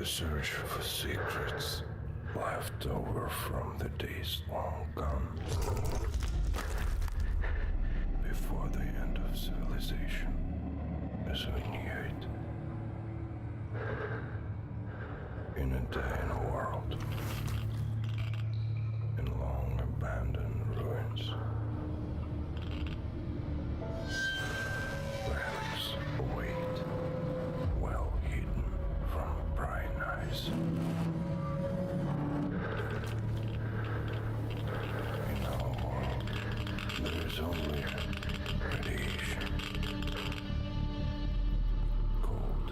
search for secrets left over from the days long gone. Before the end of civilization, as we knew it. In a dying world, in long abandoned ruins. Relics await, well hidden from prying eyes. In our world, there is only radiation, cold,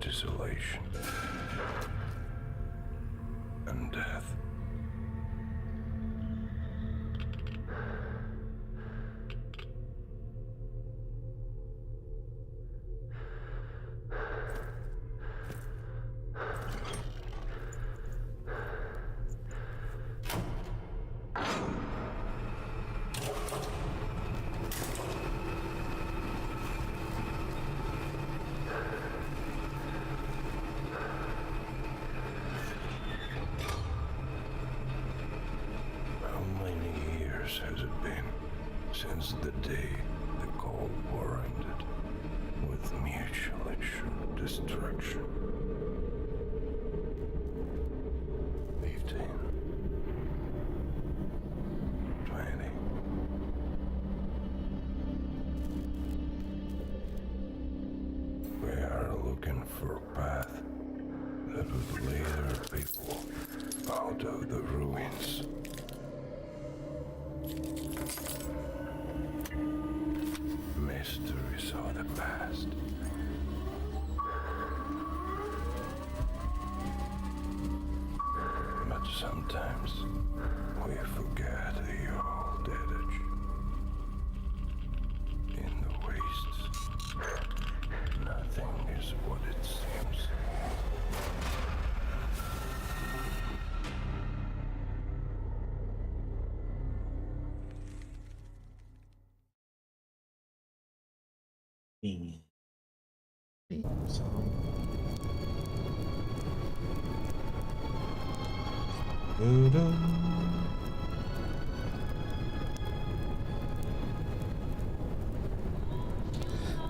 desolation, and death. How many years has it been since the day the Cold War ended with mutually assured destruction? 15, 20. We are looking for a path that would lead our people out of the ruins. Mysteries of the past. But sometimes we forget the old adage. In the wastes, nothing is what it seems.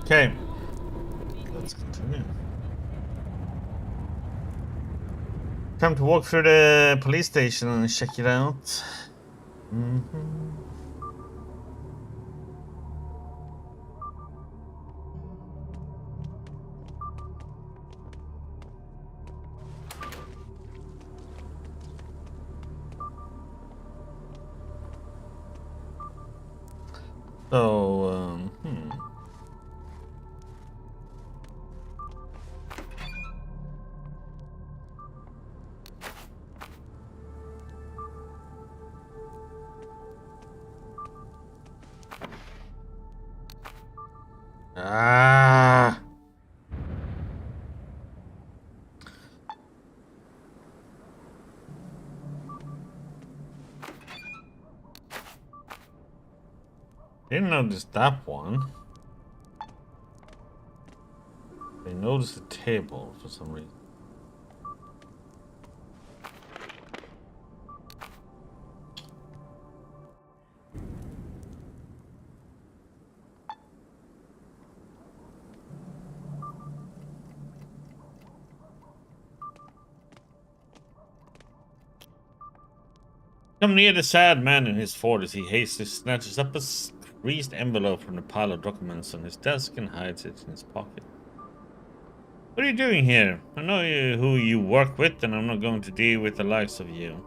Okay, let's continue. Time to walk through the police station and check it out. So, Ah. Didn't notice that one. I noticed the table for some reason. Come near the sad man in his 40s. He hastily snatches up a creased envelope from the pile of documents on his desk and hides it in his pocket. What are you doing here? I know who you work with, and I'm not going to deal with the likes of you.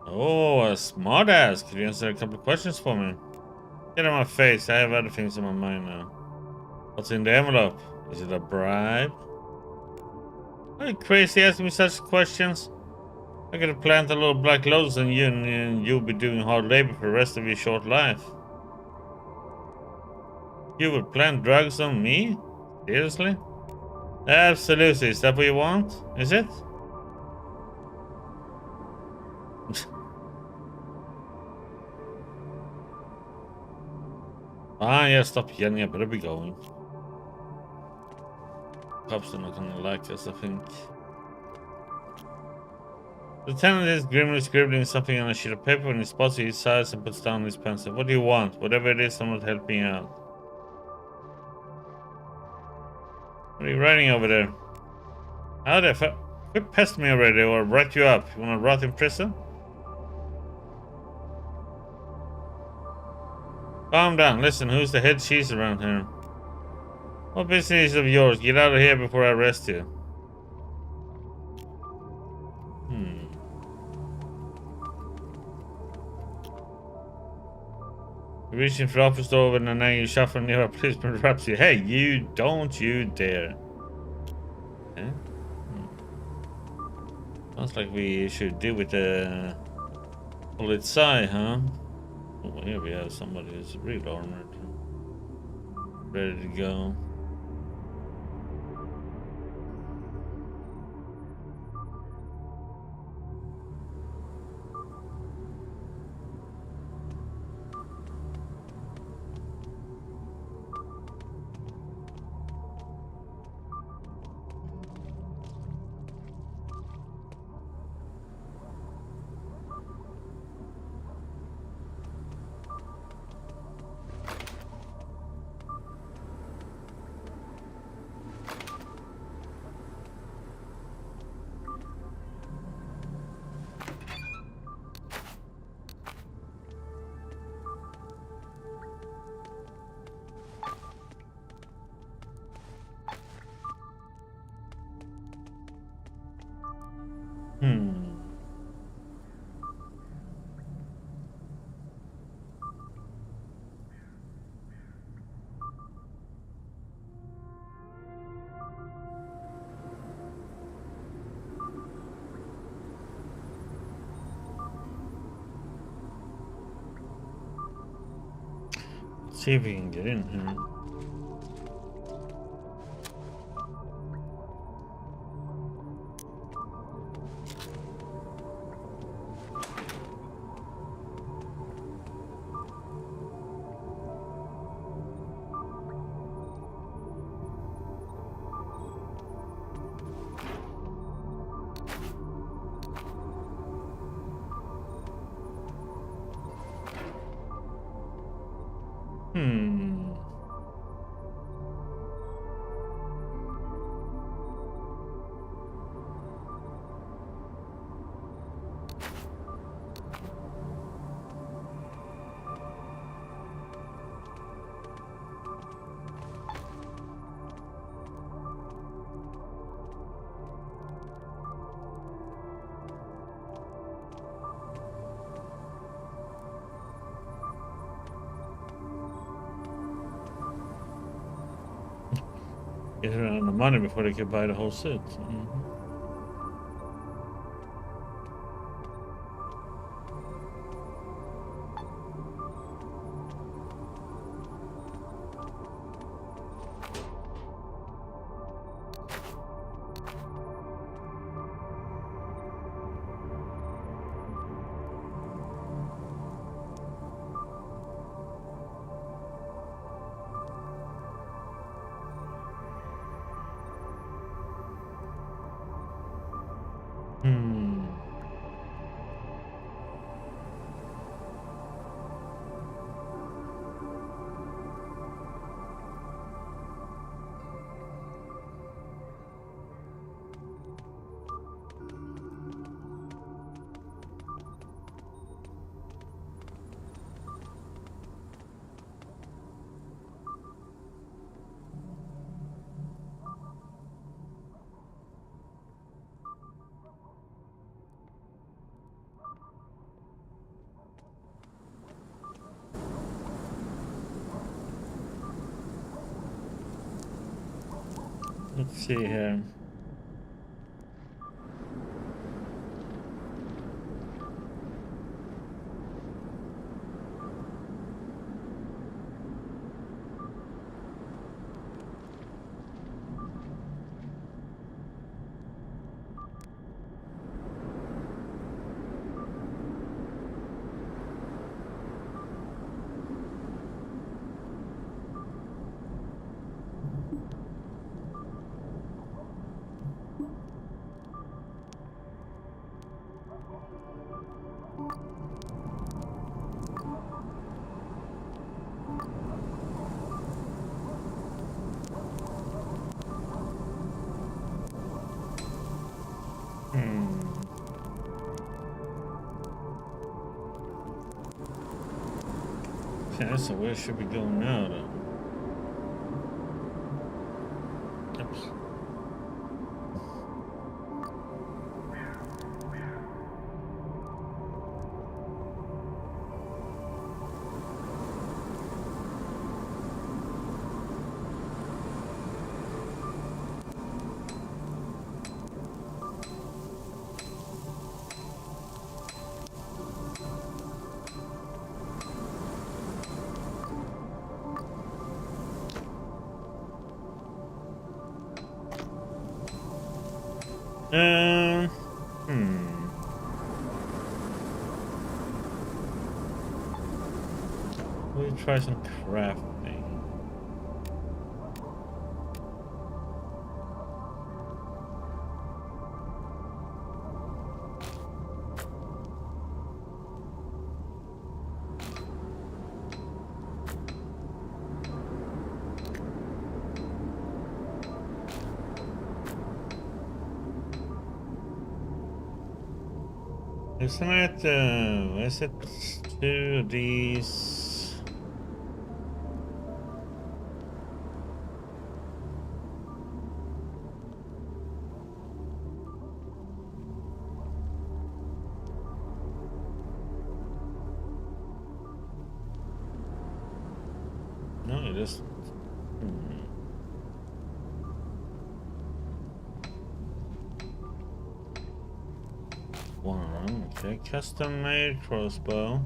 Oh, a smartass. Could you answer a couple of questions for me? Get on my face. I have other things on my mind now. What's in the envelope? Is it a bribe? Are you crazy asking me such questions? I could have planted a little black lotus on you and you'll be doing hard labor for the rest of your short life. You would plant drugs on me? Seriously? Absolutely. Is that what you want? Is it? Ah, yeah, stop yelling. I better be going. Cops are not gonna like us, I think. The lieutenant is grimly scribbling something on a sheet of paper when he spots his size and puts down his pencil. What do you want? Whatever it is, someone help me out. What are you writing over there? How the fuck? Quit pestering me already or I'll write you up. You wanna rot in prison? Calm down. Listen, who's the head cheese around here? What business is of yours? Get out of here before I arrest you. You're reaching for the office door when an angry shuffle near a policeman interrupts you. Hey, you don't you dare. Okay. Sounds like we should deal with the polizei, huh? Oh, here we have somebody who's real armored. Ready to go. See if we can get in here. Get around the money before they could buy the whole set. Let's see here. Okay, so where should we go now then? Oops. Hmm. We'll try some crafting. Isn't it, is it 2 of these? No, it isn't. One, okay, custom made crossbow.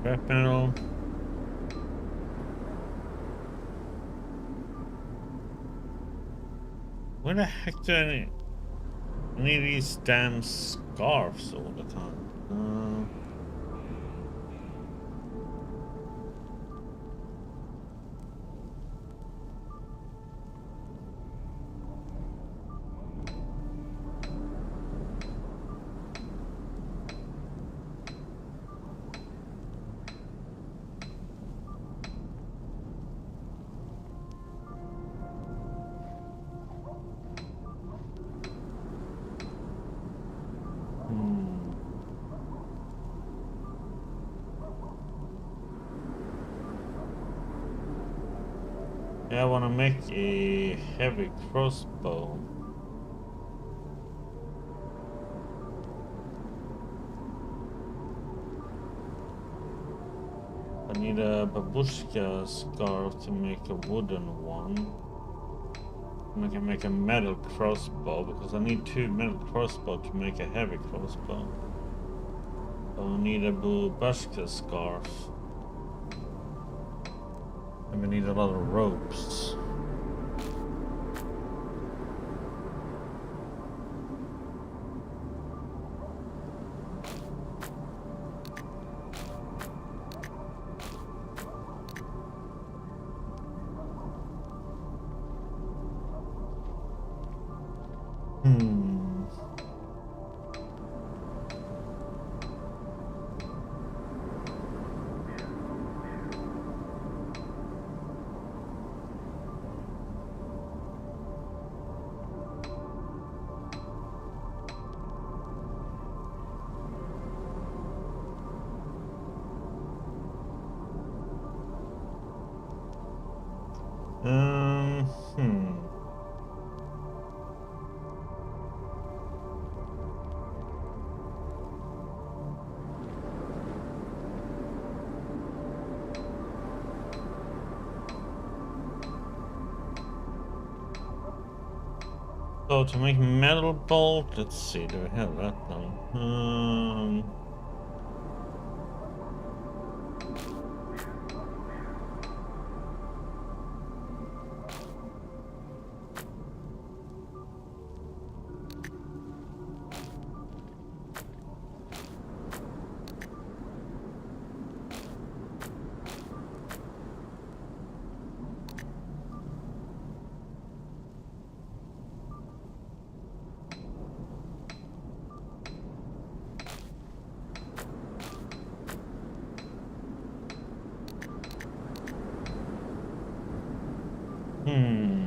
Scrap metal. Where the heck do I need these damn scarves all the time? Yeah, I want to make a heavy crossbow. I need a babushka scarf to make a wooden one. And I can make a metal crossbow because I need 2 metal crossbow to make a heavy crossbow. I need a babushka scarf. And we need a lot of ropes. So to make metal bolt, let's see, do we have that now? Hmm.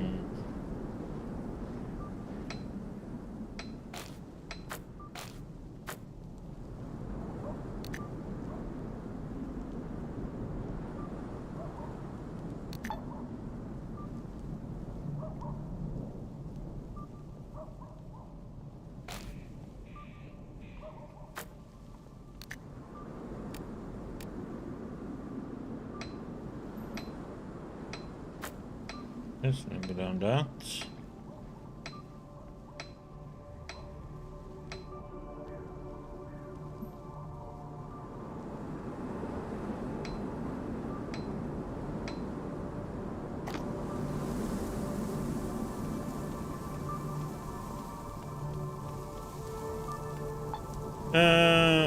Yes, maybe down that.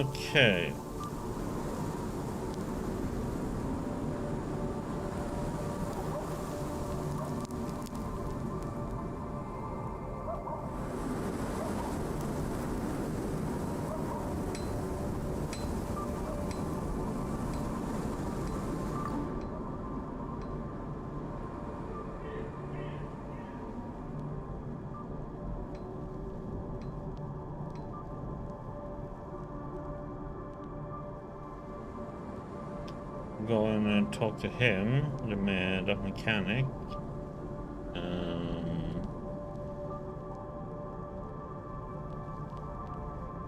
Okay. Go in and talk to him, the mechanic.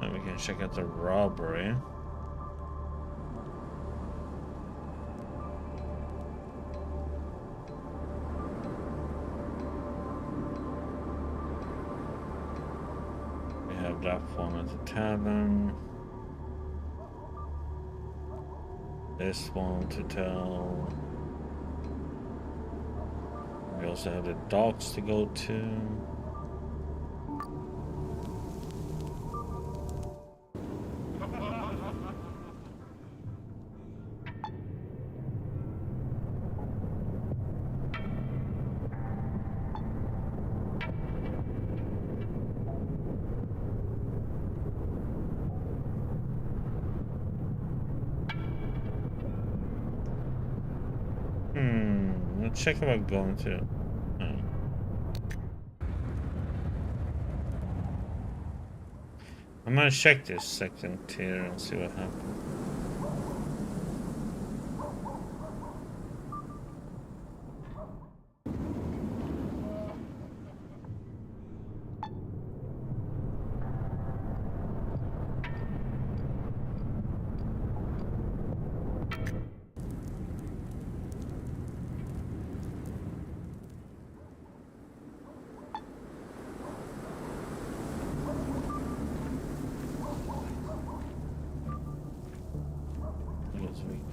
And we can check out the robbery. We have that one at the tavern. This one to tell. We also have the docks to go to. Let's check about going to. I'm gonna check this second tier and see what happens.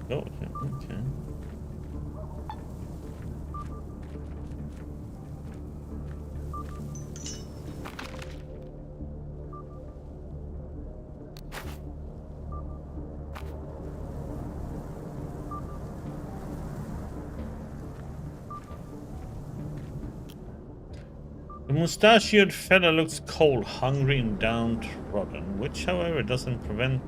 Oh, okay. The mustachioed fella looks cold, hungry, and downtrodden, which, however, doesn't prevent.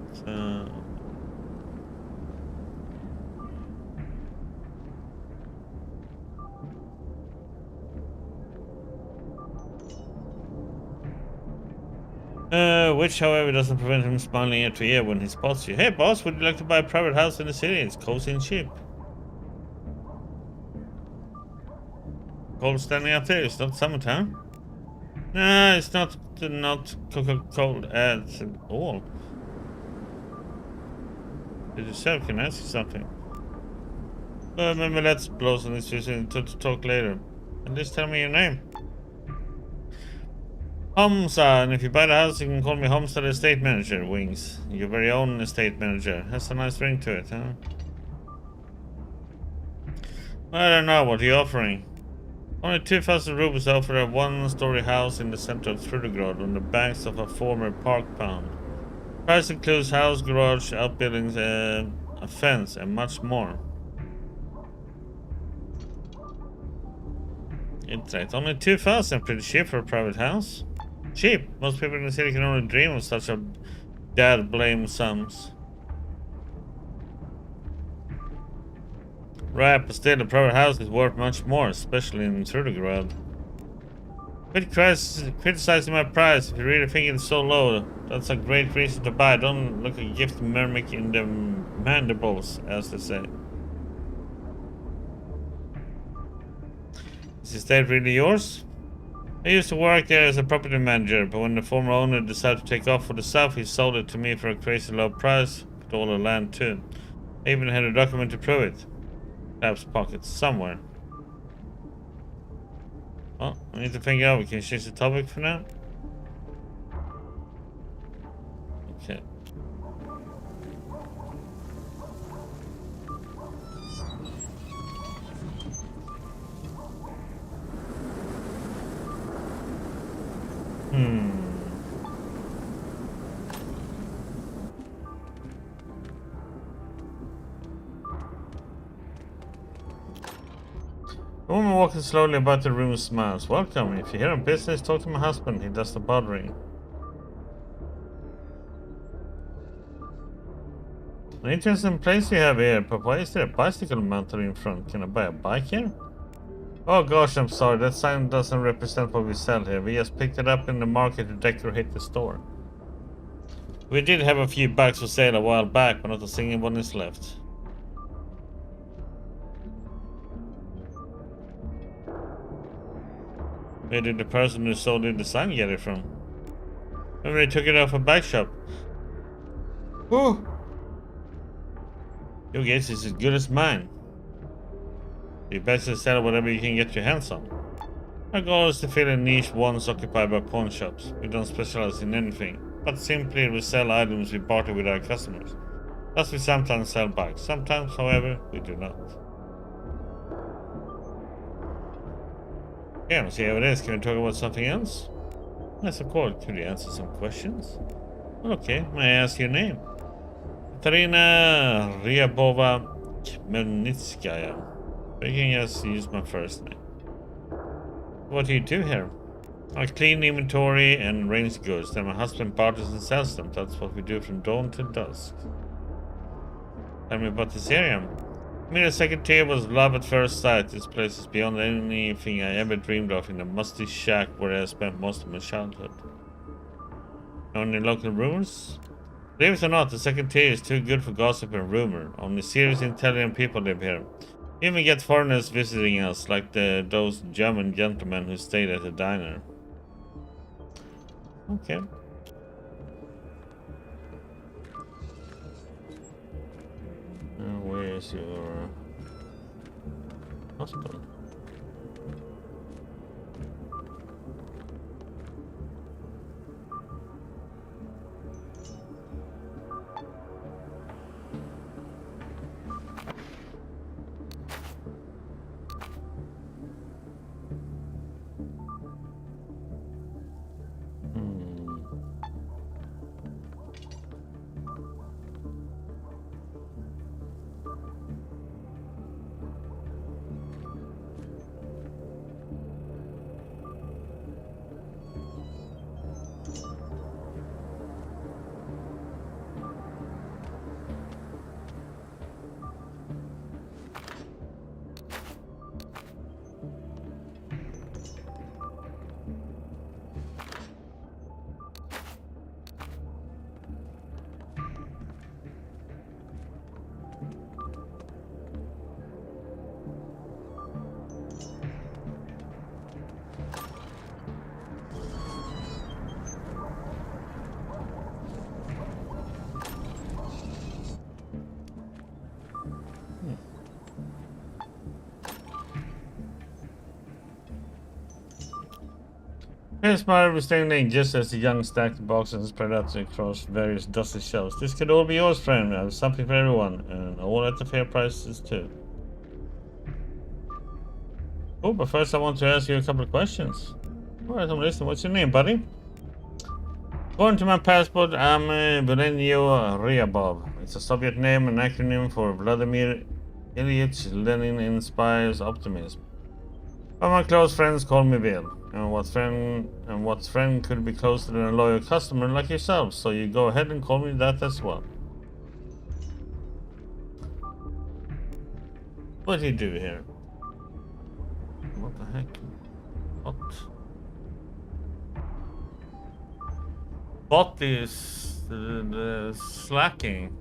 Which, however, doesn't prevent him smiling ear to ear when he spots you. Hey, boss, would you like to buy a private house in the city? It's cozy and cheap. Cold standing out there. It's not summertime. Nah, it's not cold at all. Did you say? Can I ask you something? Maybe let's blow on this to talk later. And just tell me your name. Homsa, and if you buy the house, you can call me Homsa the estate manager, Wings. Your very own estate manager. Has a nice ring to it, huh? I don't know, what are you offering? Only 2,000 rubles out for a one-story house in the center of Trudograd on the banks of a former park pond. Price includes house, garage, outbuildings, a fence, and much more. It's right. Only 2,000, pretty cheap for a private house. Cheap. Most people in the city can only dream of such a dad blame sums. Right, but still, a private house is worth much more, especially in Trudograd. Quit criticizing my price. If you really think it's so low, that's a great reason to buy. Don't look a gift mimic in the mandibles, as they say. Is the estate really yours? I used to work there as a property manager, but when the former owner decided to take off for the south, he sold it to me for a crazy low price, with all the land too. I even had a document to prove it. Perhaps pockets somewhere. Well, I need to think out. We can change the topic for now. Okay. A woman walking slowly about the room smiles. Welcome. If you're here on business, talk to my husband. He does the bothering. An interesting place you have here, but why is there a bicycle mounted in front? Can I buy a bike here? Oh gosh, I'm sorry. That sign doesn't represent what we sell here. We just picked it up in the market to decorate the store. We did have a few bikes for sale a while back, but not a single one is left. Where did the person who sold the sign get it from? Maybe they took it off a bike shop. Whew! Your guess is as good as mine. You best sell whatever you can get your hands on. Our goal is to fill a niche once occupied by pawn shops. We don't specialize in anything, but simply we sell items we barter with our customers. Thus we sometimes sell bikes. Sometimes, however, we do not. Yeah, let's see how it is. Can we talk about something else? Yes, of course. Could you answer some questions? Okay, may I ask your name? Katarina Ryabova Khmelnitskaya. But you can just use my first name. What do you do here? I clean inventory and arrange goods. Then my husband barters and sells them. That's what we do from dawn till dusk. Tell me about this area. I mean, the secretary was love at first sight. This place is beyond anything I ever dreamed of in a musty shack where I spent most of my childhood. Know any local rumors? Believe it or not, the secretary is too good for gossip and rumor. Only serious, intelligent people live here. We even get foreigners visiting us, like those German gentlemen who stayed at the diner. Okay. Where is your husband? Here's my understanding, just as the young stacked the boxes and spread out across various dusty shelves. This could all be yours, friend. I have something for everyone, and all at the fair prices too. Oh, but first I want to ask you a couple of questions. Alright, I'm listening. What's your name, buddy? According to my passport, I'm Vladimir Ryabov. It's a Soviet name, an acronym for Vladimir Ilyich Lenin inspires optimism. But my close friends call me Vil. And what friend could be closer than a loyal customer like yourself? So you go ahead and call me that as well. What did he do here? What the heck? What? Bot is slacking.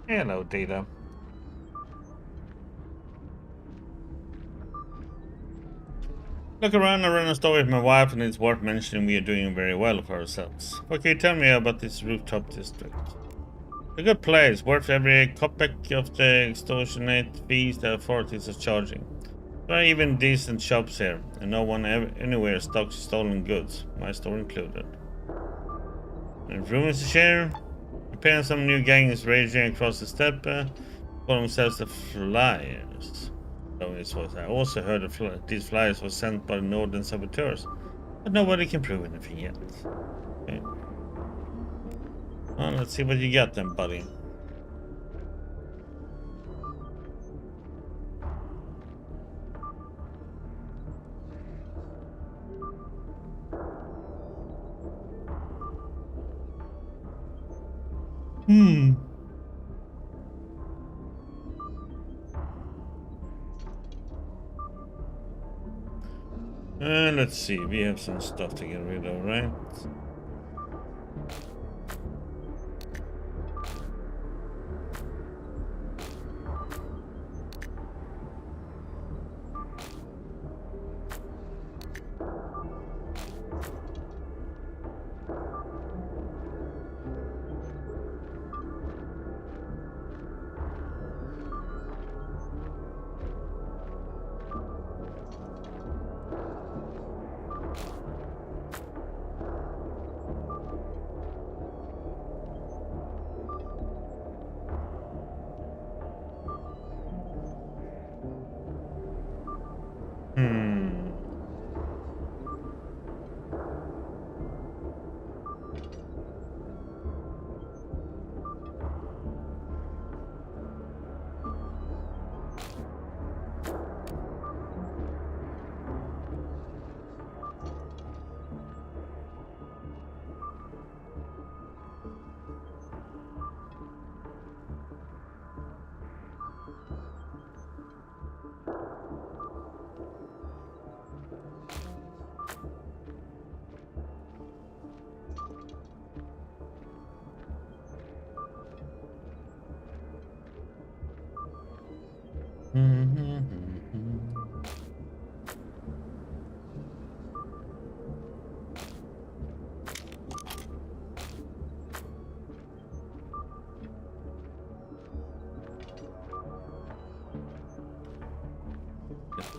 Hello, Data. Look around, I ran a story with my wife, and it's worth mentioning we are doing very well for ourselves. What can you tell me about this rooftop district? A good place, worth every kopeck of the extortionate fees the authorities are charging. There are even decent shops here, and no one anywhere stocks stolen goods, my store included. And rumors to share, apparently some new gangs raging across the steppe, call themselves the Flyers. I also heard that these flyers were sent by the Northern Saboteurs, but nobody can prove anything yet. Okay. Well, let's see what you got then, buddy. Let's see, we have some stuff to get rid of, right?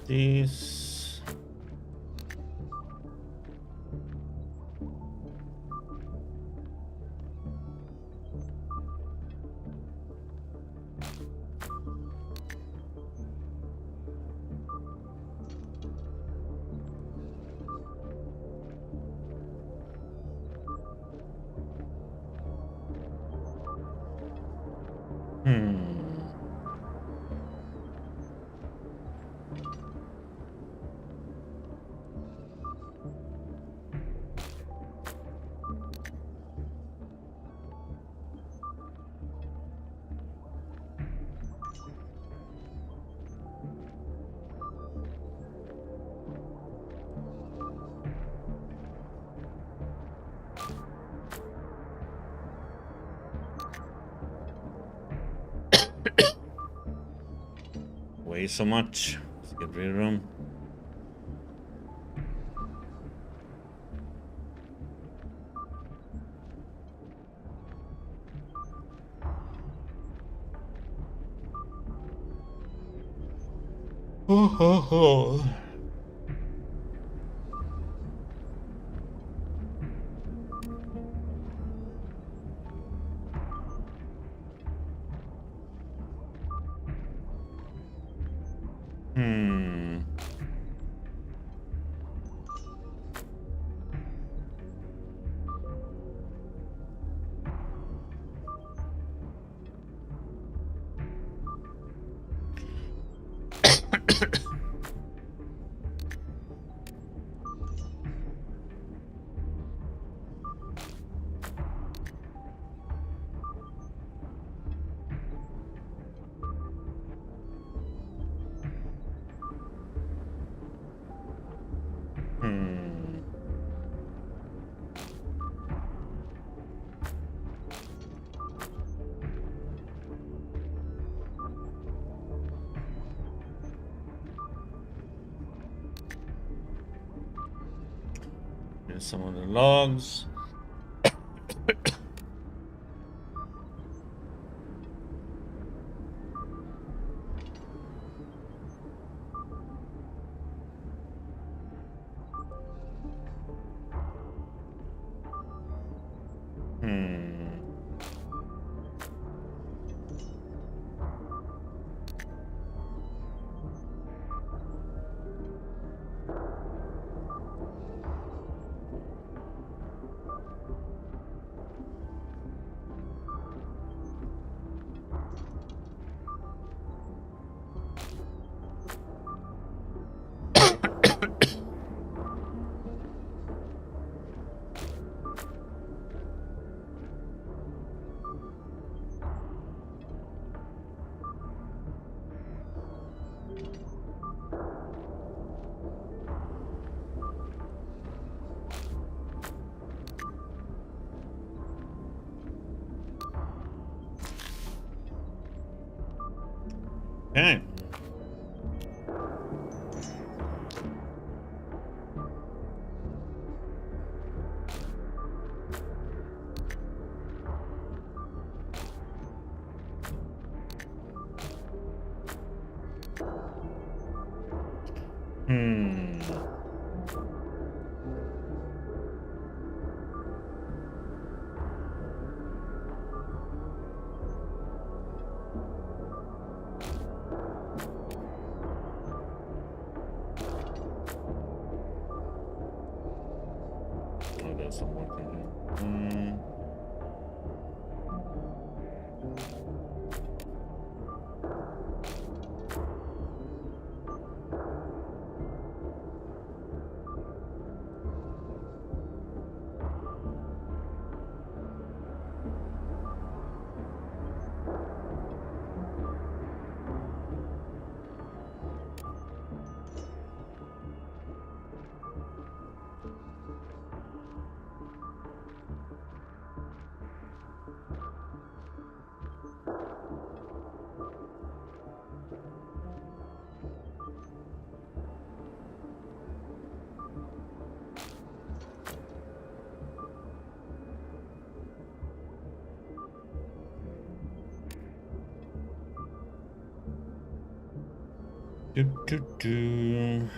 These. Way so much. Let's get rid of them. Here's some of the logs. Okay. Oh, that's not working here. Do.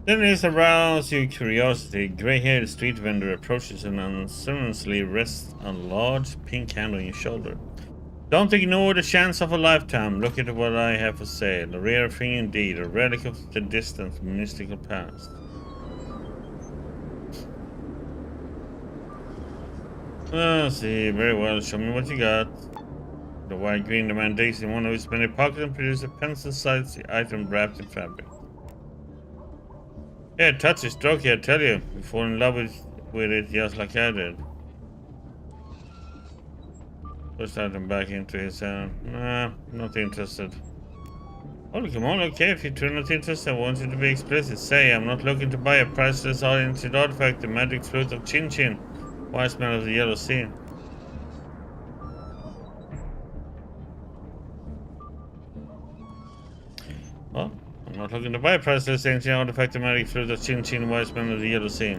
Then it arouse your curiosity. Gray-haired street vendor approaches and unceremoniously rests a large pink hand on your shoulder. Don't ignore the chance of a lifetime. Look at what I have for sale. A rare thing indeed, a relic of the distant mystical past. See, very well. Show me what you got. The white green, the man digs in one of his many pockets and produces a pencil-sized item wrapped in fabric. Yeah, touch it, stroke it, I tell you. You fall in love with it just like I did. Push the item back into his hand. Nah, not interested. Oh, come on, okay, if you're truly not interested, I want you to be explicit. Say, I'm not looking to buy a priceless ancient artifact, the magic fruit of Chin Chin. Wise man of the Yellow Sea. Well, I'm not looking to buy a priceless ancient artifact, the magic fruit of Chin Chin, Wise man of the Yellow Sea.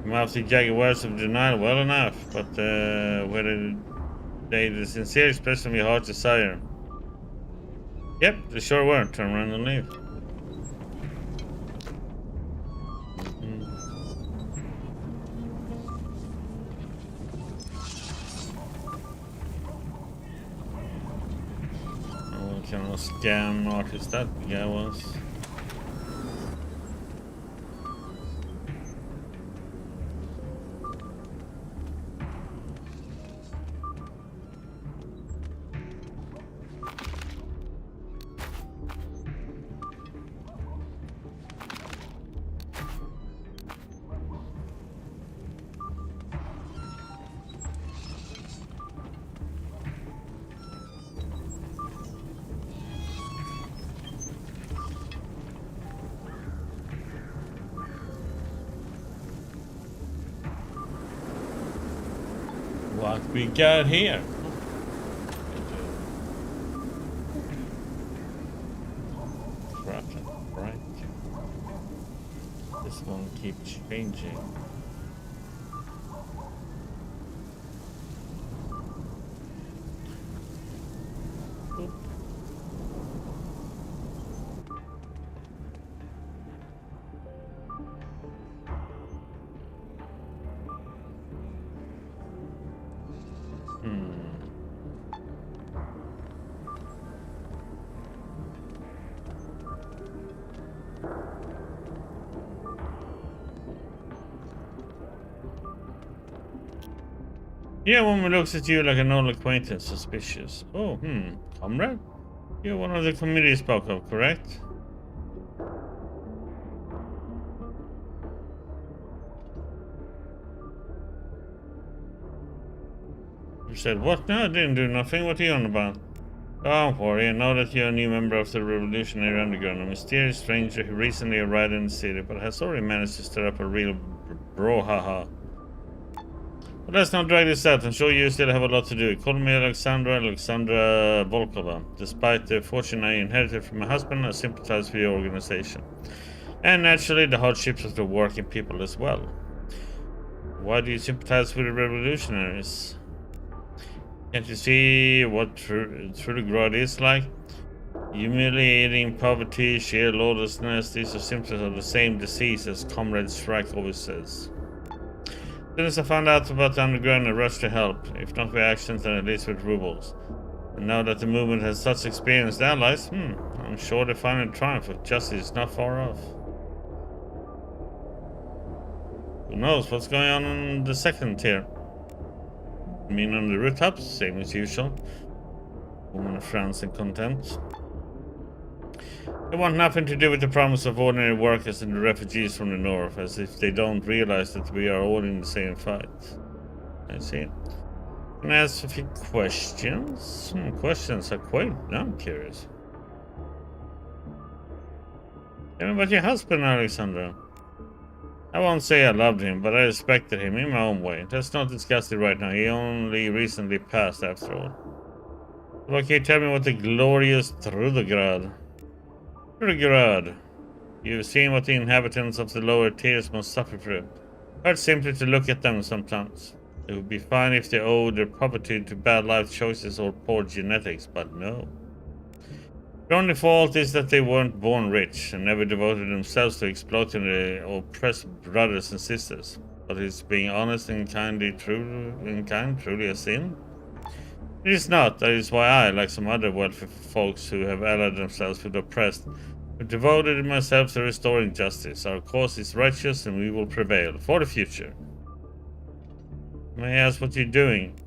I'm after jagged words of denial, well enough, but whether they the sincere expression of your heart's desire. Yep, they sure were. Turn around and leave. What kind of scam artist that guy was. What we got here? Right. This one keeps changing. Yeah, woman looks at you like an old acquaintance, suspicious. Oh, comrade? You're one of the committee you spoke of, correct? You said, what? No, I didn't do nothing. What are you on about? Don't worry, I know that you're a new member of the Revolutionary Underground, a mysterious stranger who recently arrived in the city, but has already managed to stir up a real brouhaha. But let's not drag this out. I'm sure you still have a lot to do. Call me Alexandra Volkova. Despite the fortune I inherited from my husband, I sympathize with your organization. And naturally, the hardships of the working people as well. Why do you sympathize with the revolutionaries? Can't you see what Trudograd is like? Humiliating poverty, sheer lawlessness, these are symptoms of the same disease, as Comrade Strike always says. As soon as I found out about the underground, I rushed to help, if not with actions, then at least with rubles. And now that the movement has such experienced allies, I'm sure the final triumph of justice is not far off. Who knows what's going on in the second tier? I mean, on the rooftops, same as usual. Woman frowns in contempt. They want nothing to do with the problems of ordinary workers and the refugees from the north, as if they don't realize that we are all in the same fight. I see. Can I ask a few questions? Questions are quite... I'm curious. Tell me about your husband, Alexandra. I won't say I loved him, but I respected him in my own way. Let's not discuss it right now. He only recently passed, after all. Well, can you tell me what the glorious Trudograd? Trudograd. You've seen what the inhabitants of the lower tiers must suffer through. Hard simply to look at them sometimes. It would be fine if they owed their poverty to bad life choices or poor genetics, but no. The only fault is that they weren't born rich and never devoted themselves to exploiting their oppressed brothers and sisters. But is being honest and truly a sin? It is not. That is why I, like some other wealthy folks who have allied themselves with the oppressed, have devoted myself to restoring justice. Our cause is righteous and we will prevail for the future. May I ask what you're doing?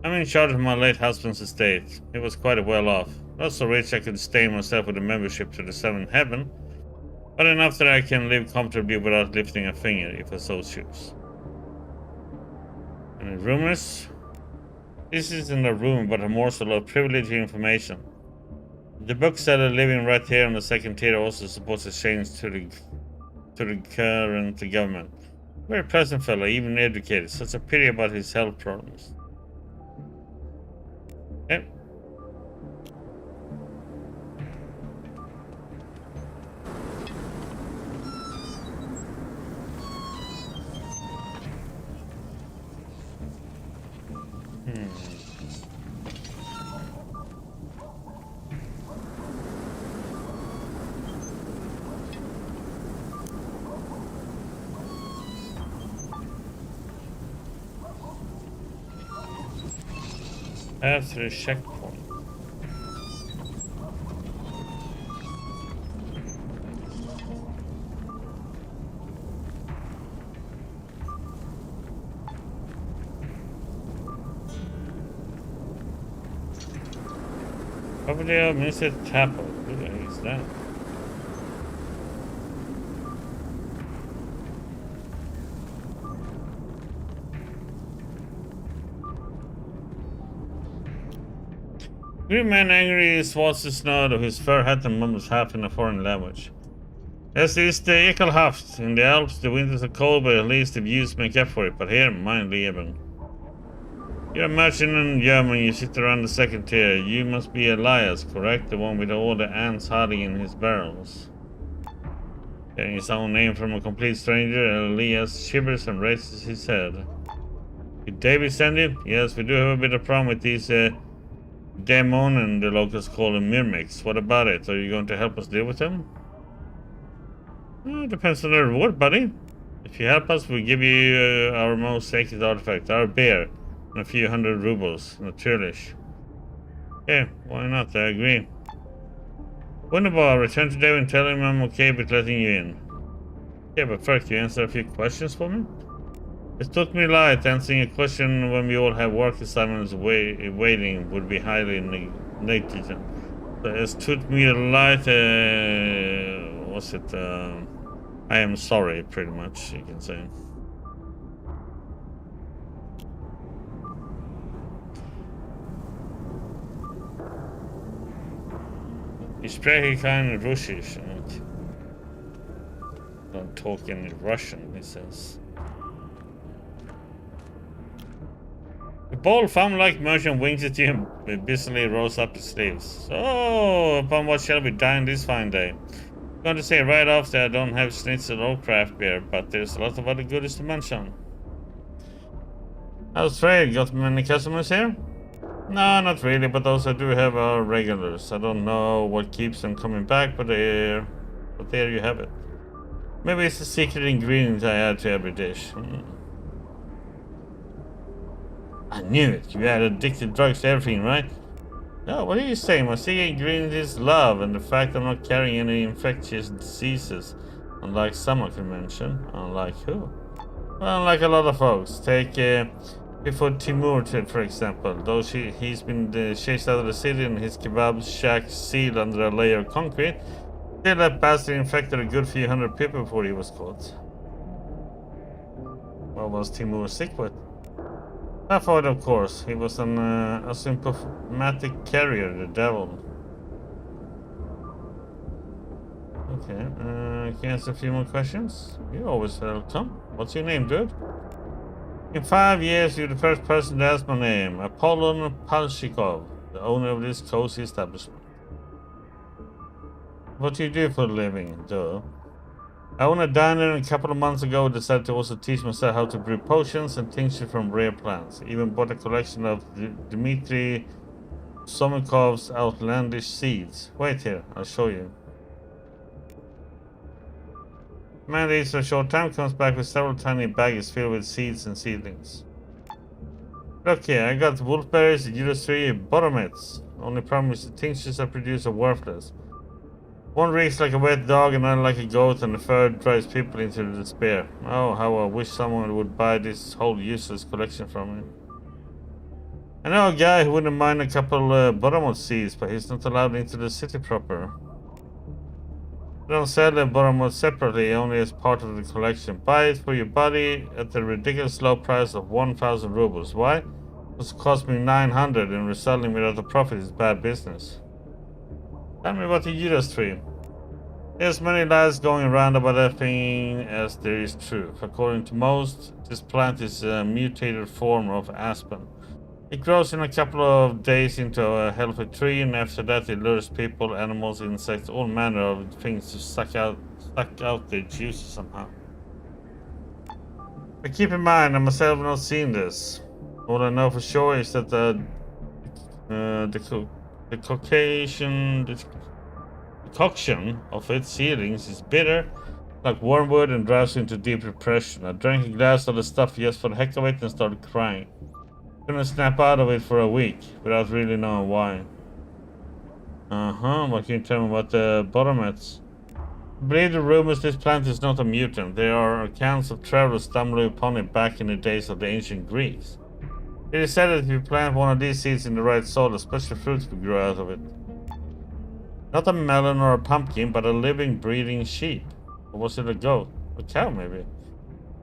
I'm in charge of my late husband's estate. He was quite well off. Not so rich I could stain myself with a membership to the seventh heaven, but enough that I can live comfortably without lifting a finger if I so choose. Any rumors? This isn't a rumor, but a morsel of privileged information. The bookseller living right here on the second tier also supports a change to the current government. Very pleasant fellow, even educated. Such a pity about his health problems. Okay. After a checkpoint. Over there, Mr. Tapo. Who the heck is that? Green man angrily swats the snow of his fur hat and mumbles half in a foreign language. Es ist ekelhaft. In the Alps the winters are cold, but at least the views make up for it. But here, mein Leben. You're a merchant in Germany, you sit around the second tier. You must be Elias, correct? The one with all the ants hiding in his barrels. Getting his own name from a complete stranger, Elias shivers and raises his head. Did David send you? Yes, we do have a bit of problem with these demon and the locals call them mimics. What about it? Are you going to help us deal with them? Depends on the reward, buddy. If you help us, we'll give you our most sacred artifact, our bear, and a few hundred rubles, naturally. Okay, why not? I agree. Wunderbar, return to David and tell him I'm okay with letting you in. Okay, but first, can you answer a few questions for me? It took me light. Answering a question when we all have work assignments waiting would be highly negligent. So it took me light, what's it, I am sorry, pretty much, you can say. Ich spreche kein Russisch. Don't talk in Russian, he says. The bold farm-like merchant winks at you and busily rolls up his sleeves. So, upon what shall we dine this fine day? I'm going to say right off that I don't have schnitzel or craft beer, but there's a lot of other goodies to mention. How's trade? Got many customers here? No, not really, but those I do have are regulars. I don't know what keeps them coming back, but there you have it. Maybe it's a secret ingredient I add to every dish. I knew it. You add addictive drugs to everything, right? No, what are you saying? My secret ingredient is love and the fact I'm not carrying any infectious diseases. Unlike some I can mention. Unlike who? Well, unlike a lot of folks. Take before Timur, for example. Though he's been chased out of the city and his kebab shack sealed under a layer of concrete, still that bastard infected a good few hundred people before he was caught. What was Timur sick with? Typhoid, of course. He was an asymptomatic carrier, the devil. Okay, can you answer a few more questions? You're always welcome. What's your name, dude? In 5 years, you're the first person to ask my name. Apollon Palshikov, the owner of this cozy establishment. What do you do for a living, duh? I own a diner and a couple of months ago decided to also teach myself how to brew potions and tincture from rare plants. Even bought a collection of Dmitry Somikov's outlandish seeds. Wait here, I'll show you. Man leaves for a short time, comes back with several tiny baggies filled with seeds and seedlings. Look here, I got wolfberries, Judas-tree, bottomits. Only problem is the tinctures I produce are worthless. One reeks like a wet dog, another like a goat, and the third drives people into despair. Oh, how I wish someone would buy this whole useless collection from me. I know a guy who wouldn't mind a couple bottomwood seeds, but he's not allowed into the city proper. They don't sell the bottomwood separately, only as part of the collection. Buy it for your body at the ridiculous low price of 1,000 rubles. Why? It cost me 900, and reselling without a profit is bad business. Tell me about the Judas-tree. There's many lies going around about that thing as there is truth. According to most, this plant is a mutated form of aspen. It grows in a couple of days into a healthy tree, and after that it lures people, animals, insects, all manner of things to suck out their juices somehow. But keep in mind, I myself have not seen this. All I know for sure is that the concoction of its seedlings is bitter, like wormwood, and drives you into deep depression. I drank a glass of the stuff just for the heck of it and started crying. Couldn't snap out of it for a week without really knowing why. What can you tell me about the bottomets? I believe the rumors this plant is not a mutant. There are accounts of travelers stumbling upon it back in the days of the ancient Greeks. It is said that if you plant one of these seeds in the right soil, a special fruit will grow out of it. Not a melon or a pumpkin, but a living, breathing sheep. Or was it a goat? A cow, maybe?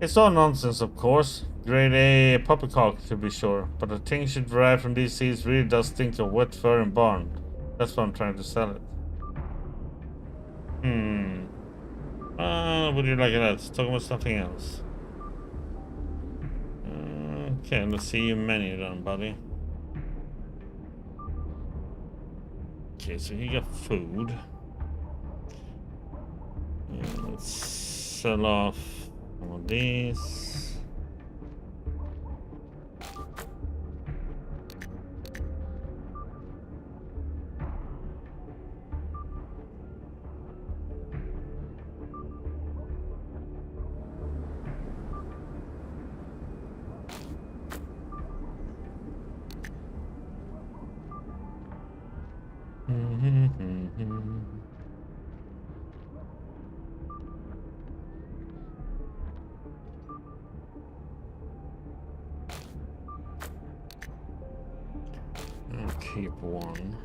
It's all nonsense, of course. Grade A poppycock, to be sure. But the tincture derived from these seeds really does stink of wet fur and barn. That's why I'm trying to sell it. Would you like that? Let's talk about something else. Okay, let's see your menu then, buddy. Okay, so you got food. Let's sell off all of these. I'll keep one.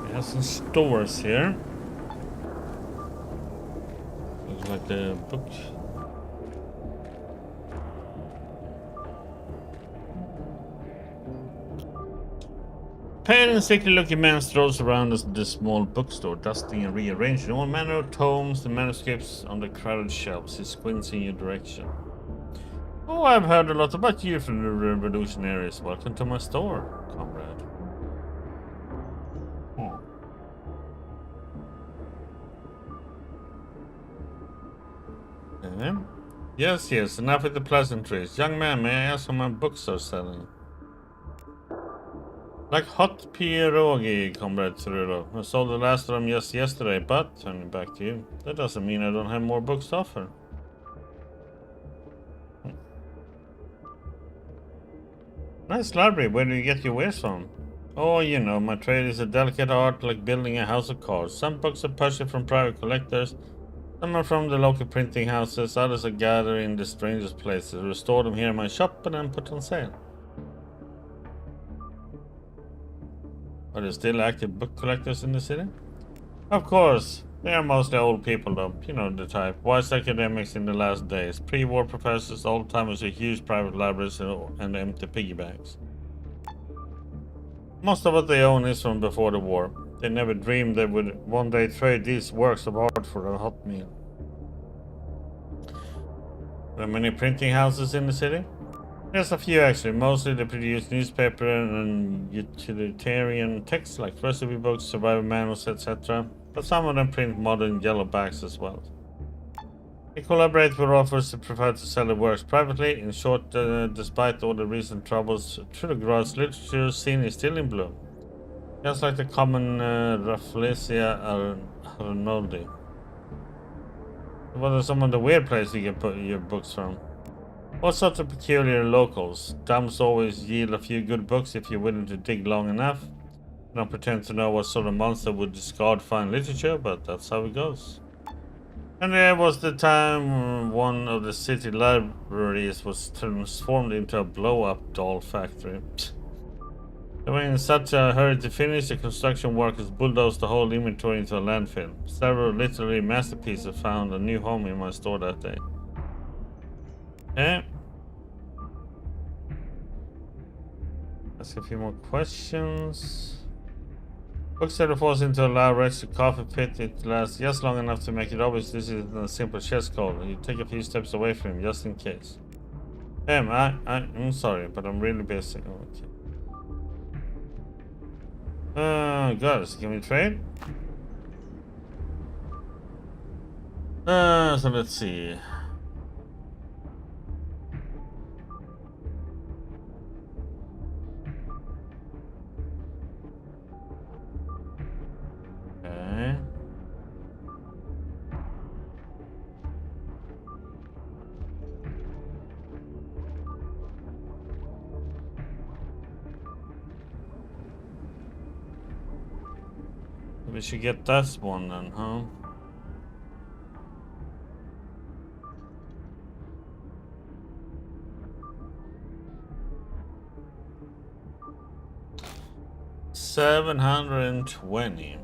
We have some stores here. Looks like the book. Pale and sickly-looking man strolls around the small bookstore, dusting and rearranging all manner of tomes and manuscripts on the crowded shelves. He squints in your direction. Oh, I've heard a lot about you from the revolutionaries. Welcome to my store, comrade. Yes, enough with the pleasantries. Young man, may I ask how my books are selling? Like hot pierogi, comrade Trudograd. I sold the last of them just yesterday, but, turning back to you, that doesn't mean I don't have more books to offer. Nice library, where do you get your wares from? Oh, you know, my trade is a delicate art like building a house of cards. Some books are purchased from private collectors, some are from the local printing houses, others are gathered in the strangest places, restore them here in my shop and then put on sale. Are there still active book collectors in the city? Of course. They are mostly old people though, you know the type. Wise academics in the last days, pre-war professors, old-timers with huge private libraries and empty piggy banks. Most of what they own is from before the war. They never dreamed they would one day trade these works of art for a hot meal. There are many printing houses in the city? There's a few actually, mostly they produce newspaper and utilitarian texts like recipe books, survival manuals, etc. But some of them print modern yellow backs as well. They collaborate with authors who prefer to sell their works privately. In short, despite all the recent troubles, Trudograd's literature scene is still in bloom. Just like the common Rafflesia Arnoldi. What are some of the weird places you get your books from? What sorts of peculiar locals? Dumps always yield a few good books if you're willing to dig long enough. I don't pretend to know what sort of monster would discard fine literature, but that's how it goes. And there was the time one of the city libraries was transformed into a blow-up doll factory. They were in such a hurry to finish, the construction workers bulldozed the whole inventory into a landfill. Several literary masterpieces found a new home in my store that day. Okay. Ask a few more questions. Bookseller falls into a loud wretched coffee pit. It lasts just long enough to make it obvious this is a simple chess call. You take a few steps away from him just in case. I'm sorry, but I'm really busy. Oh, okay. Guys, can we trade? So let's see. Okay. We should get this one then, huh? $720.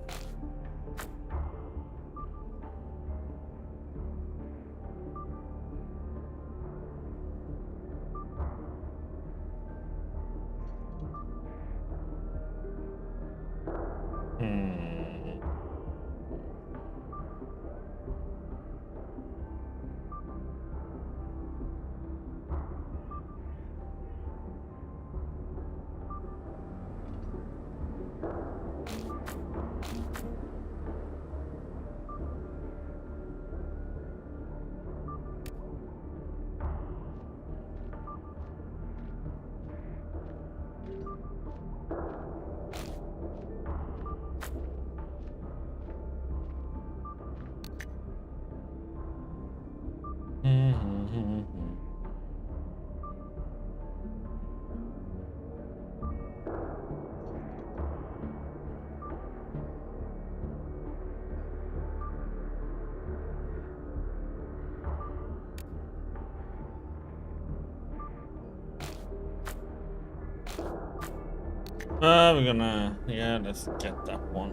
We're gonna, yeah, let's get that one.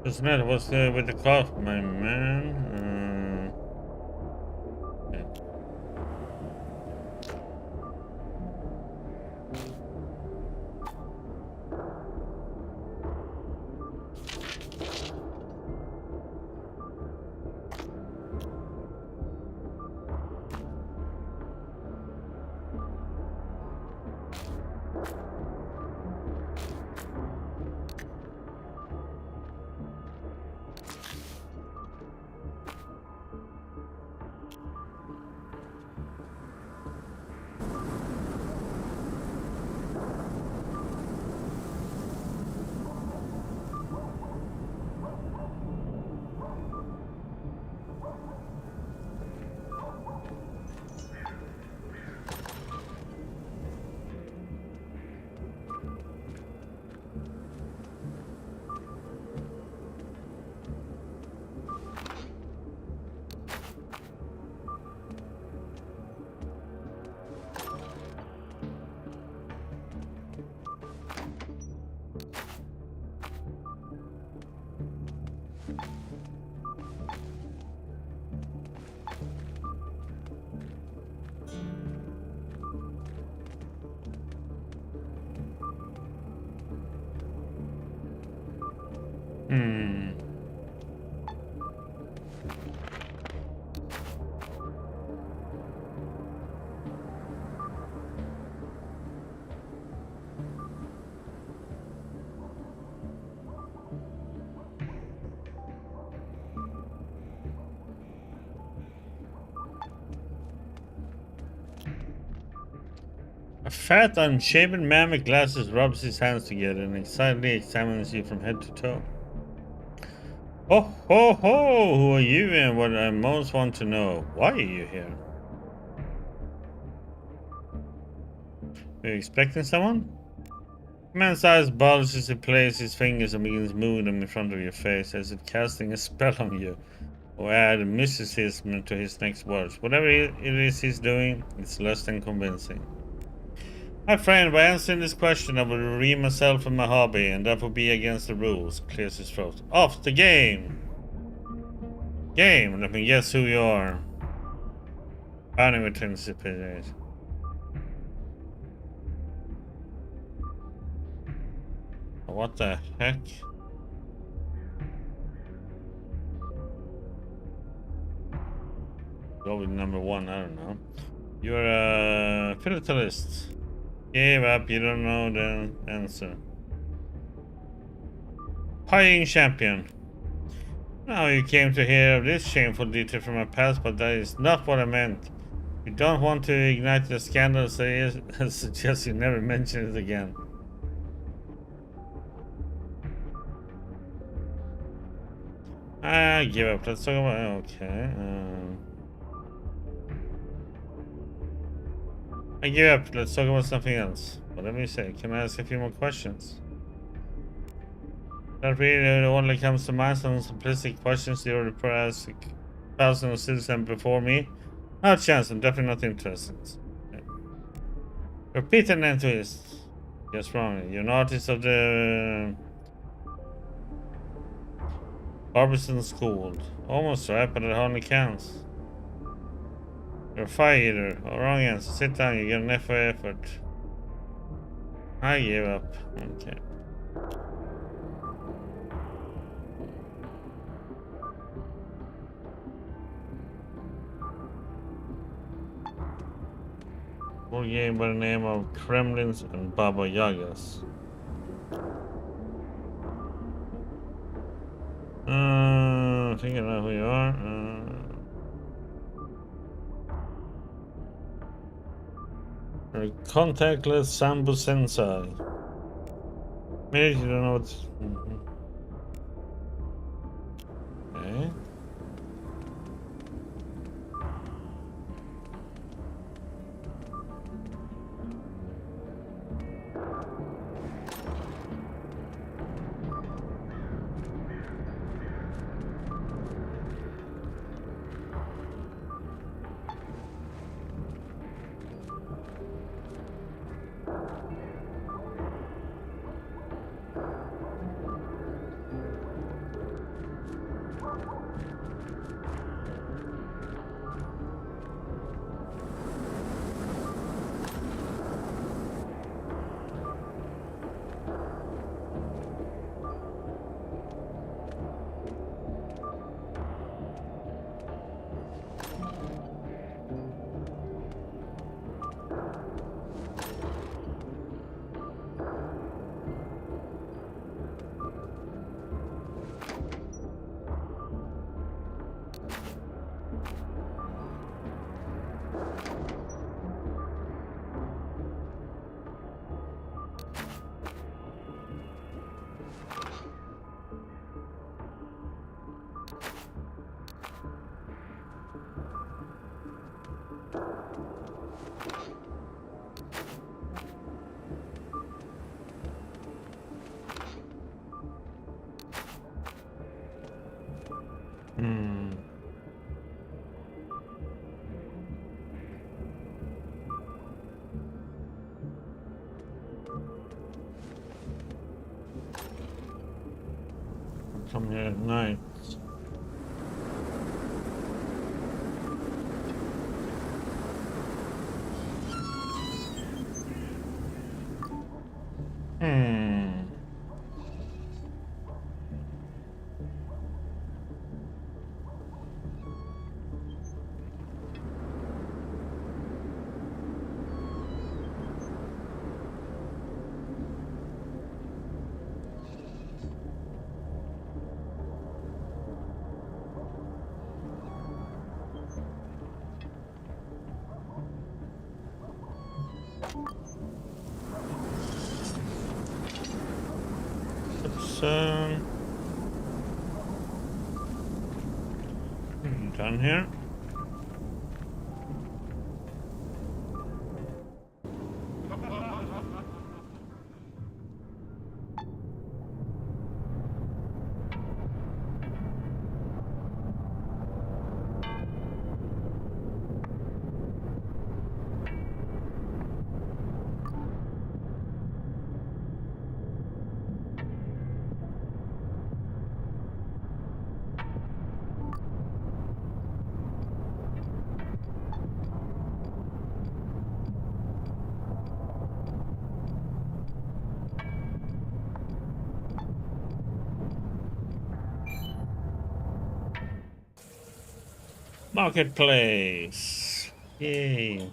What's the matter? What's with the cough, my man? Okay. A fat, unshaven man with glasses rubs his hands together and excitedly examines you from head to toe. Oh ho ho! Who are you and what I most want to know? Why are you here? Are you expecting someone? The man's eyes bulge as he places his fingers and begins moving them in front of your face as if casting a spell on you, or add mysticism to his next words. Whatever it is he's doing, it's less than convincing. My friend, by answering this question, I will redeem myself from my hobby, and that will be against the rules. Clears his throat. Off the game! Game, let me guess who you are. Anime participate. What the heck? Go with number 1, I don't know. You're a philatelist. Give up, you don't know the answer. Pying champion. Now you came to hear of this shameful detail from my past, but that is not what I meant. You don't want to ignite the scandal, so I suggest you never mention it again. I give up. Let's talk about. Okay. I give up. Let's talk about something else. Whatever you say. Can I ask a few more questions? That really only comes to mind. Some simplistic questions you already asked thousands of citizens before me. No chance. I'm definitely not interested. Okay. Repeat an twist. Guess wrong. You're an artist of the Barbizon School. Almost right, but it hardly counts. You're a fire eater. Oh, wrong answer. Sit down. You get an F for effort. I give up. Okay. Full game by the name of Kremlins and Baba Yagas. I think I know who you are. You're a contactless Sambu Sensei. Maybe you don't know what. Okay. Come here at night. Done here. Marketplace. Yay.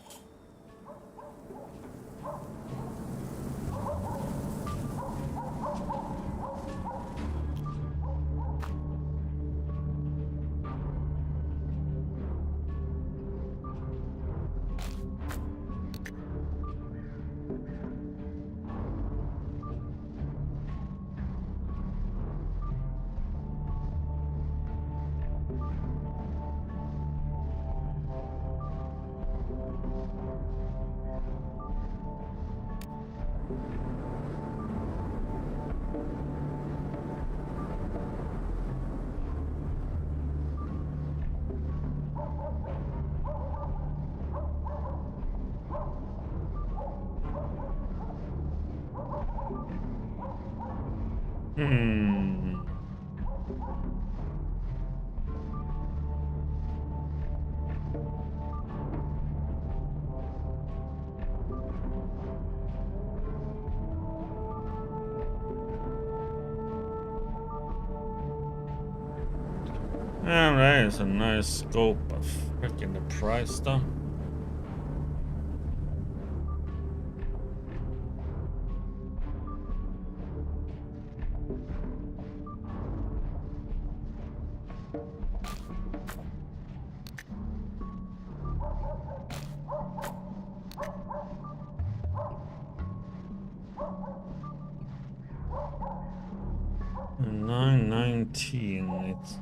Hmm. Alright, it's a nice scope of freaking the price though. $9.19. It's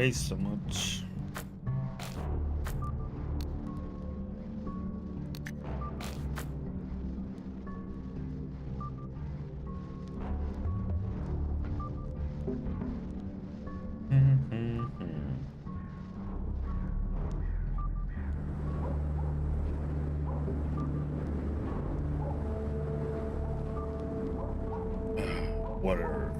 way so much. Water.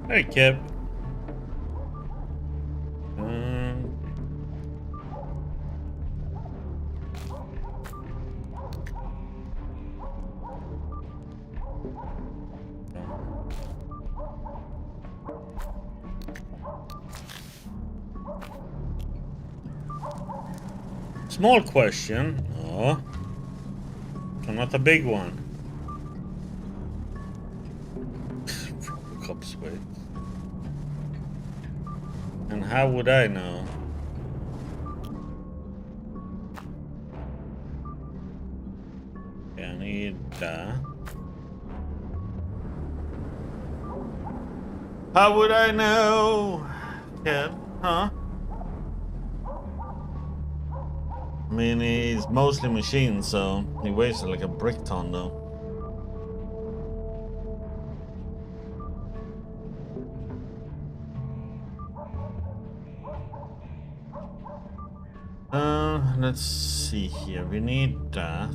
Hey, Kip. Um, Small question. Oh, so not a big one. Cop sweat. And how would I know? I need that. How would I know? Kid, huh? I mean, he's mostly machine, so he weighs like a brick ton, though. Let's see here. We need that.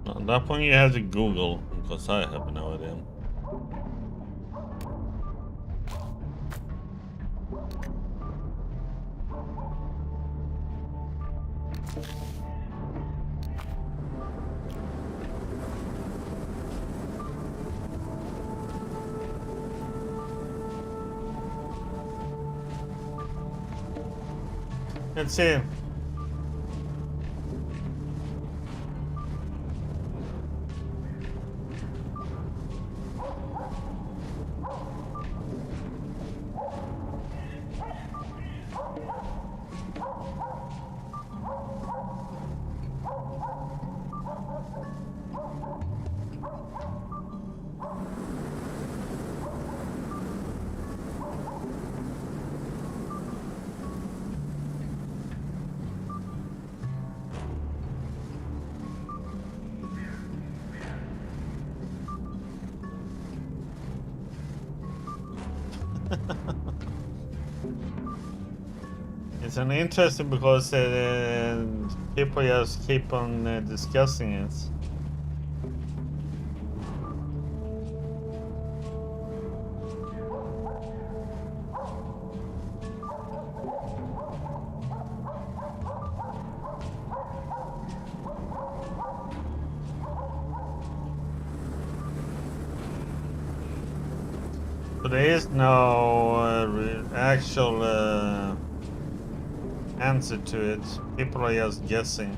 At that point, you have to Google, because I have no idea. Let's see. It's an interesting because people just keep on discussing it. So there is no actual answer to it. People are just guessing.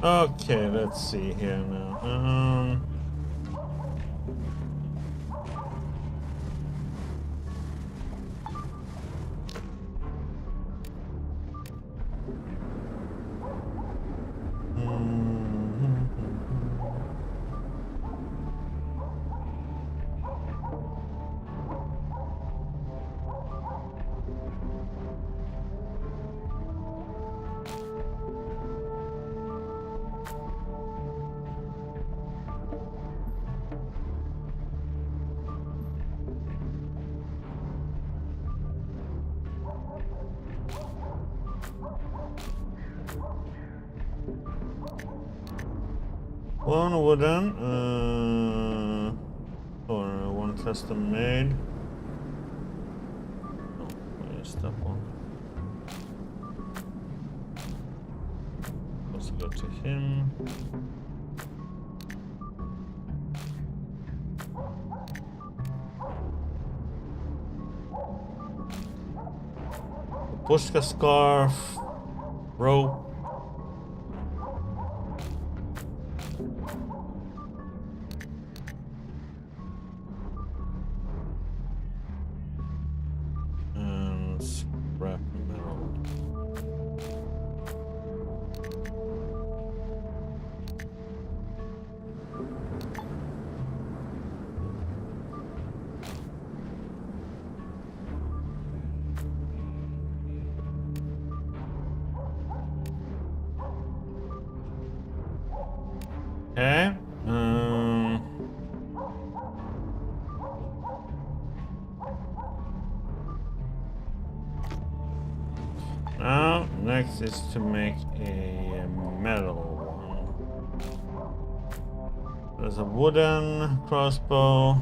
Okay, let's see here now. One wooden, or one custom made. Oh, where's that one? Let's go to him. Pushka scarf, rope. Okay. Now, next is to make a metal one. There's a wooden crossbow.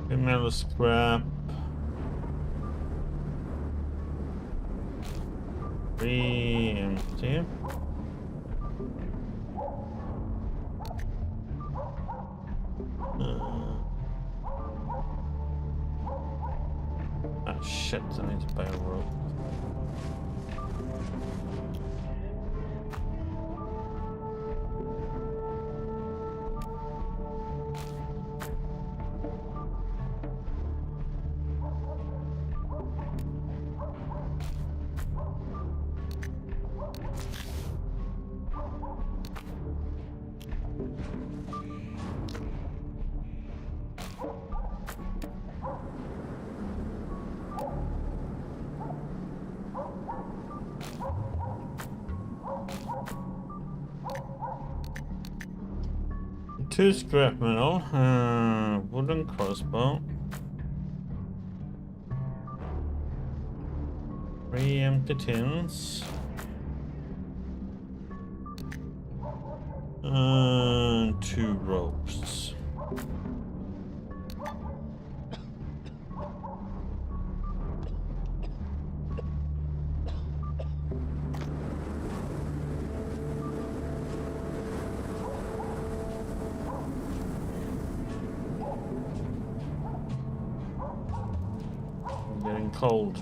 A metal scrap. 3 empty. Ah, shit, I need to buy a rope. Two scrap metal, wooden crossbow, 3 empty tins, and 2 ropes. Getting cold.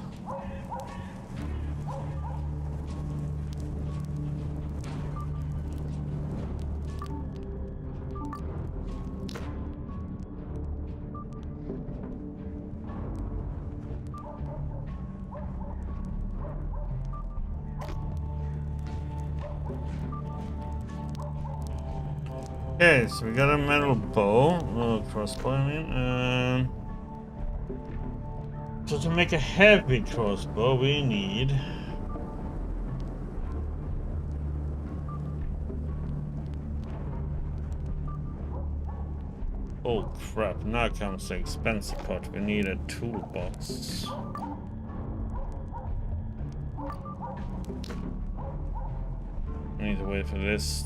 Okay, so we got a metal bow, crossbow, I mean. So to make a heavy crossbow, we need oh crap, now comes the expensive part. We need a toolbox. I need to wait for this.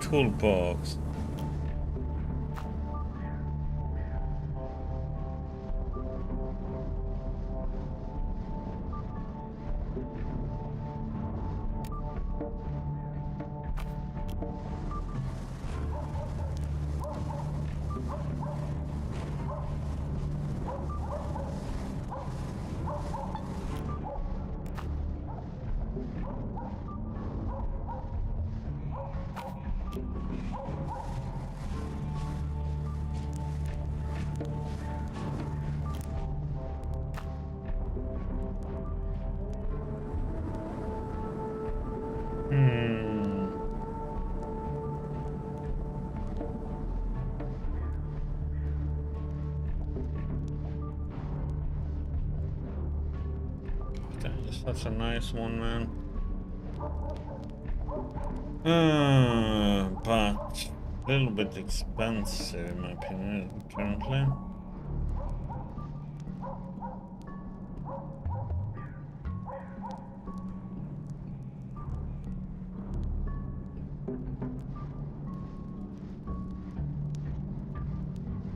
Toolbox. Hmm. That is such a nice one, man. But a little bit expensive in my opinion currently.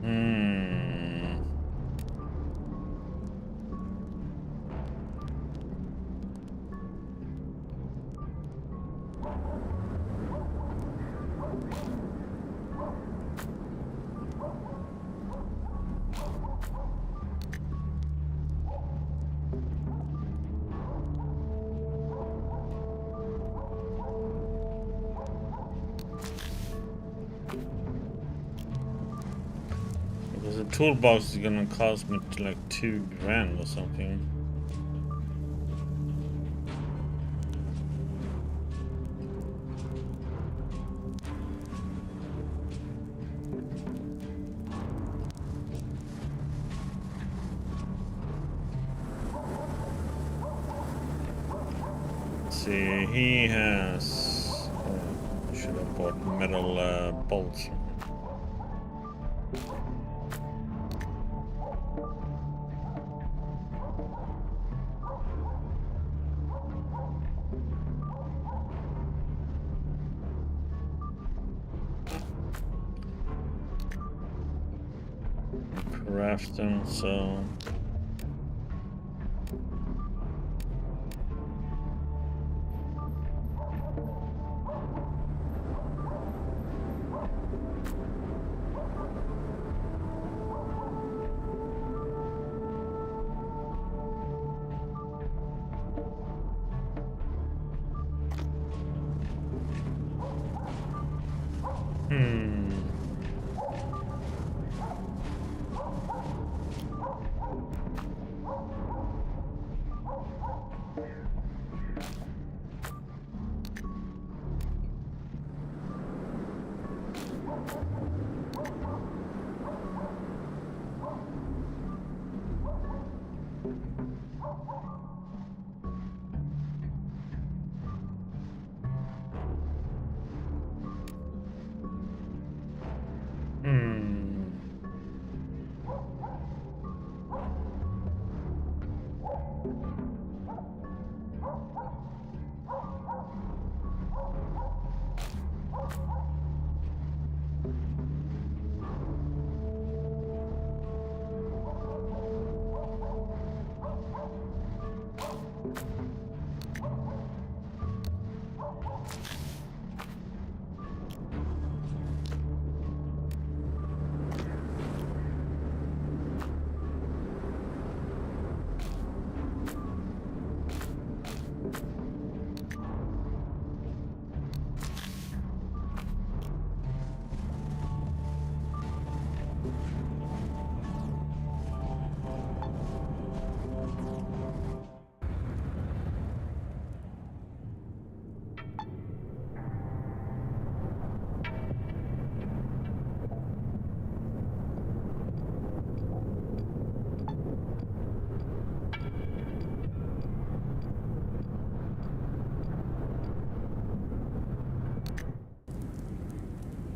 Hmm. Because the toolbox is gonna cost me like $2,000 or something. See, he has. I should have bought metal bolts. Craft them, so.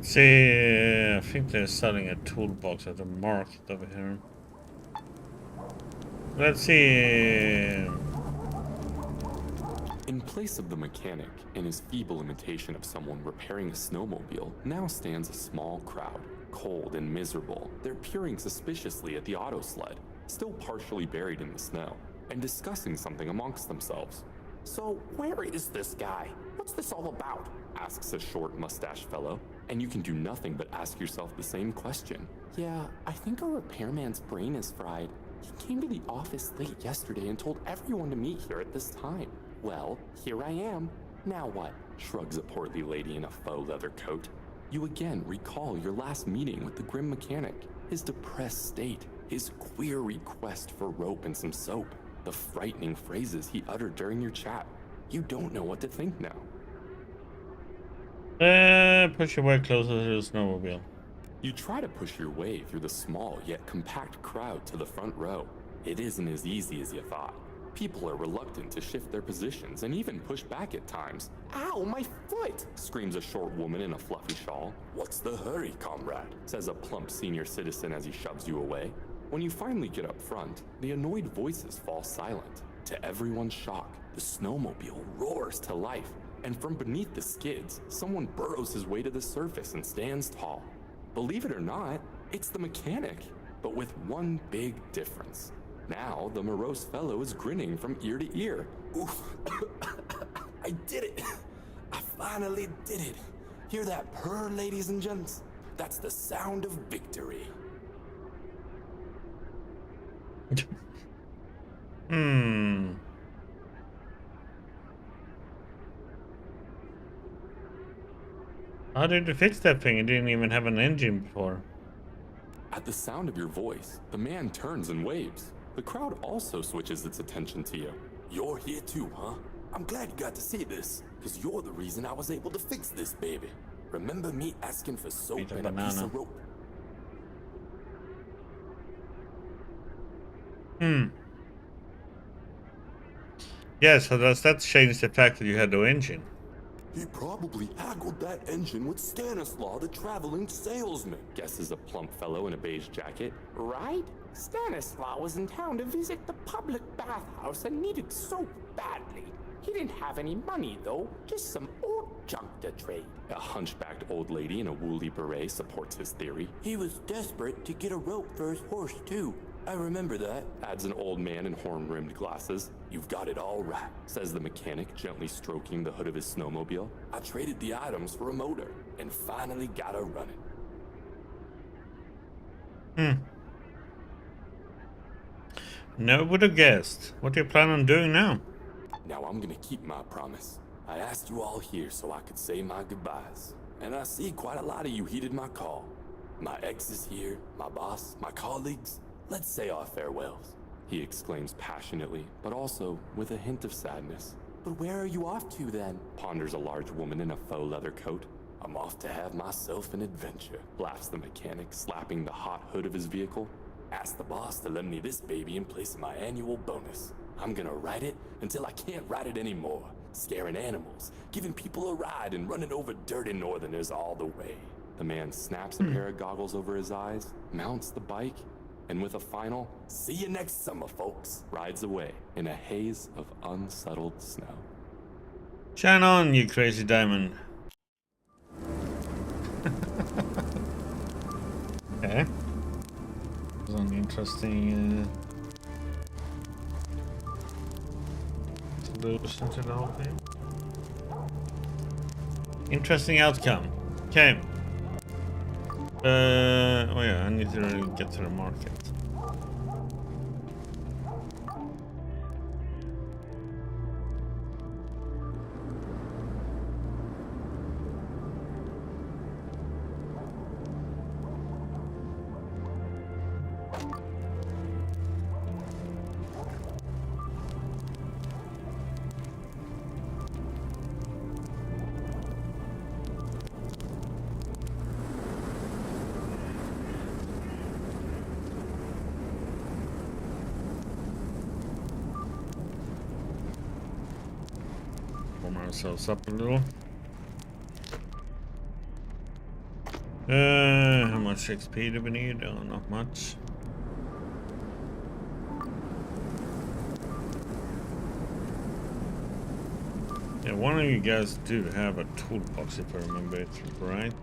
See, I think they're selling a toolbox at the market over here. Let's see. In place of the mechanic, in his feeble imitation of someone repairing a snowmobile, now stands a small crowd, cold and miserable. They're peering suspiciously at the auto sled, still partially buried in the snow, and discussing something amongst themselves. "So, where is this guy? What's this all about?" asks a short mustache fellow, and you can do nothing but ask yourself the same question. "Yeah, I think our repairman's brain is fried. He came to the office late yesterday and told everyone to meet here at this time. Well, here I am. Now what?" shrugs a portly lady in a faux leather coat. You again recall your last meeting with the grim mechanic, his depressed state, his queer request for rope and some soap, the frightening phrases he uttered during your chat. You don't know what to think now. Push your way closer to the snowmobile. You try to push your way through the small yet compact crowd to the front row. It isn't as easy as you thought. People are reluctant to shift their positions and even push back at times. Ow, my foot! Screams a short woman in a fluffy shawl. What's the hurry, comrade? Says a plump senior citizen as he shoves you away. When you finally get up front, the annoyed voices fall silent. To everyone's shock, the snowmobile roars to life, and from beneath the skids, someone burrows his way to the surface and stands tall. Believe it or not, it's the mechanic, but with one big difference. Now, the morose fellow is grinning from ear to ear. Oof. I did it! I finally did it! Hear that purr, ladies and gents? That's the sound of victory. How did you fix that thing? It didn't even have an engine before. At the sound of your voice, the man turns and waves. The crowd also switches its attention to you. You're here too, huh? I'm glad you got to see this, because you're the reason I was able to fix this baby. Remember me asking for soap and a piece of rope? Yeah, so does that change the fact that you had no engine? He probably haggled that engine with Stanislaw, the traveling salesman, guesses a plump fellow in a beige jacket. Right? Stanislaw was in town to visit the public bathhouse and needed soap badly. He didn't have any money, though, just some old junk to trade. A hunchbacked old lady in a woolly beret supports his theory. He was desperate to get a rope for his horse, too. I remember that, adds an old man in horn-rimmed glasses. You've got it all right, says the mechanic, gently stroking the hood of his snowmobile. I traded the items for a motor, and finally got her running. Never would have guessed. What do you plan on doing now? Now I'm gonna keep my promise. I asked you all here so I could say my goodbyes. And I see quite a lot of you heeded my call. My ex is here, my boss, my colleagues. Let's say our farewells, he exclaims passionately, but also with a hint of sadness. But where are you off to then? Ponders a large woman in a faux leather coat. I'm off to have myself an adventure, laughs the mechanic, slapping the hot hood of his vehicle. Ask the boss to lend me this baby in place of my annual bonus. I'm gonna ride it until I can't ride it anymore, scaring animals, giving people a ride, and running over dirty northerners all the way. The man snaps a pair of goggles over his eyes, mounts the bike, and with a final, see you next summer, folks, rides away in a haze of unsettled snow. Shine on, you crazy diamond. Okay. That was an interesting solution to the whole thing. Interesting outcome. Okay. Oh yeah, I need to really get to the market. Ourselves up a little. How much XP do we need? Oh, not much. Yeah, one of you guys do have a toolbox, if I remember it right.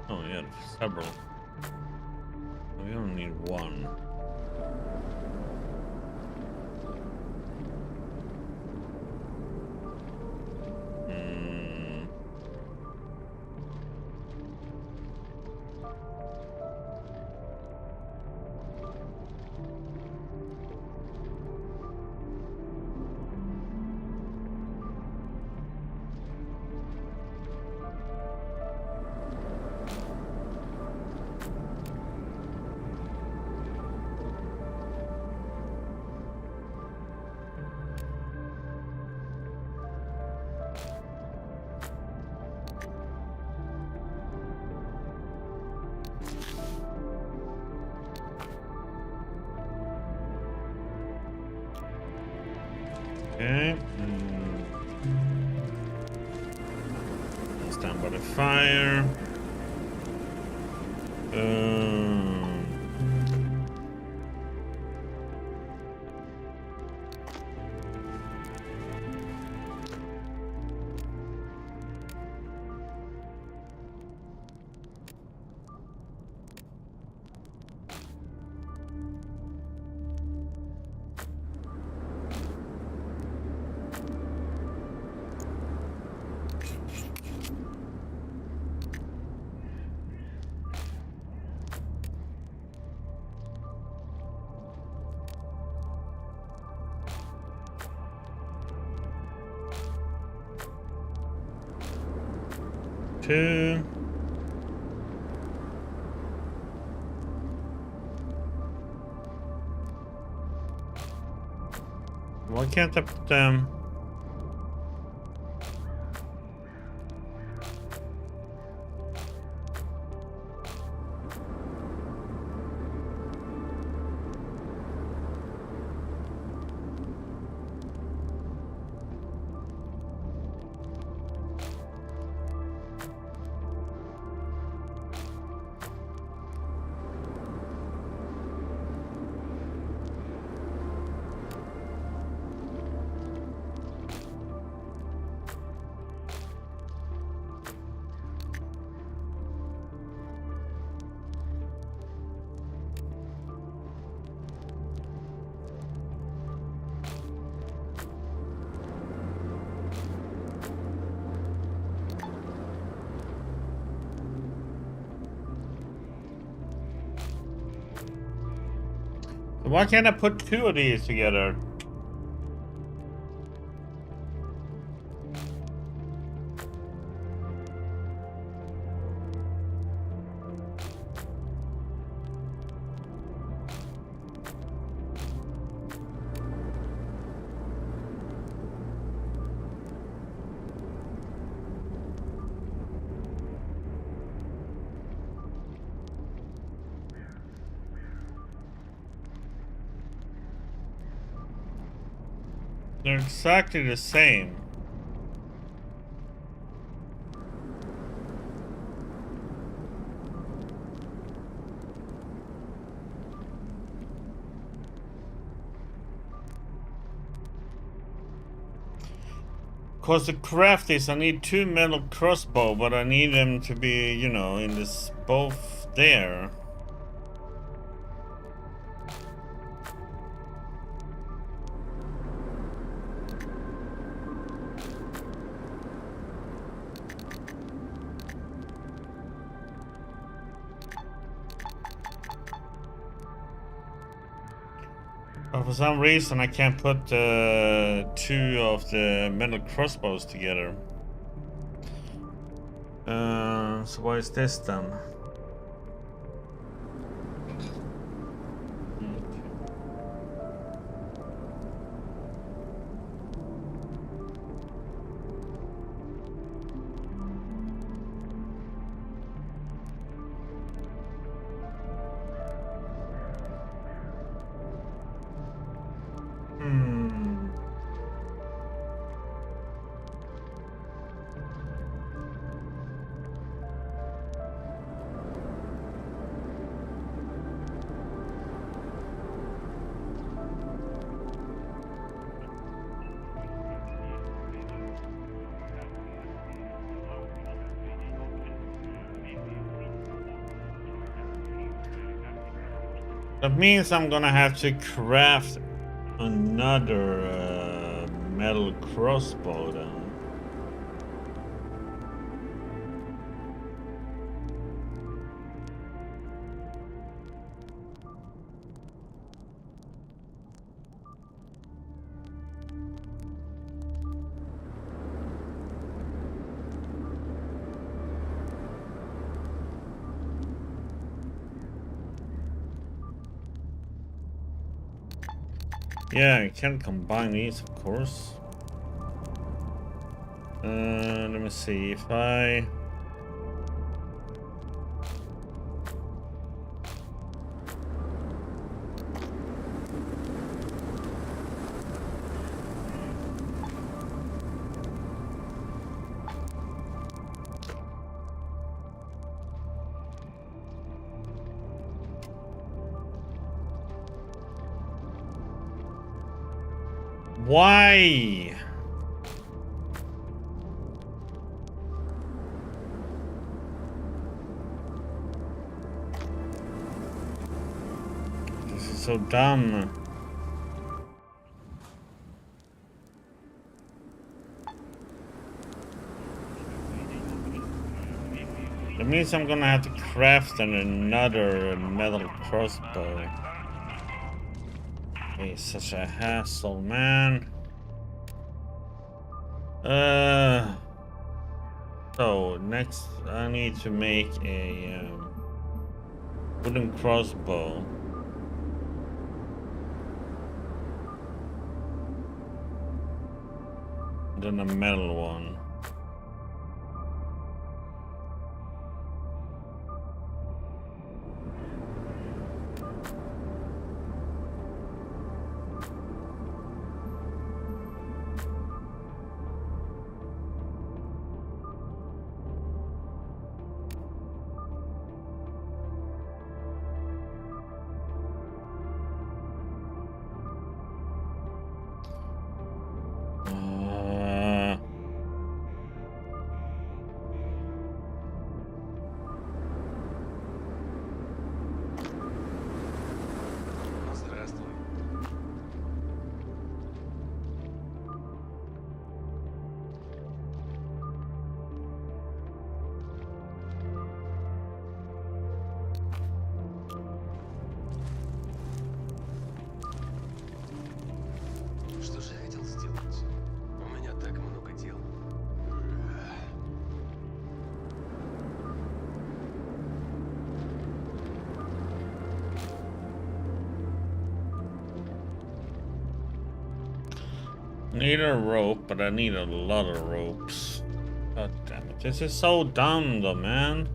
Oh yeah, several. We only need one. Okay. Stand by the fire. Two. Why can't I put them? Why can't I put two of these together? They're exactly the same. Cause to craft this, I need two metal crossbow, but I need them to be, you know, in this both there. But for some reason, I can't put two of the metal crossbows together. So what is this then? That means I'm gonna have to craft another metal crossbow then. Yeah, I can combine these, of course. Let me see if I... Why? This is so dumb. That means I'm gonna have to craft another metal crossbow. It's such a hassle, man. So next I need to make a wooden crossbow. Then a metal one. Что же я хотел сделать? У меня так много дел. Need a rope, but I need a lot of ropes. God damn it. This is so dumb though, man.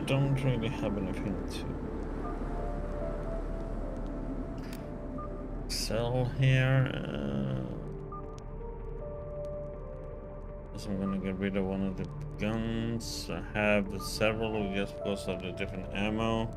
Don't really have anything to sell here. So I'm gonna get rid of one of the guns. I have several just because of the different ammo.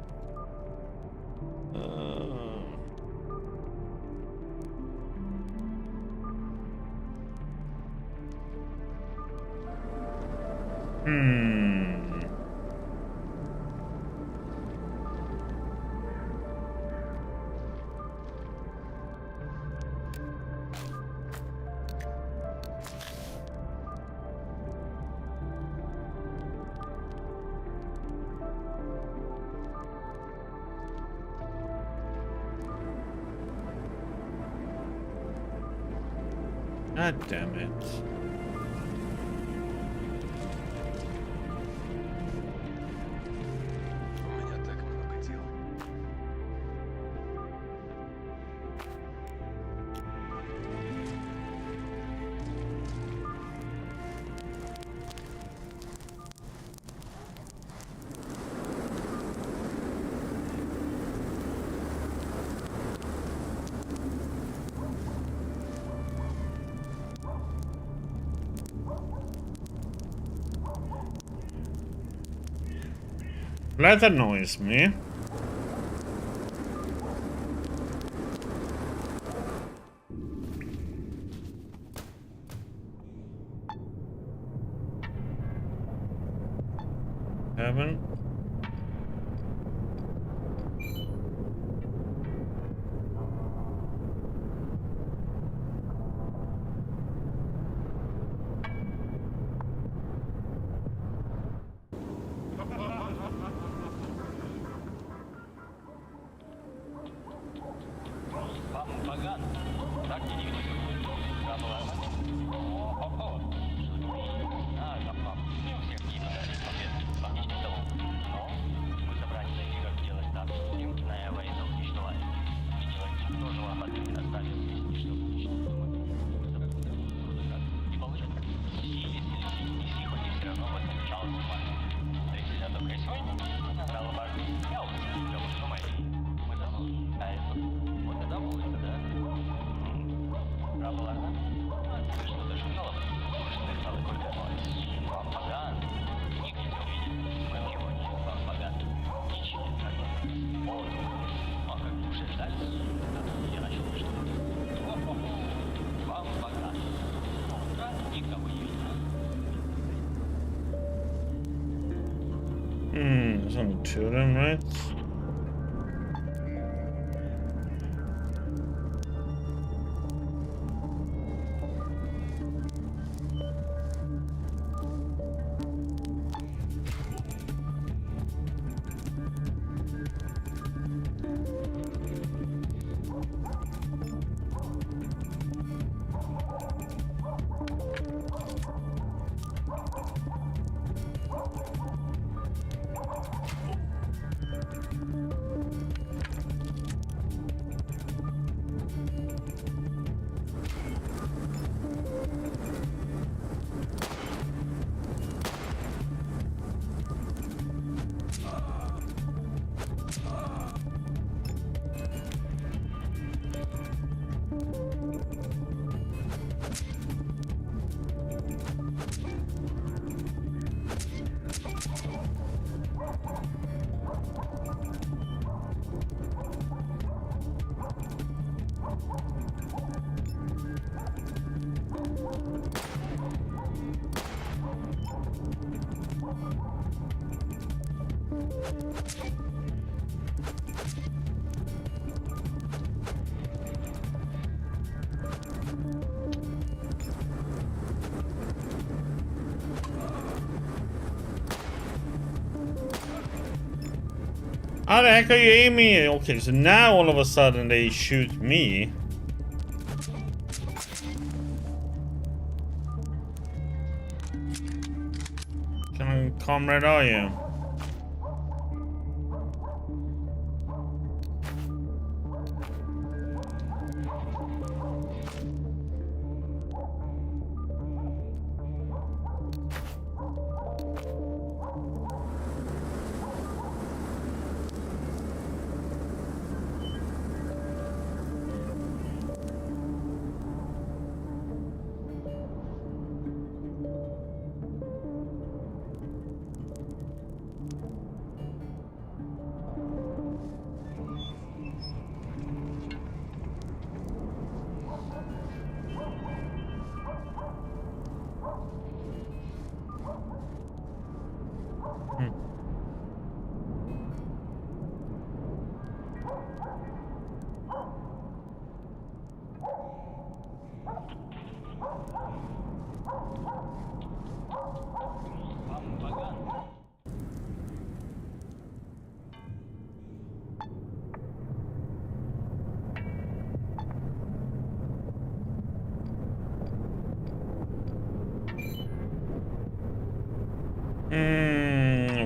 God damn it. У меня так много дел. That annoys me. Haven't. There's only 2 of them, right? How the heck are you aiming? Okay, so now all of a sudden they shoot me. What kind of comrade are you?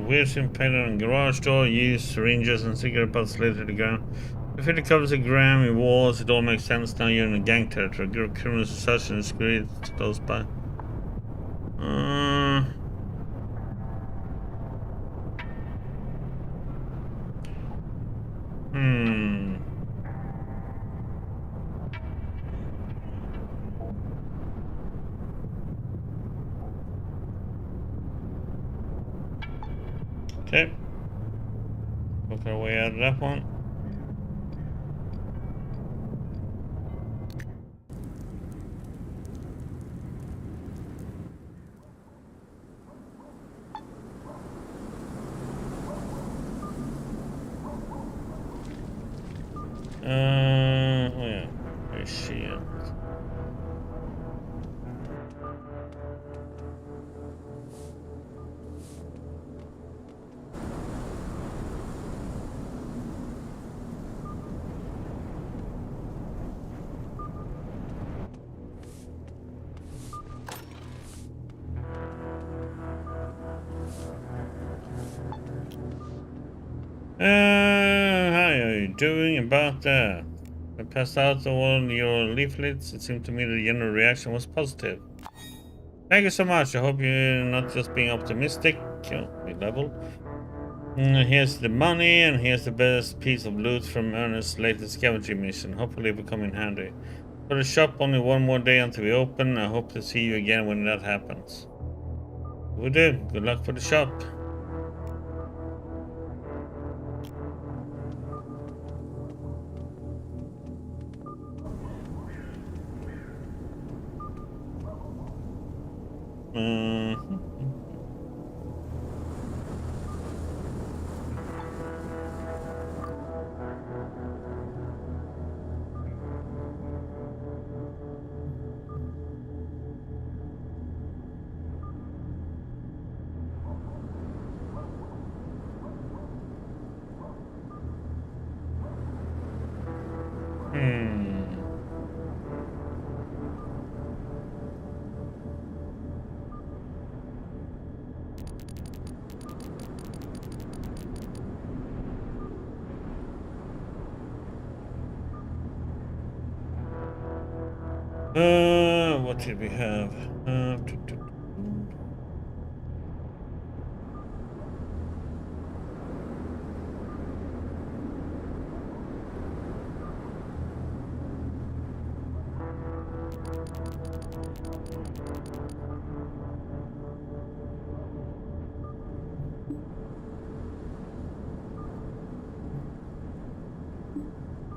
Weird painted on garage door, used syringes and cigarette butts laid to the ground. If it covers the ground in walls, it all makes sense. Now you're in a gang territory. Your criminals are such and discreet close by. Okay. Work our way out of that one. Oh yeah, there's she. How are you doing about that? I passed out all your leaflets. It seemed to me the general reaction was positive. Thank you so much. I hope you're not just being optimistic. Be level. Here's the money, and here's the best piece of loot from Ernest's latest scavenging mission. Hopefully it will come in handy. For the shop, only one more day until we open. I hope to see you again when that happens. We do. Good luck for the shop. What did we have?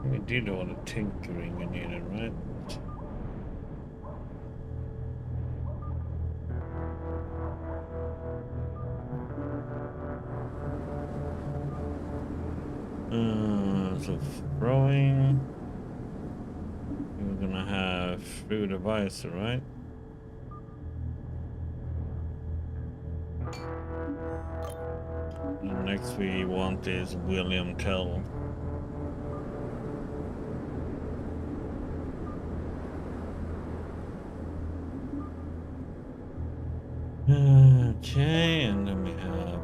We did all the tinkering we needed, right? So throwing. We're gonna have through the visor, right? And next we want is William Tell. Okay, and then we have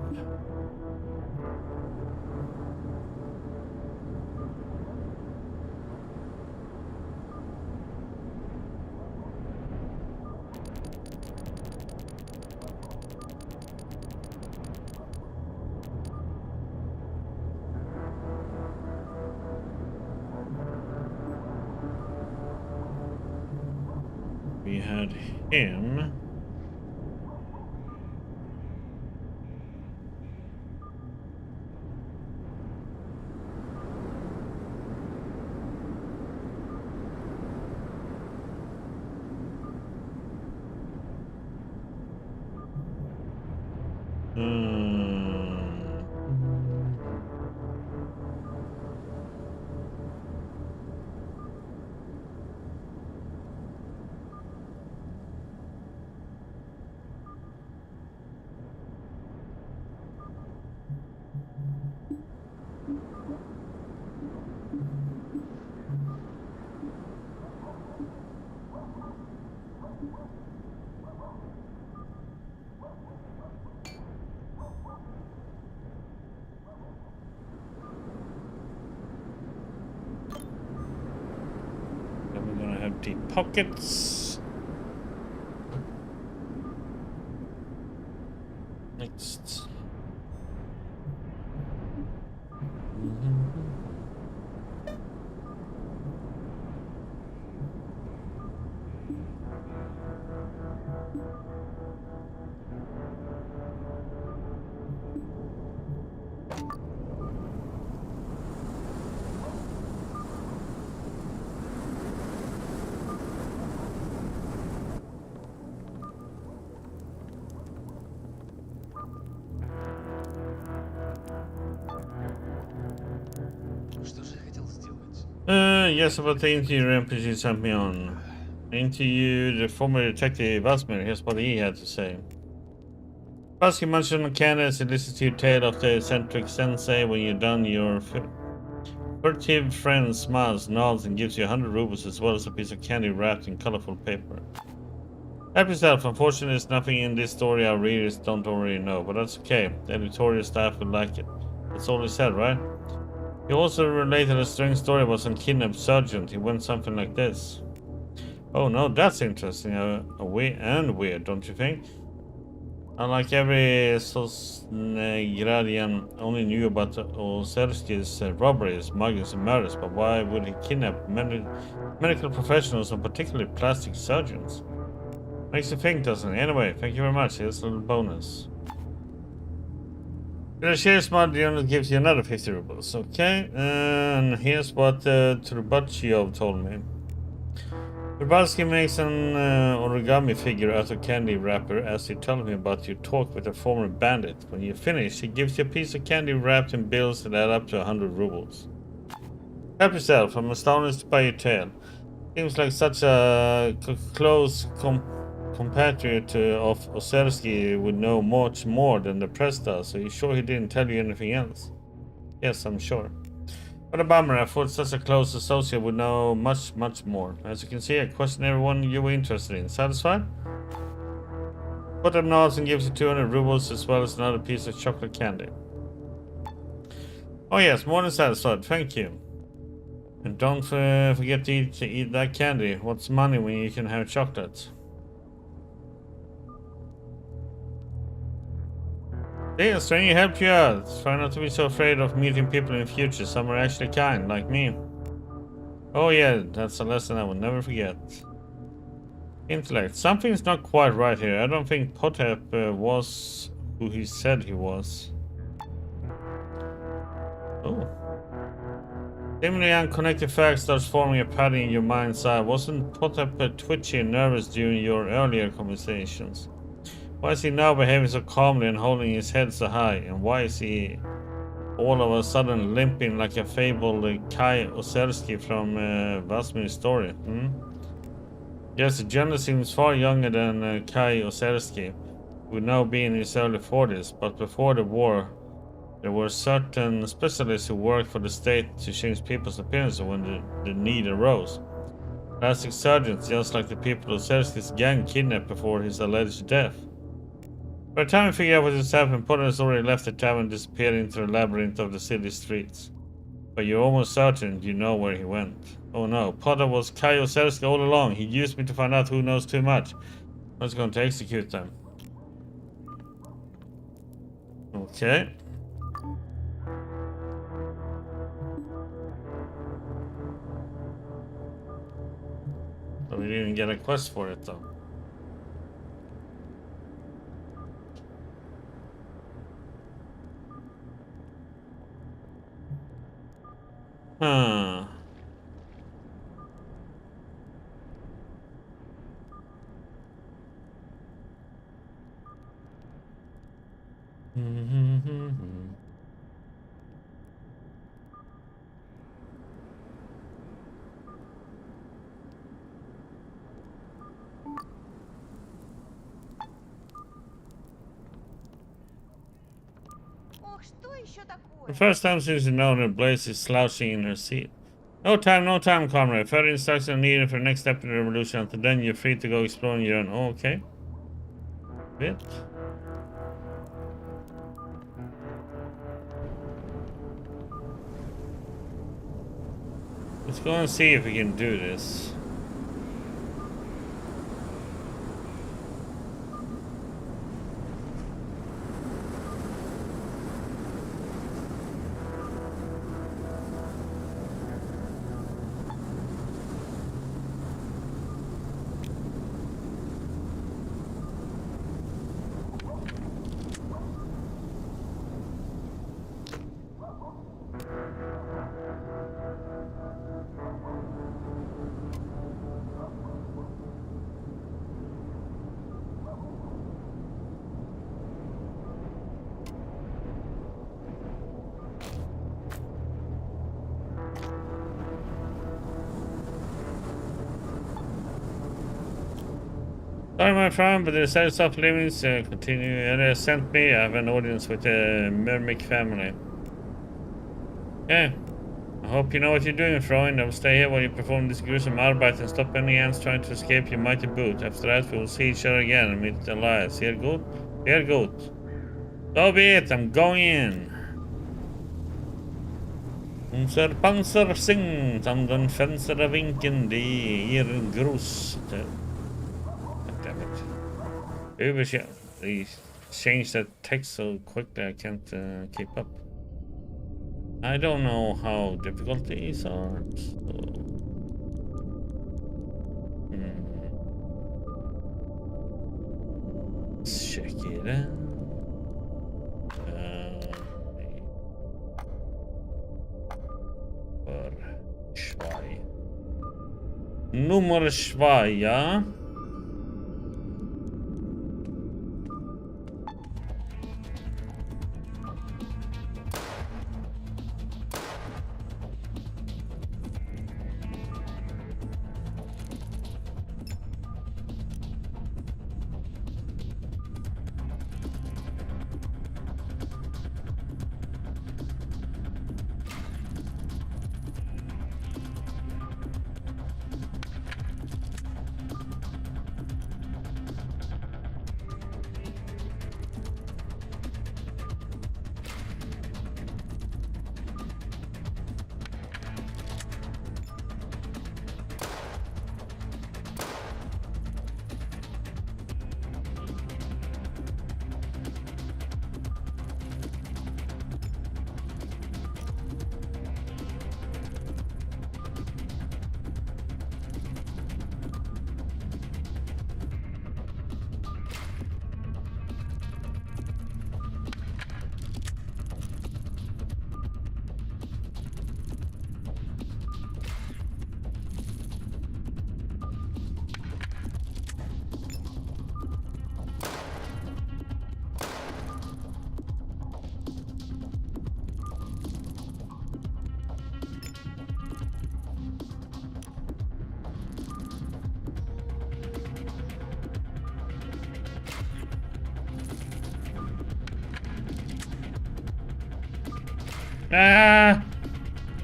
we had him. Then we're gonna have deep pockets. Next. Что же я хотел сделать? Yes, about the interview RPG sent me on. I interviewed the former detective Vasmir. Here's what he had to say. First, you mentioned Candace and listen to your tale of the eccentric sensei. When you're done, your furtive friend smiles, nods, and gives you 100 rubles as well as a piece of candy wrapped in colorful paper. Help yourself. Unfortunately, there's nothing in this story our readers don't already know, but that's okay. The editorial staff will like it. That's all he said, right? He also related a strange story about some kidnapped sergeant. He went something like this. Oh no, that's interesting. Weird, don't you think? Unlike every Sosnegradian only knew about Oserski's robberies, muggings, and murders, but why would he kidnap medical professionals and particularly plastic surgeons? Makes you think, doesn't it? Anyway, thank you very much. Here's a little bonus. The share smart unit gives you another 50 rubles. Okay, and here's what Trubachiov told me. Trubatsky makes an origami figure out of candy wrapper as he told me about your talk with a former bandit. When you finish, he gives you a piece of candy wrapped in bills that add up to 100 rubles. Help yourself. I'm astonished by your tale. Seems like such a close compatriot of Osersky would know much more than the press does. Are you sure he didn't tell you anything else? Yes, I'm sure. What a bummer. I thought such a close associate would know much, much more. As you can see, I questioned everyone you were interested in. Satisfied? Put up nods and gives you 200 rubles as well as another piece of chocolate candy. Oh yes, more than satisfied. Thank you. And don't forget to eat that candy. What's money when you can have chocolate? Yeah, stranger helped you out. Try not to be so afraid of meeting people in the future. Some are actually kind, like me. Oh yeah, that's a lesson I will never forget. Intellect. Something's not quite right here. I don't think Potep was who he said he was. Oh. Seemingly unconnected facts starts forming a pattern in your mind's eye. Wasn't Potep twitchy and nervous during your earlier conversations? Why is he now behaving so calmly and holding his head so high? And why is he all of a sudden limping like a fabled Kai Oserski from Vasmir's story? Yes, the general seems far younger than Kai Oserski, who would now be in his early 40s, but before the war, there were certain specialists who worked for the state to change people's appearance when the need arose. Plastic surgeons, just like the people Oserski's gang kidnapped before his alleged death. By the time we figure out what has happened, Potter has already left the tavern and disappeared into the labyrinth of the city streets. But you're almost certain you know where he went. Oh no, Potter was Kai Oserski all along. He used me to find out who knows too much. I was going to execute them. Okay. But we didn't get a quest for it though. Huh. The first time since you know that Blaze is slouching in her seat. No time, comrade. Further instructions are needed for the next step in the revolution. Until then, you're free to go exploring your own. Oh, okay. Bit. Let's go and see if we can do this. Sorry, my friend, but they decided to stop living, so continue. And they sent me. I have an audience with the Mermic family. Okay. I hope you know what you're doing, Freund. I will stay here while you perform this gruesome arbeit and stop any ants trying to escape your mighty boot. After that, we will see each other again and meet the liars. Here, good? Here, good. So be it. I'm going in. Unser Panzer singt an den Fenstervinken, die ger grus. Damn it. They changed that text so quickly I can't keep up. I don't know how difficult these are. So. Let's check it out. Nummer 2, ja. Ah!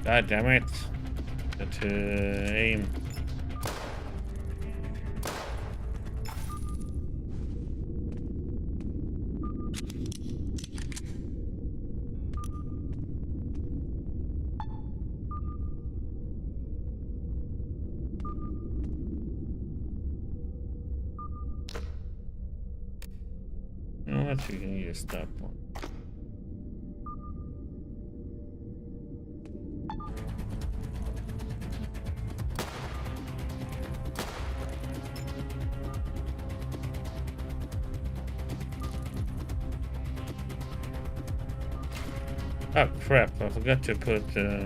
God damn it. To aim. You know what? You can use that one. Oh crap, I forgot to put oh,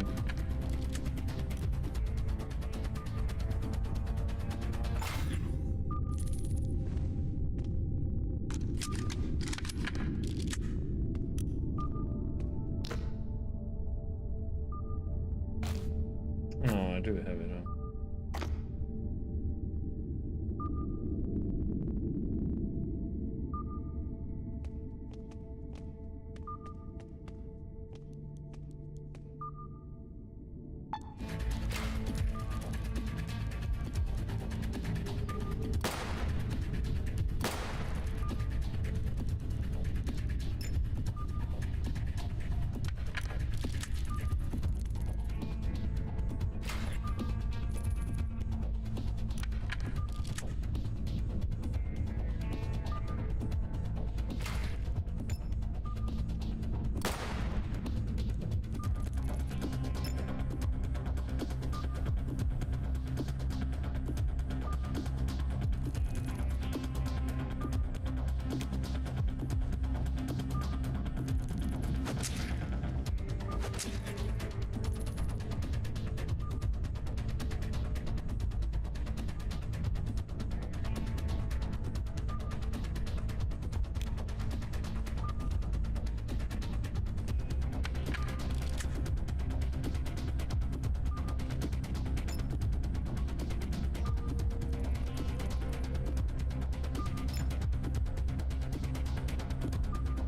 I do have it on.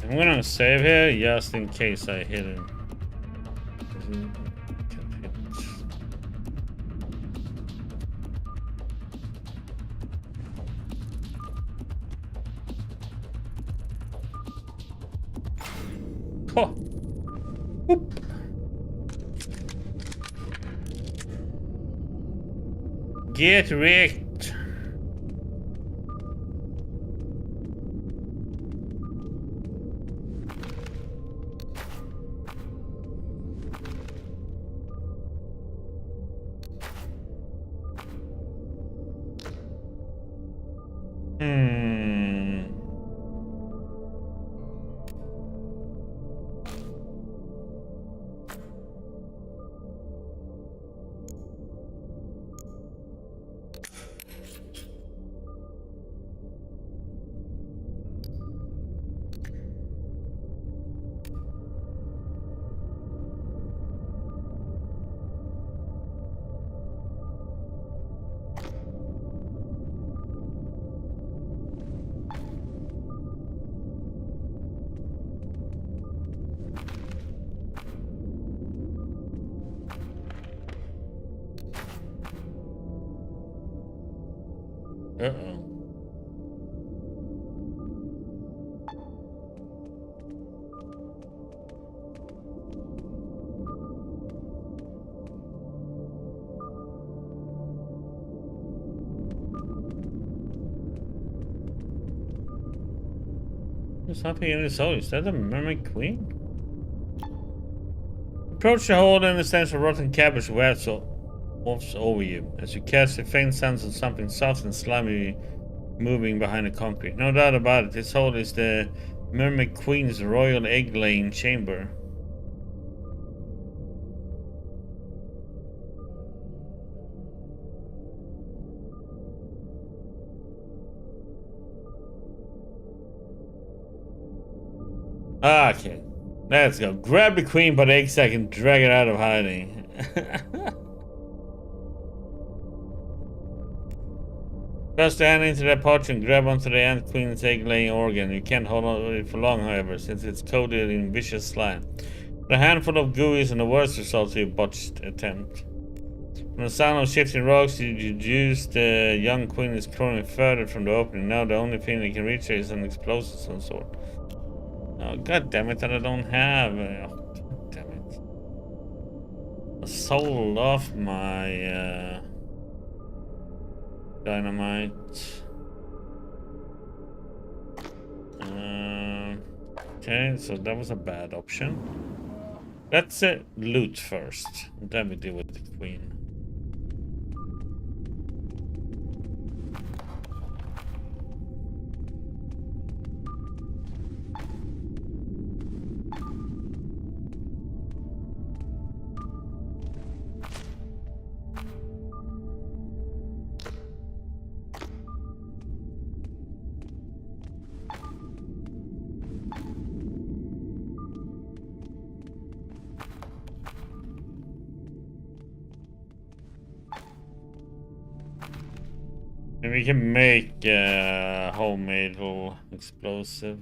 I'm gonna save here just in case I hit him. Oh. Whoop. Get wrecked. Uh-oh. There's something in his soul. Is that the Mermaid Queen? Approach the hole and the stench of rotten cabbage wafts over you as you catch the faint sense of something soft and slimy moving behind the concrete. No doubt about it, this hole is the Mermaid Queen's royal egg-laying chamber. Okay, let's go. Grab the queen by the egg sac and drag it out of hiding. Thrust the hand into that pouch and grab onto the ant queen's egg-laying organ. You can't hold on to it for long, however, since it's coated in vicious slime. A handful of GUIs and the worst result to your botched attempt. From the sound of shifting rocks, you deduce the young queen is crawling further from the opening. Now the only thing that can reach her is an explosive of some sort. Oh, god damn it, that I don't have. God damn it. I sold off my dynamite. Okay, so that was a bad option. Let's loot first. Then we deal with the queen. And we can make a homemade little explosive.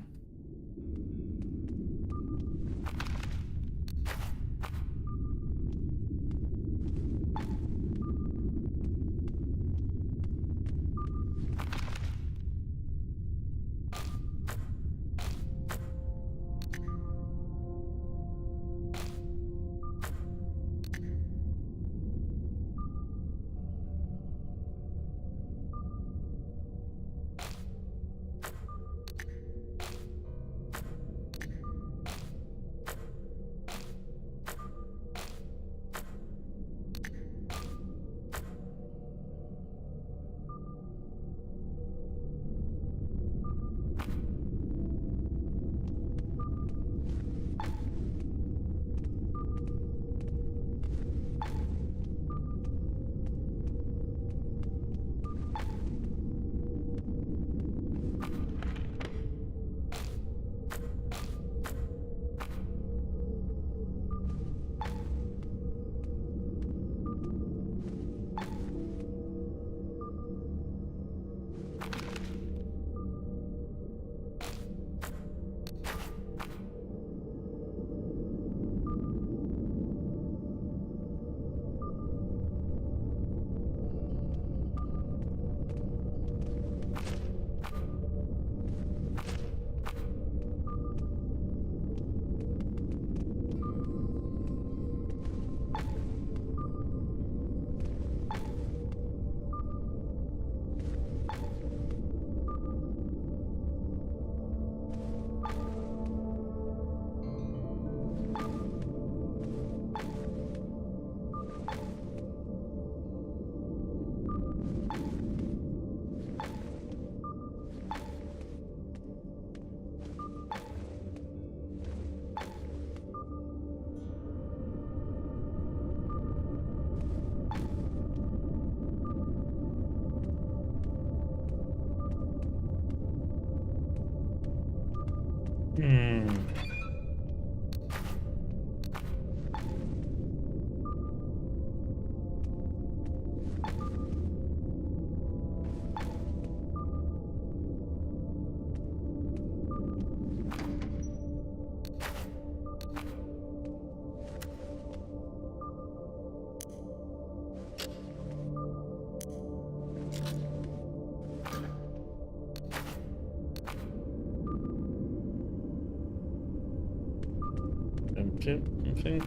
Empty, I think. I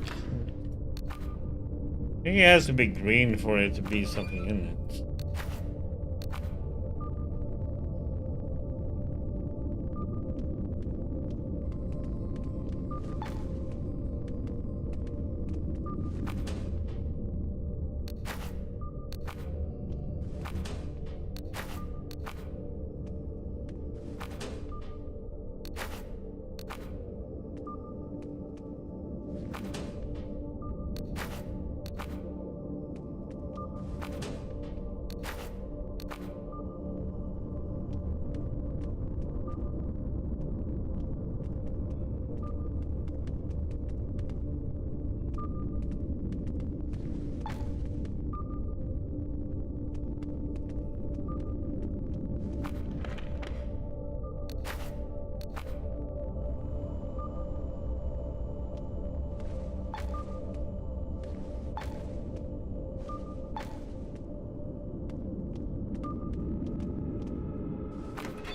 think it has to be green for it to be something in it.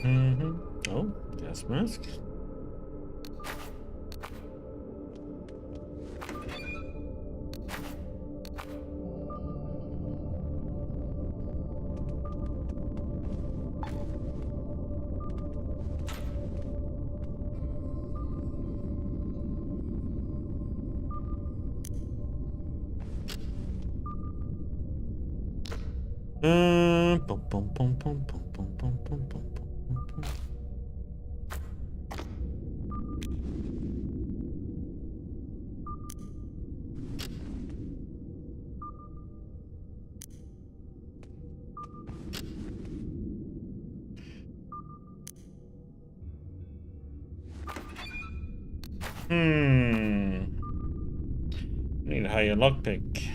Oh, gas mask. Bum, bum, bum, bum, bum, bum, bum, bum, bum, bum, bum. Need a higher lockpick.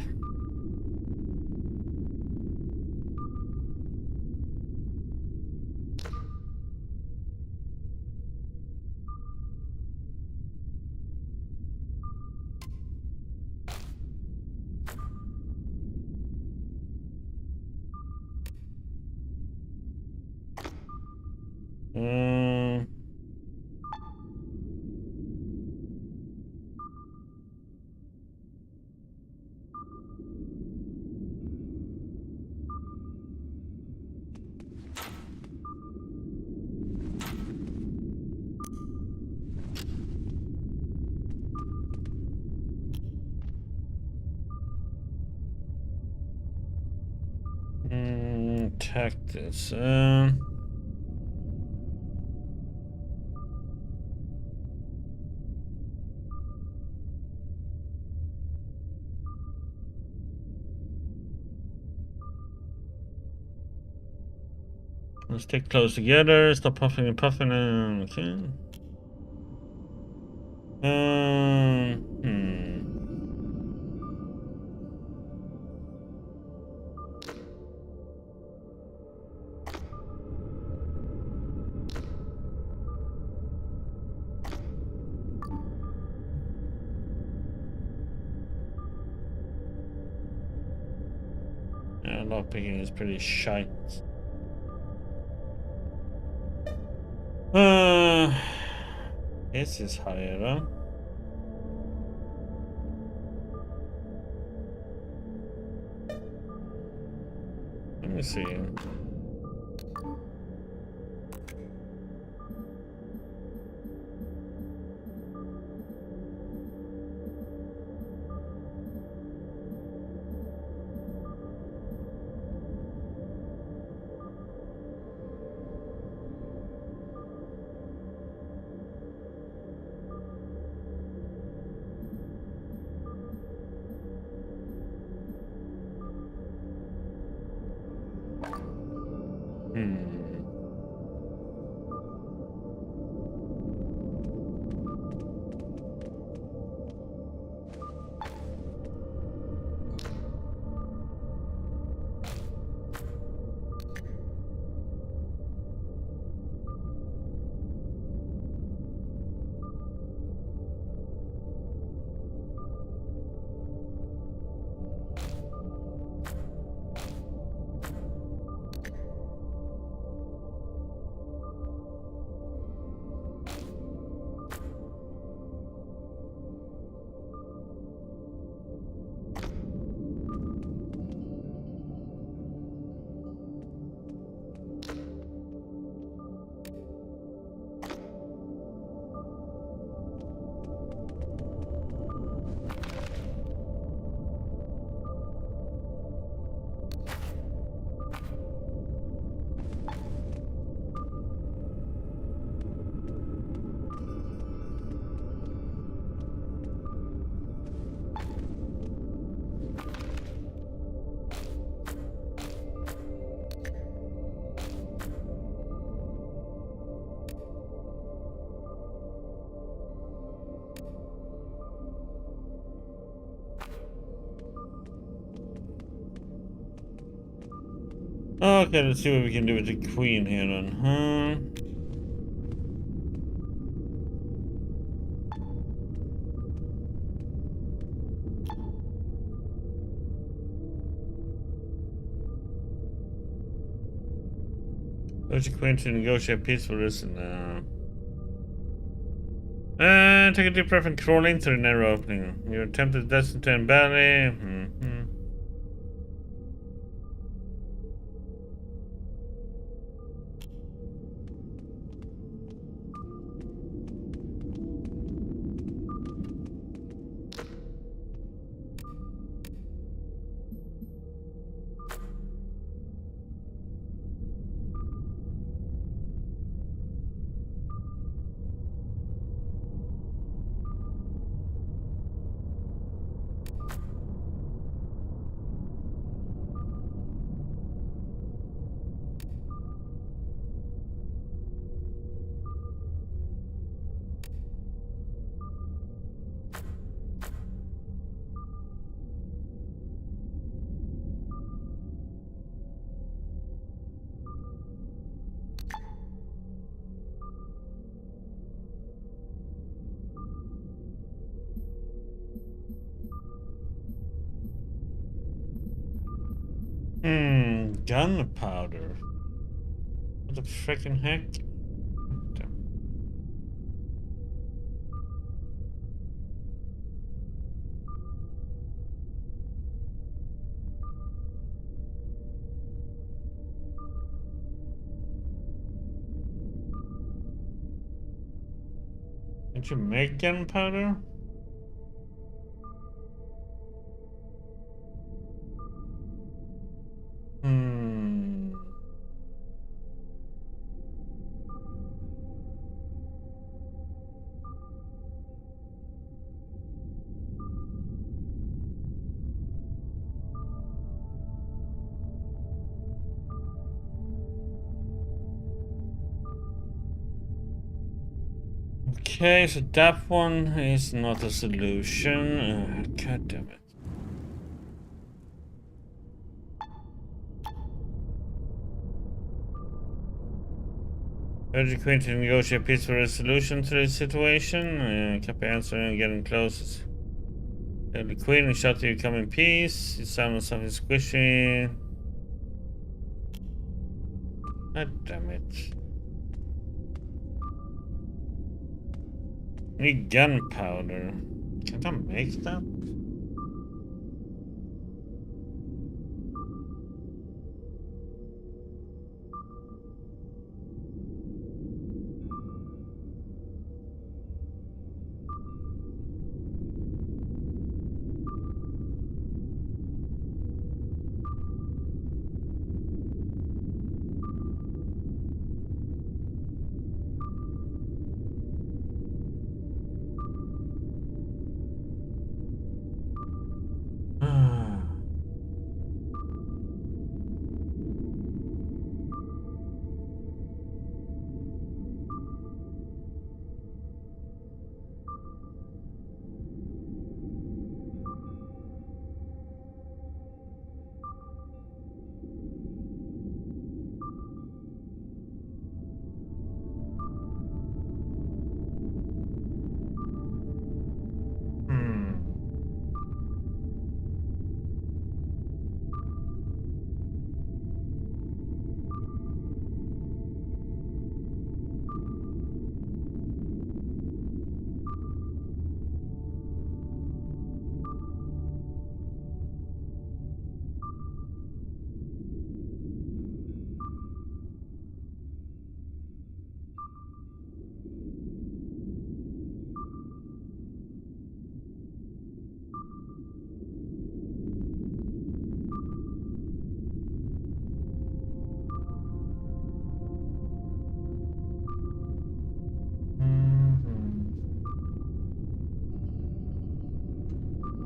Cactus. Let's stick close together. Stop puffing and puffing. Okay. Yeah, lockpicking is pretty shite. This is higher, huh? Let me see. Okay, let's see what we can do with the queen here then, huh? Urge the Queen to negotiate peaceful listen. Take a deep breath and crawl into the narrow opening. Your attempt is destined to embelly. Gunpowder. What the frickin' heck? Damn. Did you make gunpowder? Okay, so that one is not a solution. God damn it. Urge the Queen to negotiate a peaceful resolution to the situation. Kept answering and getting close. The Queen and shout to you, come in peace. You sound something squishy. God damn it. Need gunpowder. Can't I make that?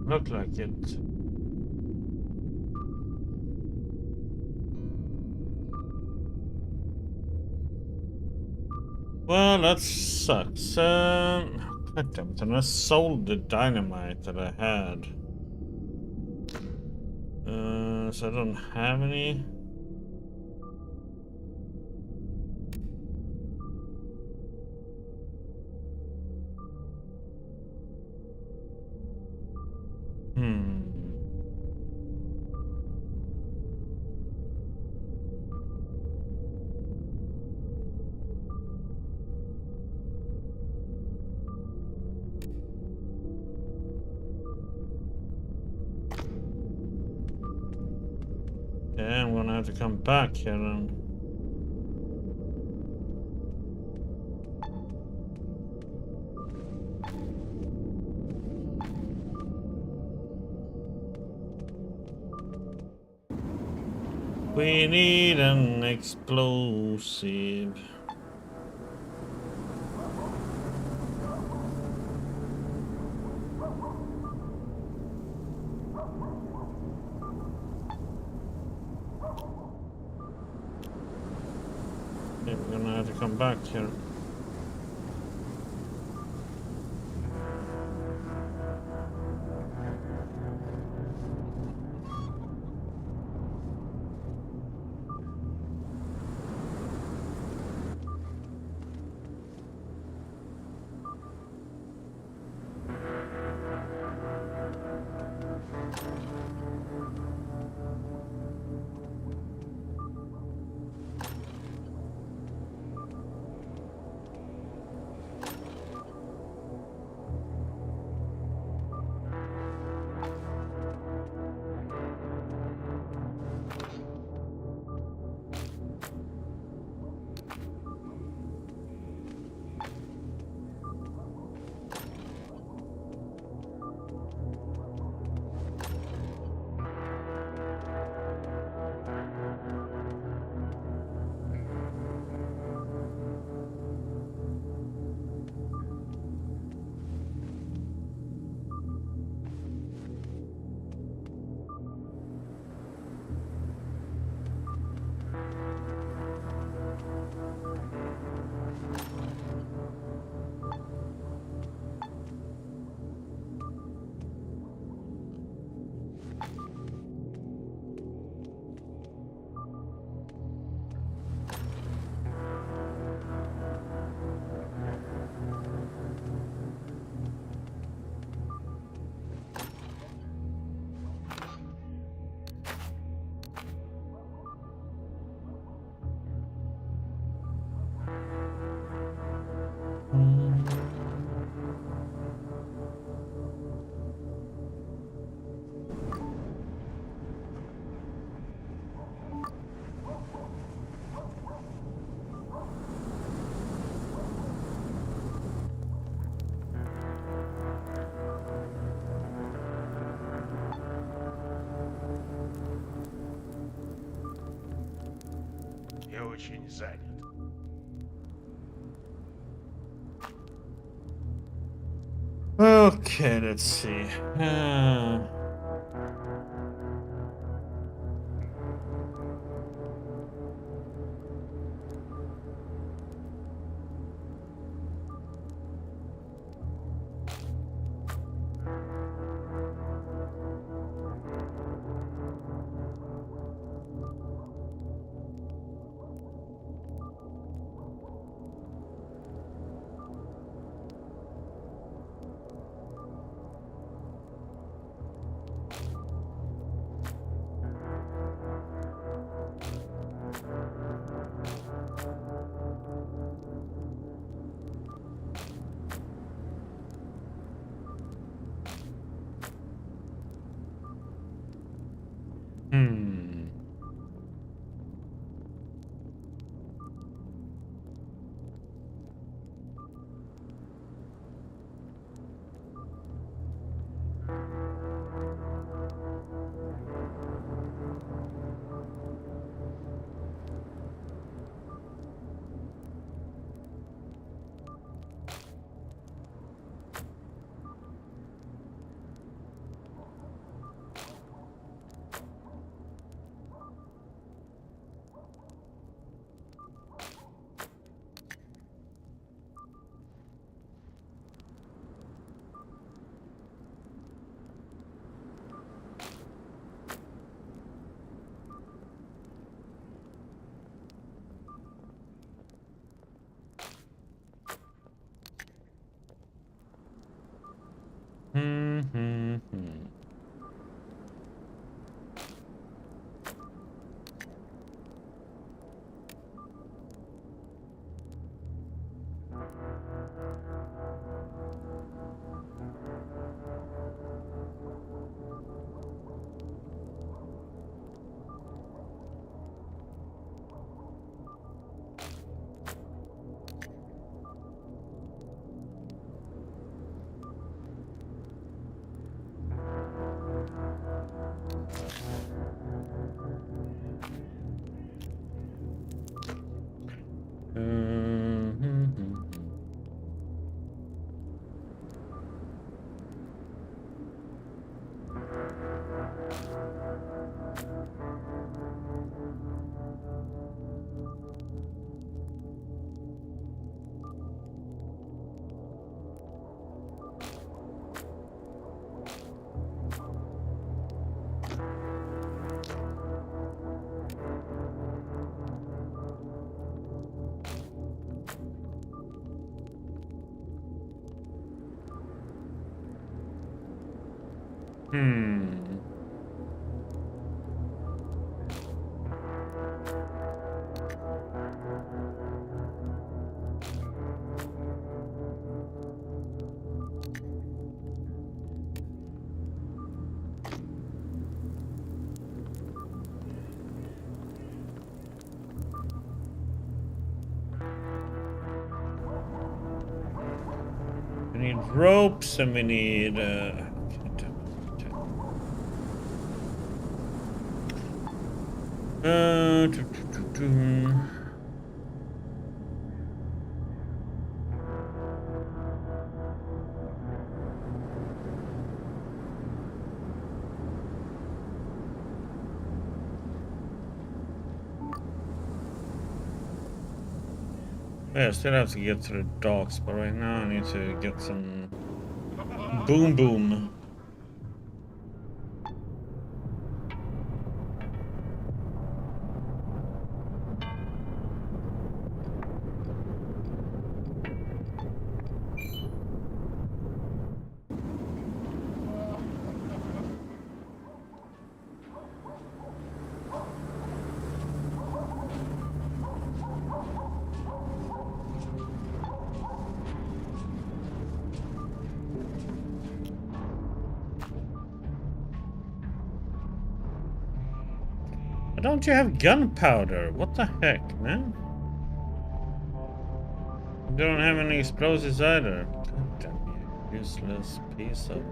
Look like it. Well, that sucks. God damn it, and I sold the dynamite that I had. So I don't have any. I'm gonna have to come back here then. We need an explosive. Okay, we're gonna have to come back here. Я очень занят. Okay, let's see. Hmm. Hmm. We need ropes and we need uh, do, do, do, do. Yeah, I still have to get to the docks, but right now I need to get some boom boom. Why don't you have gunpowder? What the heck, man? You don't have any explosives either. God damn you, useless piece of.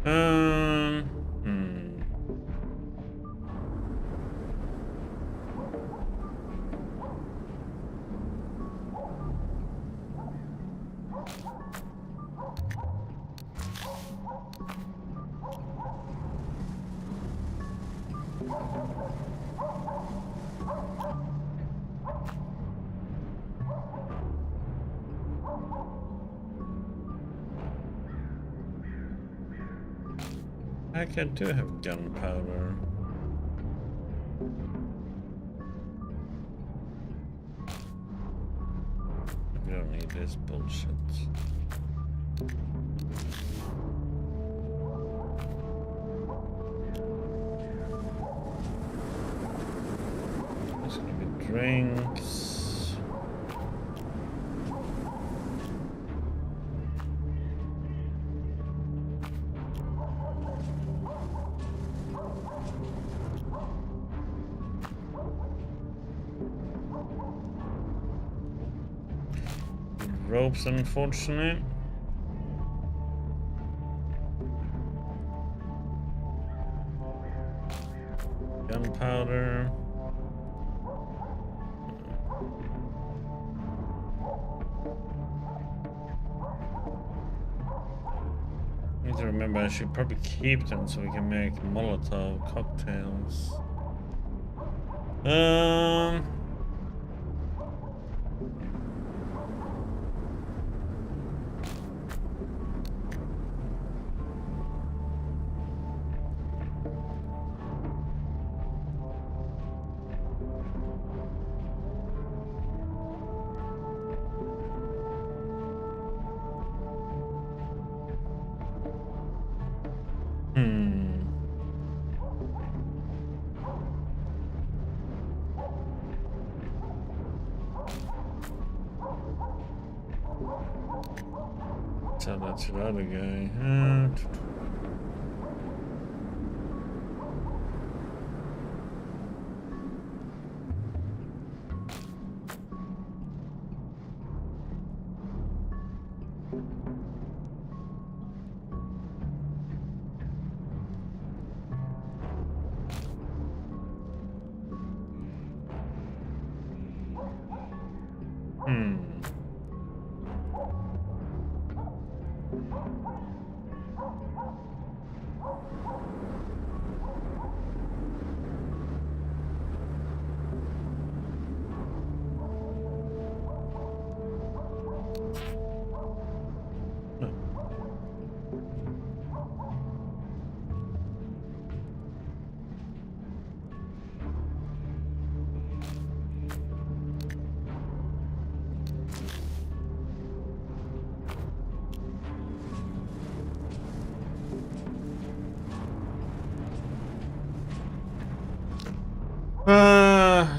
Hmm. I do have gunpowder. We don't need this bullshit. There's gonna be drinks. Ropes, unfortunate. Gunpowder. Need to remember I should probably keep them so we can make Molotov cocktails. Tell that to the other guy.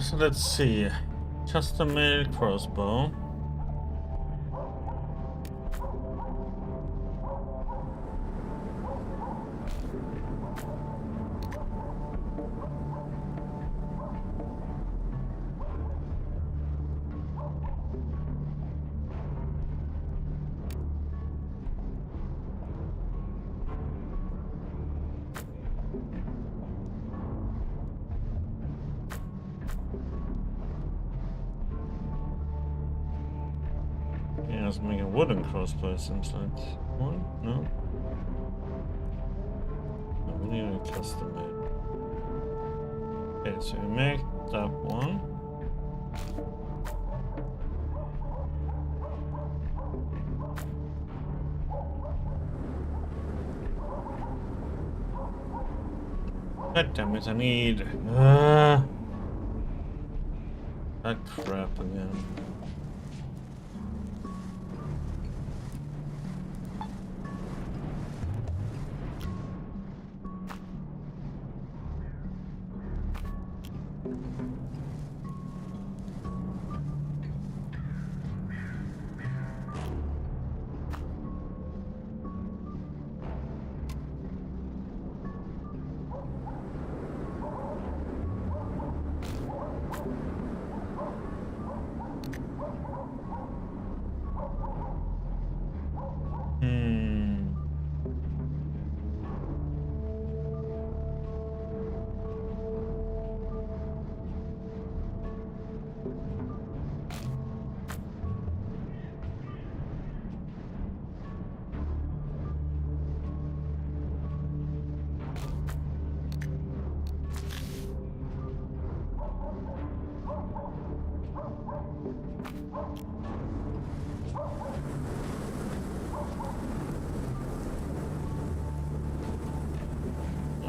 So let's see. Custom-made crossbow. Yeah, let's make a wooden crossbow, seems like. One? No? No, we need a custom made. Okay, so we make that one. God damn it, I need that crap again.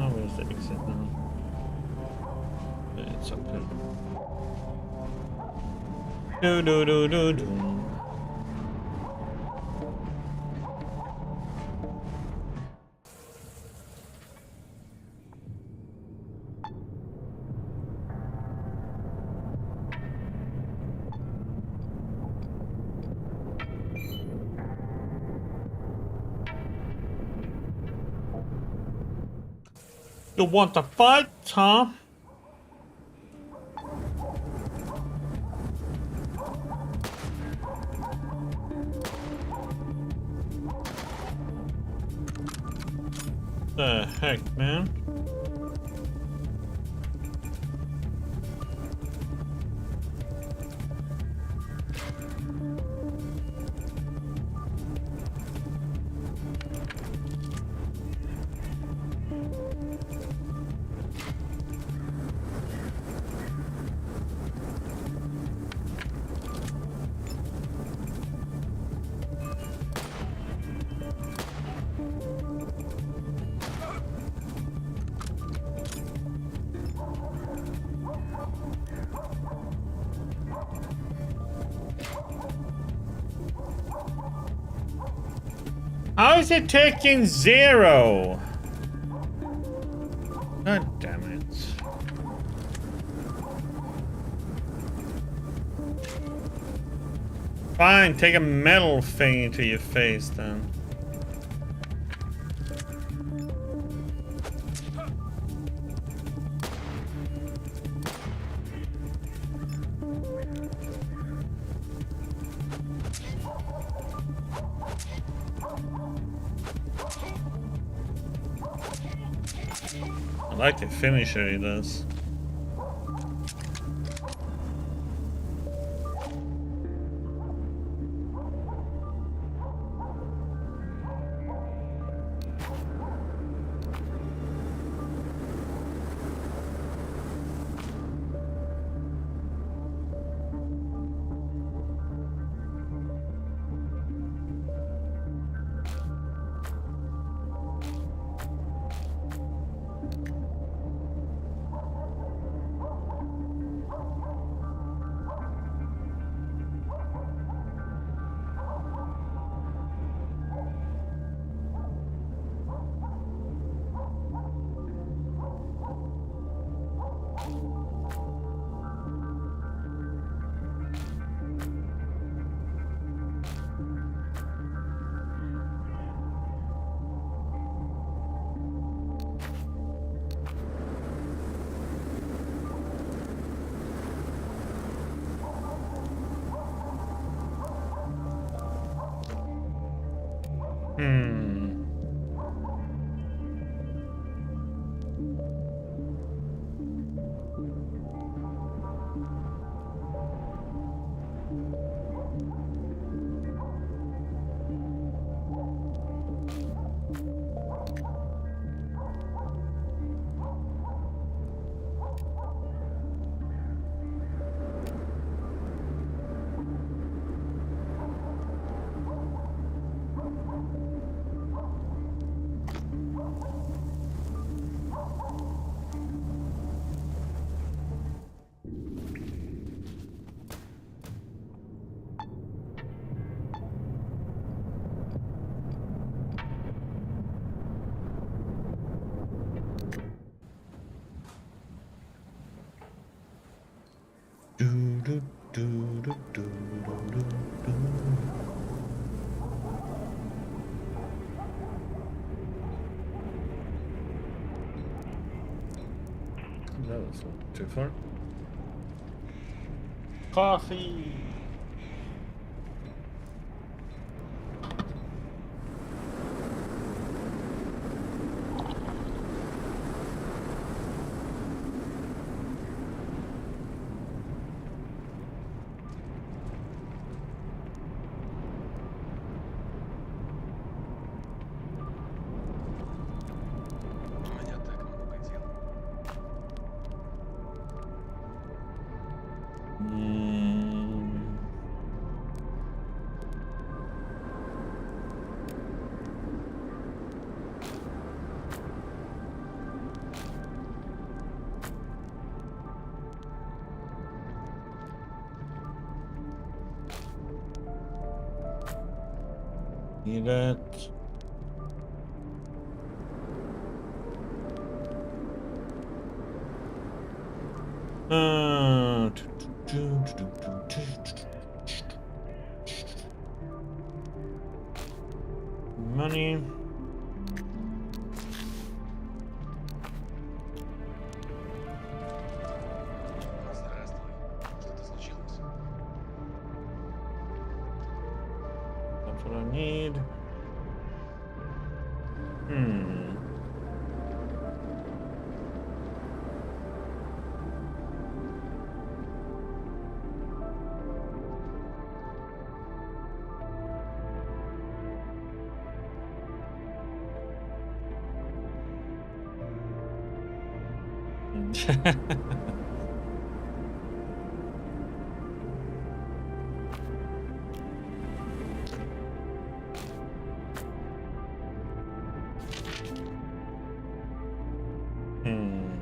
Oh, where's the exit now? It's up here. Do do do do do. You want to fight, huh? The heck, man? How is it taking 0? God damn it. Fine, take a metal thing to your face then. I like the finisher he does. Hmm. Do, do, do, do, do, do, do. That was too far. Coffee. У меня так много дел. Need it. Money. Здравствуй. Что-то случилось? That's what I need. Hmm. Hmm.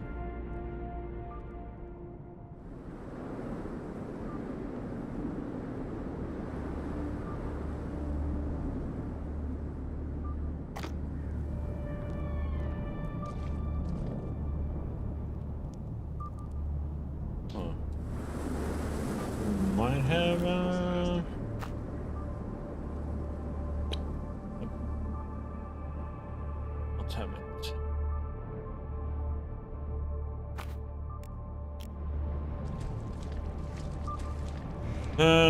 Huh. Might have let's have it.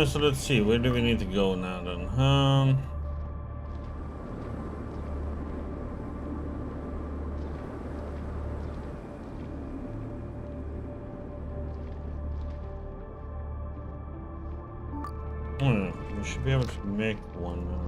So let's see, where do we need to go now then? We should be able to make one now.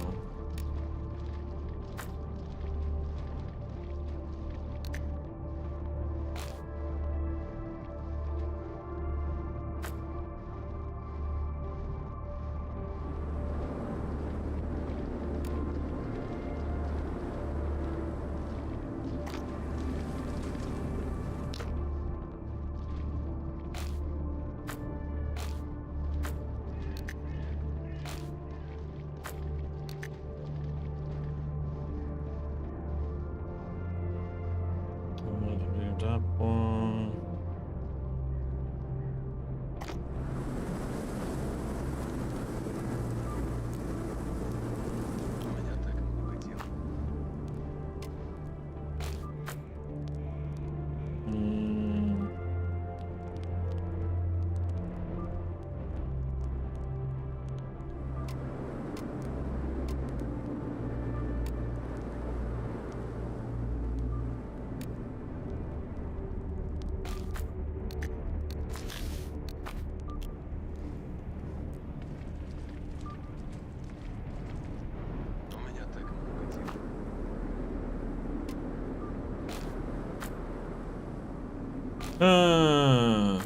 That one. У меня так много дел. Boom.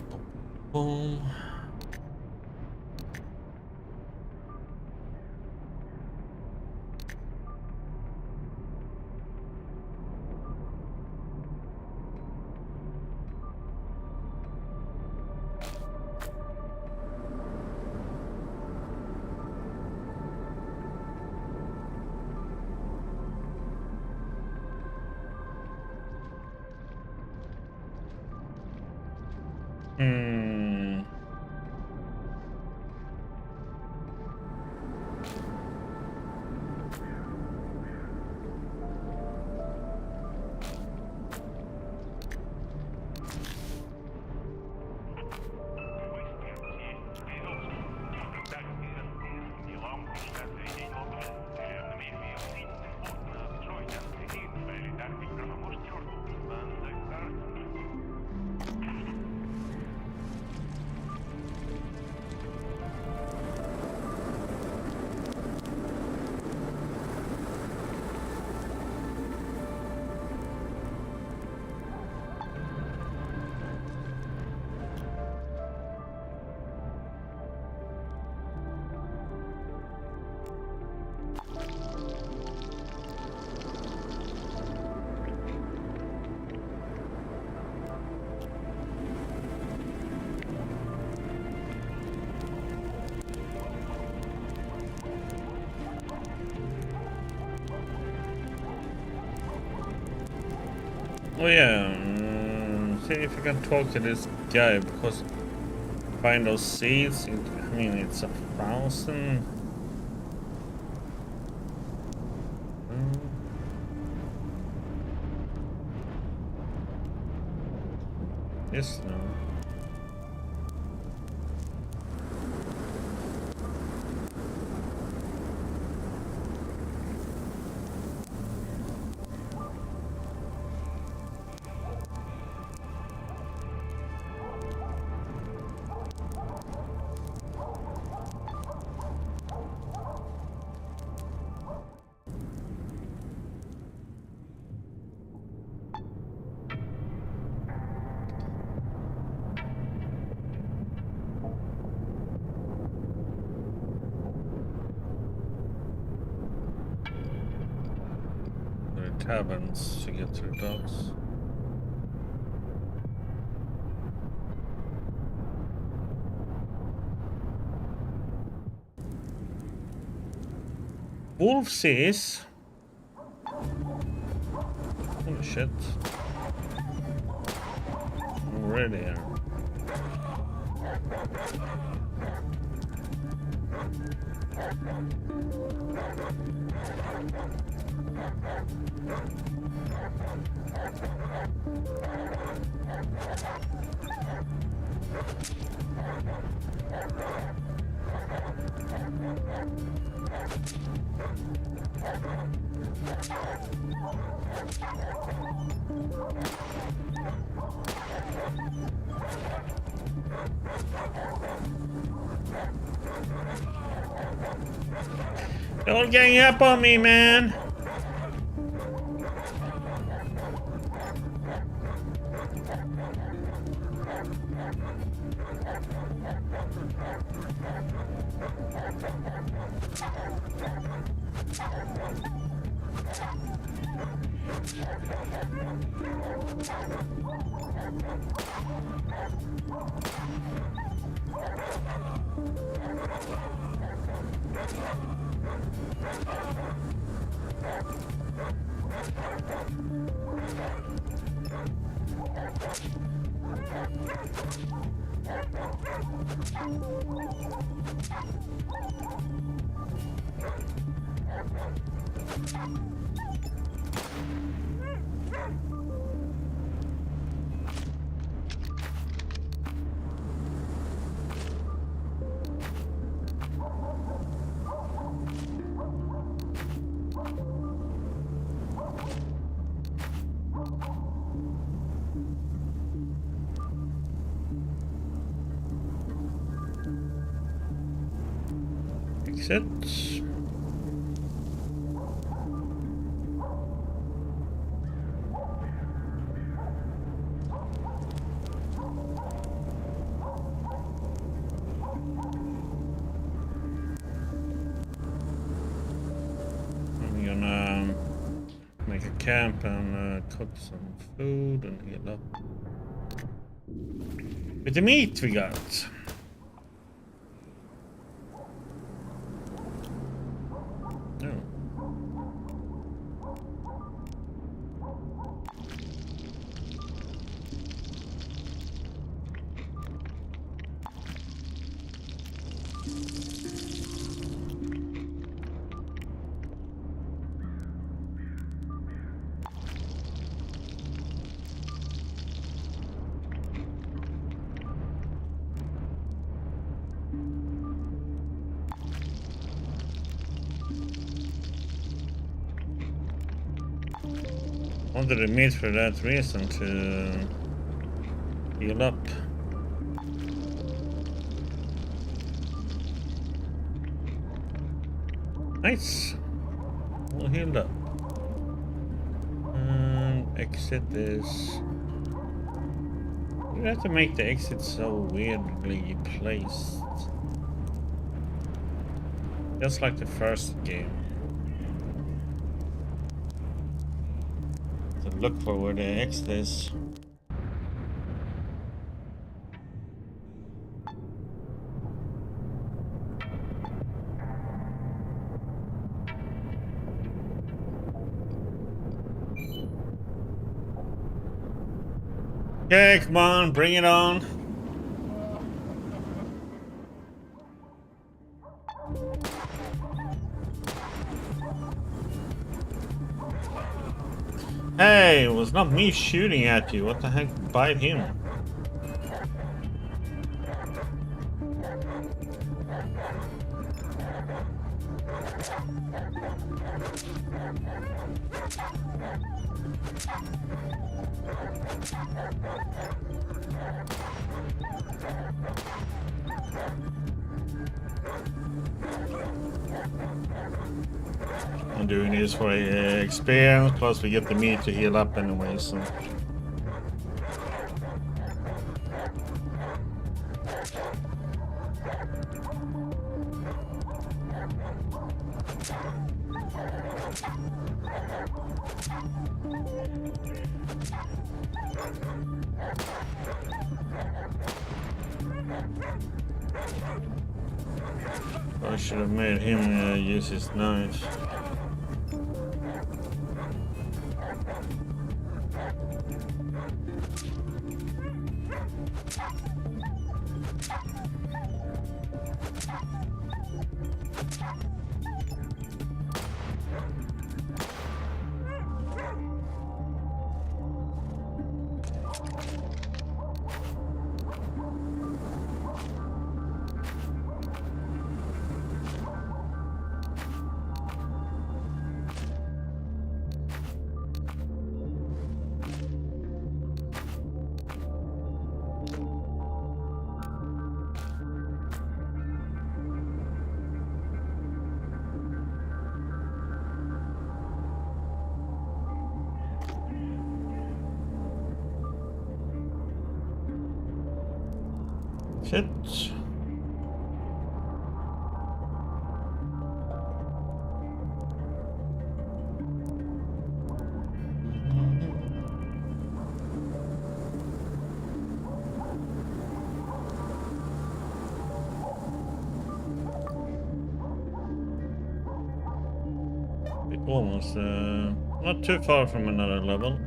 Hmm. Oh yeah, see if you can talk to this guy, because find those seeds, I mean it's 1,000. Yes, no. Taverns to get to the docks. Wolf sees. Holy shit. Already here. They're all ganging up on me, man. Exit. make a camp and cook some food and heal up. With the meat we got. Oh. Wanted the meat for that reason, to heal up. Nice. All healed up. And exit is... You have to make the exit so weirdly placed. Just like the first game. Look for where the exit is. Okay, come on, bring it on. Hey, it was not me shooting at you. What the heck? Bite him. I'm doing this for experience, plus we get the meat to heal up anyway, so. I should have made him use his knife. Shit. Almost, not too far from another level.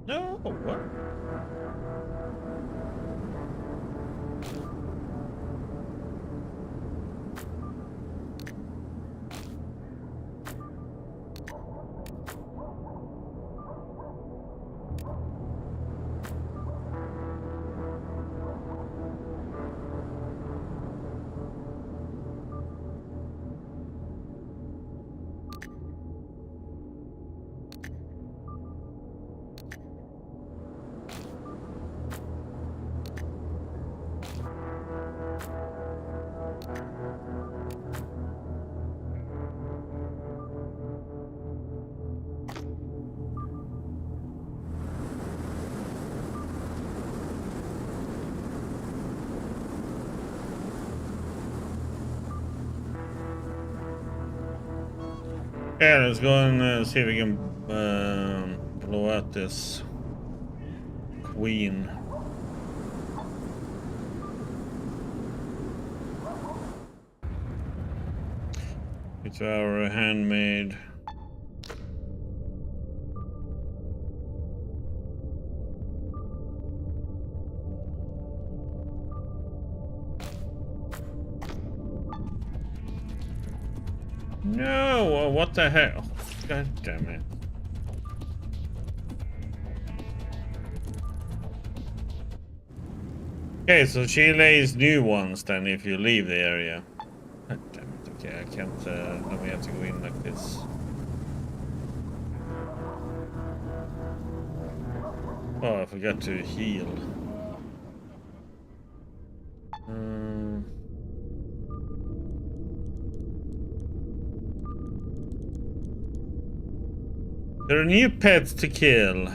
No, what? Yeah, let's go and see if we can blow out this queen. It's our handmade. No, what the heck? Oh, God damn it. Okay, so she lays new ones then if you leave the area. God damn it, okay, I can't, now we have to go in like this. Oh, I forgot to heal. There are new pets to kill.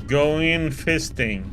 Going in fisting.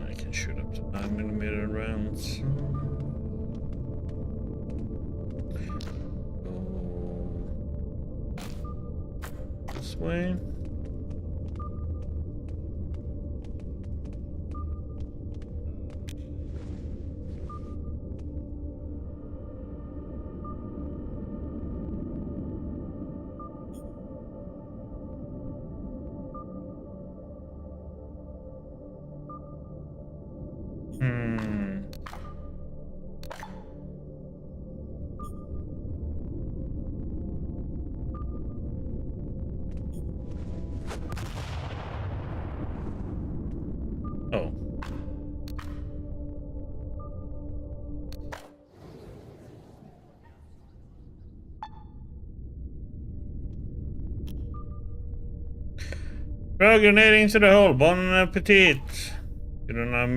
I can shoot up to 9mm rounds. Go this way. Oh. Throw a grenade into the hole. Bon appetit. You don't know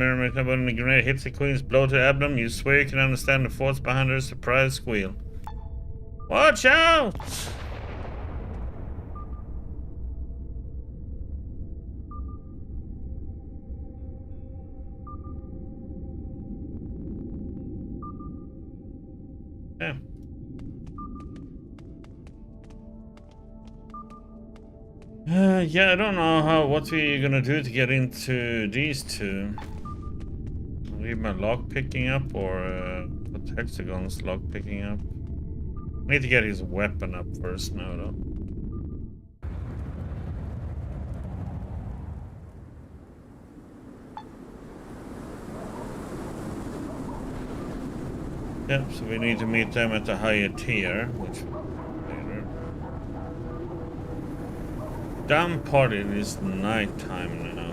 when the grenade hits the queen's blow to the abdomen, you swear you can understand the force behind her surprise squeal. Watch out! Yeah. Yeah, I don't know what we're gonna do to get into these two. Leave my lock picking up or put hexagons lock picking up. I need to get his weapon up first now though. Yep, so we need to meet them at the higher tier, which later. Damn part, it is nighttime now.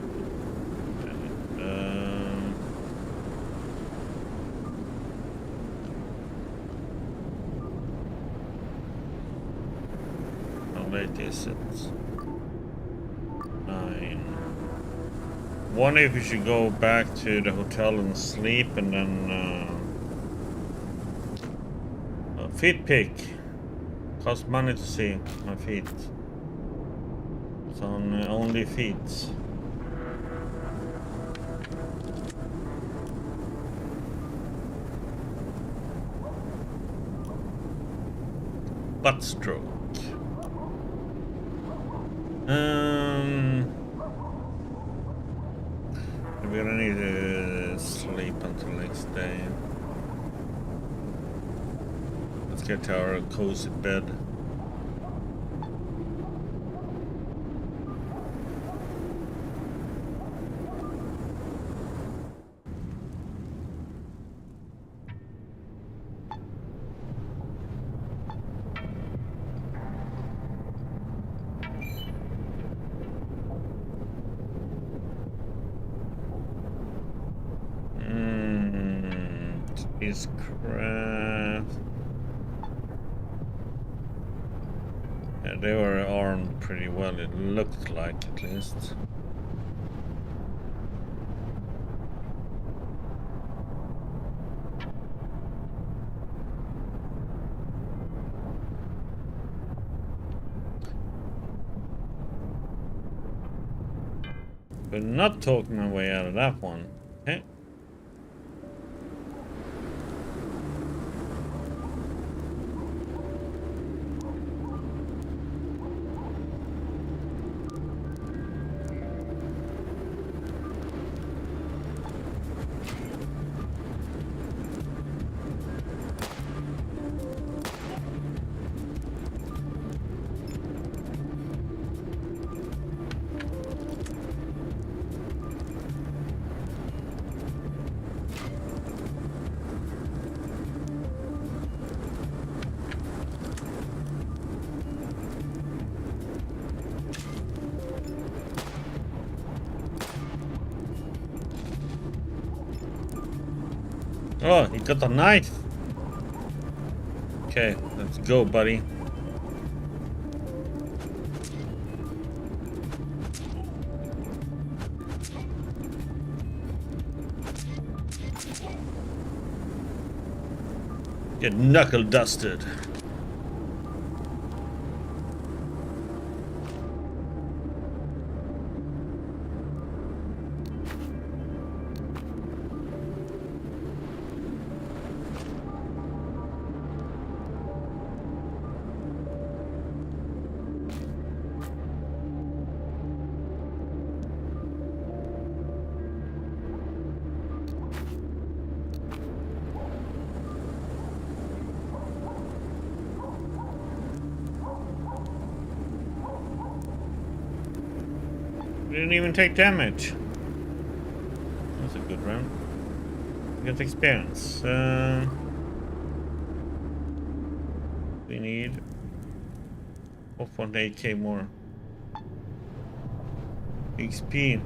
How late is it? 9. Wonder if we should go back to the hotel and sleep and then feet pick. Costs money to see my feet. It's on only feet. Butt stroke. We're gonna need to sleep until next day. Let's get to our cozy bed. Spacecraft. Yeah, they were armed pretty well, it looked like at least. But not talking my way out of that one. Okay. Oh, he got a knife. Okay, let's go, buddy. Get knuckle dusted. We didn't even take damage. That's a good round. We got experience. We need 4.8k more XP.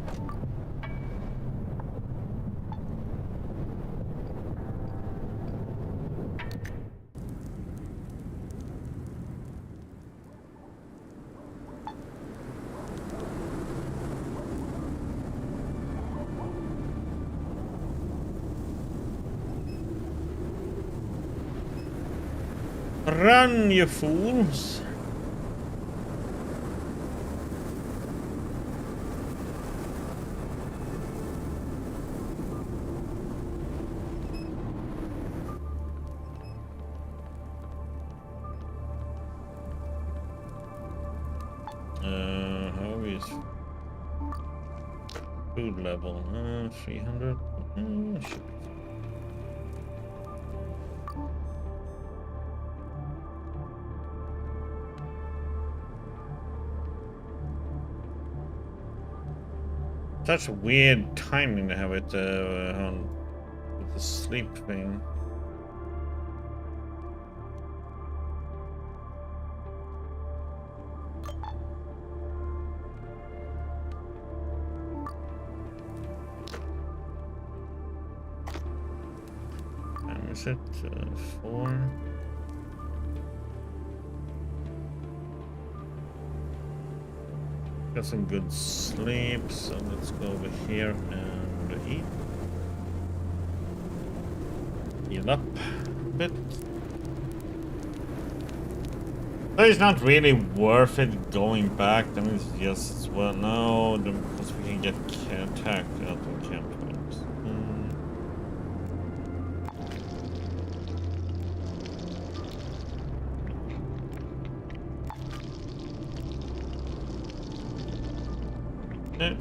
Run, you fools! How is food level? 300. Should be. Such a weird timing to have it on with the sleep thing. And is it 4? Got some good sleep, so let's go over here and eat. Heal up a bit. But it's not really worth it going back. Then it's just, well, no, because we can get attacked out of camp points. Eh.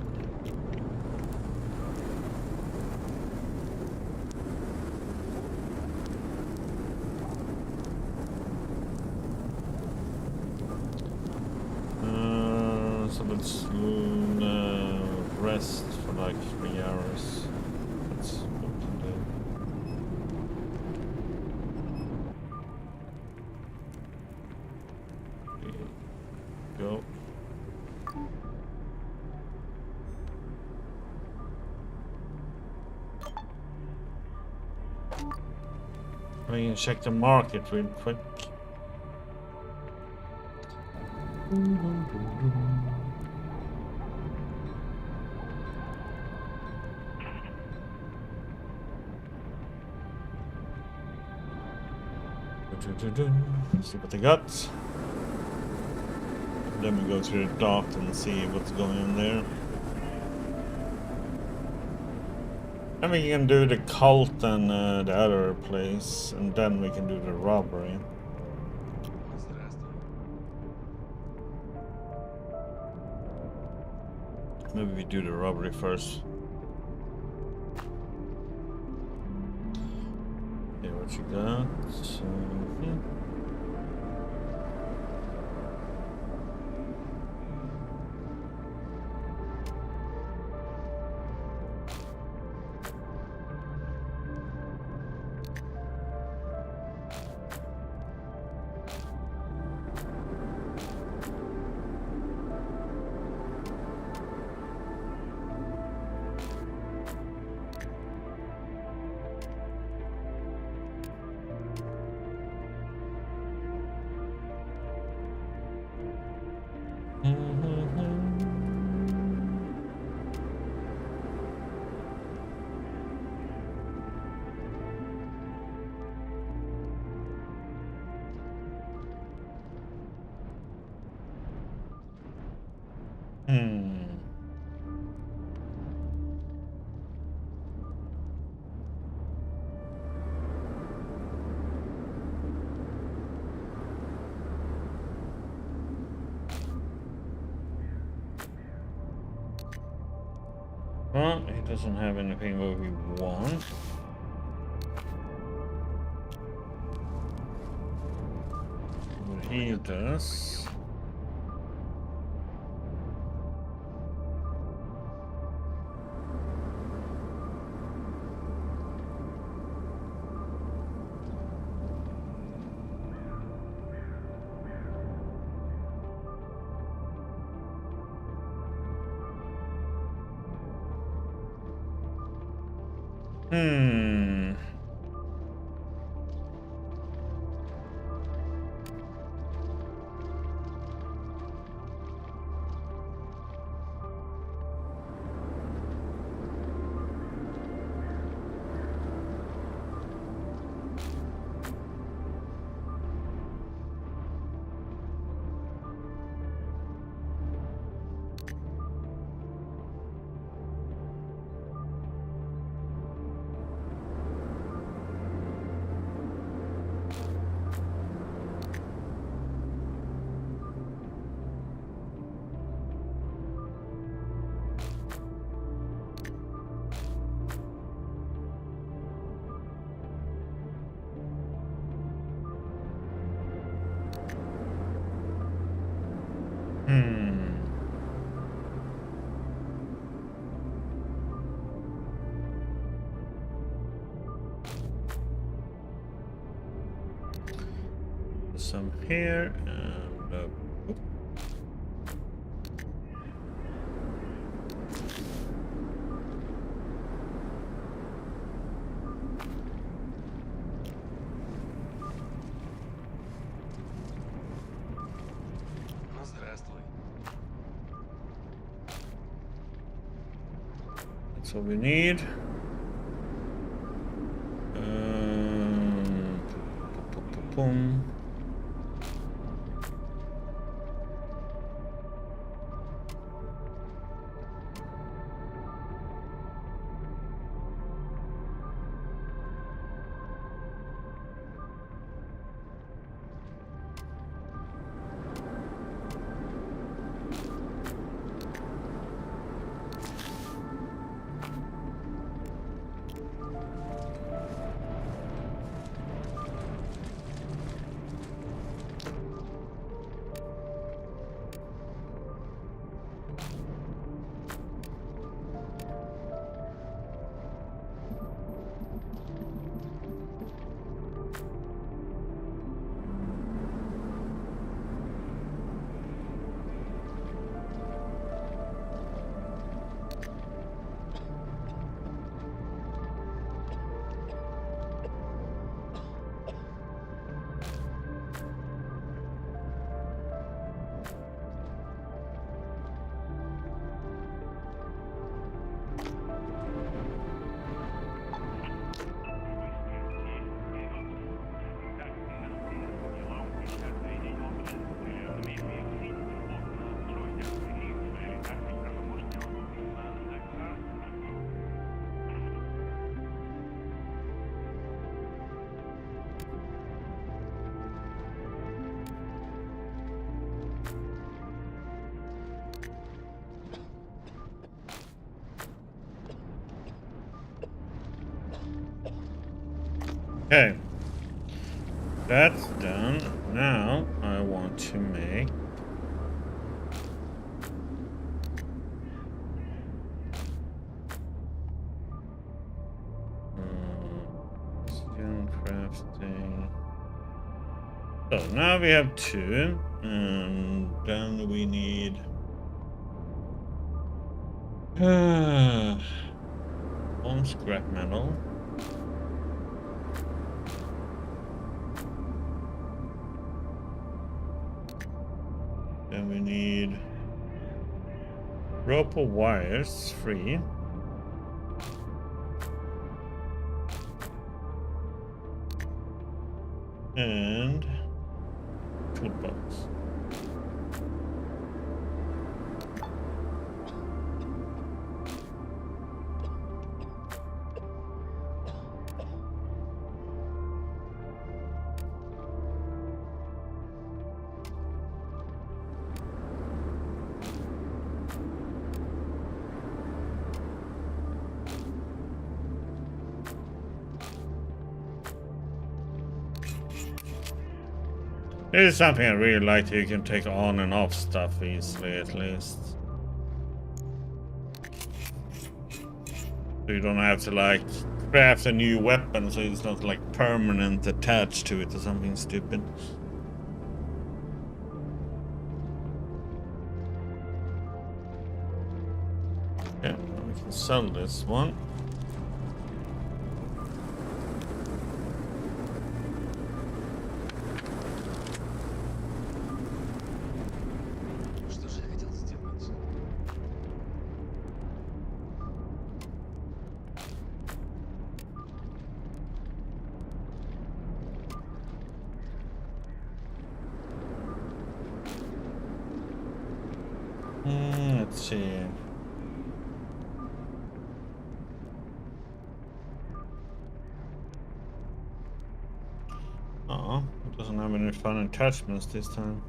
So let's rest for like 3 hours. That's what we can do. Go. We can check the market real quick. See what they got. Then we go to the dock and see what's going on there. And we can do the cult and the other place, and then we can do the robbery. Maybe we do the robbery first. Okay, what you got? Well, he doesn't have anything what we want. What he does. Hmm. Some here and Ну, здравствуй. that's what we need. Boom. Okay, that's done. Now I want to make crafting. So now we have two, and then we need one scrap metal. Then we need Rope or wires, free. And toolbox. This is something I really like, that you can take on and off stuff easily, at least. So you don't have to like craft a new weapon, so it's not like permanent attached to it or something stupid. Yeah, we can sell this one. Что же я хотел сделать? Let's see. Oh, it doesn't have any fun attachments this time.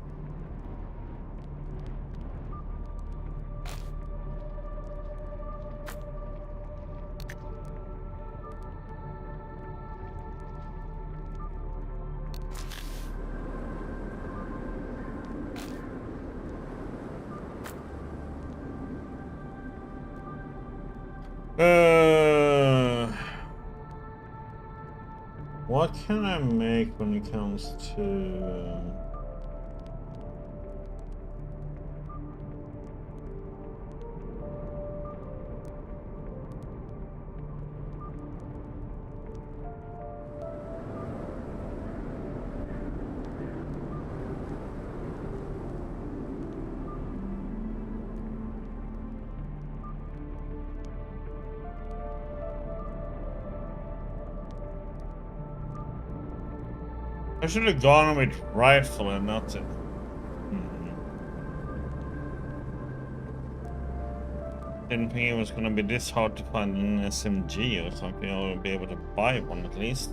What can I make when it comes to I should have gone with rifle and not it. Didn't think it was gonna be this hard to find an SMG or something, or be able to buy one at least.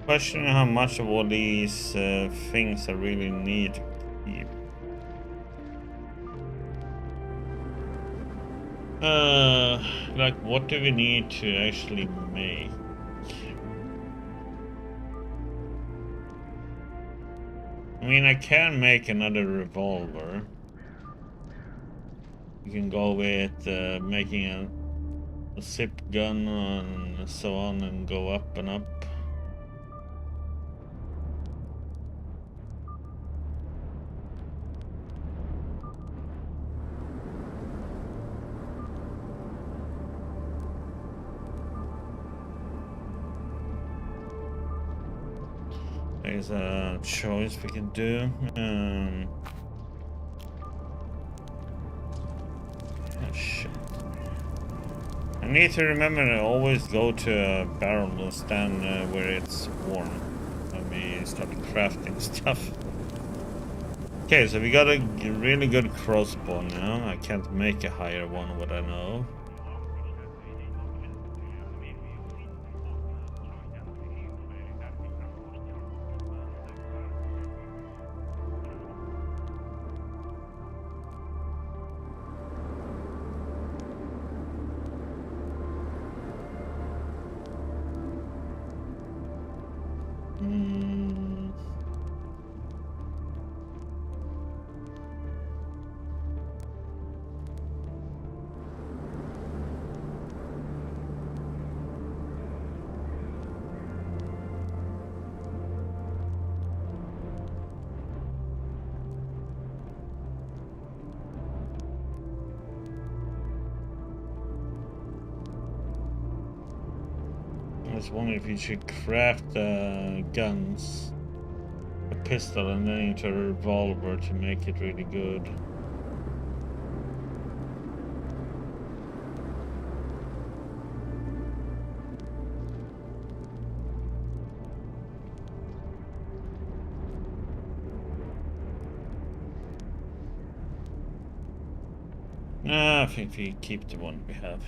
Questioning how much of all these things I really need to keep. Like, what do we need to actually make? I mean, I can make another revolver. You can go with making a zip gun and so on, and go up and up. There's a choice we can do. Oh shit. I need to remember to always go to a barrel and stand where it's warm when we start crafting stuff. Okay, so we got a really good crossbow now. I can't make a higher one, what I know. I was wondering if you should craft guns, a pistol, and then into a revolver to make it really good. I think we keep the one we have.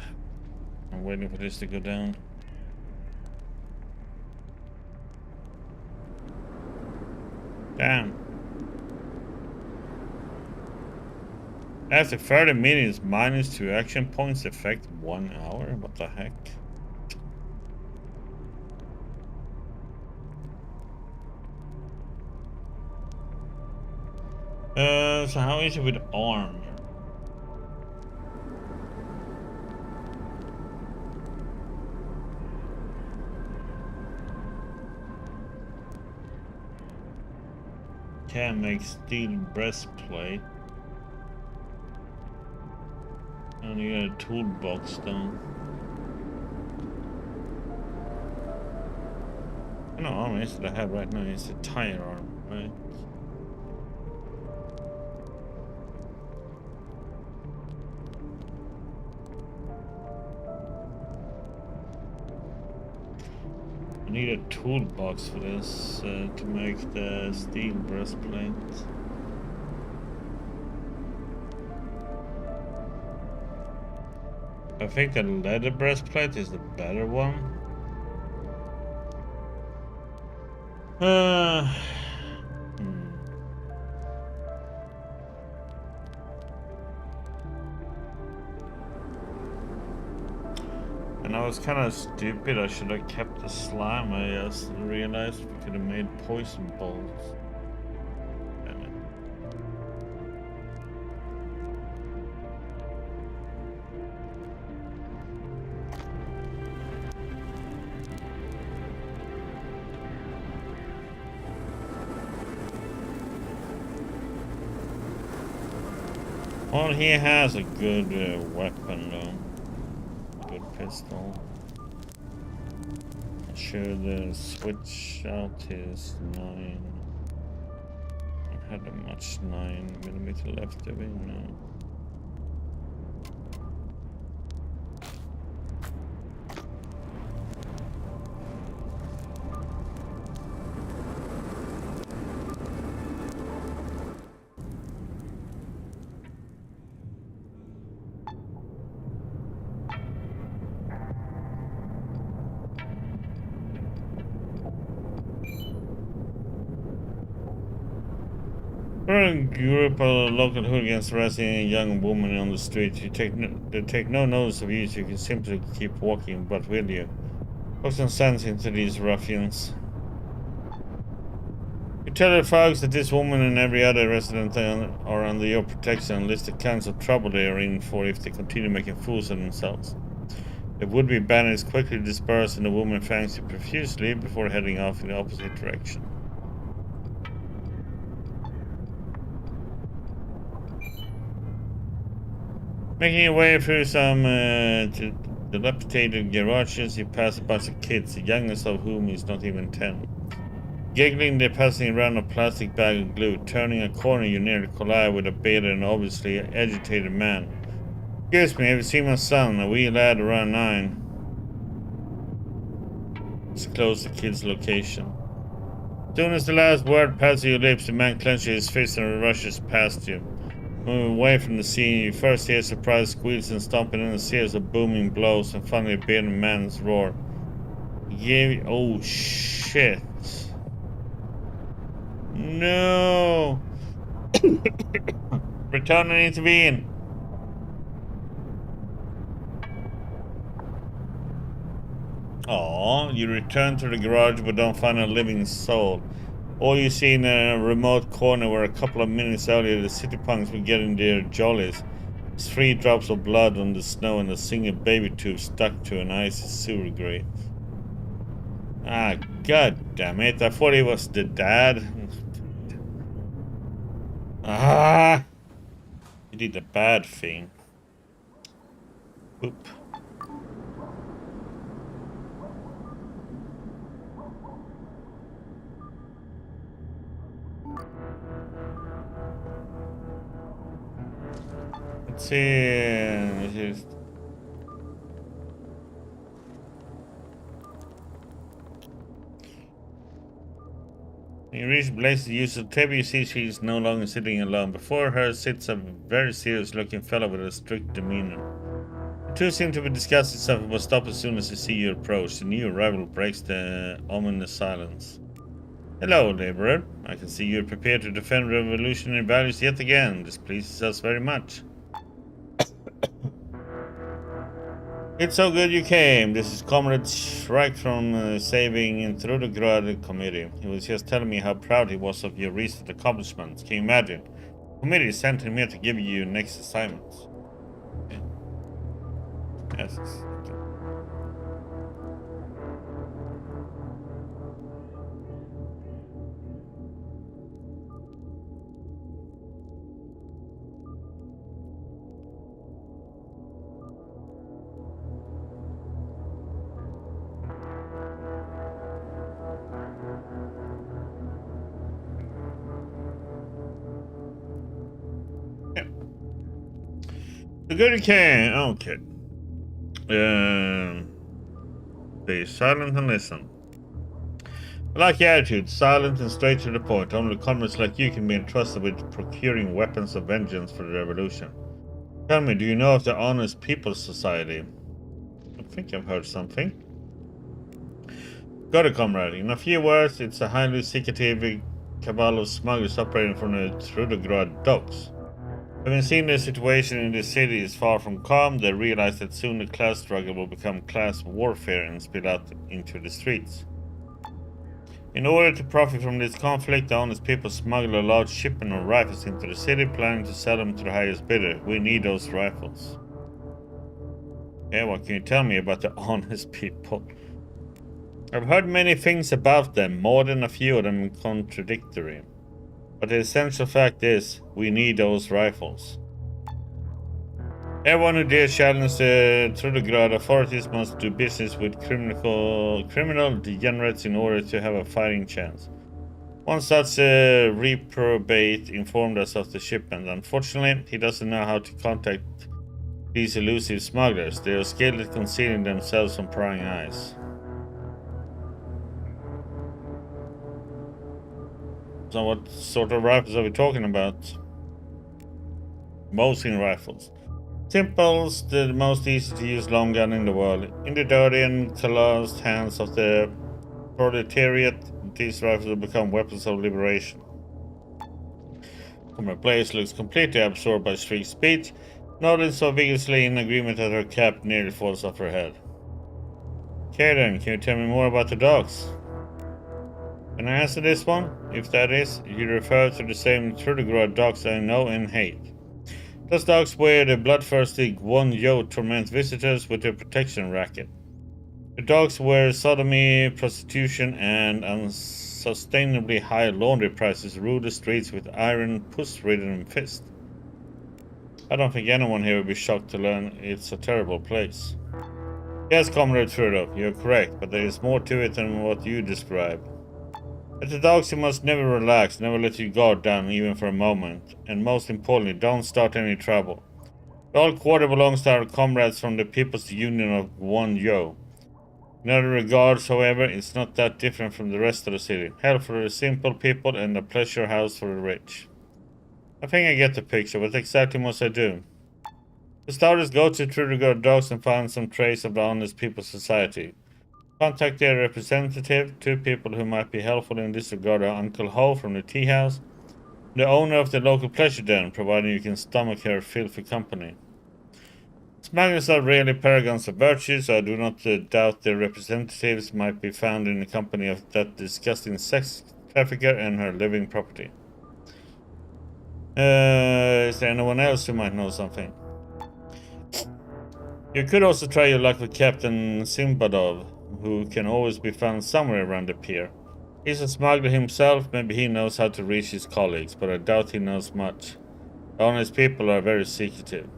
I'm waiting for this to go down. Damn. After 30 minutes, -2 action points affect 1 hour? What the heck? So how is it with arm? Can't make steel breastplate. And you got a toolbox though. No armor is that I have right now. It's a tire armor, right? I need a toolbox for this to make the steel breastplate. I think the leather breastplate is the better one. And I was kind of stupid. I should have kept the slime. I just realized we could have made poison bolts. Damn it. Well, he has a good weapon though. Good pistol. I should switch out his 9. I had a much 9mm left of him now. A group of local hooligans arresting a young woman on the street. They take no notice of you, so you can simply keep walking, but will you? Put some sense into these ruffians. You tell the folks that this woman and every other resident are under your protection and list the kinds of trouble they are in for if they continue making fools of themselves. The would-be bandits quickly disperse and the woman thanks you profusely before heading off in the opposite direction. Making your way through some dilapidated garages, you pass a bunch of kids, the youngest of whom is not even 10. Giggling, they're passing around a plastic bag of glue. Turning a corner, you nearly collide with a bearded and obviously agitated man. Excuse me, have you seen my son, a wee lad around 9? Disclose the kid's location. As soon as the last word passes your lips, the man clenches his fist and rushes past you. Moving away from the scene, you first hear surprised squeals and stomping in a series of booming blows and finally a bearded man's roar. Oh shit. No! Return and intervene. Aw, you return to the garage but don't find a living soul. All you see in a remote corner where a couple of minutes earlier the city punks were getting their jollies is 3 drops of blood on the snow and a single baby tooth stuck to an icy sewer grate. Ah, god damn it, I thought he was the dad. Ah! He did the bad thing. Oop. see. When you reach Blaze's use of table, you see she is no longer sitting alone. Before her sits a very serious-looking fellow with a strict demeanor. The two seem to be discussing something, but stop as soon as they see you approach. The new arrival breaks the ominous silence. Hello, laborer. I can see you're prepared to defend revolutionary values yet again. This pleases us very much. It's so good you came. This is Comrade Shrike from Saving Trudograd Committee. He was just telling me how proud he was of your recent accomplishments. Can you imagine? The committee sent him here to give you next assignments. Okay. Yes. The good you can. Okay. Be silent and listen. I like your attitude, silent and straight to the point. Only comrades like you can be entrusted with procuring weapons of vengeance for the revolution. Tell me, do you know of the Honest People's Society? I think I've heard something. Got it, comrade. In a few words, it's a highly secretive cabal of smugglers operating from the Trudograd docks. Having seen the situation in the city is far from calm, they realize that soon the class struggle will become class warfare and spill out into the streets. In order to profit from this conflict, the honest people smuggle a large shipment of rifles into the city, planning to sell them to the highest bidder. We need those rifles. Yeah, what can you tell me about the honest people? I've heard many things about them, more than a few of them contradictory. But the essential fact is, we need those rifles. Everyone who dares challenge the Trudograd authorities must do business with criminal degenerates in order to have a fighting chance. One such reprobate informed us of the shipment. Unfortunately, he doesn't know how to contact these elusive smugglers. They are skilled at concealing themselves from prying eyes. So what sort of rifles are we talking about? Mosing rifles. Simple's the most easy to use long gun in the world. In the dirty and calloused hands of the proletariat, these rifles will become weapons of liberation. Comrade Blaze looks completely absorbed by Shriek's speech, nodding so vigorously in agreement that her cap nearly falls off her head. Okay then, can you tell me more about the dogs? Can I answer this one? If that is, you refer to the same Trudograd dogs I know and hate. Those dogs where the bloodthirsty Guan-Yo torment visitors with their protection racket. The dogs where sodomy, prostitution, and unsustainably high laundry prices rule the streets with iron puss-ridden fist. I don't think anyone here will be shocked to learn it's a terrible place. Yes, Comrade Trudeau, you're correct, but there is more to it than what you describe. At the dogs you must never relax, never let your guard down even for a moment, and most importantly, don't start any trouble. The old quarter belongs to our comrades from the People's Union of Guan-Yo. In other regards, however, it's not that different from the rest of the city. Hell for the simple people and a pleasure house for the rich. I think I get the picture. What exactly must I do? For starters, go to Trudograd Docks and find some trace of the Honest People's Society. Contact their representative. Two people who might be helpful in this regard are Uncle Ho from the tea house, the owner of the local pleasure den, providing you can stomach her filthy company. Smugglers are really paragons of virtue, so I do not doubt their representatives might be found in the company of that disgusting sex trafficker and her living property. Is there anyone else who might know something? You could also try your luck with Captain Simbadov, who can always be found somewhere around the pier. He's a smuggler himself, maybe he knows how to reach his colleagues, but I doubt he knows much. The honest people are very secretive.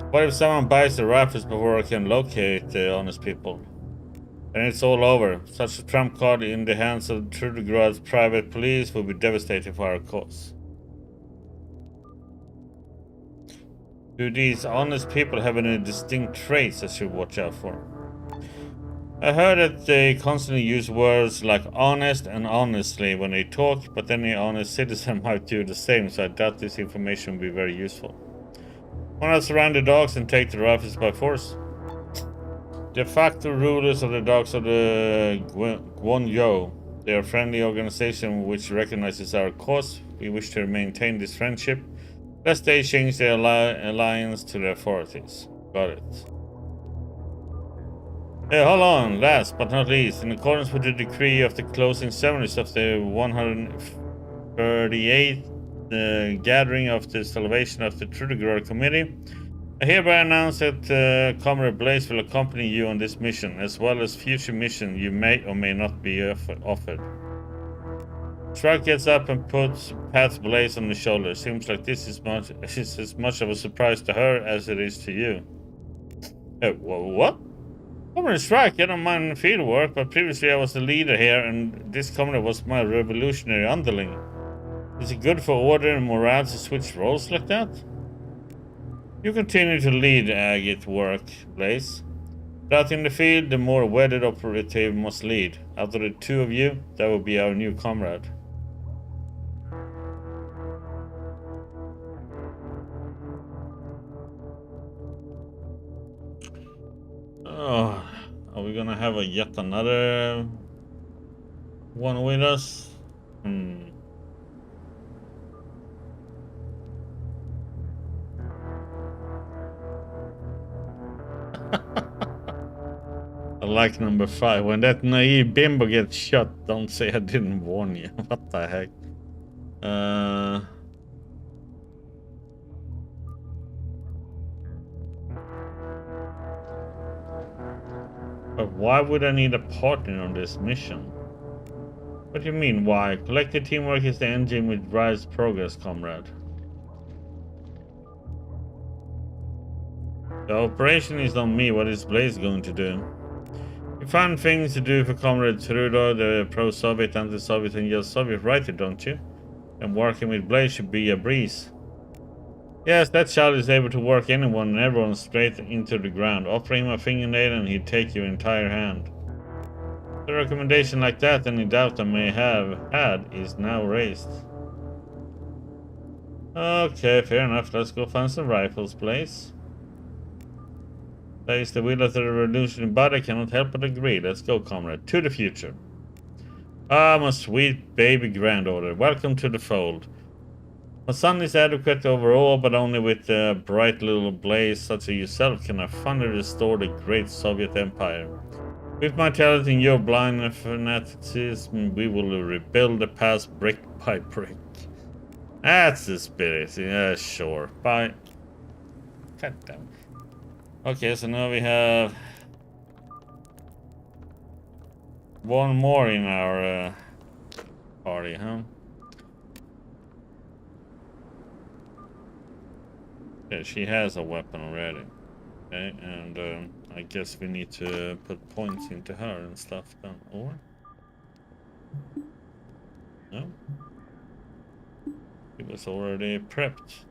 What if someone buys the rifles before I can locate the honest people? Then it's all over. Such a trump card in the hands of Trudograd's private police will be devastating for our cause. Do these honest people have any distinct traits I should watch out for? I heard that they constantly use words like honest and honestly when they talk, but any honest citizen might do the same, so I doubt this information will be very useful. Want to surround the dogs and take the rifles by force? De facto rulers of the dogs of the Guanyo. They are a friendly organization which recognizes our cause. We wish to maintain this friendship, lest they change their alliance to the authorities. Got it. Hey, hold on. Last but not least, in accordance with the decree of the closing ceremonies of the 138th gathering of the Salvation of the Trudograd Committee, I hereby announce that Comrade Blaze will accompany you on this mission, as well as future missions you may or may not be offered. Shrug gets up and pats Blaze on the shoulder. Seems like this is as much of a surprise to her as it is to you. What? Comrade Strike, I don't mind field work, but previously I was the leader here, and this comrade was my revolutionary underling. Is it good for order and morale to switch roles like that? You continue to lead Agate work, Blaze. But out in the field, the more wedded operative must lead. Out of the two of you, that will be our new comrade. Oh, are we gonna have yet another one with us? I like number 5. When that naive bimbo gets shot, don't say I didn't warn you. What the heck? But why would I need a partner on this mission? What do you mean, why? Collective teamwork is the engine which drives progress, comrade. The operation is on me. What is Blaze going to do? You find things to do for Comrade Trudograd, the pro-Soviet, anti-Soviet, and just Soviet writer, don't you? And working with Blaze should be a breeze. Yes, that child is able to work anyone and everyone straight into the ground. Offer him a fingernail and he'd take your entire hand. A recommendation like that, any doubt I may have had, is now raised. Okay, fair enough. Let's go find some rifles, Blaze. That is the will of the revolution, but I cannot help but agree. Let's go, comrade. To the future. Ah, my sweet baby granddaughter. Welcome to the fold. My son is adequate overall, but only with a bright little Blaze such as yourself can I finally restore the great Soviet Empire. With my talent and your blind fanaticism, we will rebuild the past brick by brick. That's the spirit. Yeah, sure. Bye. God damn. Okay, so now we have one more in our party, huh? Yeah, she has a weapon already. Okay, and I guess we need to put points into her and stuff then. Or? No? It was already prepped.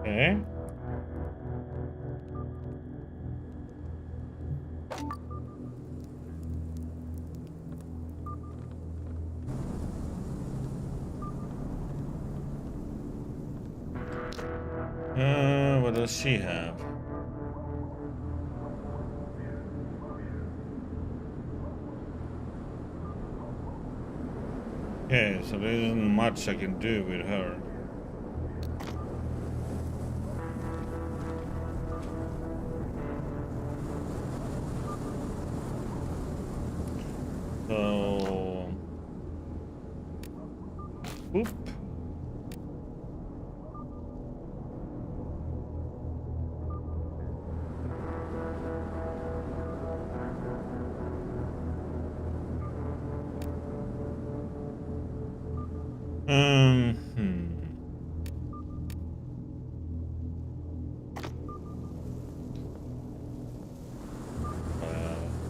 Okay. What does she have? Okay, so there isn't much I can do with her. So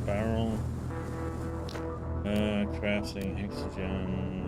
Barrel. Crafting, hexagon.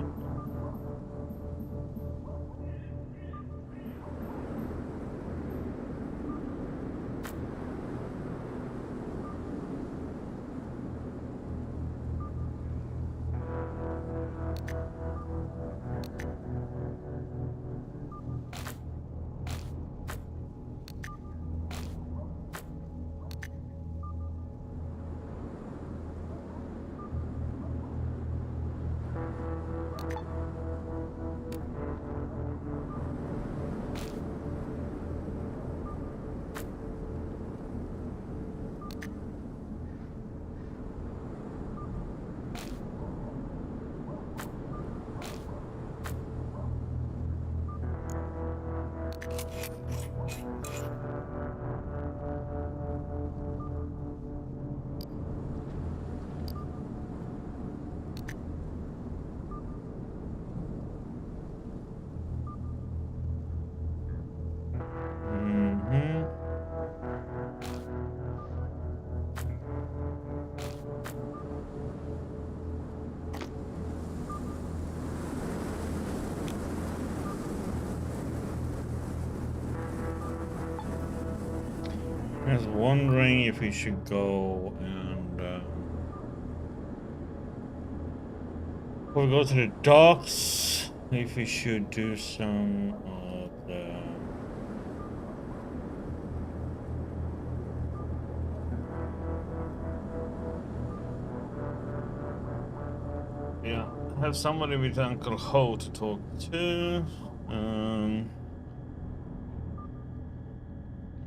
I was wondering if we should go and before we go to the docks, if we should do some of the have somebody with Uncle Ho to talk to.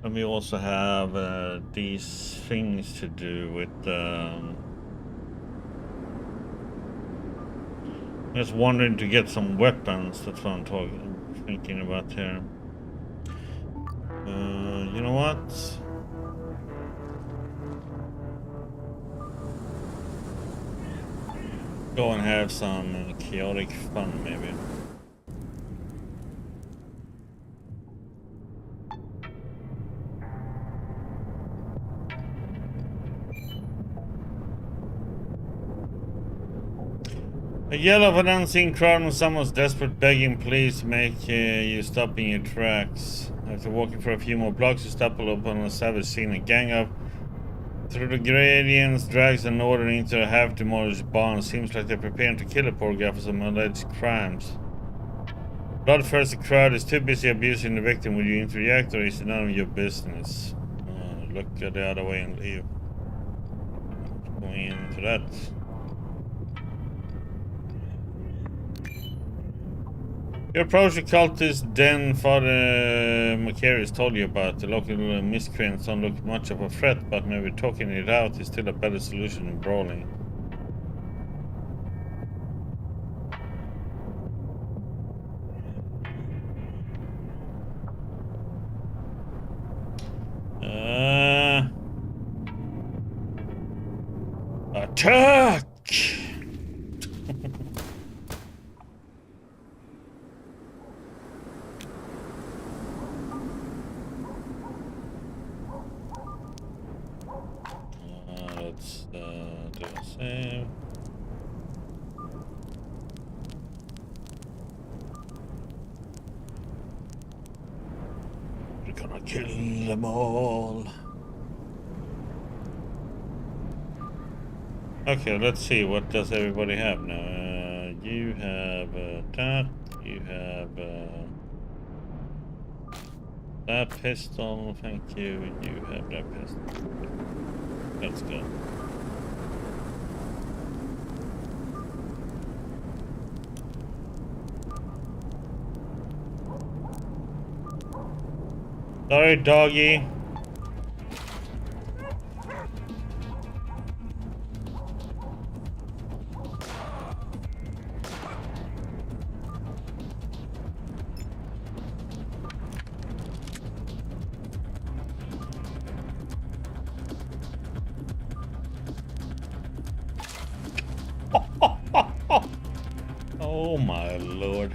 And we also have these things to do with. Just wondering to get some weapons. That's what I'm thinking about here. You know what? Go and have some chaotic fun, maybe. A yell of an unseen crowd when someone's desperate begging please to make you stop in your tracks. After walking for a few more blocks, you stumble upon a savage scene. A gang of Trudogradians drags an order into a half-demolished barn. Seems like they're preparing to kill a poor guy for some alleged crimes. Bloodthirsty crowd is too busy abusing the victim. Will you interact, or is it none of your business? Look the other way and leave. Going into that. You approach the cultist den Father Macarius told you about. The local miscreants don't look much of a threat, but maybe talking it out is still a better solution than brawling. Attack! Let's do the same. We're gonna kill them all. Okay, let's see. What does everybody have now? You have that. You have that pistol. Thank you. You have that pistol. Let's go. Sorry, doggy. Oh my lord.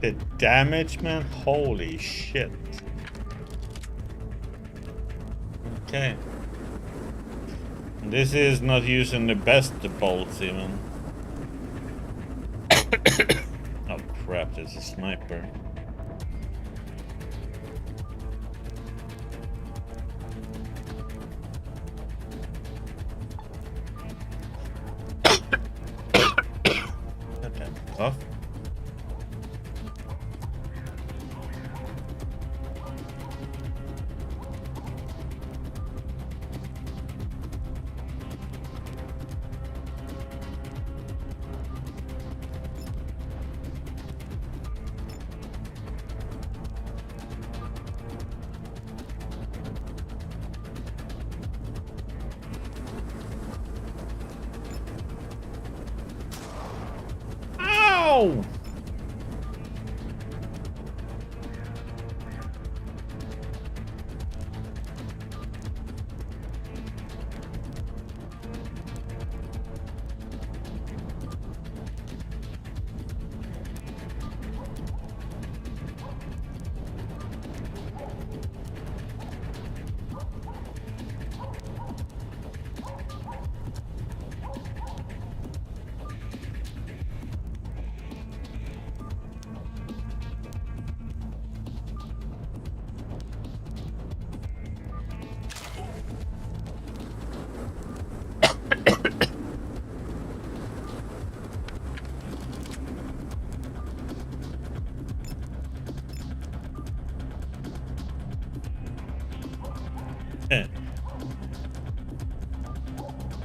The damage, man. Holy shit. Okay. This is not using the best bolts even. Oh crap, there's a sniper. Okay, off. Ow!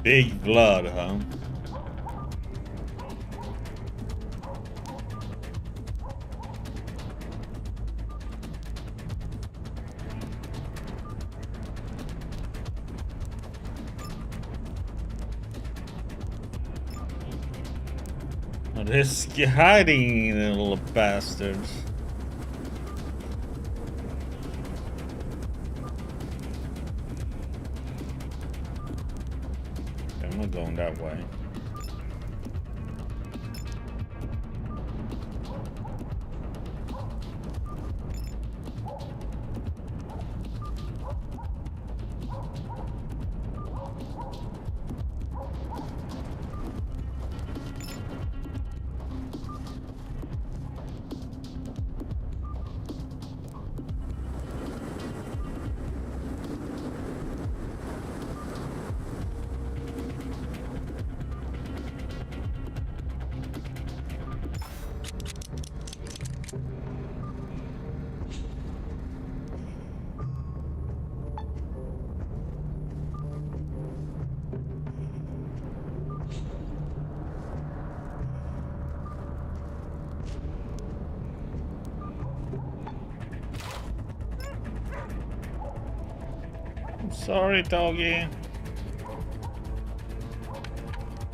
Big blood, huh? Oh, they're hiding, the little bastards. I'm not going that way. Sorry, doggy.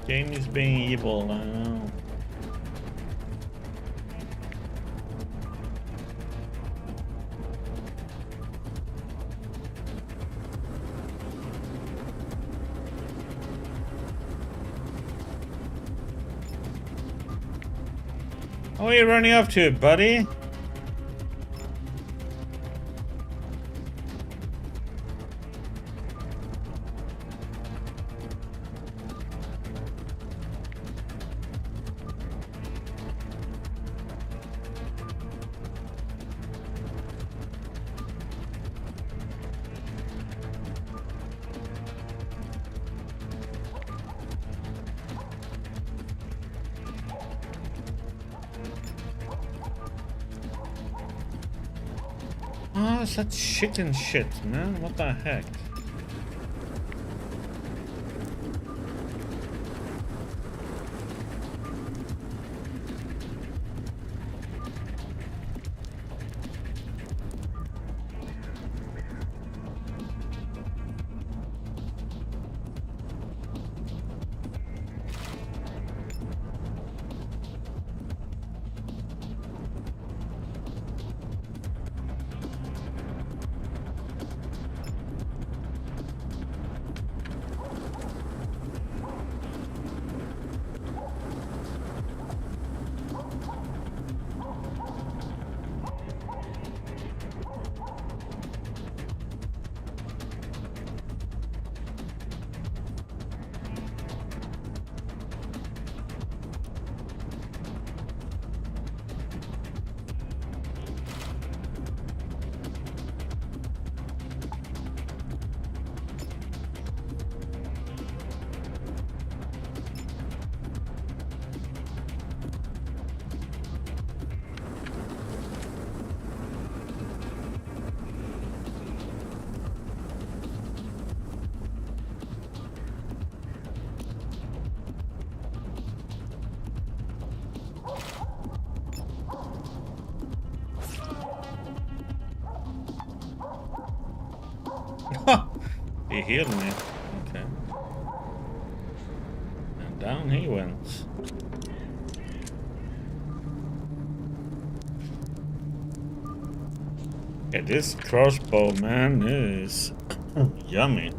Game is being evil, I know. Where are you running off to, buddy? Oh, such chicken shit, man. What the heck? He healed me. Okay. And down he went. Yeah, this crossbow, man, is yummy.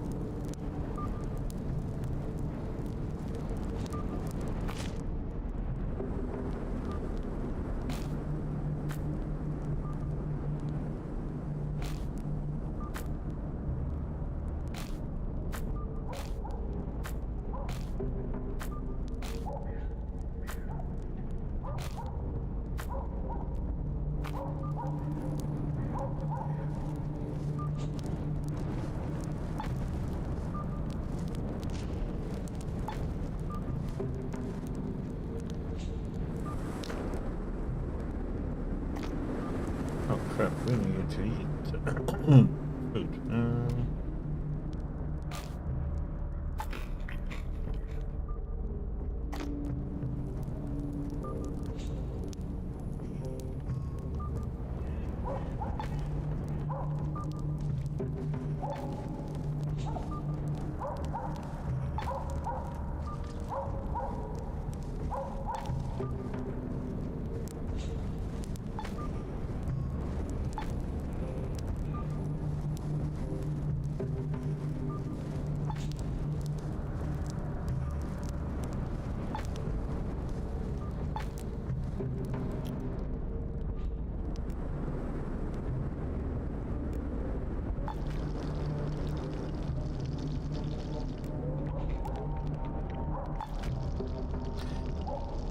Oh crap, we need to eat food.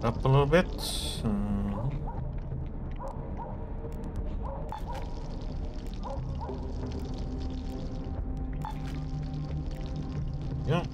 Up a little bit. Yeah.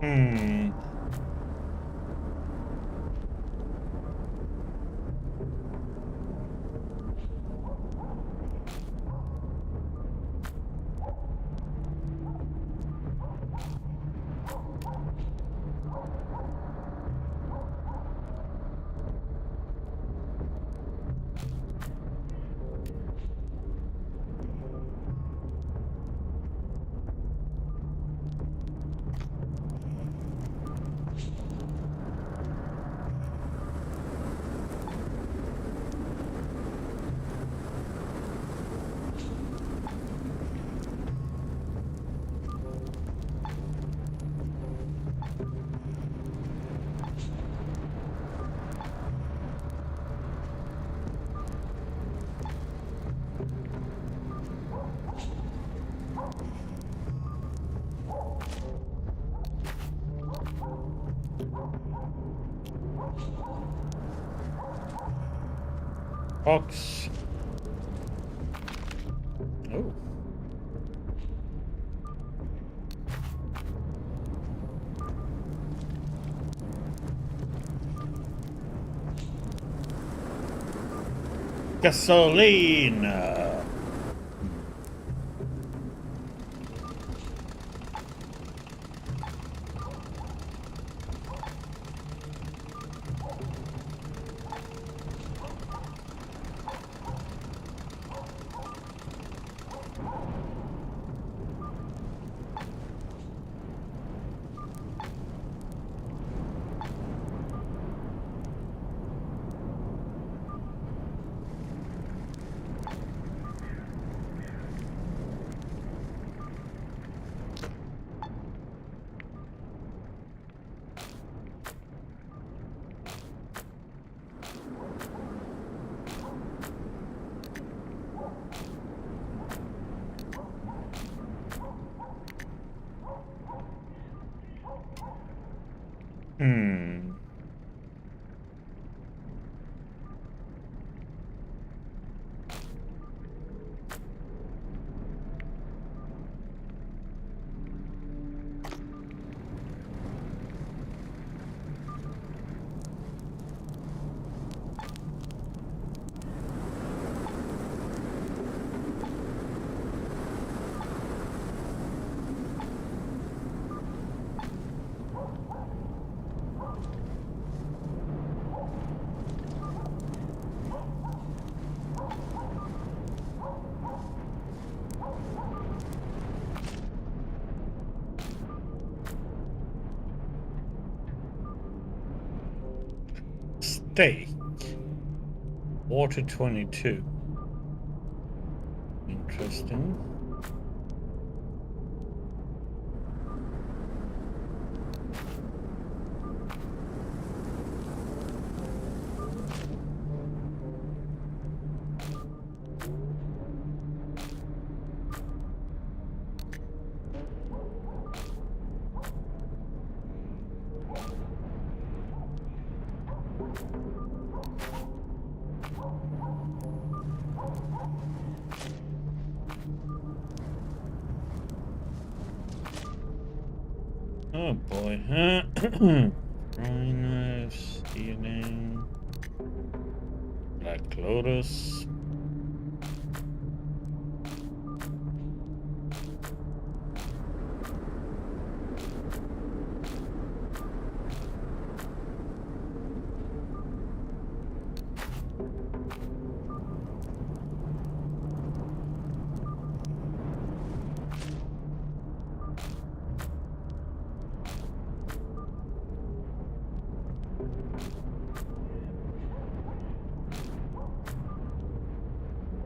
Hmm. Box. Oh. Gasolina. Hmm. Steak. Water 22. Interesting. Oh boy. Throwing knives, stealing. Black Lotus.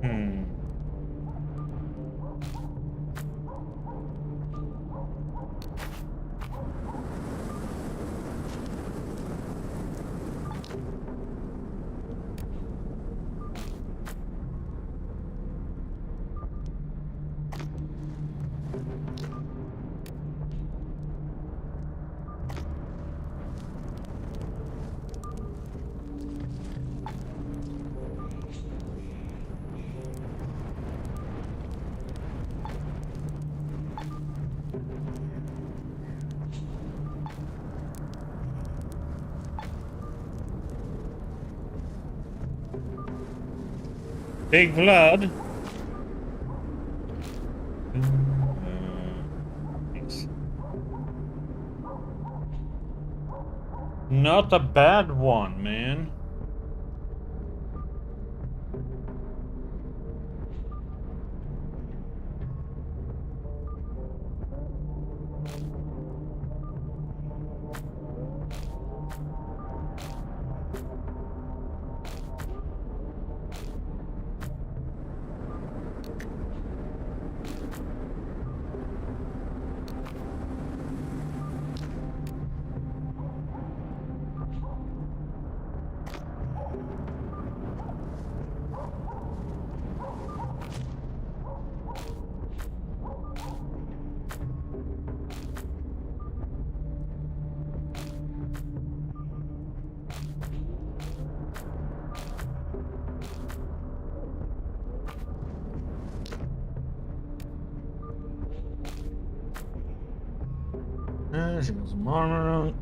Hmm. Big Vlad. Thanks. Not a bad one, man. She got some armor on.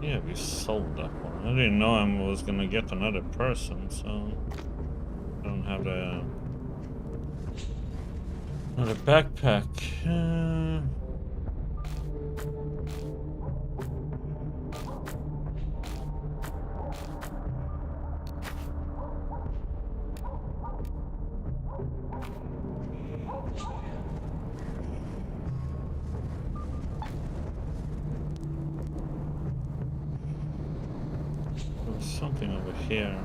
Yeah, we sold that one. I didn't know I was gonna get another person, so I don't have the another backpack. There's something over here.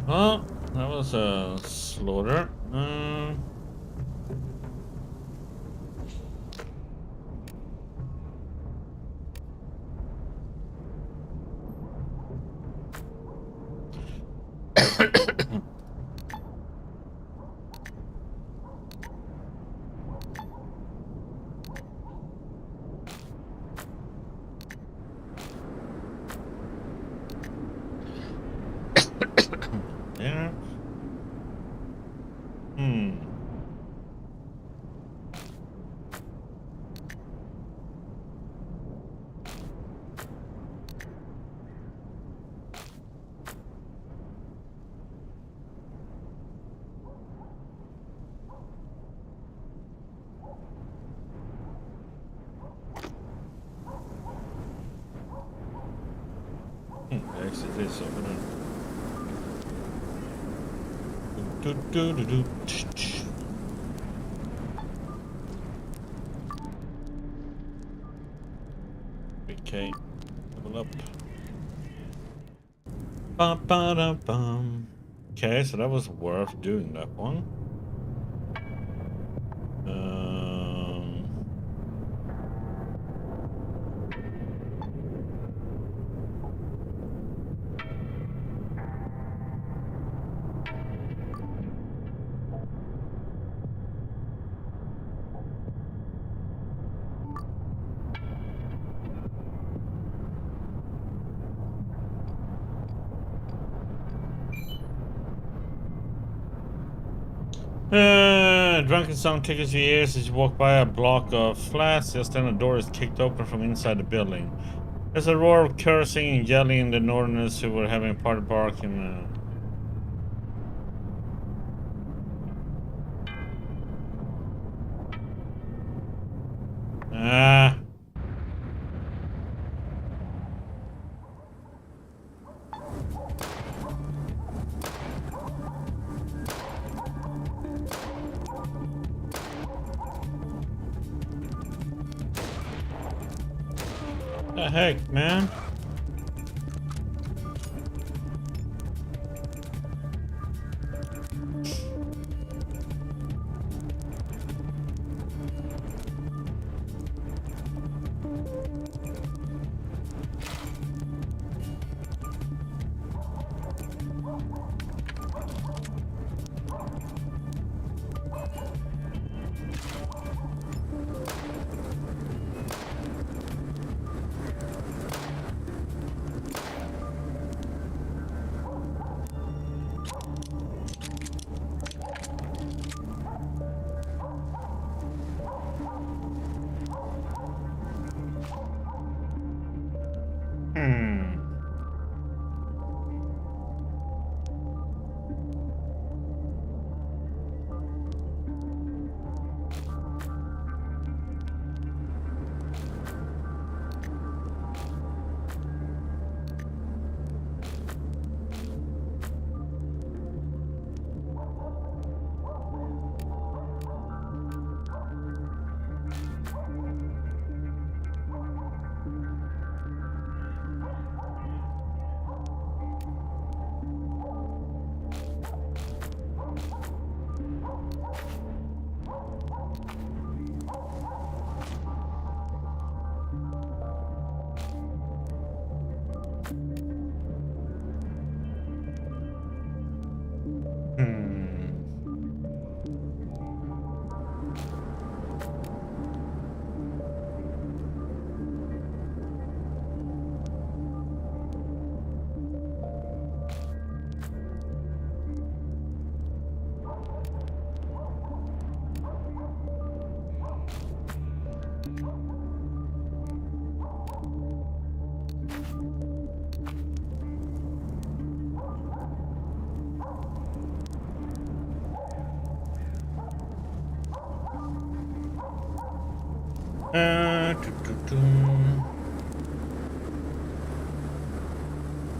Well, that was a slaughter. Yeah. Exit this over there. Okay, level up. Bum, ba, bum. Okay, so that was worth doing that one. Drunken song tickles your ears as you walk by a block of flats. Just then a door is kicked open from inside the building. There's a roar of cursing and yelling in the northerners who were having a party barking. The heck, man? Doo, doo, doo.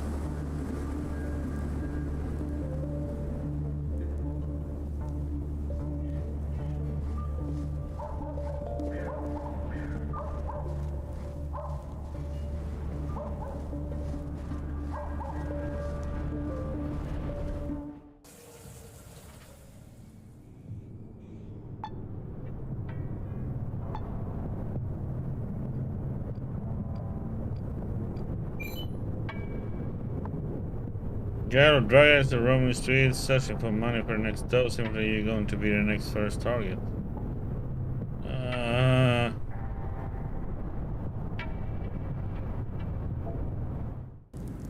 Guy or drug addicts are roaming the streets searching for money for the next dose. Simply you're going to be the next first target.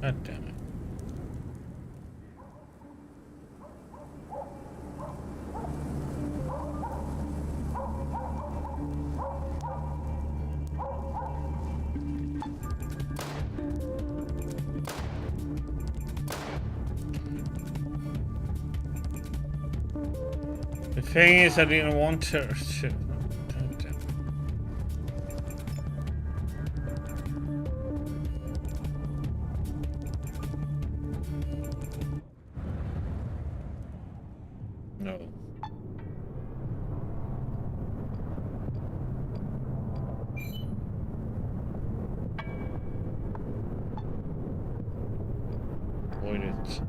God damn it. The thing is, I didn't want her. Shit. No. Avoid it.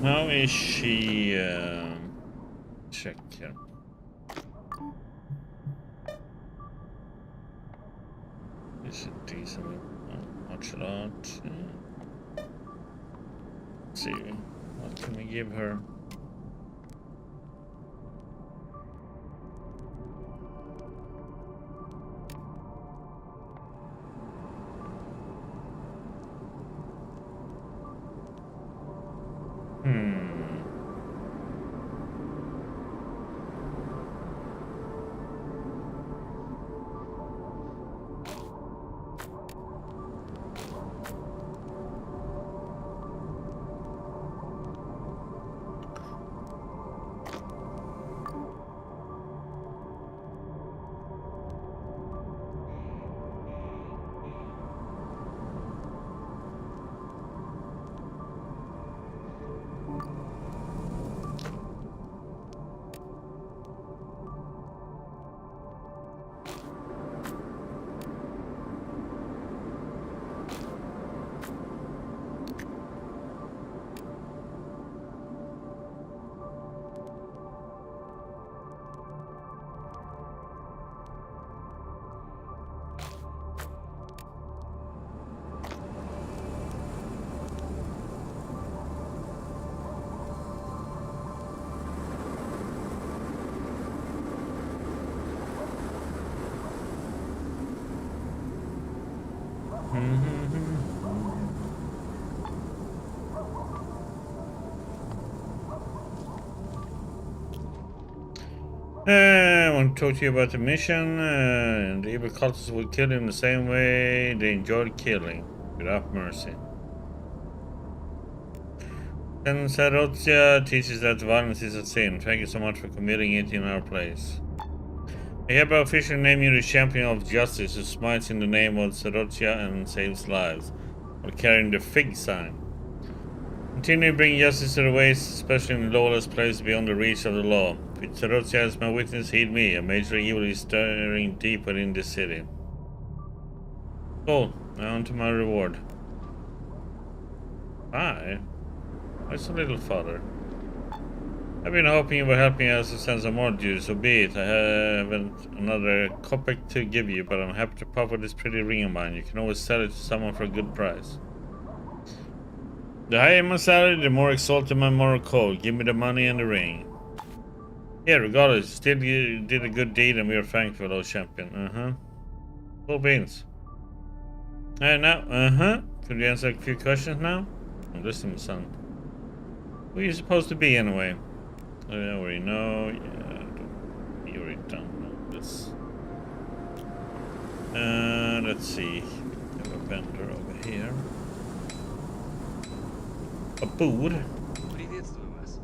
How is she? Check here. Is it decent? Martial art. Let's see. What can we give her? I want to talk to you about the mission. The evil cultists will kill him the same way they enjoyed killing, without mercy. And Sarotia teaches that violence is a sin. Thank you so much for committing it in our place. I hereby officially name you the champion of justice who smites in the name of Sarotia and saves lives, while carrying the fig sign. Continue bringing justice to the waste, especially in lawless places beyond the reach of the law. With Sarotia as my witness, heed me. A major evil is stirring deep within this city. Cool. Now on to my reward. Bye. Why so little, father? I've been hoping you were helping us to send some more dues, so be it. I haven't another kopeck to give you, but I'm happy to part with this pretty ring of mine. You can always sell it to someone for a good price. The higher my salary, the more exalted my moral code. Give me the money and the ring. Yeah, regardless, still you did a good deed and we are thankful, old champion. Cool beans. Now, could you answer a few questions now? I'm listening, son. Who are you supposed to be anyway? I already know. Yeah, you already don't know this. Let's see. We have a vendor over here. A boot. Приветствую вас.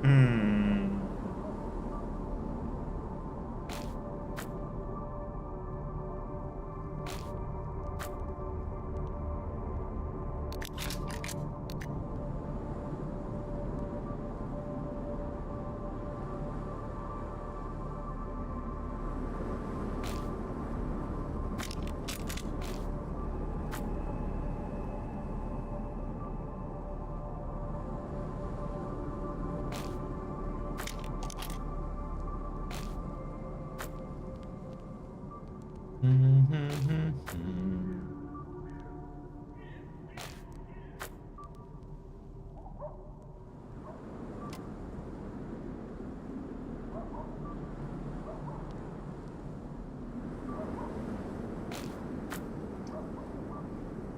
Hmm.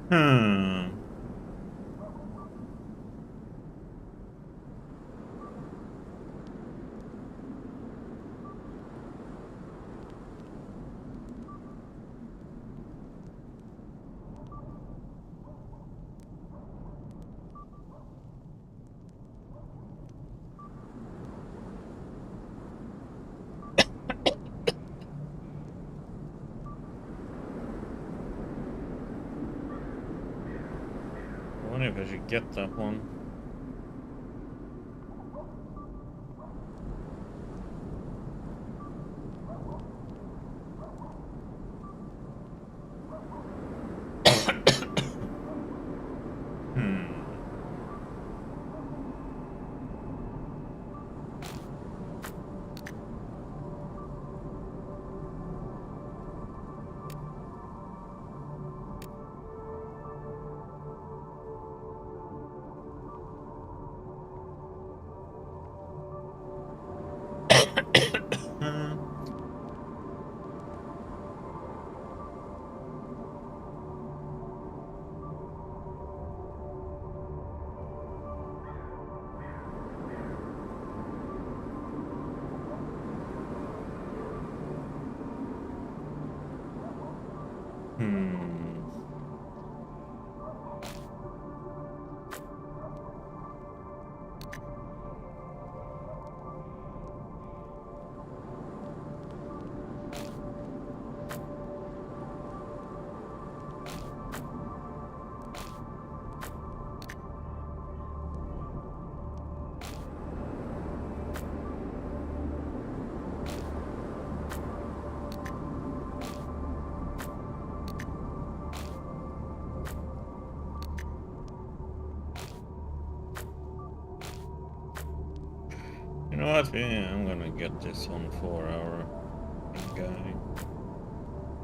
Hmm. I wonder if I should get that one. Hmm. Hmm. You know what? Yeah, I'm gonna get this on 4-hour guy.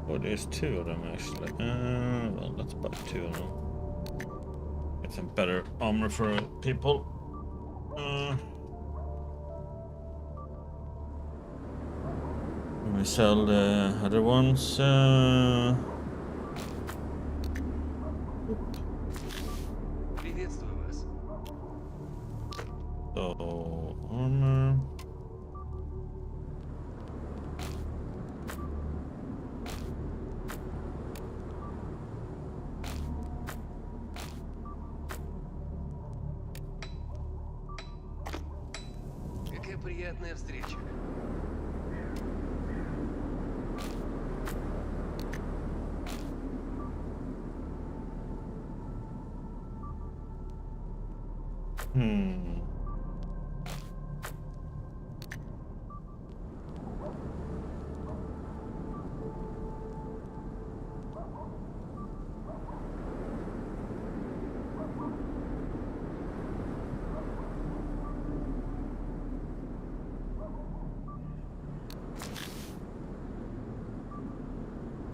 Oh, there's 2 of them actually. Well, let's buy 2 of them. Get some better armor for people. We sell the other ones. Приветствую вас. So armor. Какая приятная встреча. Hmm.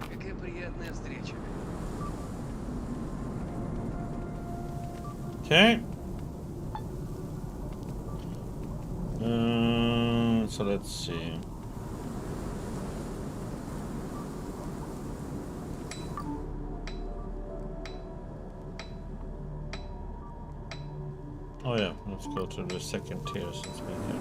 Какая приятная встреча. Okay. So let's see. Oh yeah, let's go to the second tier since we're here.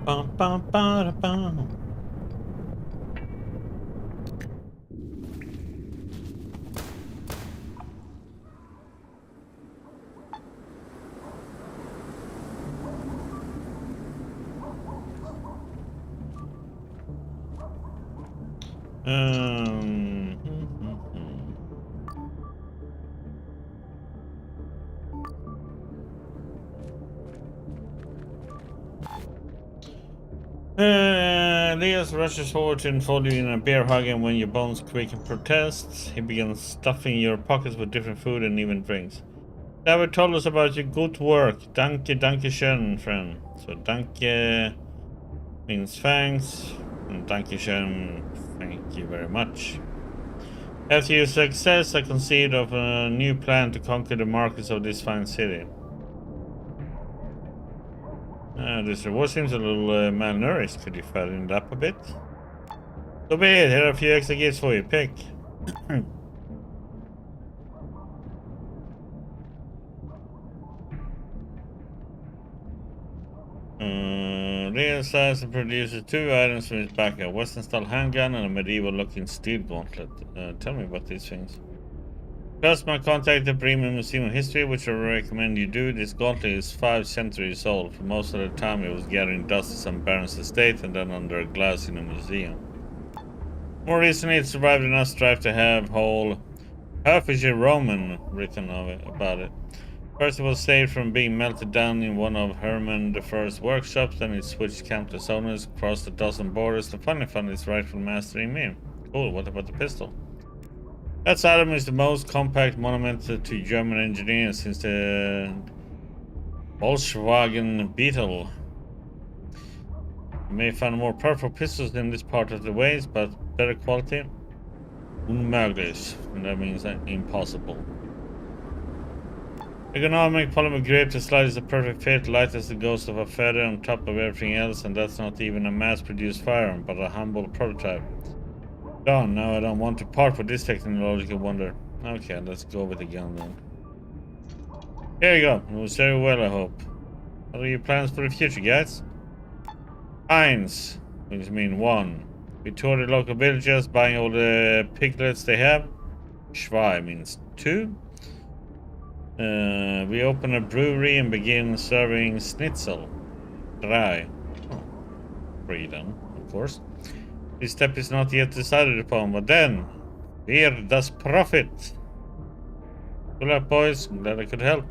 Bum, bum, ba, bum. Hmm, hmm, hmm. Leos rushes forward to enfold you in a bear hug, and when your bones quake in protest, he begins stuffing your pockets with different food and even drinks. David told us about your good work. Danke, danke schön, friend. So danke means thanks, and danke schön, thank you very much. After your success, I conceived of a new plan to conquer the markets of this fine city. This reward seems a little malnourished. Could you fatten it up a bit? So be it. Here are a few extra gifts for you. Pick. Leo says and produces 2 items from his back: a Western-style handgun and a medieval-looking steel gauntlet. Tell me about these things. First, my contact the Premium Museum of History, which I recommend you do. This gauntlet is 5 centuries old. For most of the time, it was gathering dust at some baron's estate and then under glass in a museum. More recently, it survived enough strife to have whole Herefordshire Roman written about it. First, it was saved from being melted down in one of Herman I's workshops, then it switched countless owners, crossed a dozen borders, and finally found its rightful master in me. Cool, what about the pistol? That item is the most compact monument to German engineering since the Volkswagen Beetle. You may find more powerful pistols in this part of the ways, but better quality? Unmöglich, and that means impossible. Ergonomic polymer grip, the slide is a perfect fit, light as the ghost of a feather on top of everything else, and that's not even a mass-produced firearm, but a humble prototype. Done, now I don't want to part with this technological wonder. Okay, let's go with the gun then. Here you go, it was very well, I hope. What are your plans for the future, guys? Eins, which means 1. We tour the local villages, buying all the piglets they have. Zwei means 2. We open a brewery and begin serving schnitzel. 3. Oh, 3 then, of course. This step is not yet decided upon, but then, here does profit. Good luck, boys. I'm glad I could help.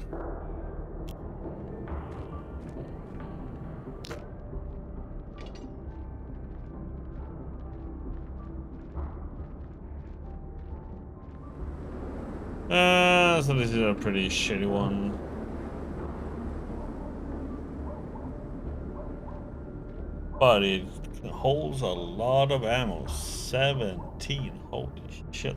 So this is a pretty shitty one. But it holds a lot of ammo. 17. Holy shit.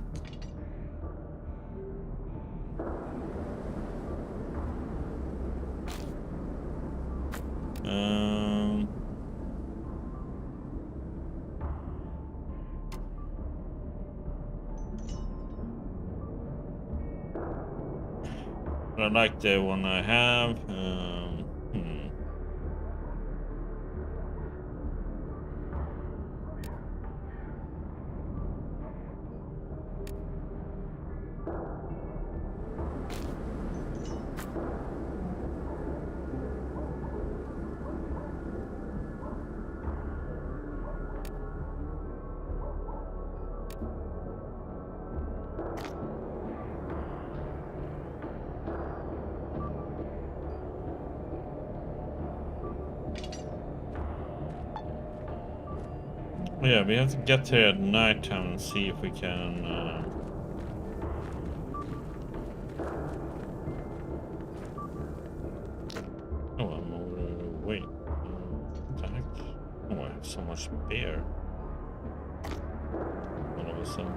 I like the one I have. Yeah, we have to get here at nighttime and see if we can. Oh, I'm overweight. What the heck? Oh, I have so much beer. All of a sudden.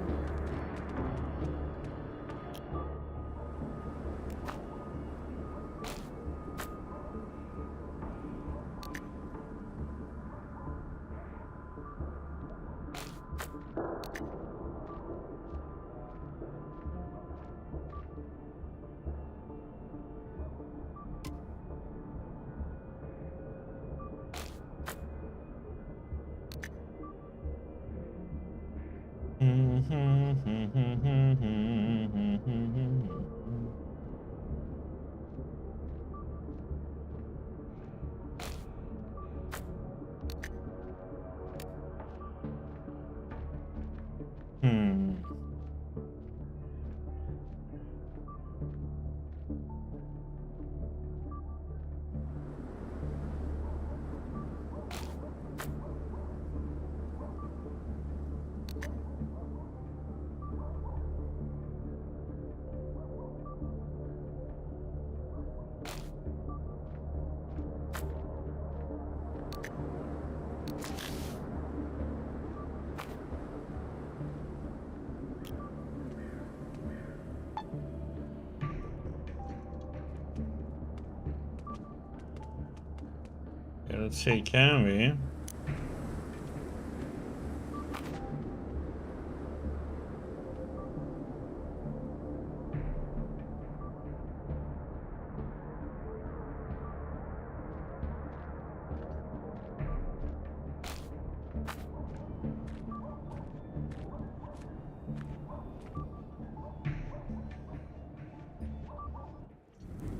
Yeah, let's see, can we?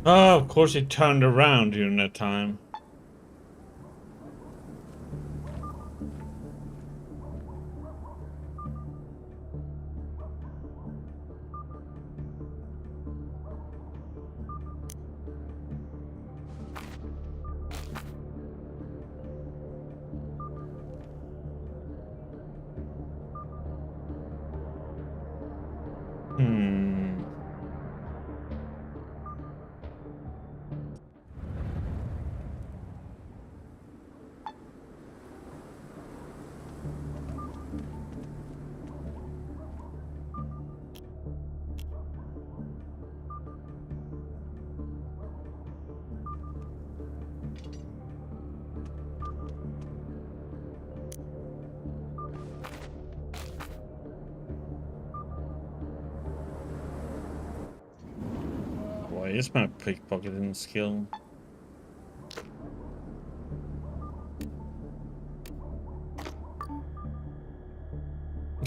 Oh, of course it turned around during that time. Why is my pickpocketing skill?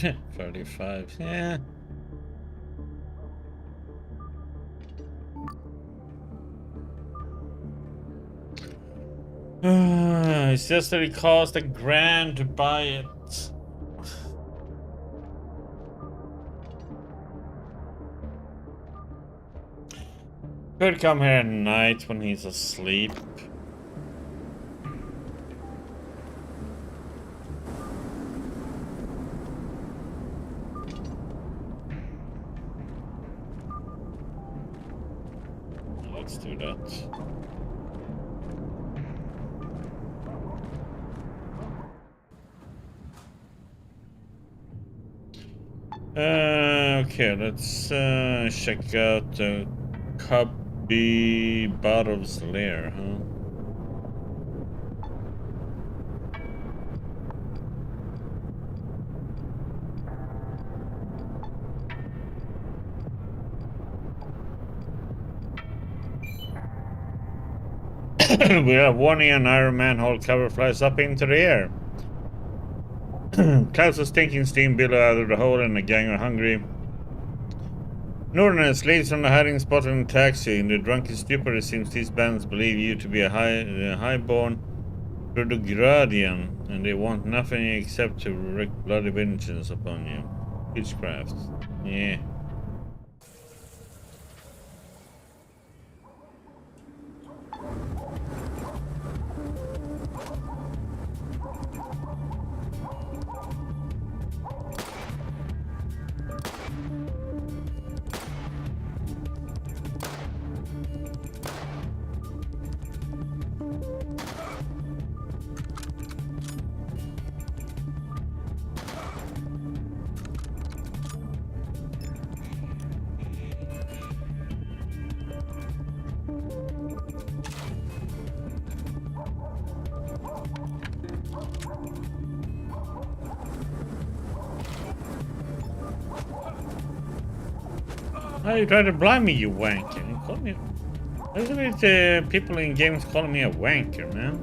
Yeah, 35, yeah. It's just that it cost $1,000 to buy it. Could come here at night when he's asleep. Let's do that. Okay, let's check out the Cubby Bottle's lair, huh? We have warning, an iron manhole cover flies up into the air. Clouds of stinking steam billow out of the hole and the gang are hungry. Northerners leaves from the hiding spot in a taxi. In the drunken stupor, it seems these bandits believe you to be a highborn Trudugradian, and they want nothing except to wreak bloody vengeance upon you. Witchcraft. Yeah. How you try to blind me, you wanker? You call me. What's with people in games calling me a wanker, man?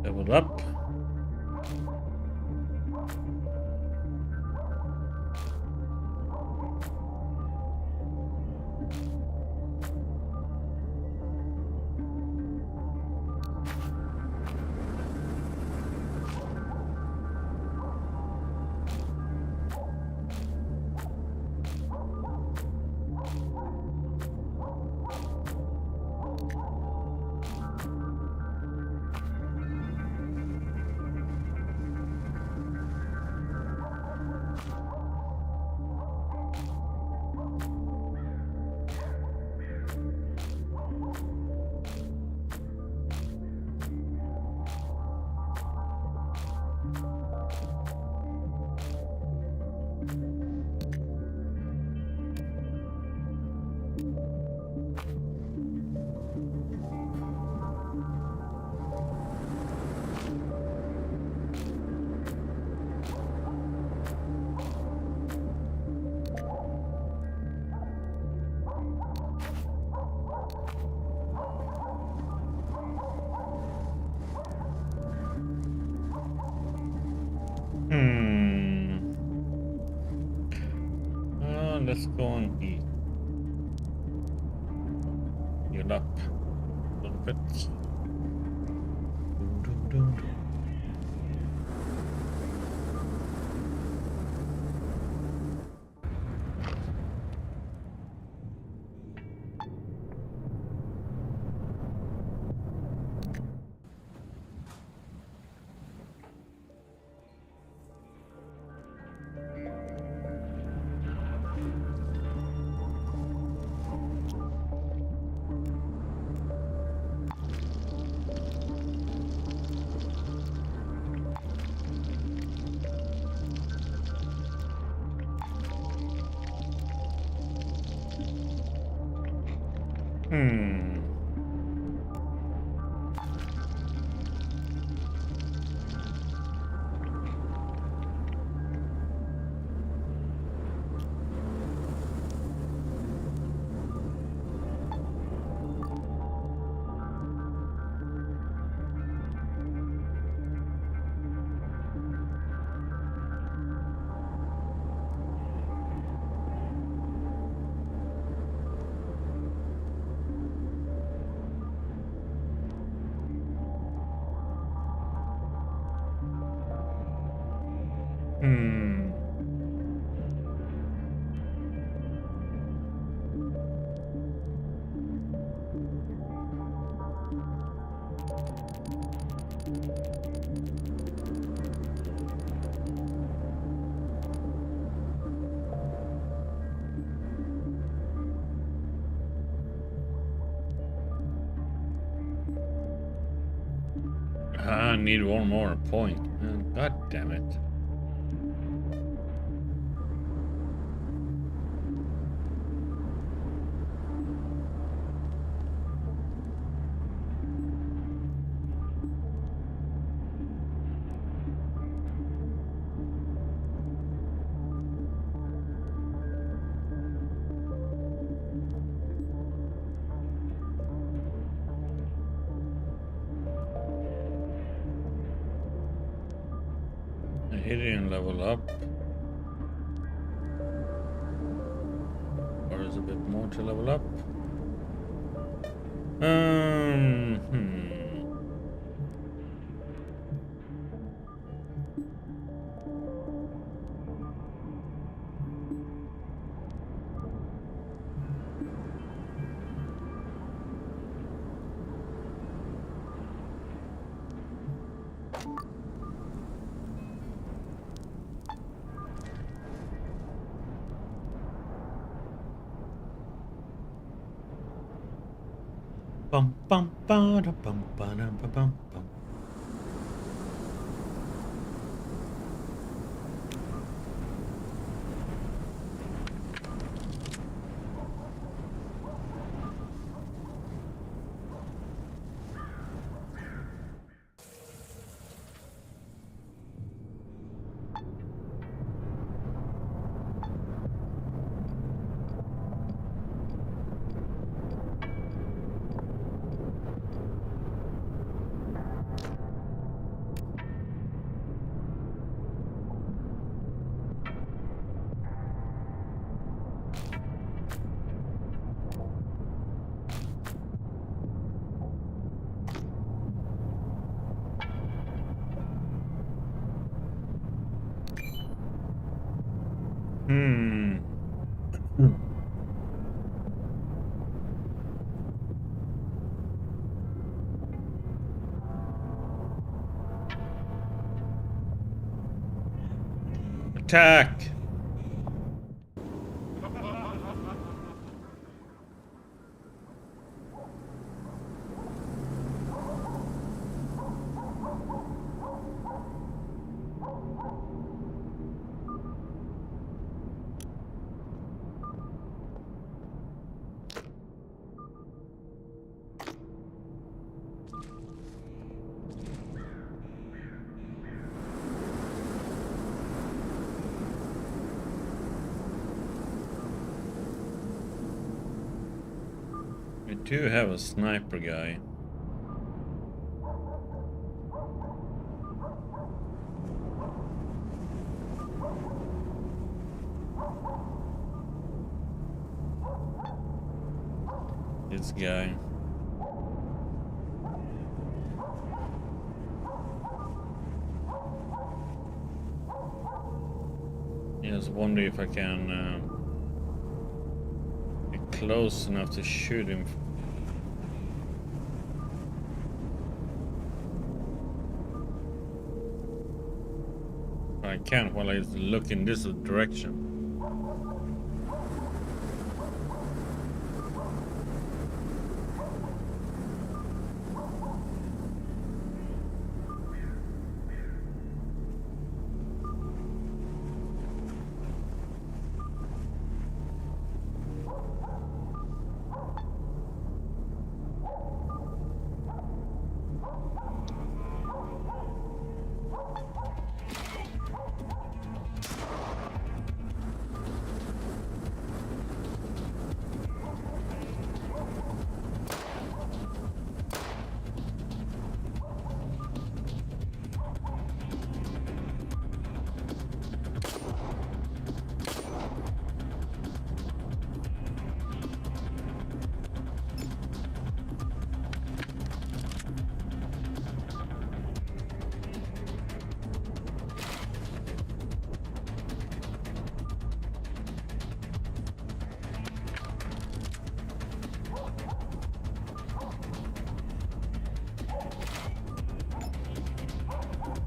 Level up. Let's go and eat. Heal up a little bit. I need one more point. God damn it. He didn't level up. Or is a bit more to level up? Bum bum ba da bum ba da ba bum bum. Hmm. Attack! We do have a sniper guy. This guy. I just wonder if I can be close enough to shoot him. I can't while I look in this direction.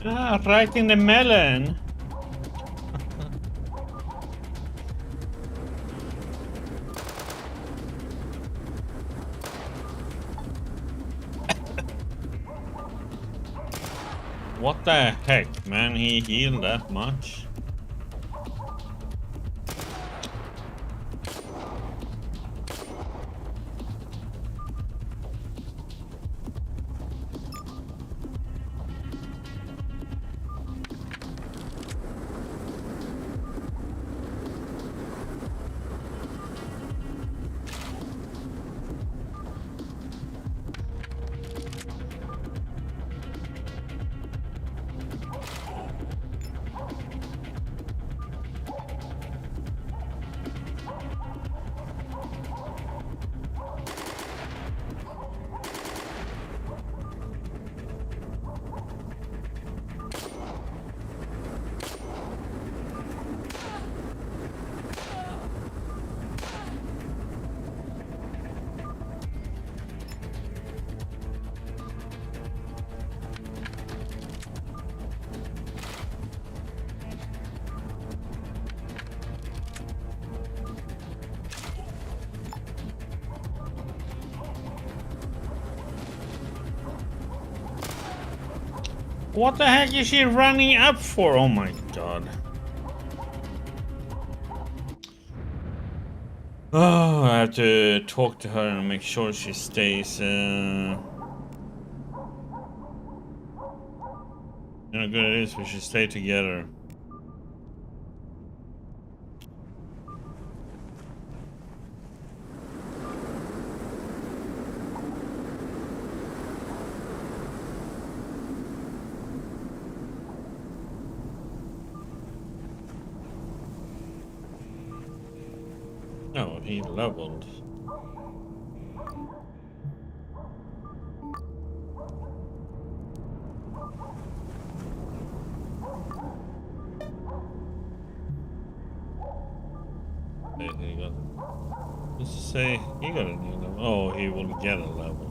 Ah, right in the melon. What the heck, man? He healed that much? What the heck is she running up for? Oh my god. Oh, I have to talk to her and make sure she stays. You know, good it is. We should stay together. Oh, he leveled. He got. Let's just say he got a new level. Oh, he will get a level.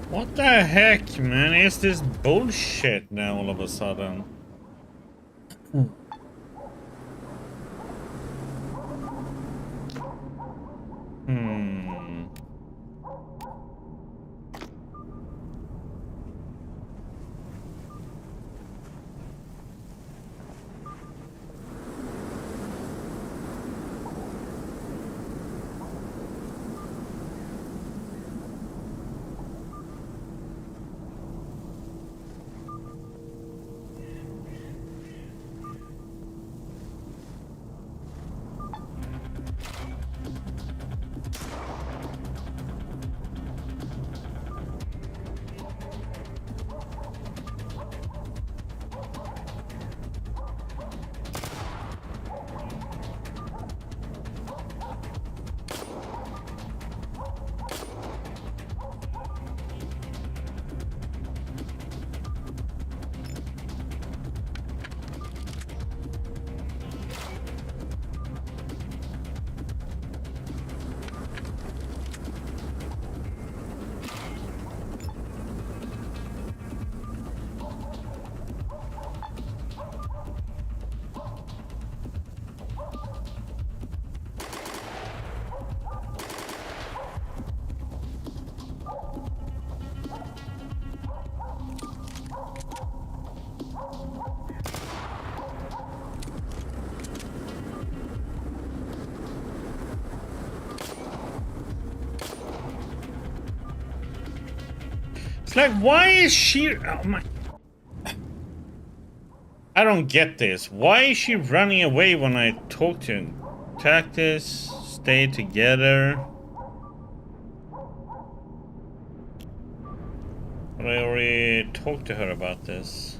What the heck, man, is this bullshit now all of a sudden? Like, why is she... Oh my... I don't get this. Why is she running away when I talk to her? Tactics, stay together. But I already talked to her about this.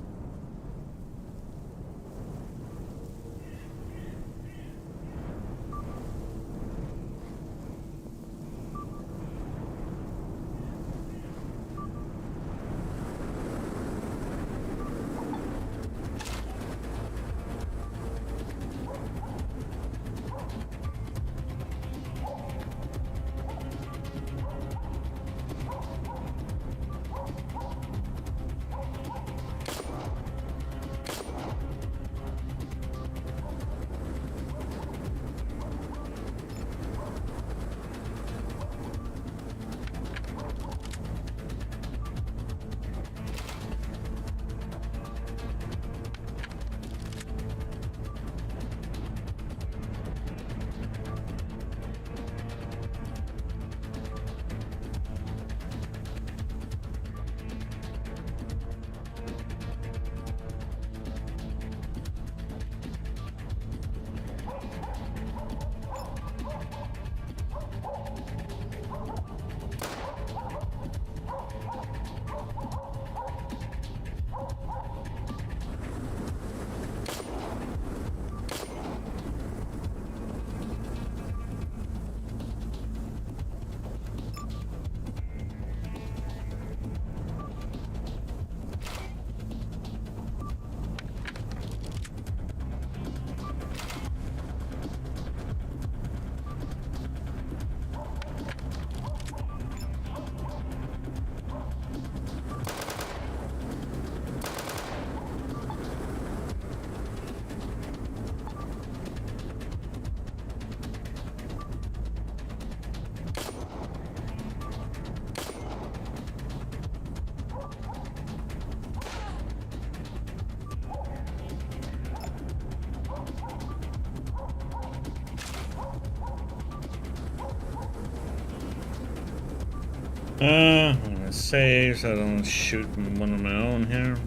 I'm gonna save so I don't shoot one of my own here.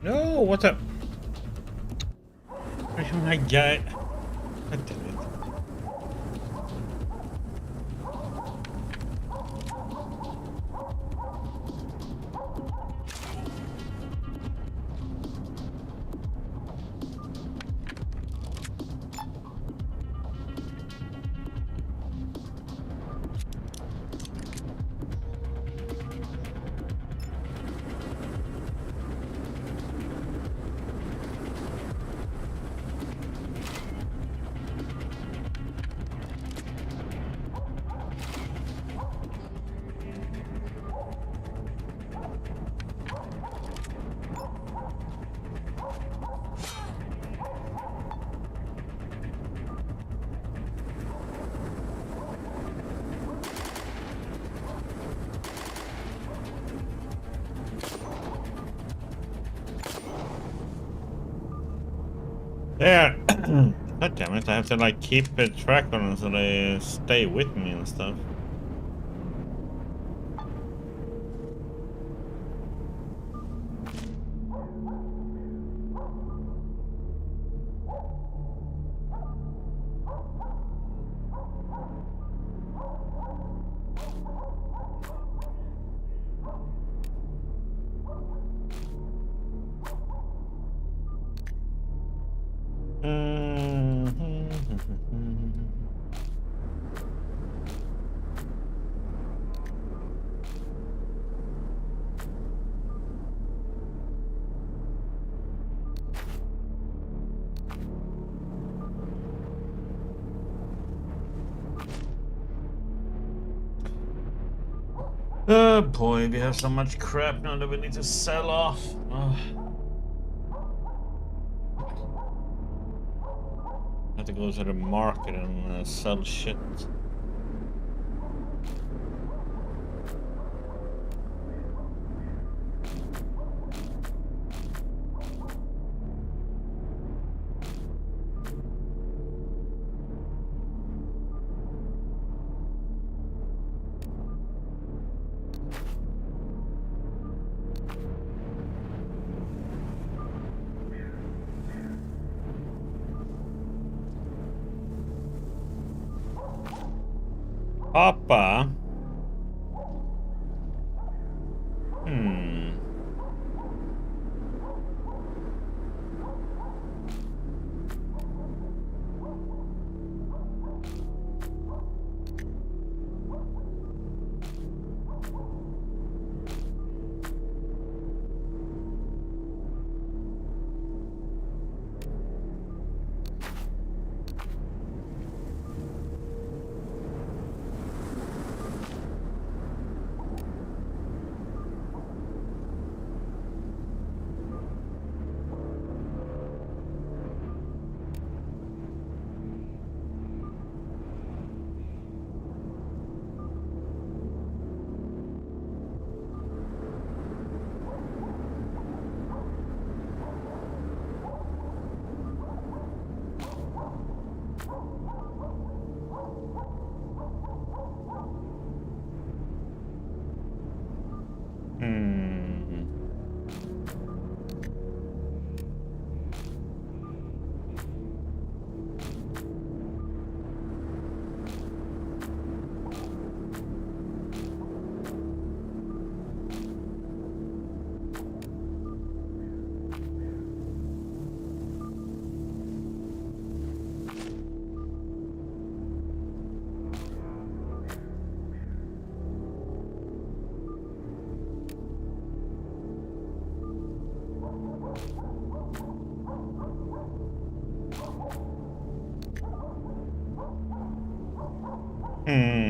No, what the? Where's my guy? God damn it. There. God damn it, I have to like keep a track on them so they stay with me and stuff. Oh boy, we have so much crap now that we need to sell off. Oh. I have to go to the market and sell shit. Papa. Hmm. Hmm. Hmm.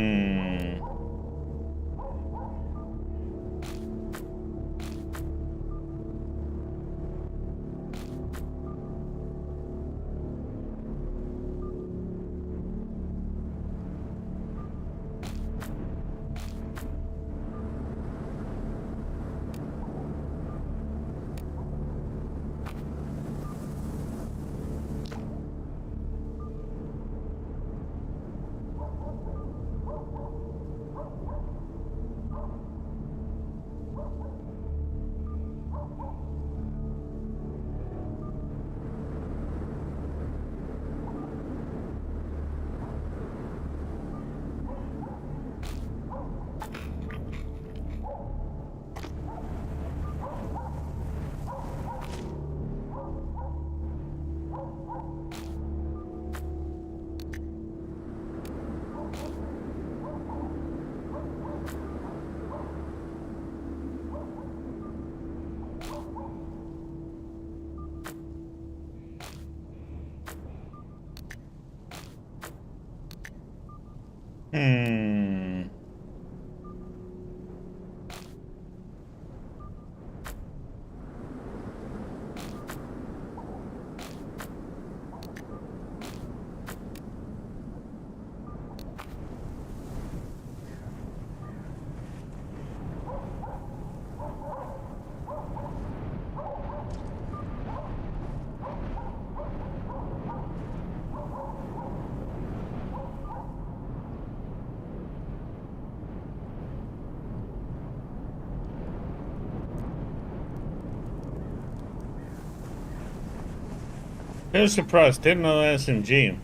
Hmm. I was surprised. Didn't know SMG.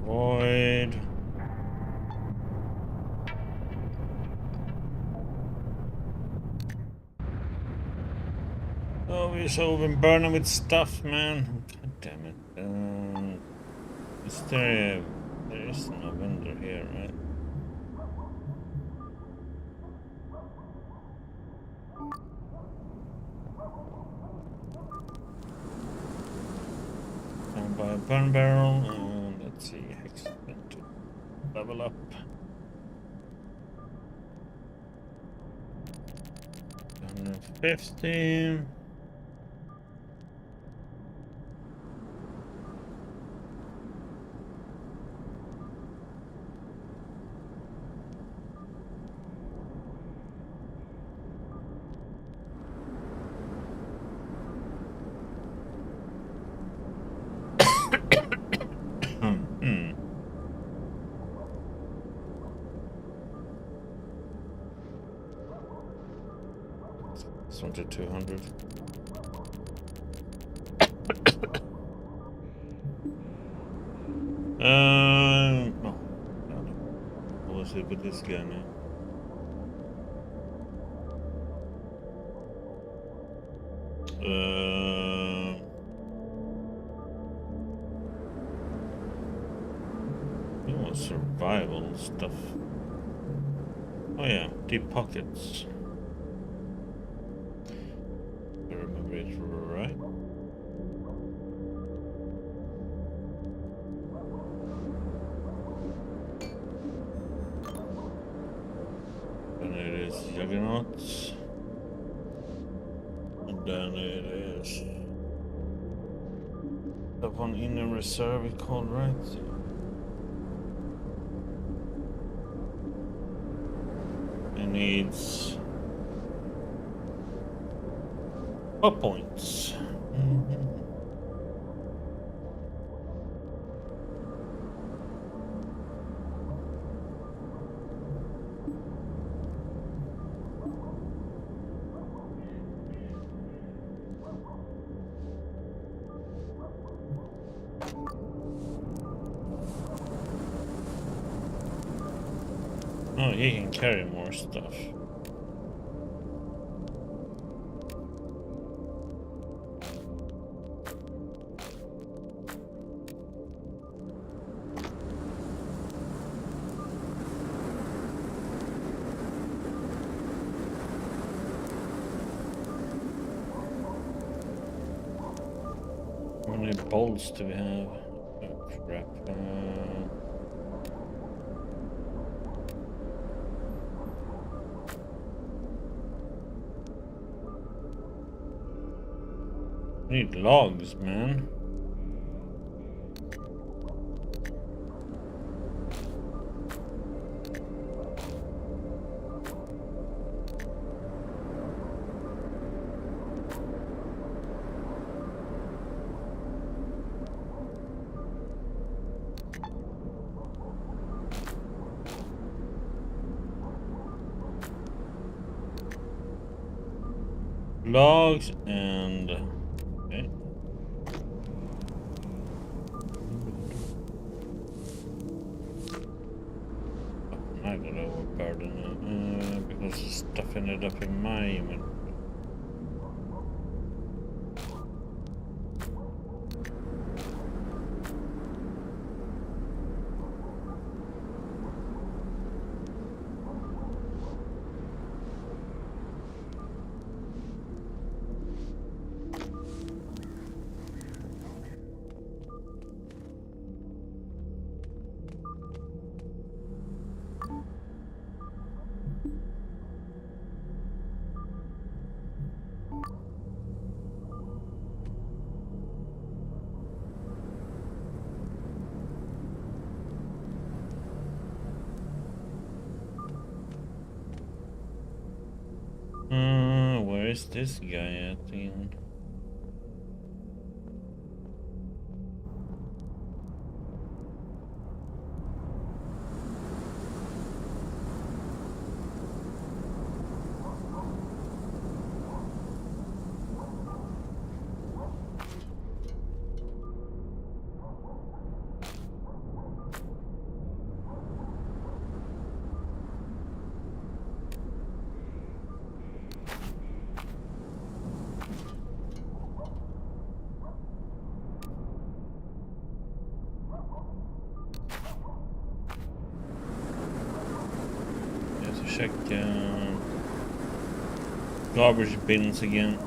Avoid. Oh, we're so overburdened with stuff, man. God damn it. Is there is no vendor here, right? Can buy a burn barrel and let's see, hex to level up. 150. This one to 200. No. Let's look at this guy now. Survival stuff. Oh yeah, deep pockets. I remember it right. Then it is Juggernauts. And then it is the one in the reserve called, right? It needs 4 points. Oh, he can carry more stuff. How many bolts do we have? Oh, crap. Need logs, man. Logs and okay. Oh, I got overburdened because the stuff ended up in my inventory. Where is this guy at again? Check garbage bins again.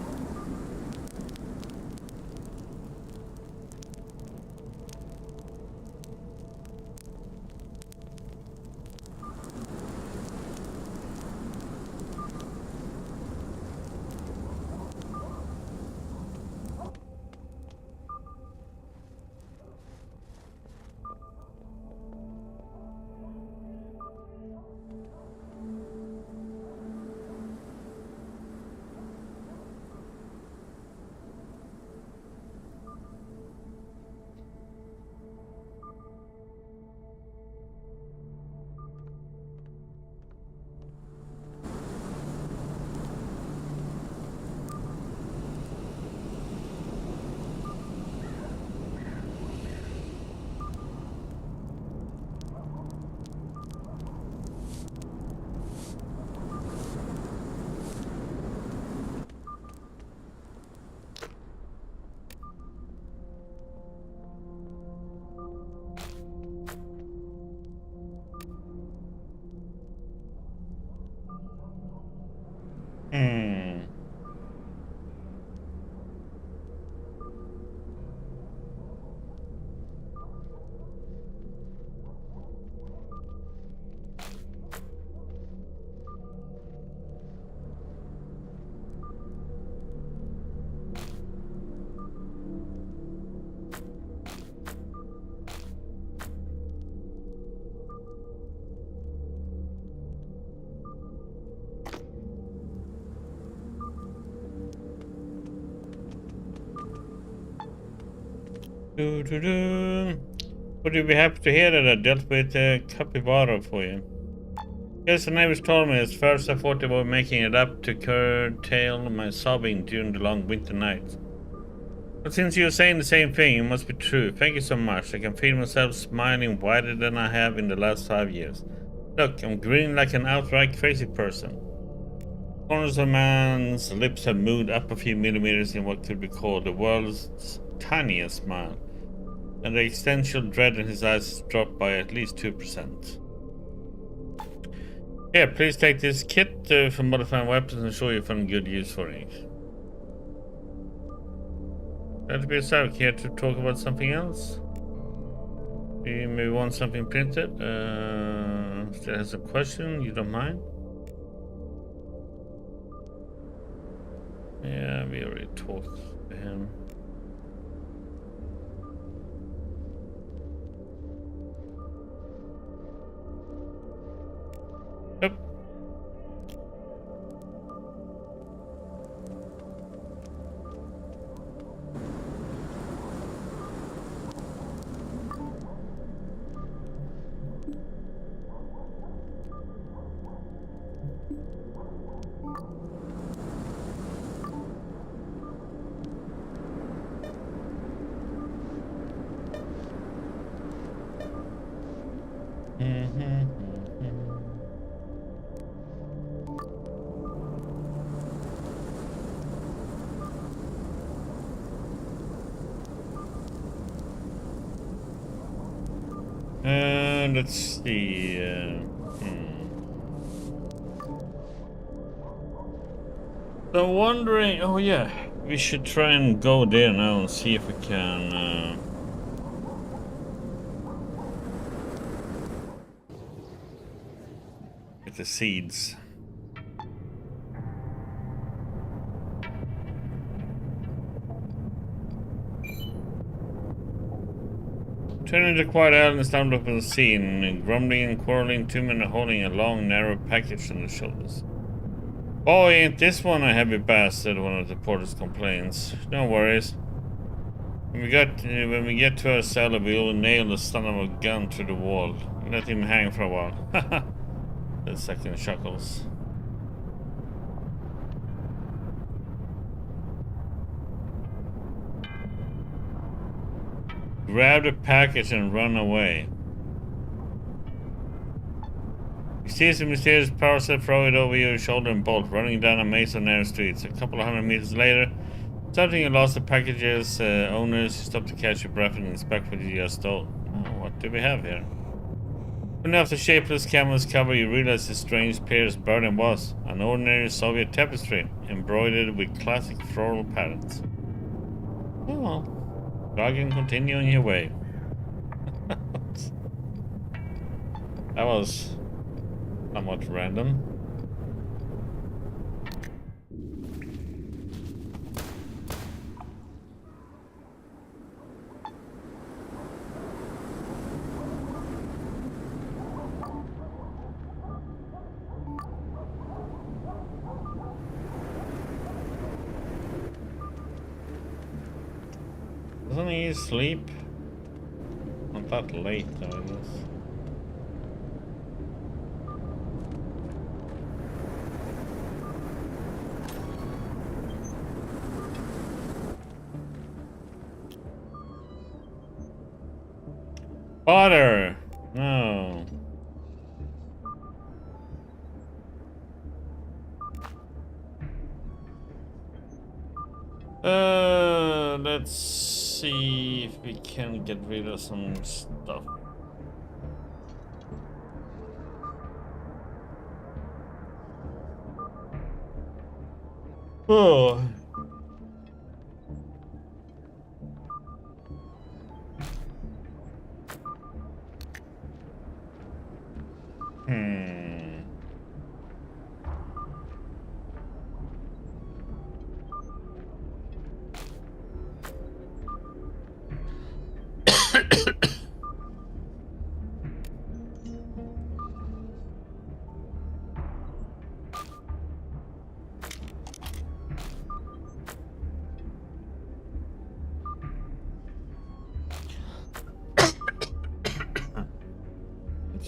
Would you be happy to hear that I dealt with a capybara for you? Yes, the neighbors told me. At first I thought they were making it up to curtail my sobbing during the long winter nights. But since you're saying the same thing, it must be true. Thank you so much. I can feel myself smiling wider than I have in the last 5 years. Look, I'm grinning like an outright crazy person. Corners of a man's lips have moved up a few millimeters in what could be called the world's tiniest smile, and the existential dread in his eyes has dropped by at least 2%. Here, please take this kit for modifying weapons and show you found good use for it. That'd be Sarek here to talk about something else. Do you maybe want something printed? Still has a question, you don't mind? Yeah, we already talked to him. Yep. Let's see. So I'm wondering. Oh yeah, we should try and go there now and see if we can. Get the seeds. Turning to the quiet island and stumbled upon the scene, grumbling and quarreling, 2 men holding a long, narrow package on their shoulders. Boy, ain't this one a heavy bastard, one of the porters complains. No worries. When we get to our cellar, we'll nail the son of a gun to the wall. Let him hang for a while. Haha. The second chuckles. Grab the package and run away. You see some mysterious parcel, throw it over your shoulder and bolt, running down a maze of narrow streets. A couple of 100 meters later, starting you lost the package's owners, you stop to catch your breath and inspect what you just stole. Oh, what do we have here? When off the shapeless canvas cover, you realize the strange pierce burden was an ordinary Soviet tapestry, embroidered with classic floral patterns. Oh well. Log and continue on your way. That was somewhat random. Doesn't he sleep? Not that late, though, I guess. Water! No. Let's see if we can get rid of some stuff. Oh.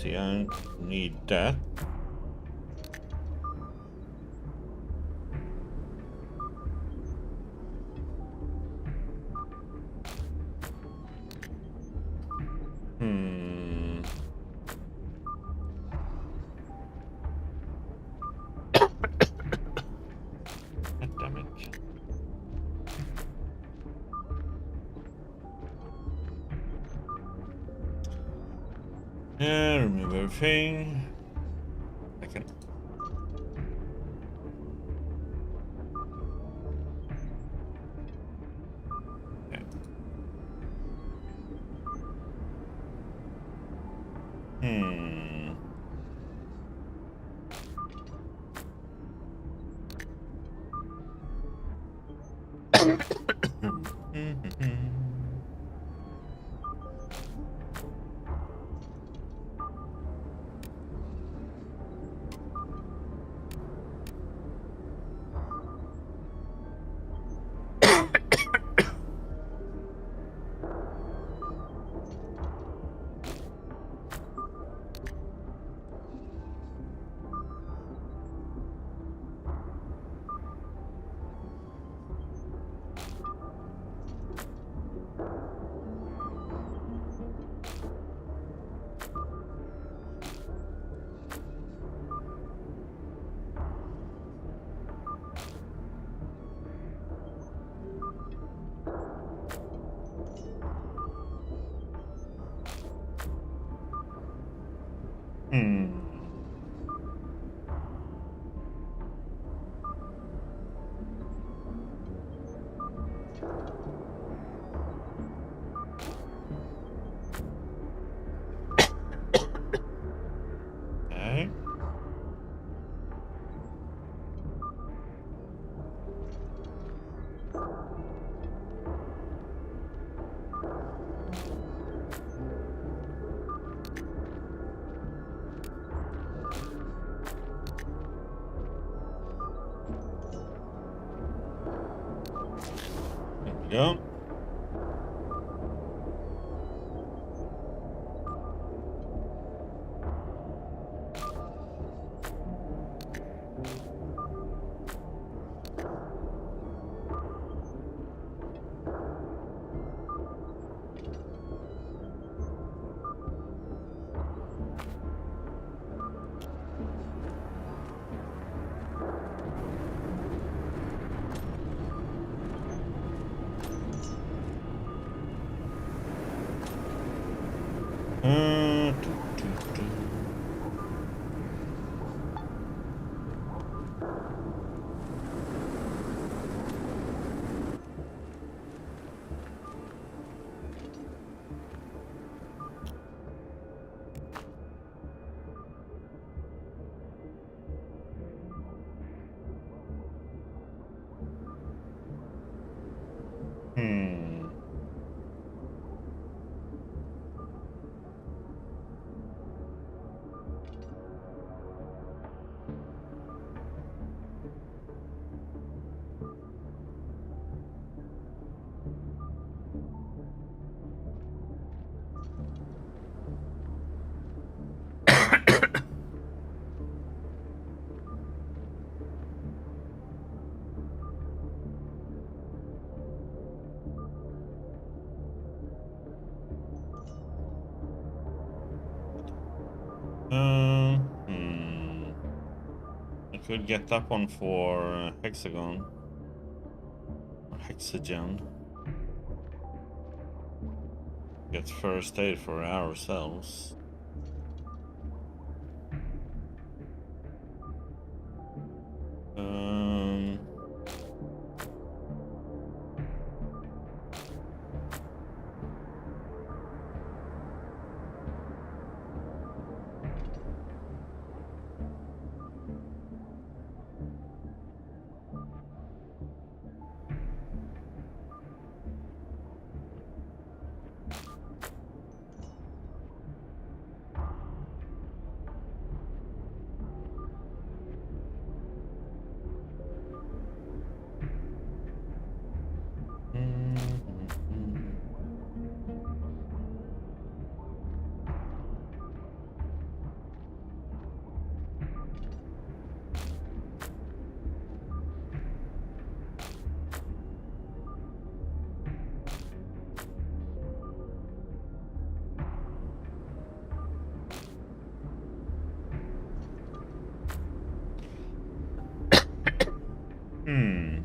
see, I need that. God damn it. Yeah, remove everything. I can. Okay. Okay. There we go. Uh, do, do, do. I could get that one for hexagon or hexagon. Get first aid for ourselves. Hmm.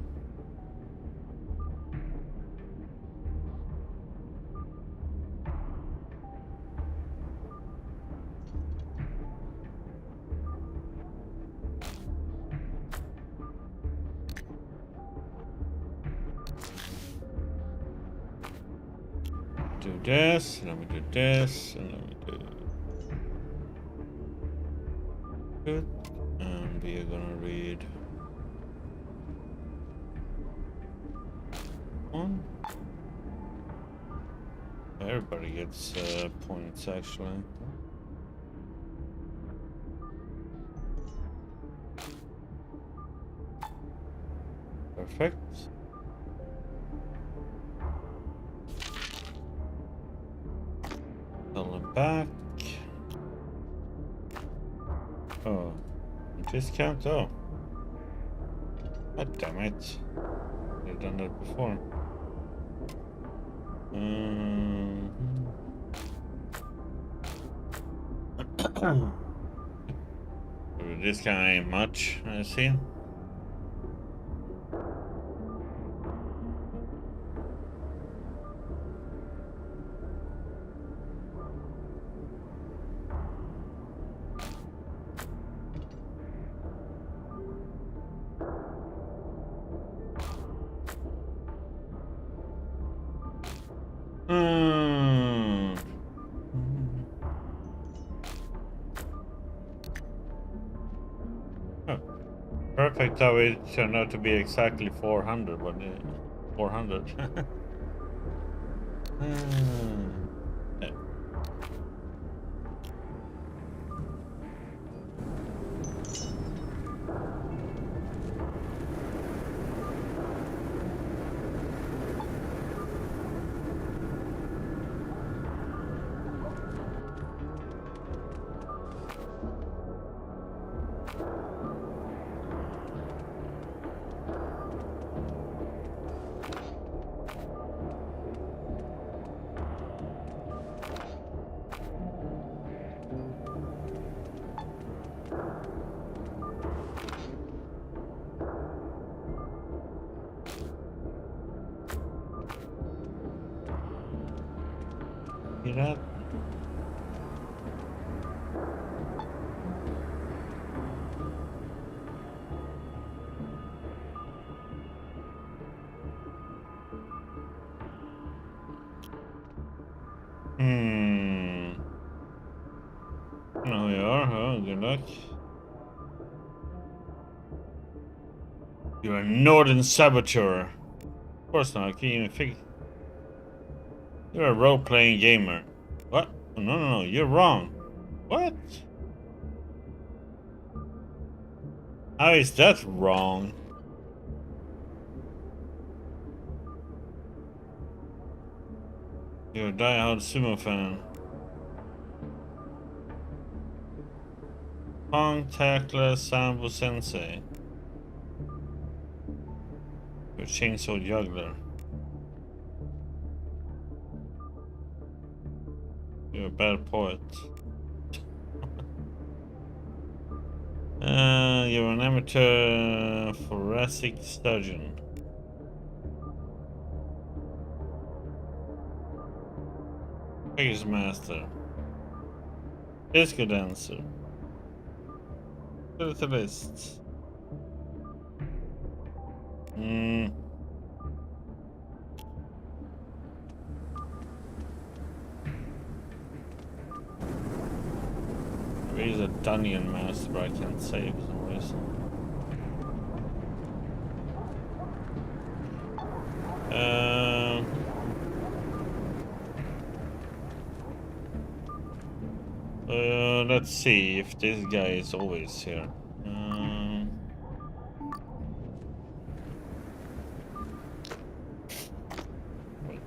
Do this, and then we do this, and then we do good. And we are gonna read one. Everybody gets points actually. Perfect. Tell them back. Oh, discount. Oh, god damn it! I've done that before. The discount ain't much, I see. Oh, perfect how it turned out to be exactly 400, but 400. Yeah. See that? No, you are, huh? Good luck. You're a northern saboteur. Of course not, I can't even figure. You're a role-playing gamer. What? Oh, no, you're wrong. What? How is that wrong? You're a die-hard sumo fan. Pong Tackler Sambo Sensei. You're a chainsaw juggler. You're a bad poet. You're an amateur thoracic surgeon. Pegasus master. Disco dancer. Philatelist. He's a dungeon master, but I can't save for some reason. Let's see if this guy is always here. Wait.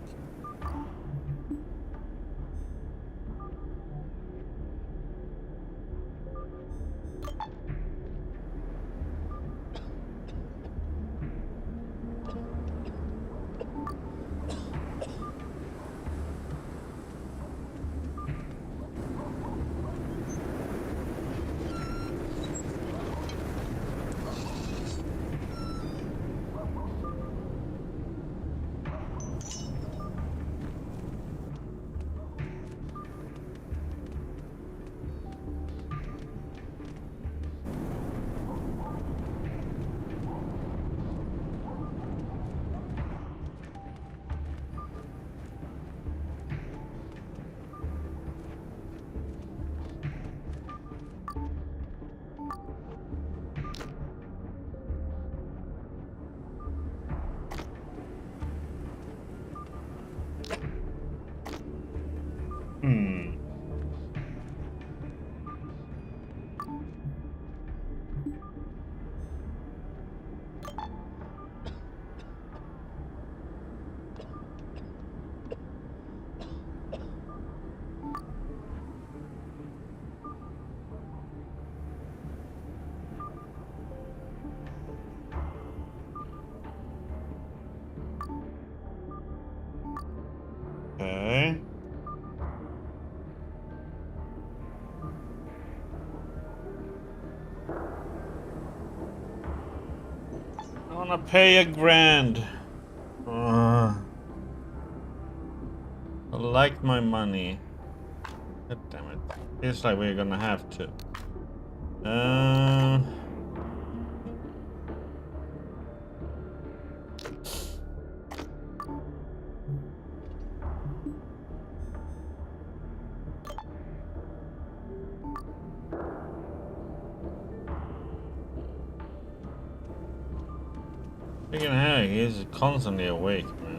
wanna pay $1,000. I like my money. God damn it. Feels like we're gonna have to. Freaking heck, he's constantly awake, man.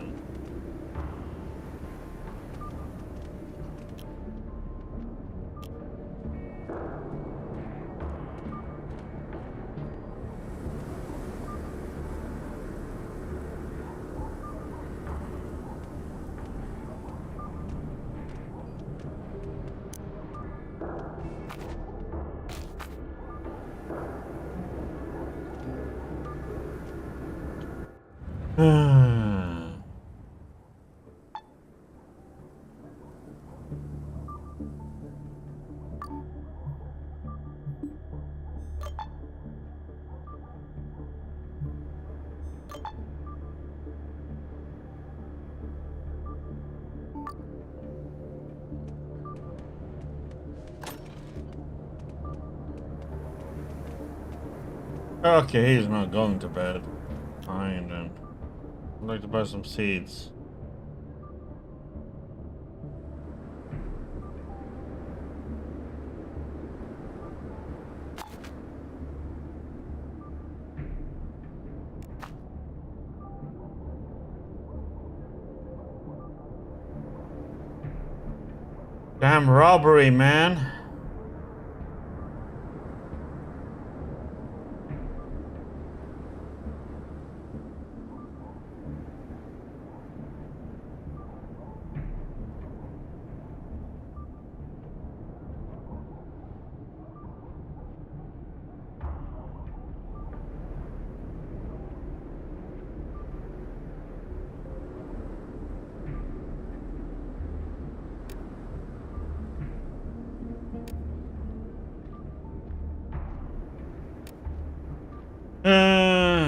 Okay, he's not going to bed. Fine then. I'd like to buy some seeds. Damn robbery, man.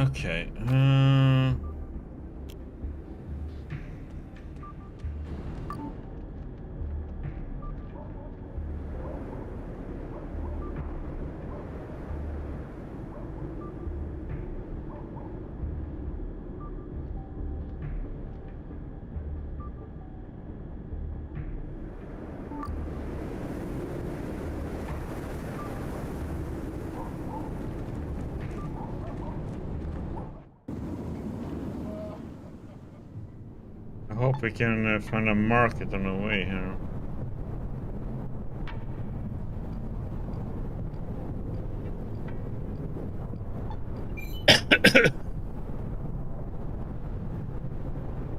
Okay. I hope we can find a market on the way here.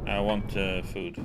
I want food.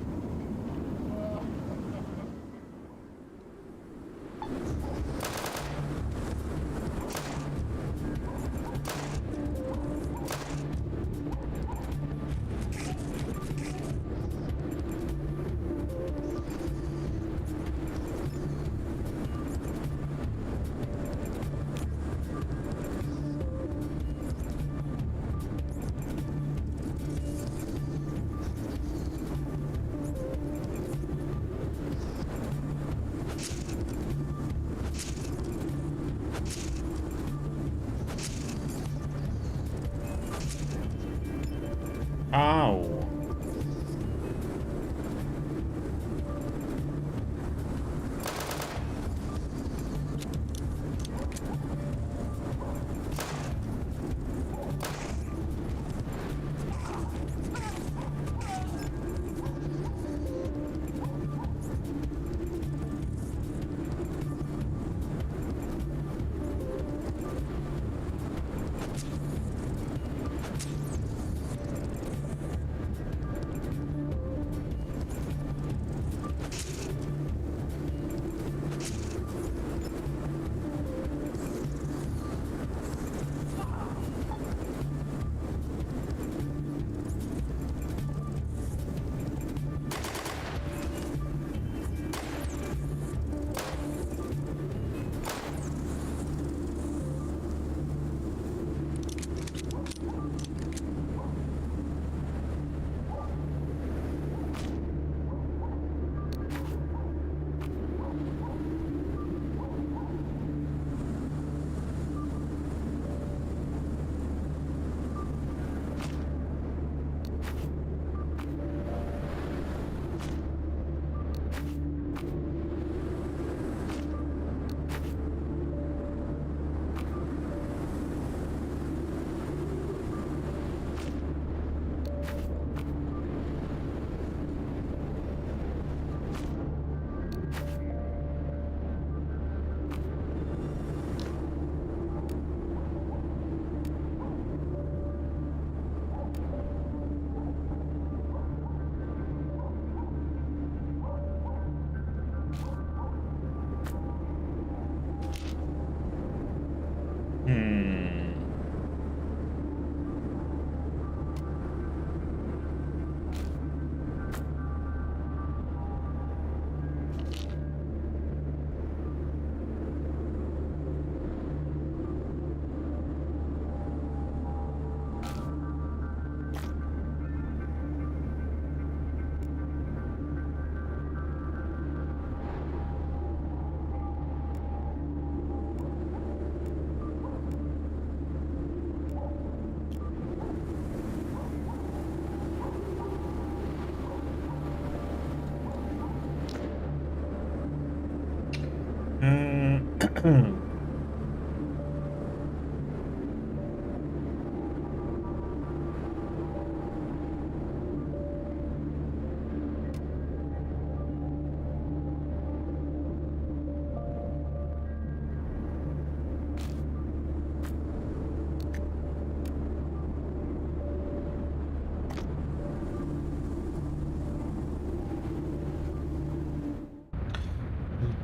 Ow. Hmm.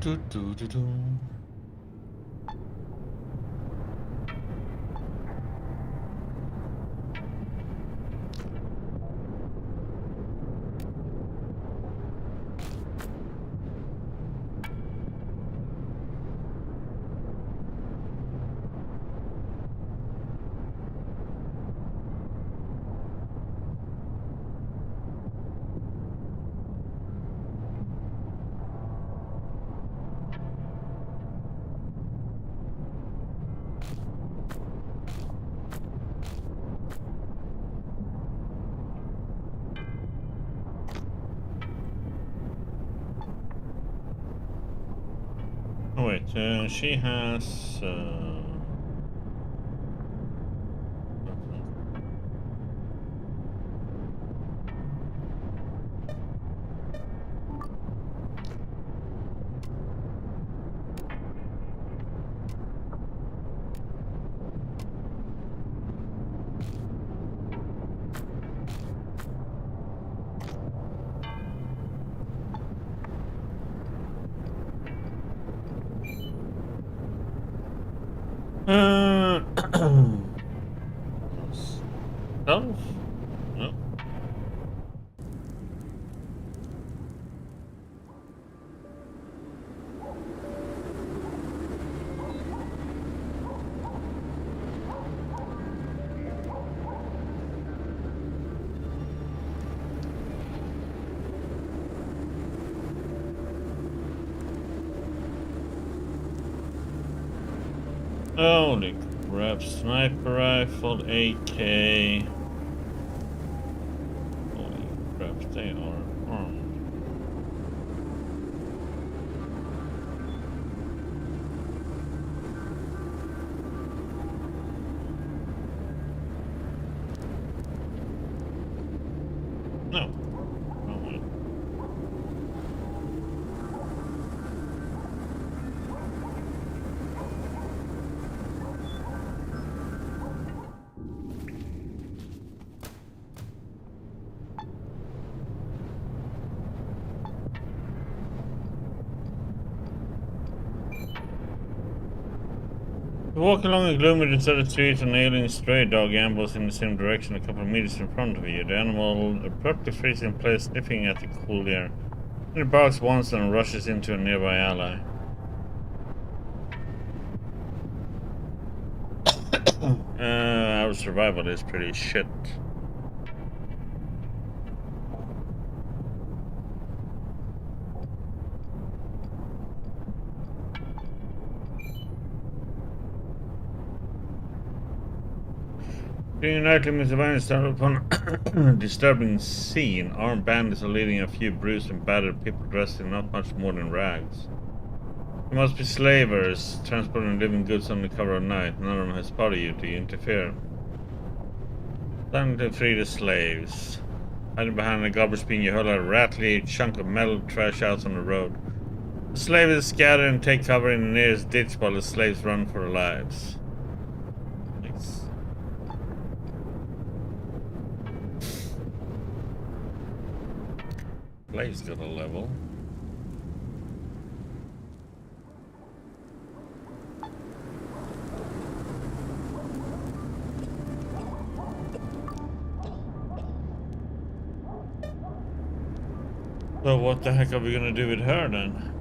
Do, do, do, do. Oh wait, she has. Self? No. Holy crap, sniper rifle, AK. Holy crap, they are armed. No. Wrong way. You walk along a gloomy deserted street, an alien stray dog ambles in the same direction a couple of meters in front of you. The animal abruptly freezes in place, sniffing at the cool air. Then it barks once and rushes into a nearby ally. Our survival is pretty shit. During a nightly miscellaneous stumbled upon a disturbing scene. Armed bandits are leading a few bruised and battered people dressed in not much more than rags. They must be slavers, transporting living goods under cover of night. None of them has spotted you. Do you interfere? Time to free the slaves. Hiding behind a garbage bin, you hurl a rattly chunk of metal trash out on the road. The slaves scatter and take cover in the nearest ditch while the slaves run for their lives. Nice. Slaves got a level. So what the heck are we gonna do with her then?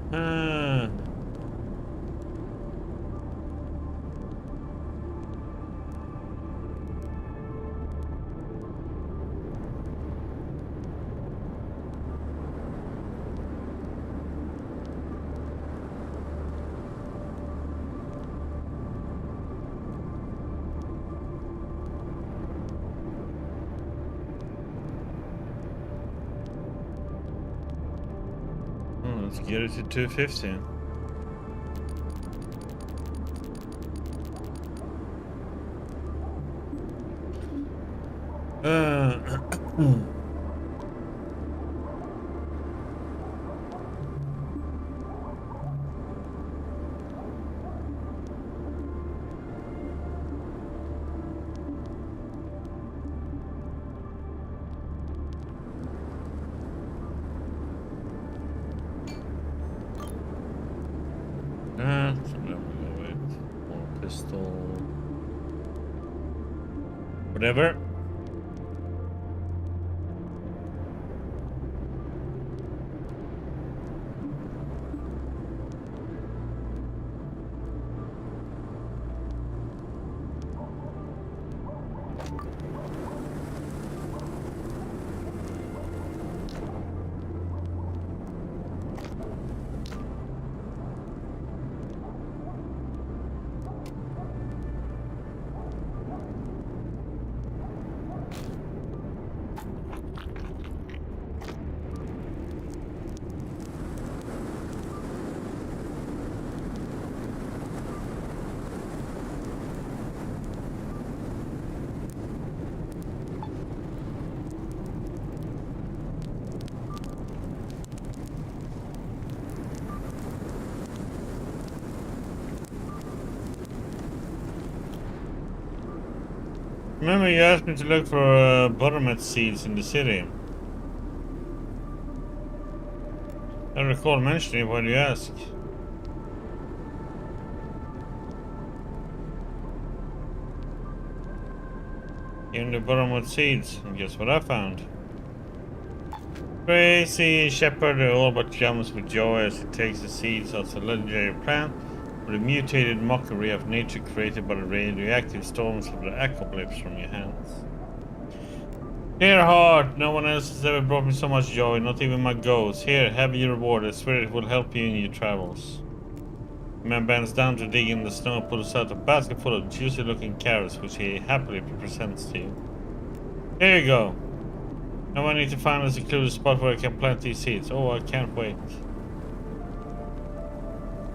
Let's get it to 250. So then we go with more pistol. Whatever. Remember you asked me to look for buttermilk seeds in the city. I recall mentioning it when you asked. In the buttermilk seeds, and guess what I found? Crazy shepherd all but jumps with joy as he takes the seeds of the legendary plant for the mutated mockery of nature created by the radioactive storms of the apocalypse from your hands. Dear heart, no one else has ever brought me so much joy, not even my ghost. Here, have your reward. I swear it will help you in your travels. The man bends down to dig in the snow and pulls out a basket full of juicy looking carrots, which he happily presents to you. Here you go. Now I need to find a secluded spot where I can plant these seeds. Oh, I can't wait.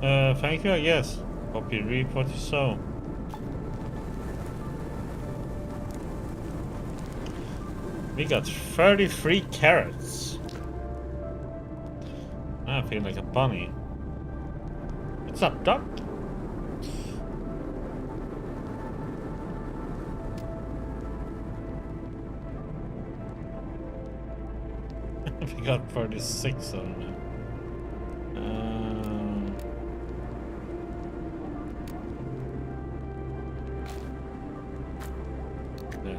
Thank you, I guess. Hope you reap what you sow. We got 33 carrots. I feel like a bunny. What's up, Doc? We got 36 of them. Yeah,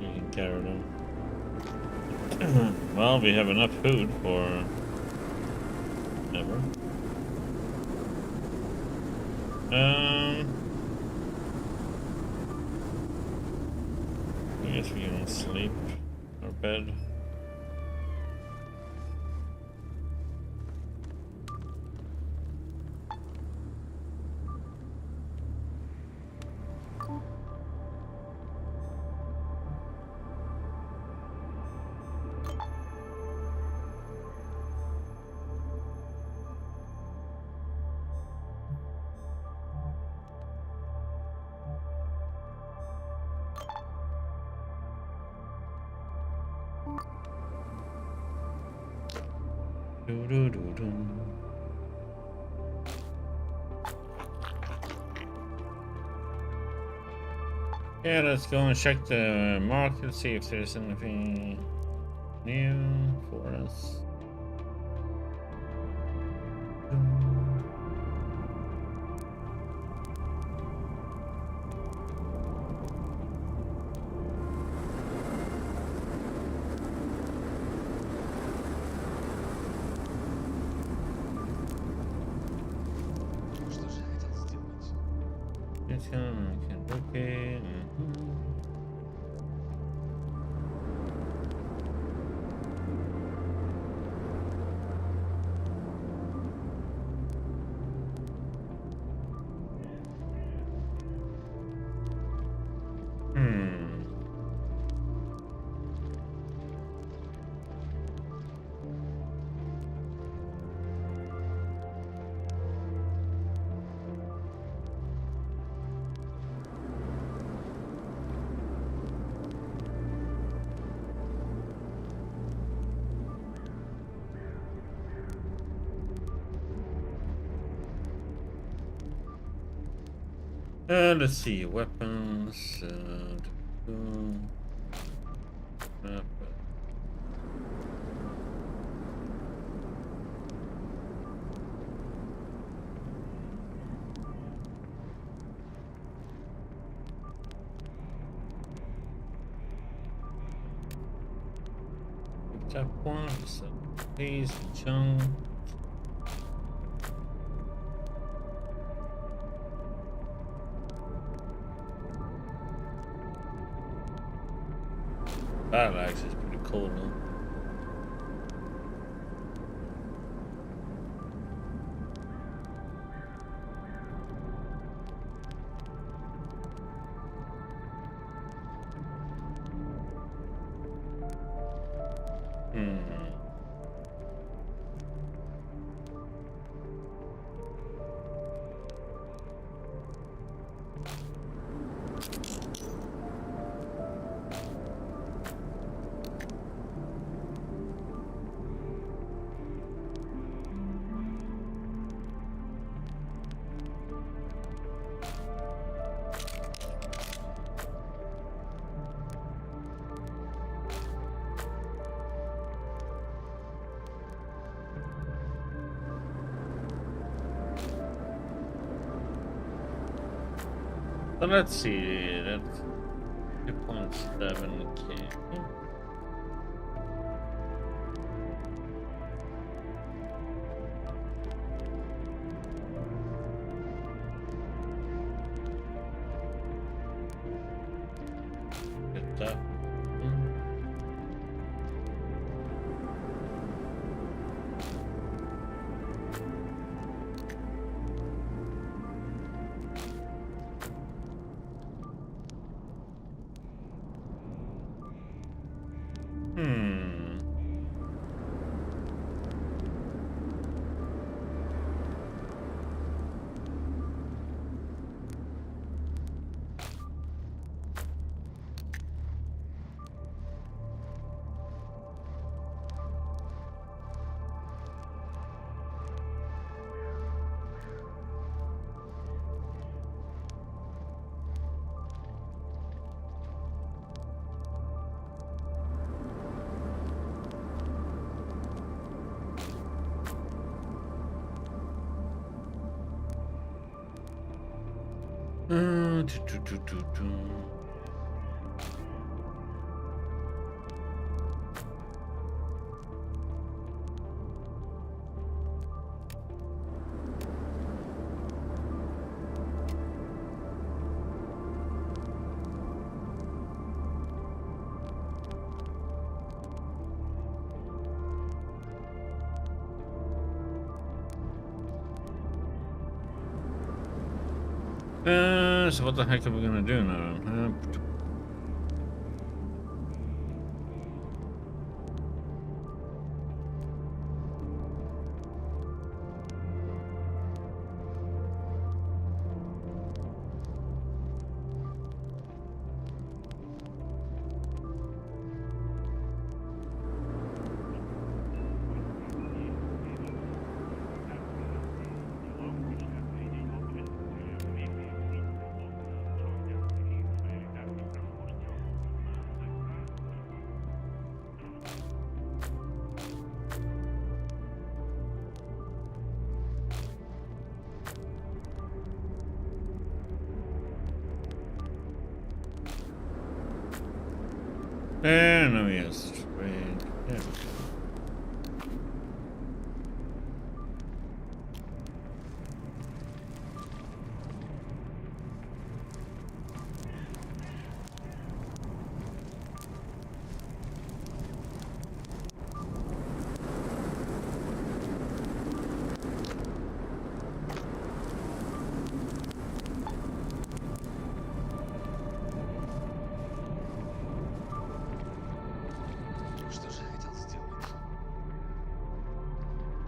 you can carry them. Well, we have enough food for ever. I guess we can sleep or bed. Yeah, let's go and check the market, see if there's anything new for us. Okay. Let's see, weapons. Tap one, so please jump. Battle axe is pretty cool though. So let's see, that's 2.7k. Get that. So what the heck are we gonna do now? No, yes, right. There we go.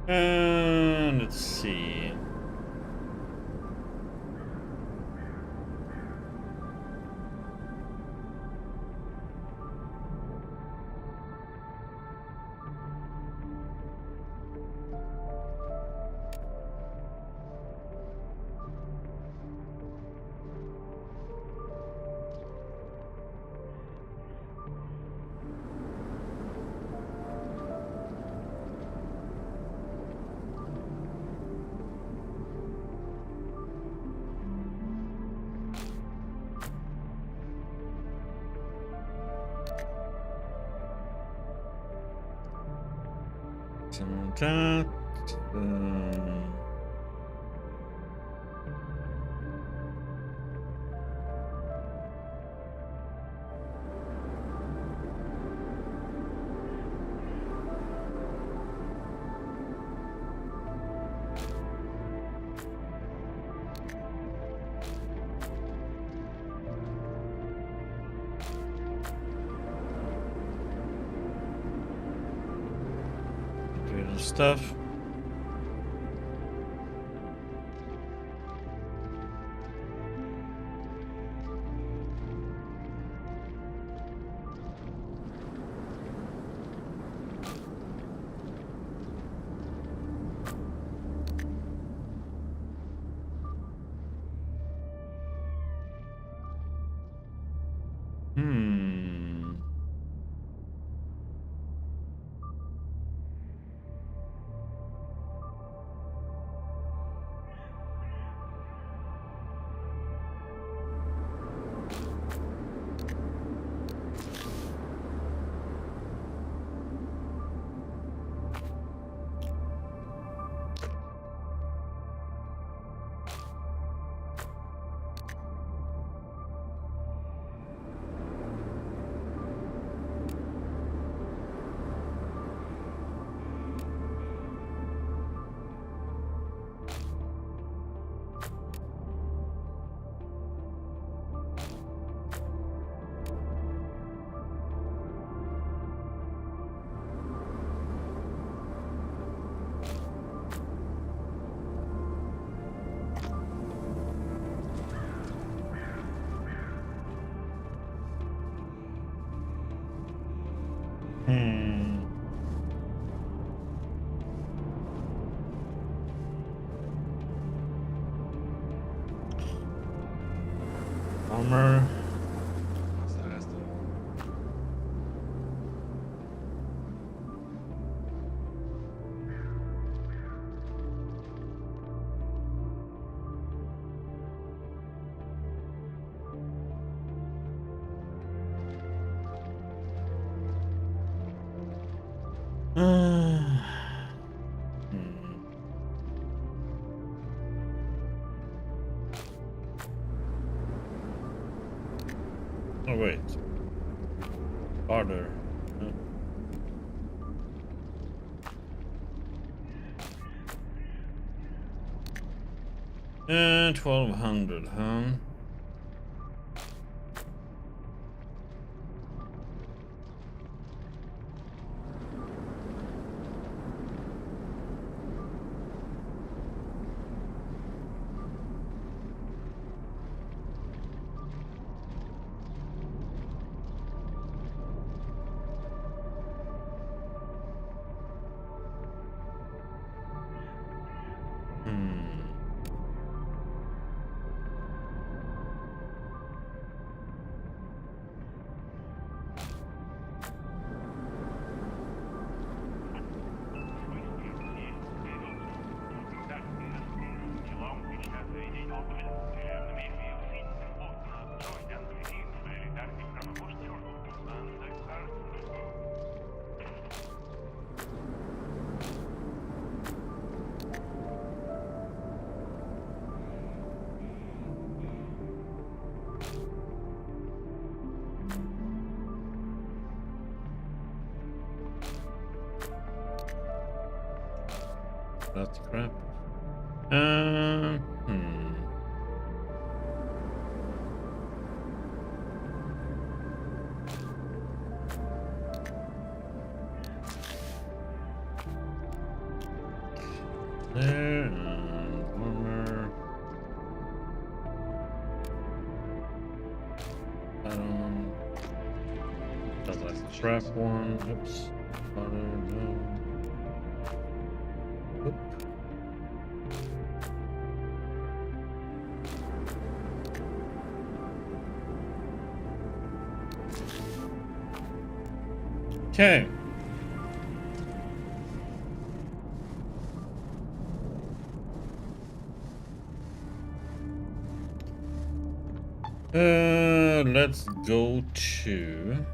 And let's see. Some of that. Stuff. Armor. Oh wait. Harder. No. And 1200, huh? That's crap. there, and armor. That's like a trap one. Oops. No. Oop. Okay. Let's go to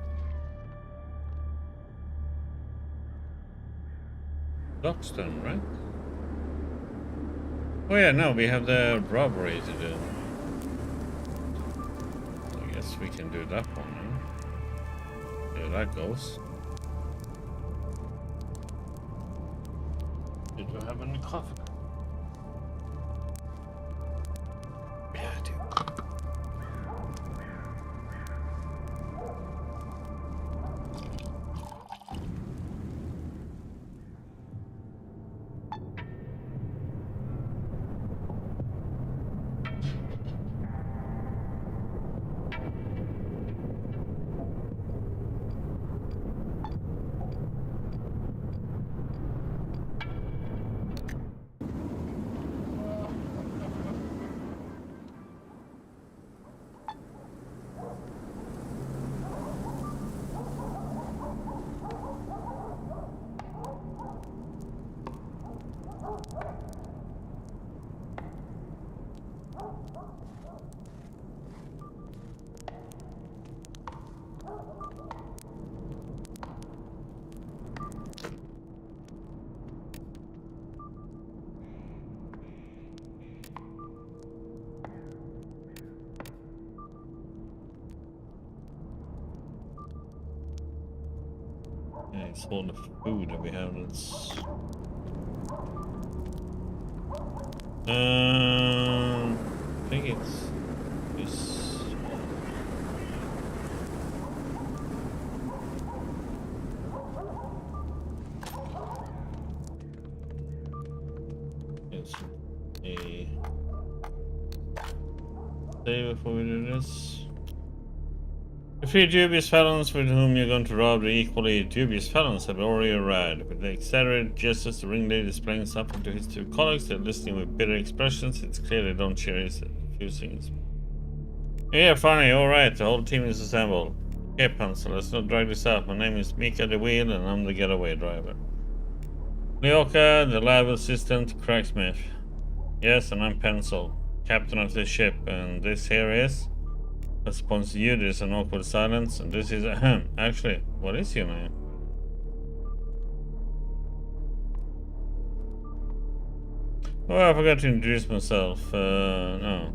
Lockstone, right? Oh yeah, no, we have the robbery to do. I guess we can do that one, huh? Yeah, that goes. Did you have any coffee? Yeah, I do. Yeah, it's all the food that we have. That's I think it's this. It's a save before we do this. The three dubious felons with whom you're going to rob the equally dubious felons have already arrived. With the exaggerated gestures, the ringleader is displaying something to his two colleagues. They're listening with bitter expressions. It's clear they don't share his accusings. Yeah, funny. Alright, the whole team is assembled. Okay, Pencil, let's not drag this out. My name is Mika the Wheel, and I'm the getaway driver. Leoka, the lab assistant, cracksmith. Yes, and I'm Pencil, captain of this ship, and this here is... Response to you, there's an awkward silence, and this is ahem. Actually, what is your name? Oh, I forgot to introduce myself. No.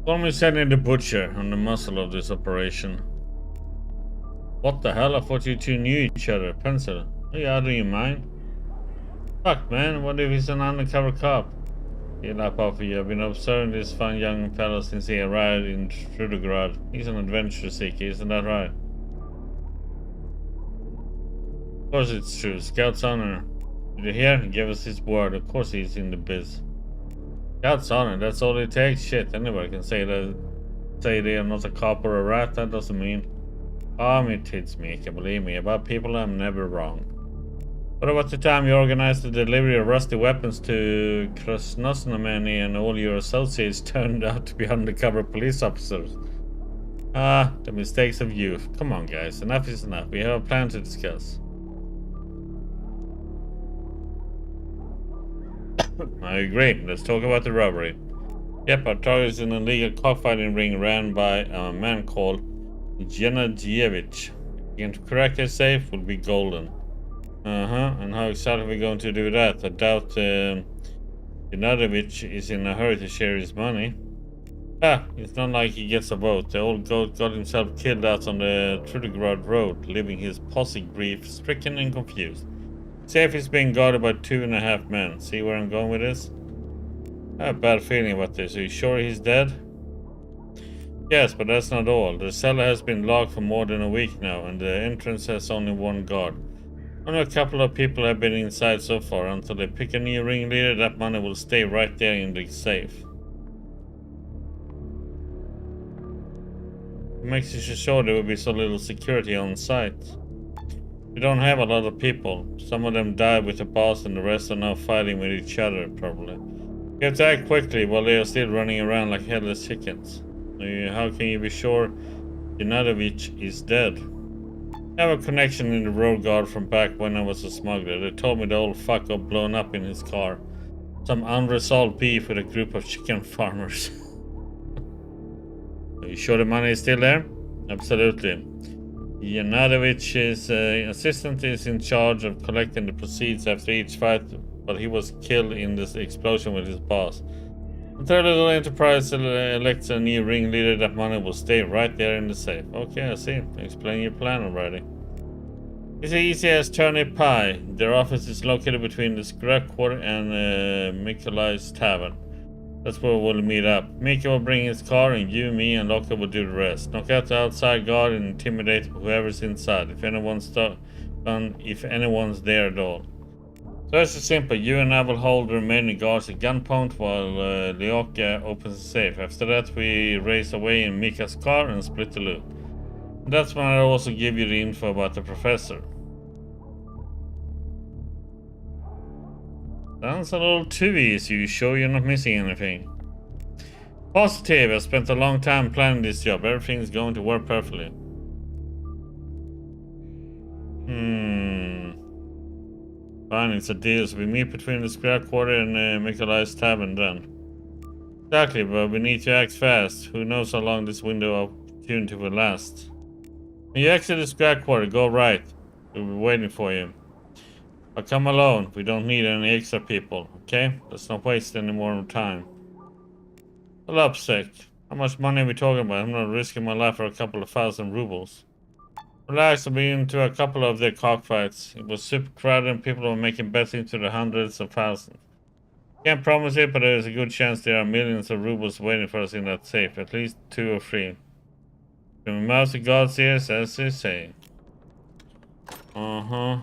Call me Sandy the Butcher. I'm the muscle of this operation. What the hell? I thought you two knew each other. Pencil. Are you out of your mind? Fuck, man. What if he's an undercover cop? He'll up off you. I've been observing this fine young fellow since he arrived in Trudograd. He's an adventure seeker, isn't that right? Of course it's true. Scout's honor. Did you hear? He gave us his word. Of course he's in the biz. Scout's honor. That's all it takes. Shit, anybody can say that. Say they are not a cop or a rat. That doesn't mean... me tits, Mika. Believe me, about people I'm never wrong. What about the time you organized the delivery of rusty weapons to Krasnosnameni and all your associates turned out to be undercover police officers? Ah, the mistakes of youth. Come on, guys. Enough is enough. We have a plan to discuss. I agree. Let's talk about the robbery. Yep, our target is an illegal cockfighting ring ran by a man called Genagievich. Again, to crack his safe would be golden. And how exactly are we going to do that? I doubt Genagievich is in a hurry to share his money. It's not like he gets a vote. The old goat got himself killed out on the Trudograd road, leaving his posse grief-stricken and confused. Safe is being guarded by 2.5 men. See where I'm going with this? I have a bad feeling about this. Are you sure he's dead? Yes, but that's not all. The cellar has been locked for more than a week now, and the entrance has only one guard. Only a couple of people have been inside so far. Until they pick a new ringleader, that money will stay right there in the safe. What makes you so sure there will be so little security on site? We don't have a lot of people. Some of them died with the boss and the rest are now fighting with each other, probably. We have to act quickly while they are still running around like headless chickens. How can you be sure Janatovich is dead? I have a connection in the road guard from back when I was a smuggler. They told me the old fuck got blown up in his car. Some unresolved beef with a group of chicken farmers. Are you sure the money is still there? Absolutely. Janadovich's assistant is in charge of collecting the proceeds after each fight, but he was killed in this explosion with his boss. Until Little Enterprise elects a new ringleader, that money will stay right there in the safe. Okay, I see. Explain your plan already. It's easy as turnip pie. Their office is located between the Scrap Quarter and Mikolai's Tavern. That's where we'll meet up. Mika will bring his car, and you, me, and Loka will do the rest. Knock out the outside guard and intimidate whoever's inside, if anyone's there at all. So it's simple. You and I will hold the remaining guards at gunpoint while Leoka opens the safe. After that, we race away in Mika's car and split the loot. And that's when I'll also give you the info about the professor. Sounds a little too easy. You sure you're not missing anything? Positive. I spent a long time planning this job. Everything's going to work perfectly. Fine, it's a deal. So we meet between the Scrap Quarter and Mikolai's Tavern then. Exactly, but we need to act fast. Who knows how long this window of opportunity will last. When you exit the Scrap Quarter, go right. We'll be waiting for you. But come alone. We don't need any extra people, okay? Let's not waste any more time. Hold up, Sek. How much money are we talking about? I'm not risking my life for a couple of 1,000 rubles. Relax, I've been into a couple of their cockfights. It was super crowded and people were making bets into the hundreds of thousands. Can't promise it, but there's a good chance there are millions of rubles waiting for us in that safe. At least 2 or 3. From the mouth of God's ears, as they say. Okay,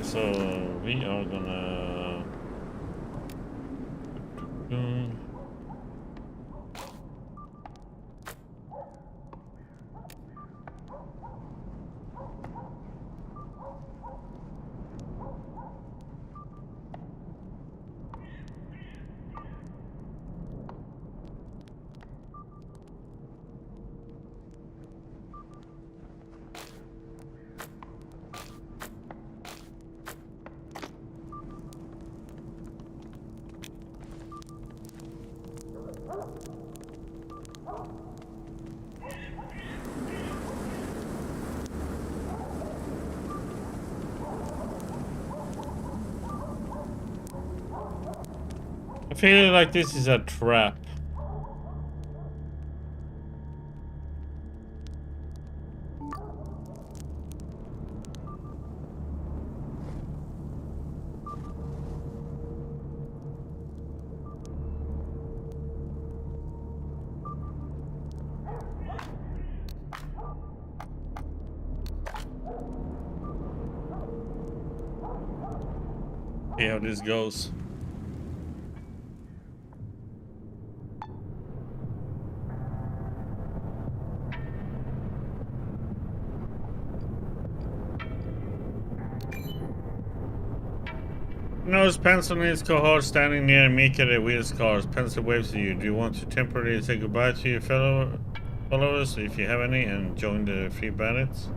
so we are gonna... I feel like this is a trap. See how this goes. Notice Pencil and his cohort standing near Mika the wheels cars. Pencil waves to you. Do you want to temporarily say goodbye to your followers, if you have any, and join the Free Bandits?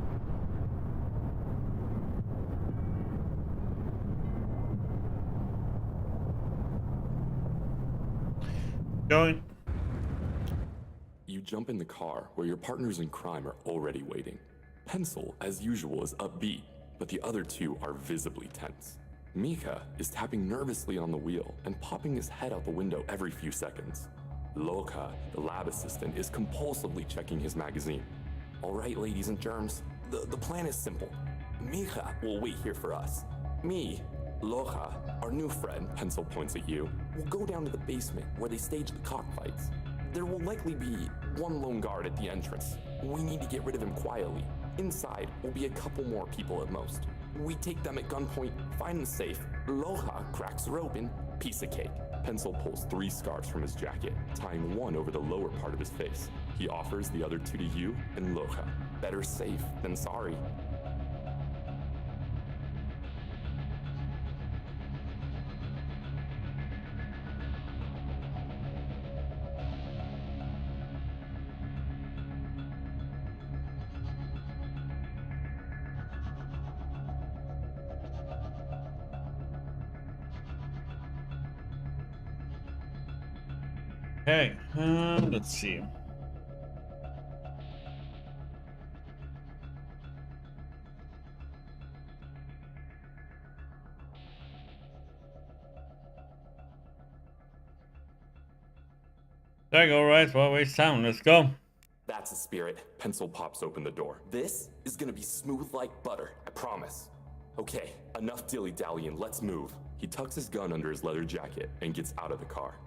Join. You jump in the car where your partners in crime are already waiting. Pencil, as usual, is upbeat, but the other two are visibly tense. Mika is tapping nervously on the wheel and popping his head out the window every few seconds. Loka, the lab assistant, is compulsively checking his magazine. All right, ladies and germs, the plan is simple. Mika will wait here for us. Me, Loja, our new friend, Pencil points at you, will go down to the basement where they stage the cockfights. There will likely be one lone guard at the entrance. We need to get rid of him quietly. Inside will be a couple more people at most. We take them at gunpoint, find the safe. Loja cracks her open, piece of cake. Pencil pulls 3 scarves from his jacket, tying one over the lower part of his face. He offers the other 2 to you and Loja. Better safe than sorry. Okay, let's see. There you go, right? Well, waste time. Let's go. That's the spirit. Pencil pops open the door. This is gonna be smooth like butter, I promise. Okay, enough dilly-dallying, let's move. He tucks his gun under his leather jacket and gets out of the car.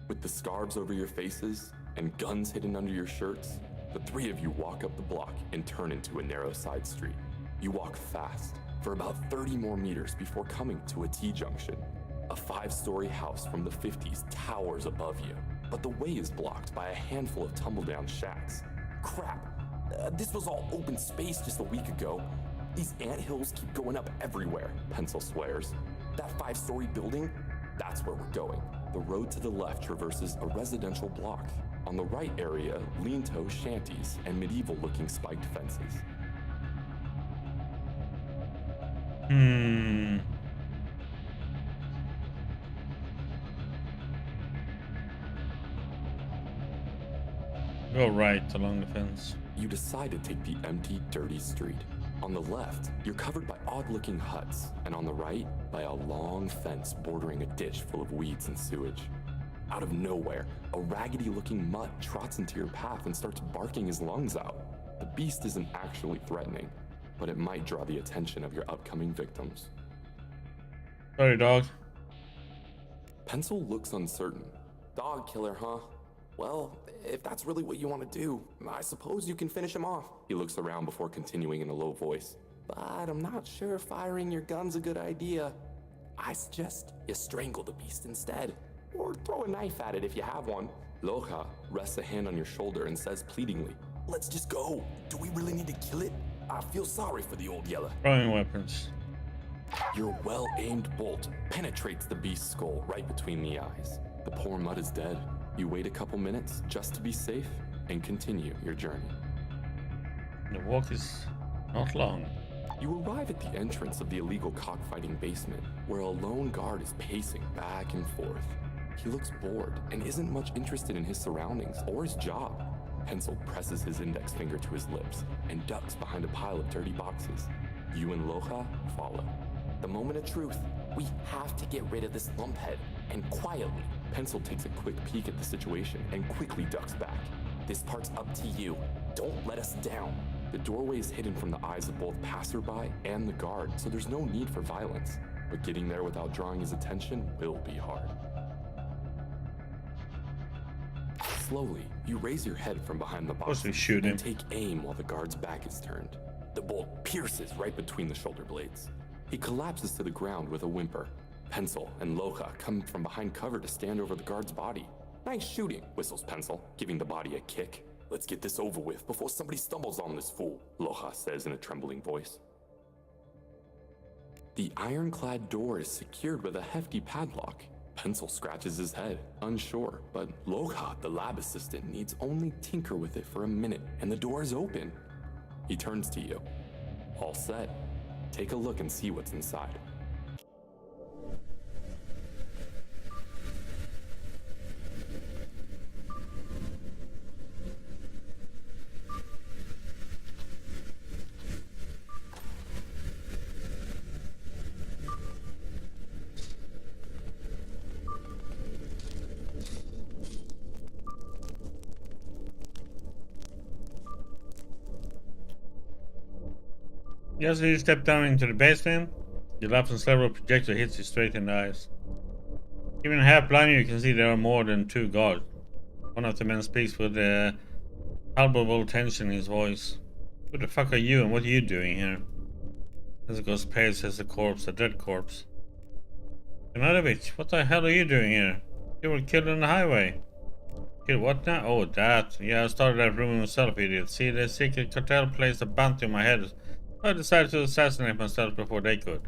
With the scarves over your faces and guns hidden under your shirts, the 3 of you walk up the block and turn into a narrow side street. You walk fast for about 30 more meters before coming to a T-junction. A 5-story house from the 50s towers above you, but the way is blocked by a handful of tumble-down shacks. Crap, this was all open space just a week ago. These anthills keep going up everywhere, Pencil swears. That 5-story building, that's where we're going. The road to the left traverses a residential block. On the right area, lean-to shanties and medieval-looking spiked fences. Go right along the fence. You decide to take the empty, dirty street. On the left, you're covered by odd-looking huts, and on the right, by a long fence bordering a ditch full of weeds and sewage. Out of nowhere, a raggedy-looking mutt trots into your path and starts barking his lungs out. The beast isn't actually threatening, but it might draw the attention of your upcoming victims. Sorry, dog. Pencil looks uncertain. Dog killer, huh? Well, if that's really what you want to do, I suppose you can finish him off. He looks around before continuing in a low voice. But I'm not sure firing your gun's a good idea. I suggest you strangle the beast instead. Or throw a knife at it if you have one. Loja rests a hand on your shoulder and says pleadingly, "Let's just go. Do we really need to kill it? I feel sorry for the old yella." Throwing weapons. Your well-aimed bolt penetrates the beast's skull right between the eyes. The poor mutt is dead. You wait a couple minutes just to be safe and continue your journey. The walk is not long. You arrive at the entrance of the illegal cockfighting basement, where a lone guard is pacing back and forth. He looks bored and isn't much interested in his surroundings or his job. Pencil presses his index finger to his lips and ducks behind a pile of dirty boxes. You and Loja follow. The moment of truth. We have to get rid of this lumphead, and quietly. Pencil takes a quick peek at the situation and quickly ducks back. This part's up to you. Don't let us down. The doorway is hidden from the eyes of both passerby and the guard, so there's no need for violence. But getting there without drawing his attention will be hard. Slowly, you raise your head from behind the box and take aim while the guard's back is turned. The bolt pierces right between the shoulder blades. He collapses to the ground with a whimper. Pencil and Loja come from behind cover to stand over the guard's body. "Nice shooting," whistles Pencil, giving the body a kick. "Let's get this over with before somebody stumbles on this fool," Loja says in a trembling voice. The ironclad door is secured with a hefty padlock. Pencil scratches his head, unsure, but Loja, the lab assistant, needs only tinker with it for a minute, and the door is open. He turns to you. "All set. Take a look and see what's inside." Yes, you step down into the basement. You laugh and several projectile hits you straight in the eyes. Even half blind, you can see there are more than 2 guards. One of the men speaks with palpable tension in his voice. Who the fuck are you and what are you doing here? As it goes pale, says the corpse, a dead corpse. Ivanovich, what the hell are you doing here? You were killed on the highway. Killed what now? Oh, that. Yeah, I started that rumor myself, idiot. See, the secret cartel placed a bounty on my head. So I decided to assassinate myself before they could.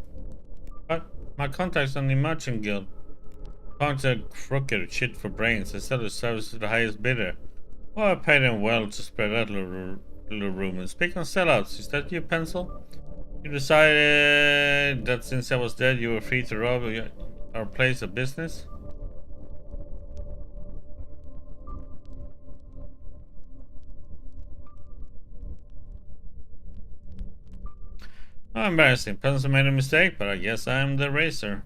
But my contact's on the merchant guild. Punks are crooked shit for brains. They sell their service to the highest bidder. Well, I paid them well to spread that little rumor. Speaking of sellouts, is that you, Pencil? You decided that since I was dead, you were free to rob our place of business? Oh, embarrassing. Pencil made a mistake, but I guess I'm the racer.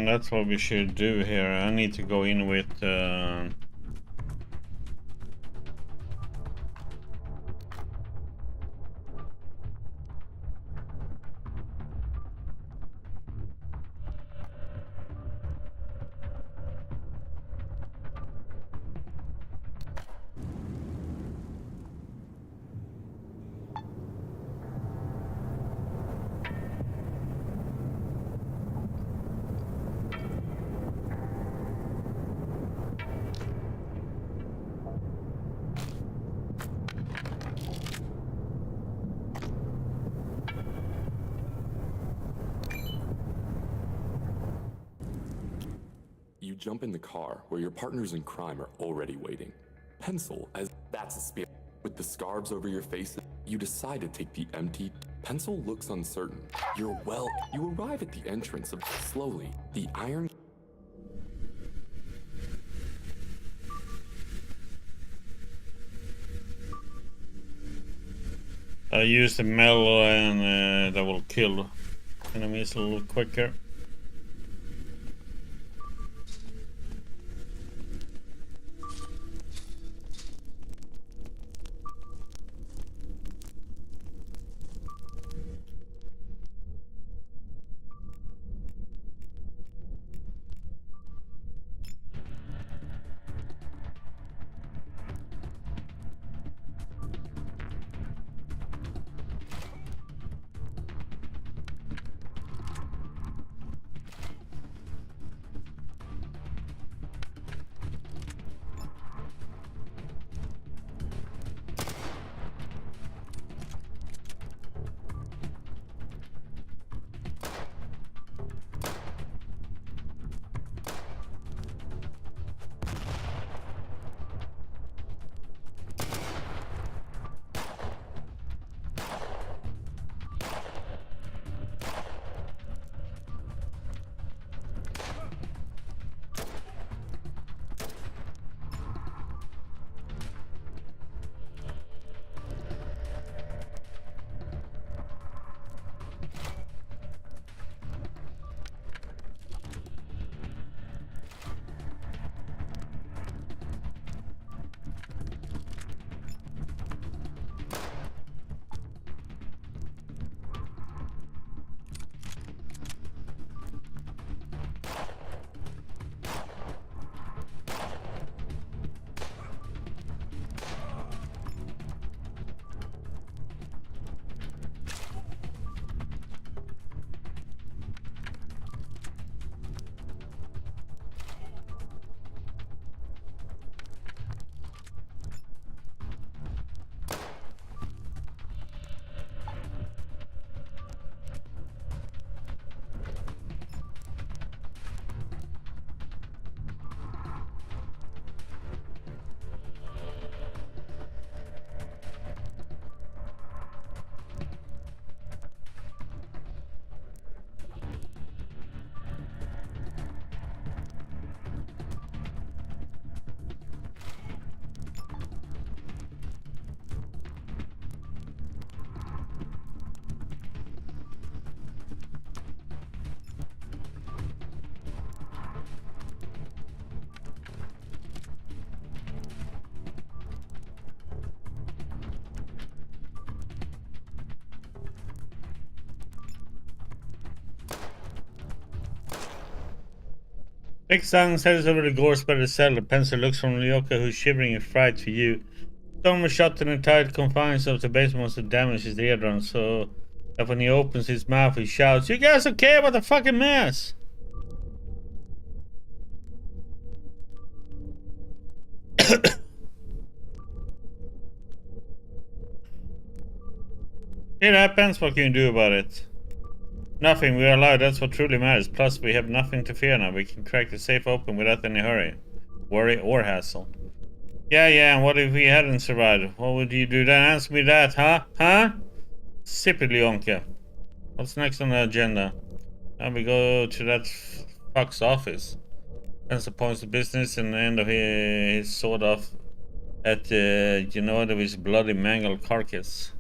That's what we should do here. I need to go in with You jump in the car where your partners in crime are already waiting. Pencil, as that's a spear. With the scarves over your face, you decide to take the empty. Pencil looks uncertain. You arrive at the entrance of slowly. The iron. I use the metal and that will kill enemies a little quicker. Big Sang heads over the gorse by the cell. The pencil looks from Ryoka, who's shivering in fright, to you. Storm was shot in the tight confines of the basement must have damaged his eardrum, so that when he opens his mouth, he shouts, "You guys okay about the fucking mess?" It happens, what can you do about it? Nothing, we are alive, that's what truly matters. Plus, we have nothing to fear now. We can crack the safe open without any worry, or hassle. Yeah, and what if we hadn't survived? What would you do then? Answer me that, huh? Huh? Sip it, Leonka. What's next on the agenda? And we go to that fuck's office. Spencer points to business and the end of his sword off at you know, of his bloody mangled carcass.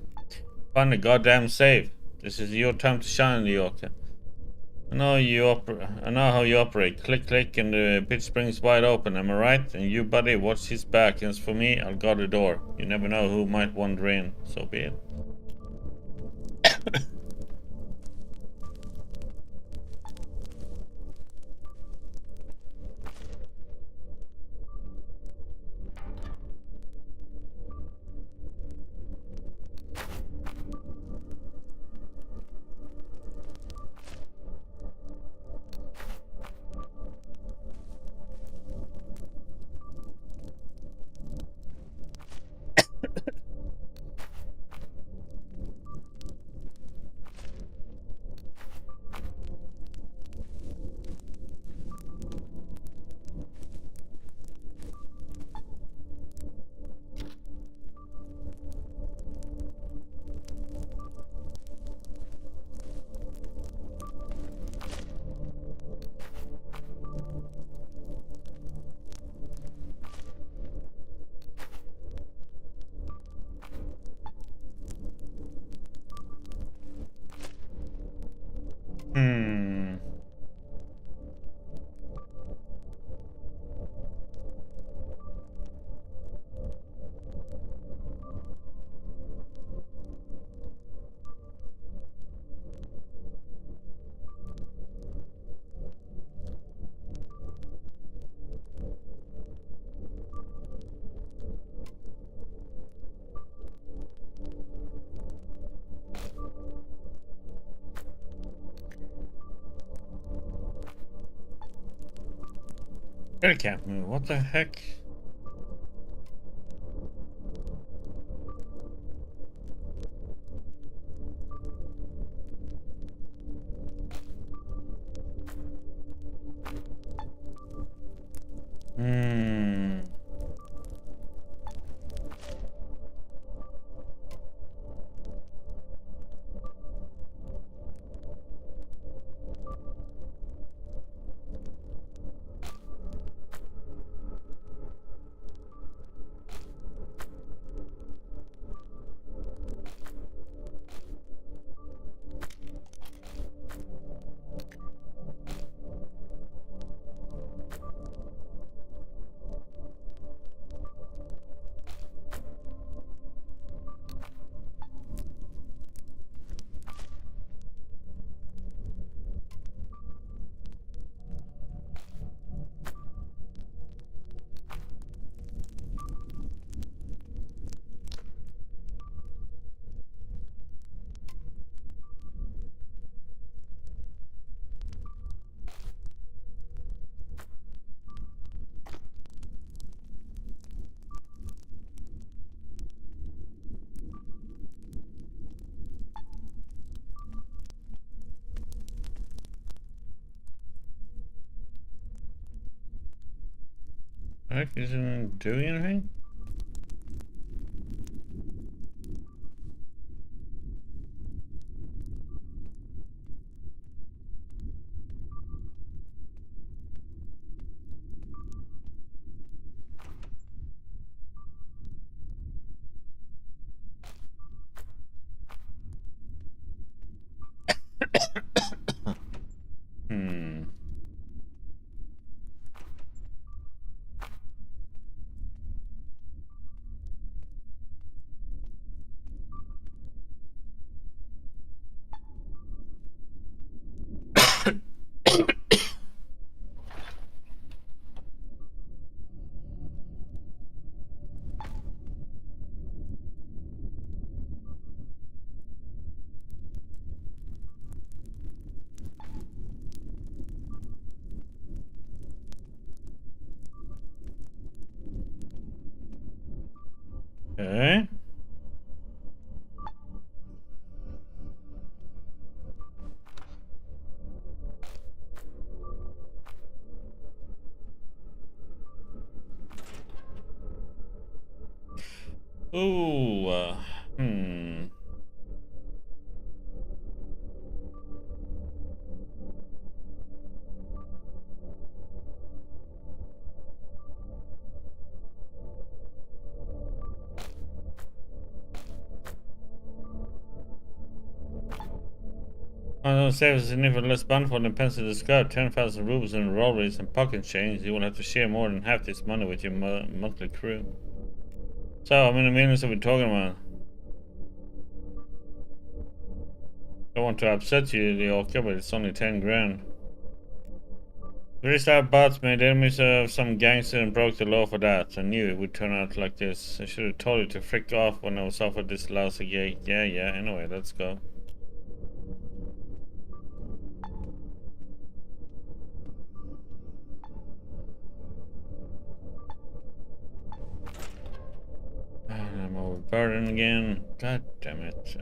Find the goddamn safe. This is your time to shine, Leoka. I know how you operate. Click, click, and the pit springs wide open. Am I right? And you, buddy, watch his back. As for me, I'll guard the door. You never know who might wander in. So be it. It can't move. What the heck? Hmm. Heck, isn't doing anything? Hmm. Okay. Ooh. Hmm. Save a significantly less bond for than pencil described. 10,000 rubles in robberies and pocket change. You will have to share more than half this money with your monthly crew. So, how many millions are we talking about? I don't want to upset you, the okay, but it's only 10 grand. Three-star bots made enemies of some gangster and broke the law for that. I knew it would turn out like this. I should have told you to frick off when I was offered this lousy gig. Yeah, anyway, let's go. And I'm overburdened again. God damn it.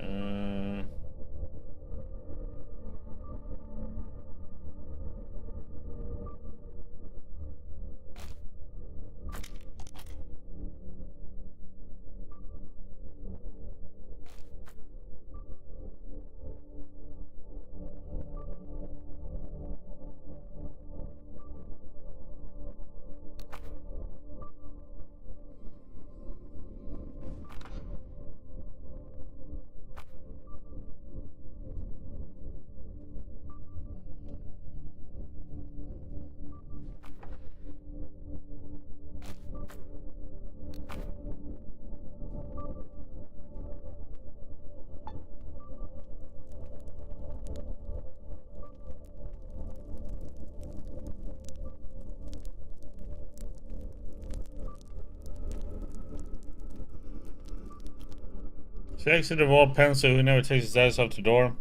So exit the wall pencil who never takes his eyes off the door.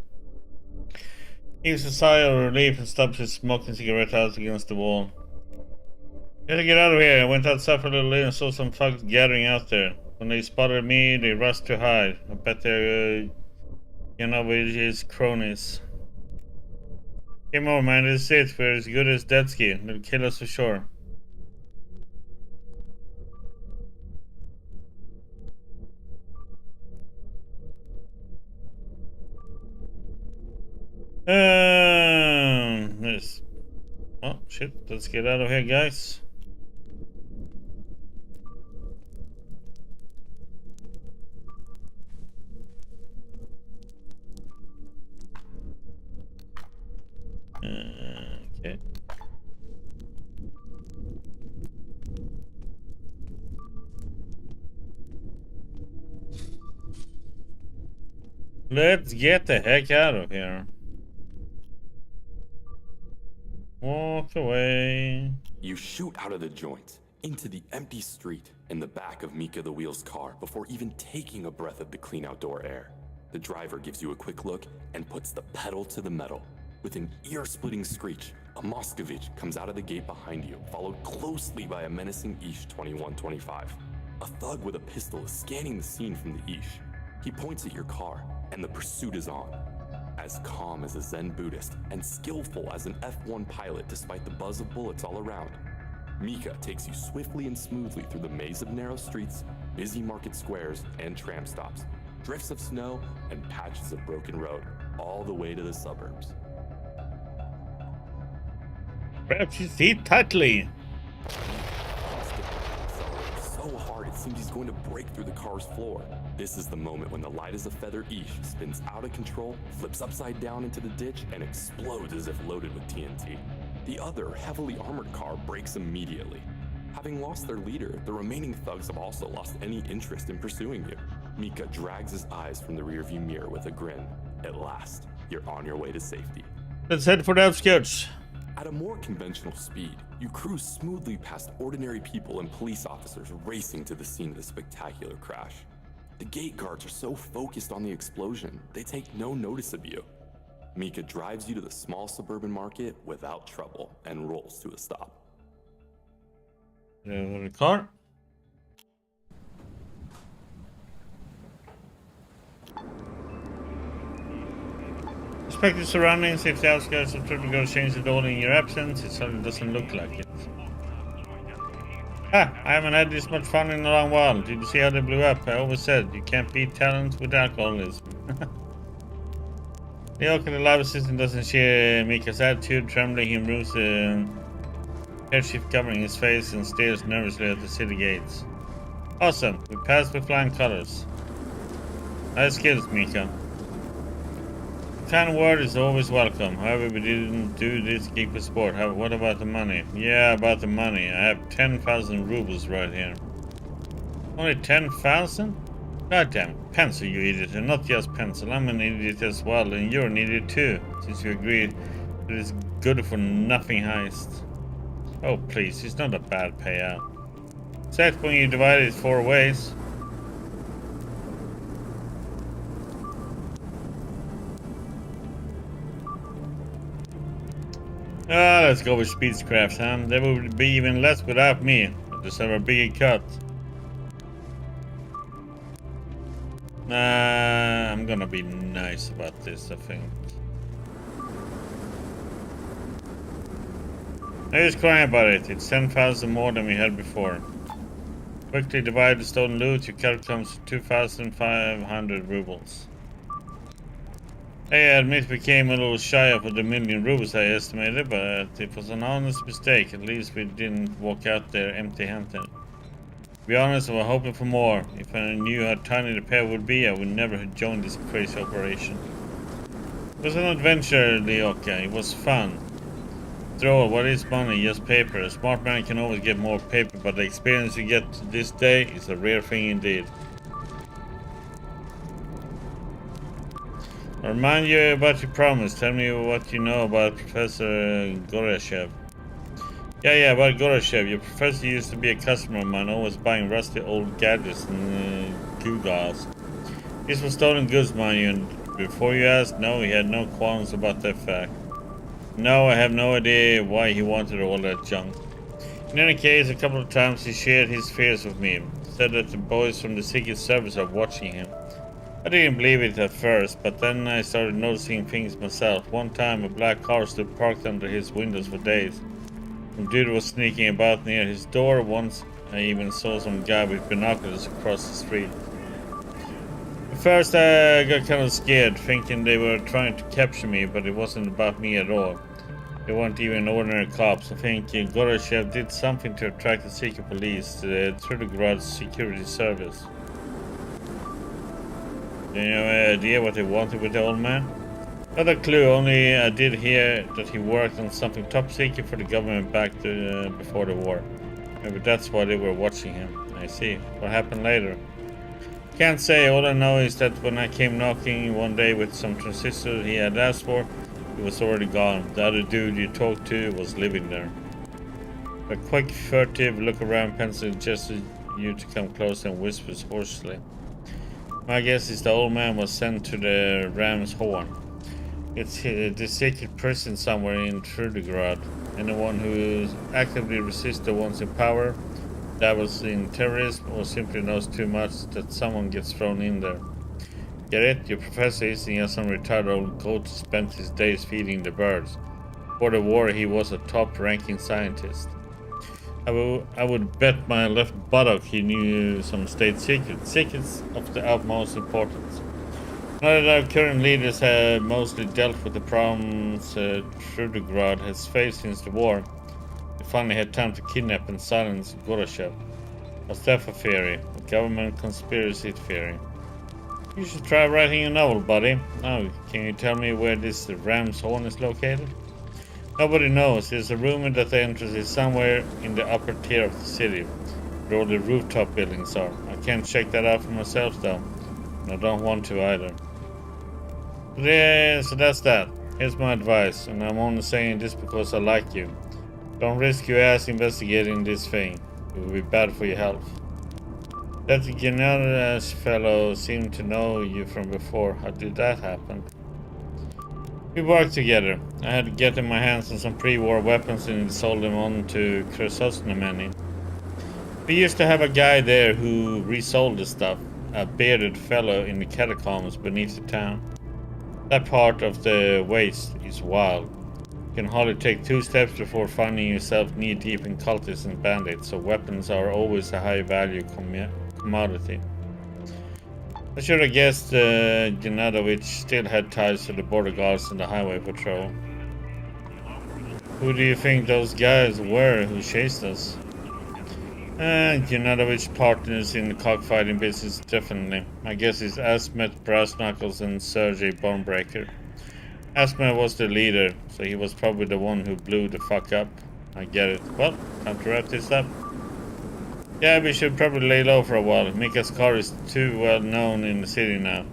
He gives a sigh of relief and stops his smoking cigarette out against the wall. Gotta get out of here. I went outside for a little and saw some thugs gathering out there. When they spotted me, they rushed to hide. I bet they're, with his cronies. Came over, man. This is it. We're as good as Deadsky. They'll kill us for sure. This. Oh, shit. Let's get out of here, guys. Okay. Let's get the heck out of here. Walk away. You shoot out of the joint, into the empty street, in the back of Mika the Wheel's car before even taking a breath of the clean outdoor air. The driver gives you a quick look and puts the pedal to the metal. With an ear-splitting screech, a Moscovich comes out of the gate behind you, followed closely by a menacing Ish 2125. A thug with a pistol is scanning the scene from the Ish. He points at your car, and the pursuit is on. As calm as a Zen Buddhist and skillful as an F1 pilot despite the buzz of bullets all around, Mika takes you swiftly and smoothly through the maze of narrow streets, busy market squares, and tram stops, drifts of snow, and patches of broken road, all the way to the suburbs. Grab his seat tightly. So hard it seems he's going to break through the car's floor. This is the moment when the light as a feather Ish spins out of control, flips upside down into the ditch, and explodes as if loaded with TNT. The other heavily armored car breaks immediately. Having lost their leader, the remaining thugs have also lost any interest in pursuing you. Mika drags his eyes from the rearview mirror with a grin. At last, you're on your way to safety. Let's head for the outskirts. At a more conventional speed, you cruise smoothly past ordinary people and police officers racing to the scene of the spectacular crash. The gate guards are so focused on the explosion, they take no notice of you. Mika drives you to the small suburban market without trouble and rolls to a stop. The car. Inspect the surroundings. If the outskirts of Trudograd change the door in your absence, it certainly doesn't look like it. I haven't had this much fun in a long while. Did you see how they blew up? I always said you can't beat talent with alcoholism. The oak in the live assistant doesn't share Mika's attitude. Trembling, he removes the headship covering his face and stares nervously at the city gates. Awesome. We passed with flying colors. Nice skills, Mika. The kind word is always welcome. However, we didn't do this gig for sport. What about the money? Yeah, about the money. I have 10,000 rubles right here. Only 10,000? Goddamn, pencil, you idiot. And not just pencil. I'm an idiot as well, and you're an idiot too, since you agreed to this good-for-nothing heist. Oh, please, it's not a bad payout. Except when you divide it 4 ways. Let's go with Speedcraft, huh? There would be even less without me. I deserve a bigger cut. I'm gonna be nice about this, I think. I'm just crying about it. It's 10,000 more than we had before. Quickly divide the stolen loot. Your cut comes to 2,500 rubles. I admit we came a little shy of the million rubles I estimated, but it was an honest mistake. At least we didn't walk out there empty-handed. To be honest, I was hoping for more. If I knew how tiny the pair would be, I would never have joined this crazy operation. It was an adventure, Leoka. It was fun. After all, what is money? Just paper. A smart man can always get more paper, but the experience you get this day is a rare thing indeed. I remind you about your promise. Tell me what you know about Professor Gorashev. Yeah, about Gorashev. Your professor used to be a customer of mine, always buying rusty old gadgets and gewgaws. These were stolen goods, mind you, and before you asked, no, he had no qualms about that fact. No, I have no idea why he wanted all that junk. In any case, a couple of times he shared his fears with me. Said that the boys from the Secret Service are watching him. I didn't believe it at first, but then I started noticing things myself. One time, a black car stood parked under his windows for days. Some dude was sneaking about near his door. Once, I even saw some guy with binoculars across the street. At first, I got kind of scared, thinking they were trying to capture me, but it wasn't about me at all. They weren't even ordinary cops. I think Goroshev did something to attract the secret police, the Trudograd security service. Do you have any idea what they wanted with the old man? Not a clue, only I did hear that he worked on something top secret for the government back before the war. Maybe that's why they were watching him. I see. What happened later? Can't say. All I know is that when I came knocking one day with some transistors he had asked for, he was already gone. The other dude you talked to was living there. A quick, furtive look around Pencil gestured you to come close and whispers hoarsely. My guess is the old man was sent to the Ram's Horn. It's the secret prison somewhere in Trudograd. Anyone who actively resists the ones in power, dabbles in terrorism, or simply knows too much that someone gets thrown in there. Get it? Your professor isn't just some retired old goat who spent his days feeding the birds. Before the war, he was a top-ranking scientist. I would bet my left buttock he knew some state secrets of the utmost importance. Now that our current leaders have mostly dealt with the problems Trudograd has faced since the war, they finally had time to kidnap and silence Goroshev. What's that for theory? A government conspiracy theory. You should try writing a novel, buddy. Now, can you tell me where this Ram's Horn is located? Nobody knows. There's a rumor that the entrance is somewhere in the upper tier of the city, where all the rooftop buildings are. I can't check that out for myself, though. And I don't want to either. So that's that. Here's my advice, and I'm only saying this because I like you. Don't risk your ass investigating this thing. It will be bad for your health. That Gennadish fellow seemed to know you from before. How did that happen? We worked together. I had to get in my hands on some pre-war weapons and sold them on to Krasosnemeni. We used to have a guy there who resold the stuff. A bearded fellow in the catacombs beneath the town. That part of the waste is wild. You can hardly take 2 steps before finding yourself knee-deep in cultists and bandits, so weapons are always a high-value commodity. I should have guessed Gennadovich still had ties to the border guards and the highway patrol. Who do you think those guys were who chased us? Gennadovich partners in the cockfighting business, definitely. My guess is Asmet, Brass Knuckles, and Sergei Bonebreaker. Asmet was the leader, so he was probably the one who blew the fuck up. I get it. Well, time to wrap this up. Yeah, we should probably lay low for a while. Mika's car is too well known in the city now.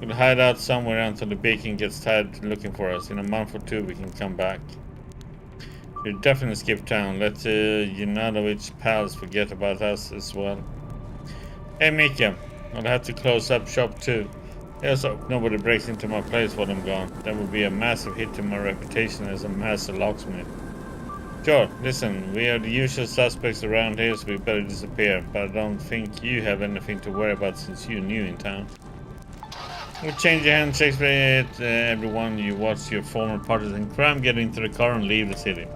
We'll hide out somewhere until the beacon gets tired looking for us. In a month or 2 we can come back. We'll definitely skip town. Let Gennadovich pals forget about us as well. Hey Mika, I'll have to close up shop too. Let's hope nobody breaks into my place while I'm gone. That would be a massive hit to my reputation as a master locksmith. Sure, listen, we are the usual suspects around here, so we better disappear. But I don't think you have anything to worry about since you're new in town. We'll change your handshakes with everyone you watch your former partners in crime get into the car and leave the city.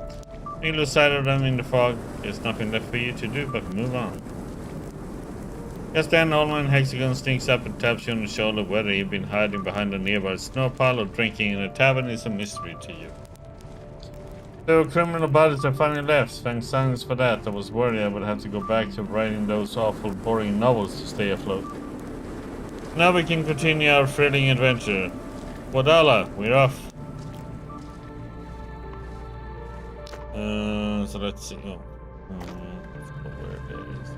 You lose sight of them in the fog. There's nothing left for you to do but move on. Just then, Old Man Hexagon sneaks up and taps you on the shoulder. Whether you've been hiding behind a nearby snow pile or drinking in a tavern is a mystery to you. So criminal bodies are finally left. Thanks for that. I was worried I would have to go back to writing those awful boring novels to stay afloat. Now we can continue our thrilling adventure. Wadala, we're off. So let's see. Oh. Let's go where it is.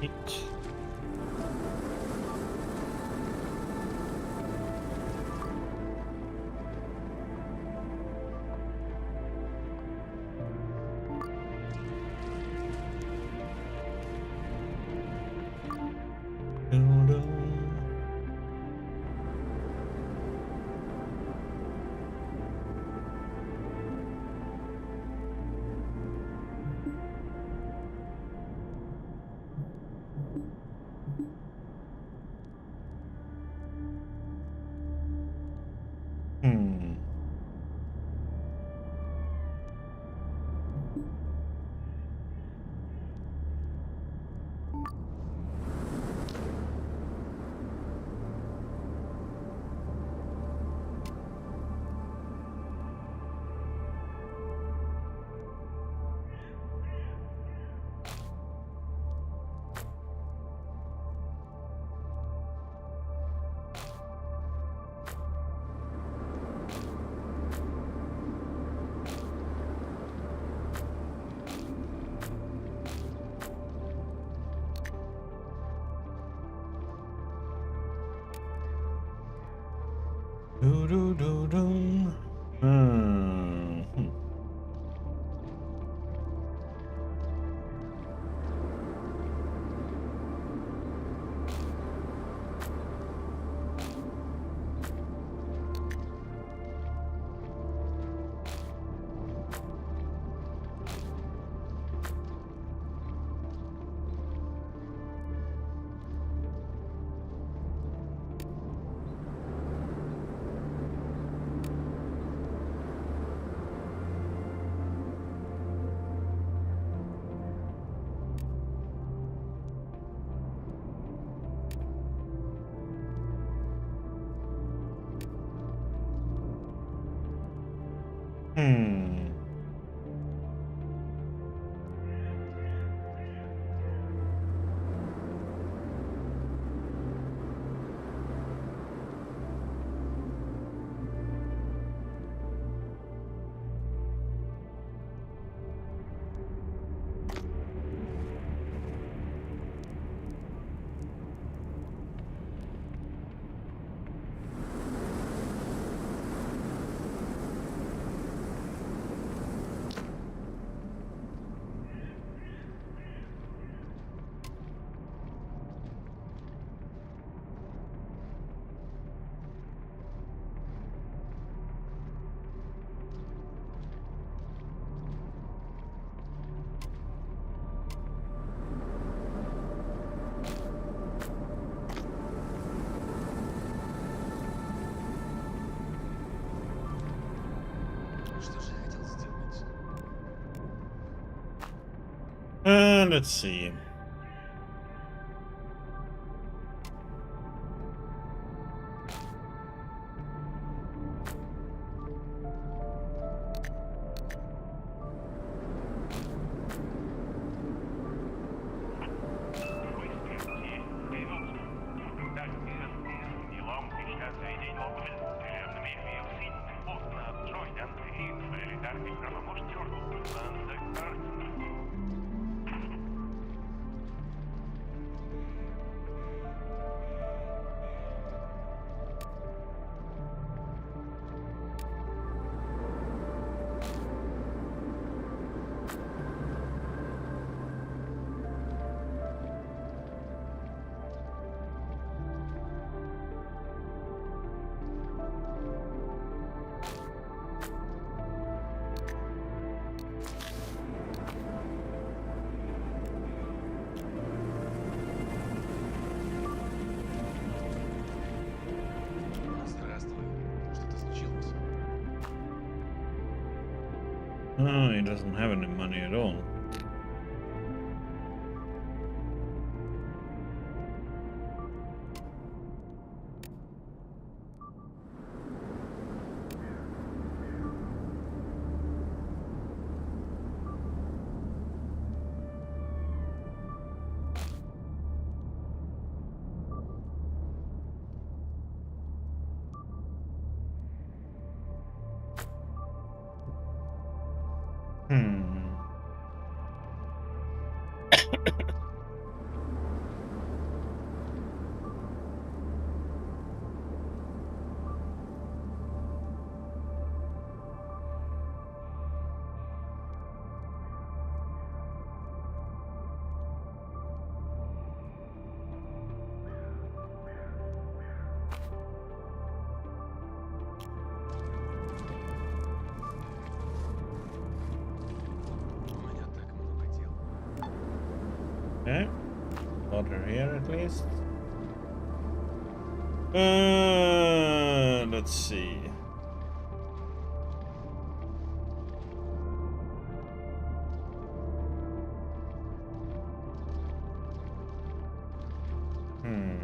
Eat. Do, do, do, do. Hmm. Hmm. Что же я хотел сделать? Let's see. Здравствуй. Что-то случилось? Oh, he doesn't have any money at all. Hmm. У меня так много дел. Okay. Water here at least. Let's see. Hmm.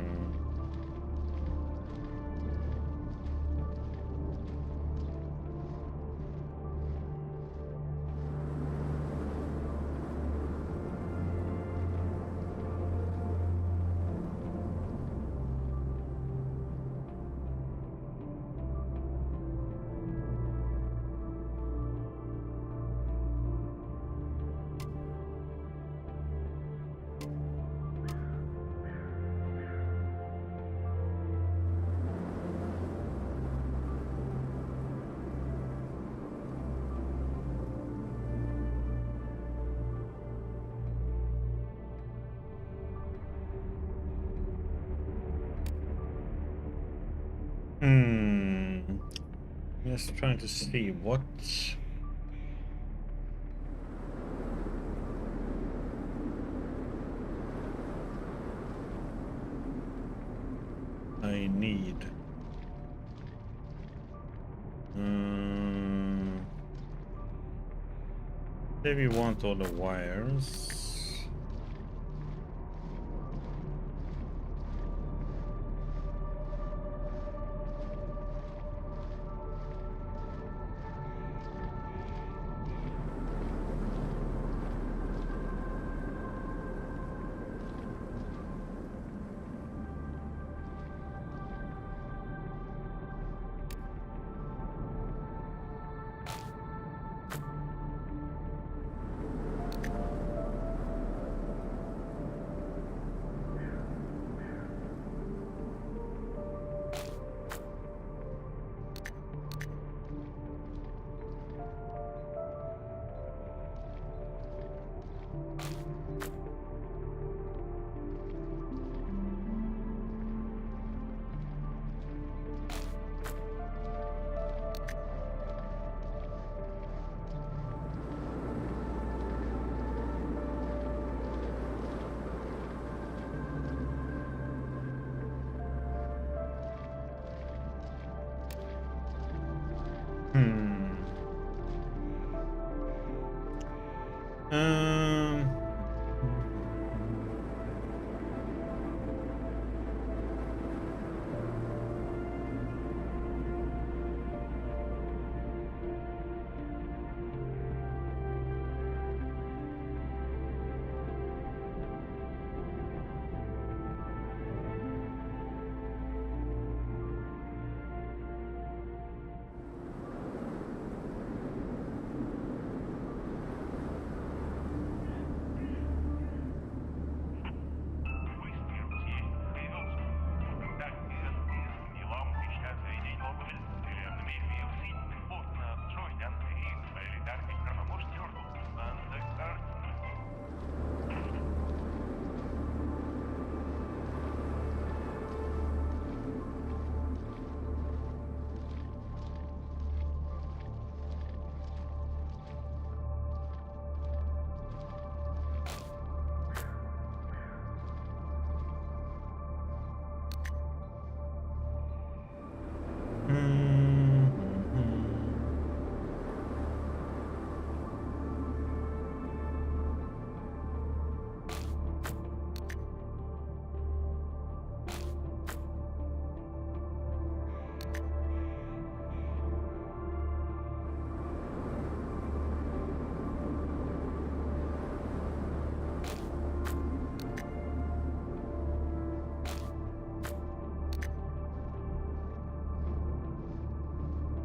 Hmm. Just trying to see what I need. Say we want all the wires. Hmm. Um.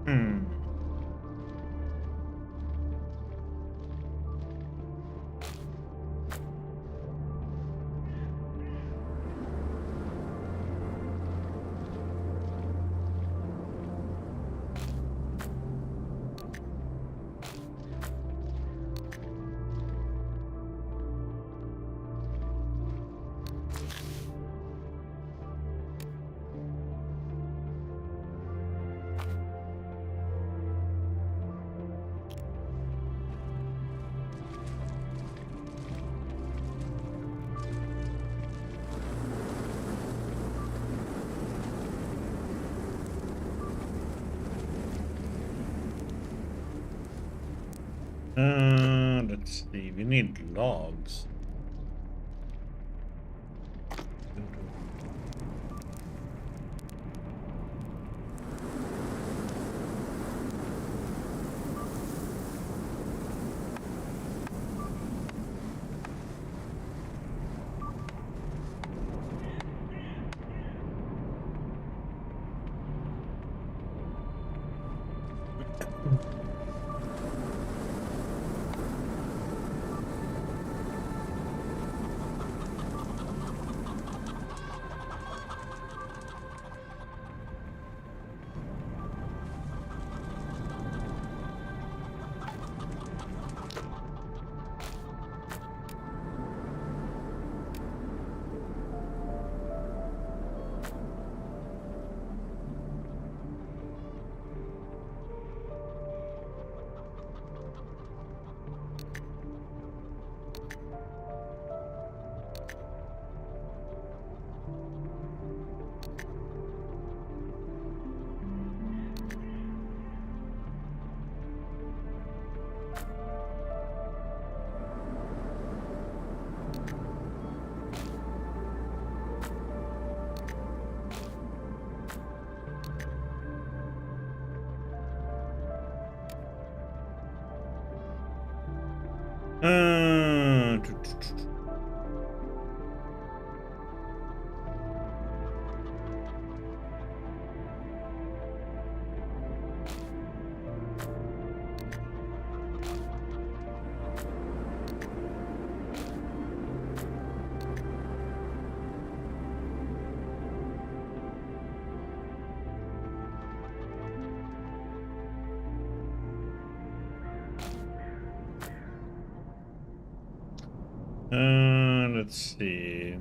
Hmm. Let's see. We need logs. Uh, let's see.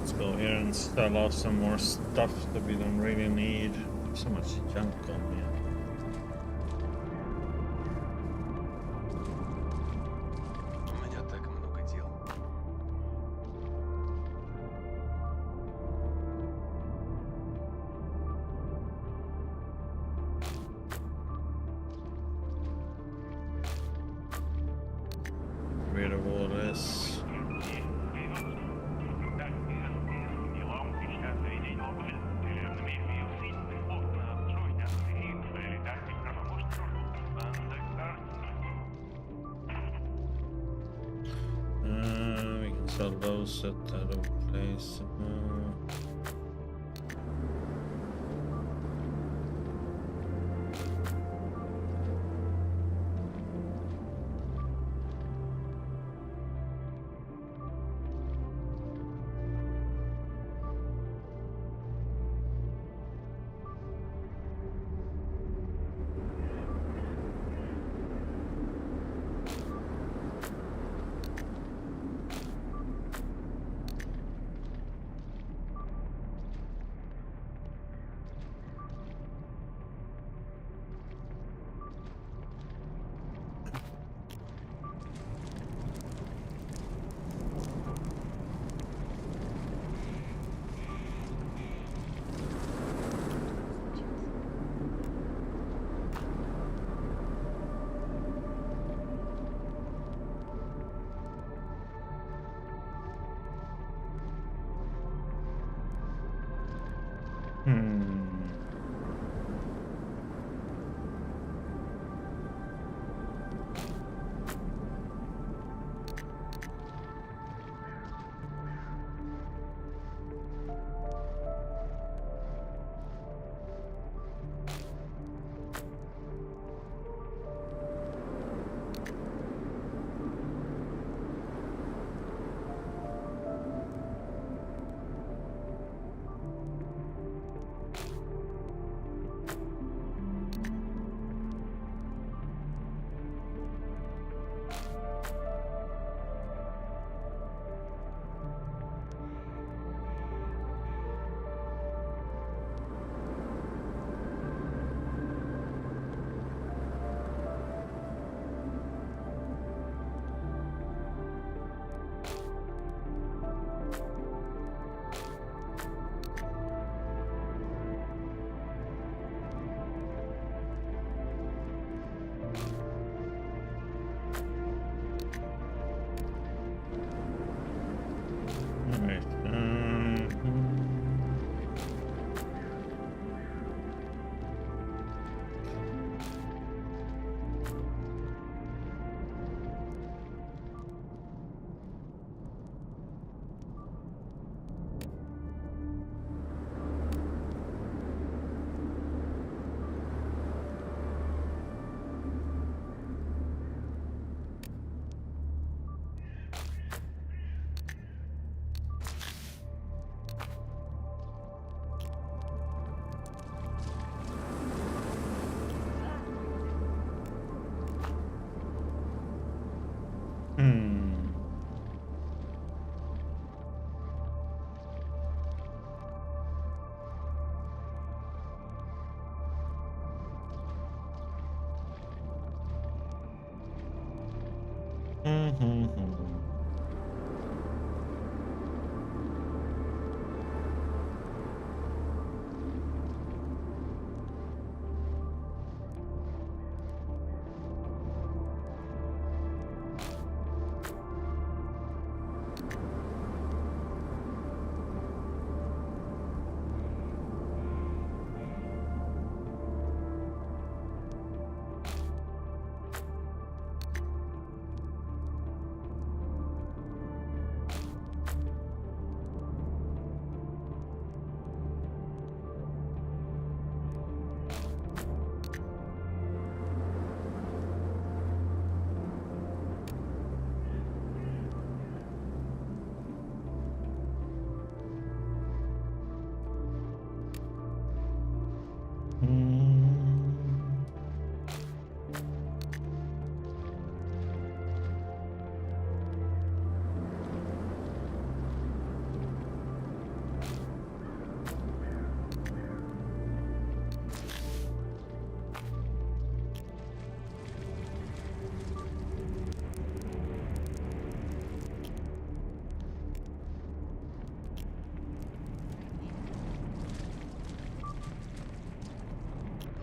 Let's go here and sell off some more stuff that we don't really need. So much junk on here. У меня так много дел. Rid of all this. We can sell those at that other place.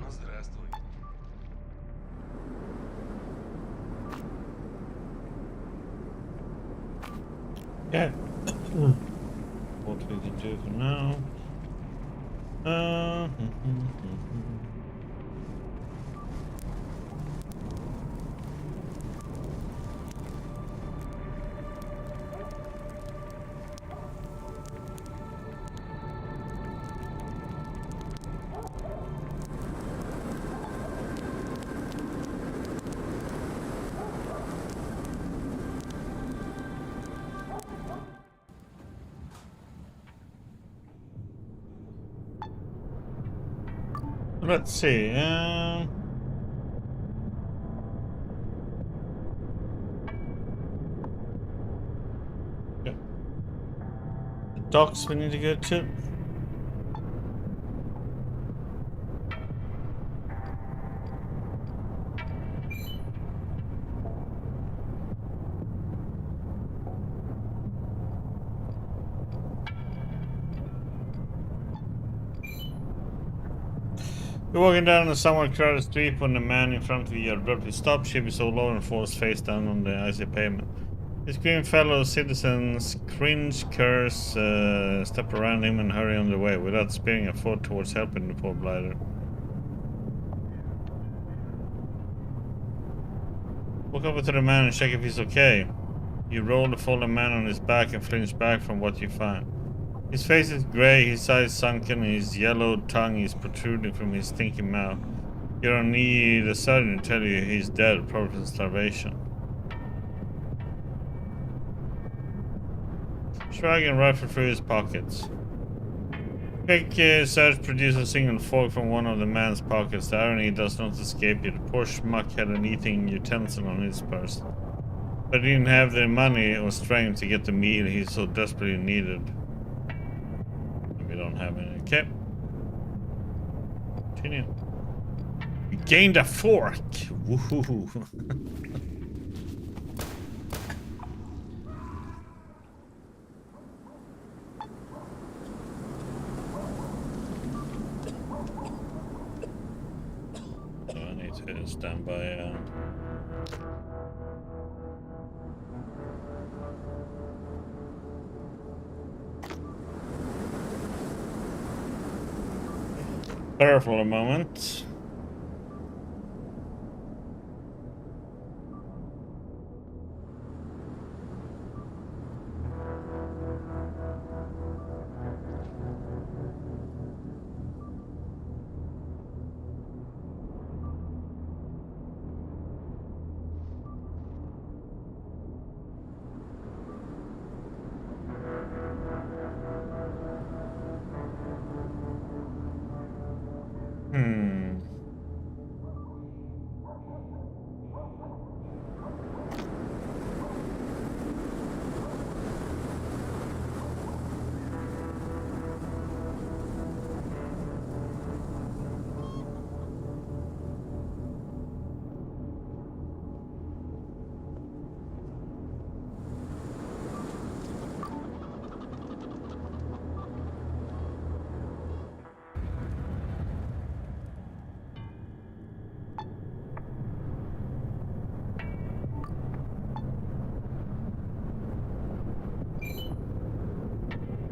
Ну, здравствуй. Yeah. What we can do for now. Let's see. Yeah. The docks we need to go to. You're walking down a somewhat crowded street when the man in front of you abruptly stops, shivers all over and falls face down on the icy pavement. His green fellow citizens cringe, curse, step around him and hurry on their way without sparing a thought towards helping the poor blighter. Walk over to the man and check if he's okay. You roll the fallen man on his back and flinch back from what you find. His face is grey, his eyes sunken, and his yellow tongue is protruding from his stinking mouth. You don't need a surgeon to tell you he's dead, probably from starvation. Shrug and rifle through his pockets. Quick search produces a single fork from one of the man's pockets. The irony does not escape you. The poor schmuck had an eating utensil on his person. But he didn't have the money or strength to get the meal he so desperately needed. We don't have any. Okay. Continue. We gained a fork! Woohoo! So I need to stand by. There for a moment.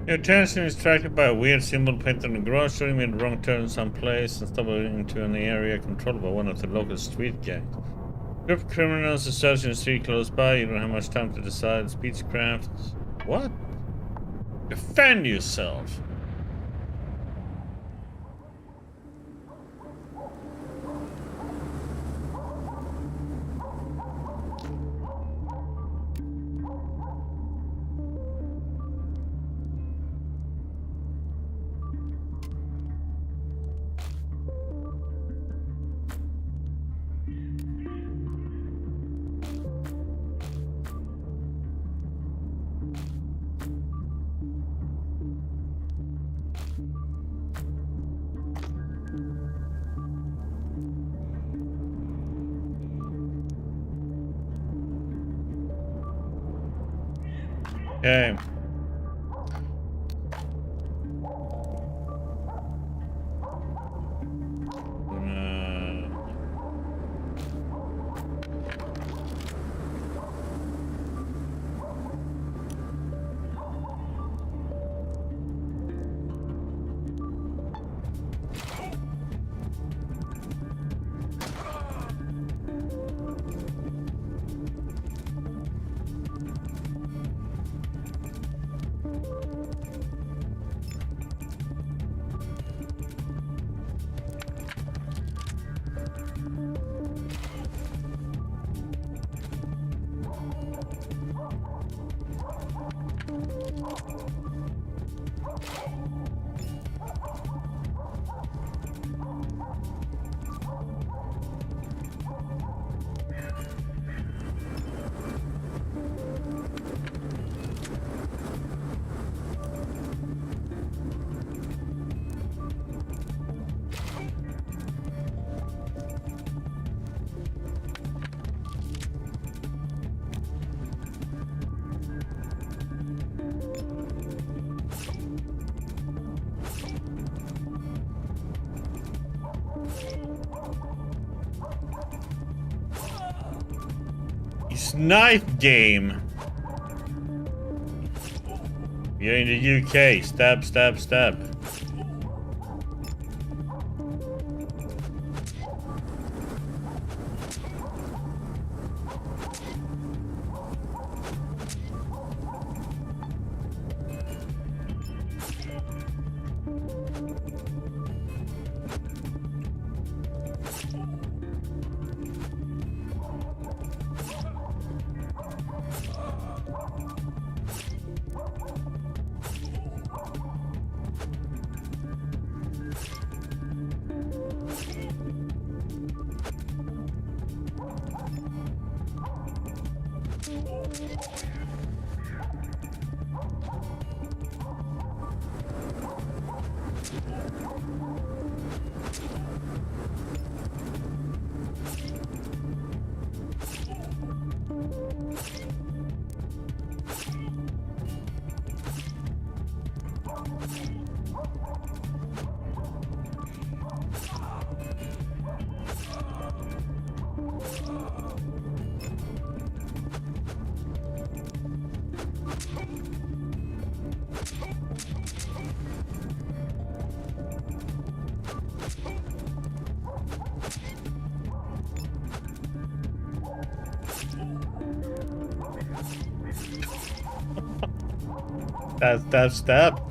Your attention is distracted by a weird symbol painted on the ground, showing me the wrong turn someplace and stumbling into an area controlled by one of the local street gangs. Group of criminals are searching the street close by. You don't have much time to decide. Speechcraft. What? Defend yourself. Okay. Knife game. You're in the UK. Stab, stab, stab. Stab, stab.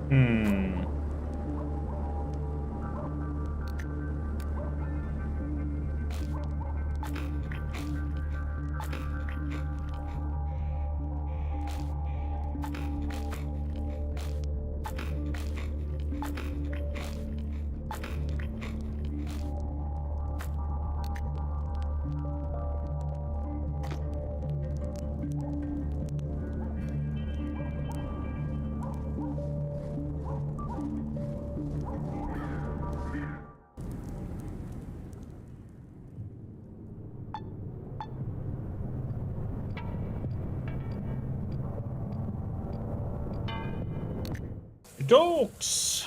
Hmm. Dogs.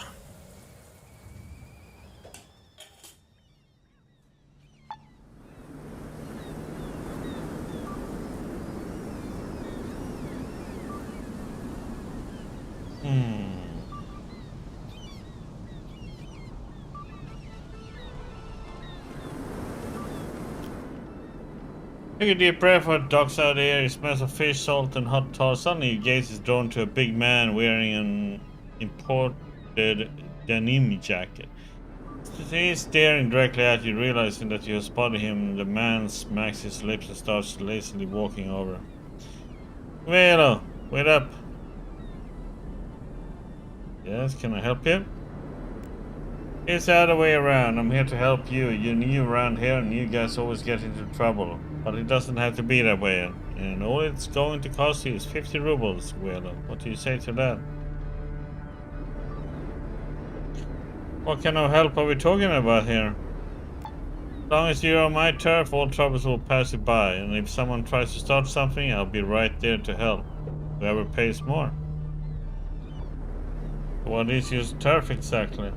Take a deep breath for dogs out here. He smells of fish, salt, and hot tar. Suddenly, your gaze is drawn to a big man wearing an imported denim jacket. He is staring directly at you, realizing that you have spotted him. The man smacks his lips and starts lazily walking over. Velo, wait up. Yes, can I help you? It's the other way around. I'm here to help you. You're new around here and you guys always get into trouble. But it doesn't have to be that way. And all it's going to cost you is 50 rubles, Velo. What do you say to that? What kind of help are we talking about here? As long as you're on my turf, all troubles will pass you by. And if someone tries to start something, I'll be right there to help. Whoever pays more. What is your turf exactly?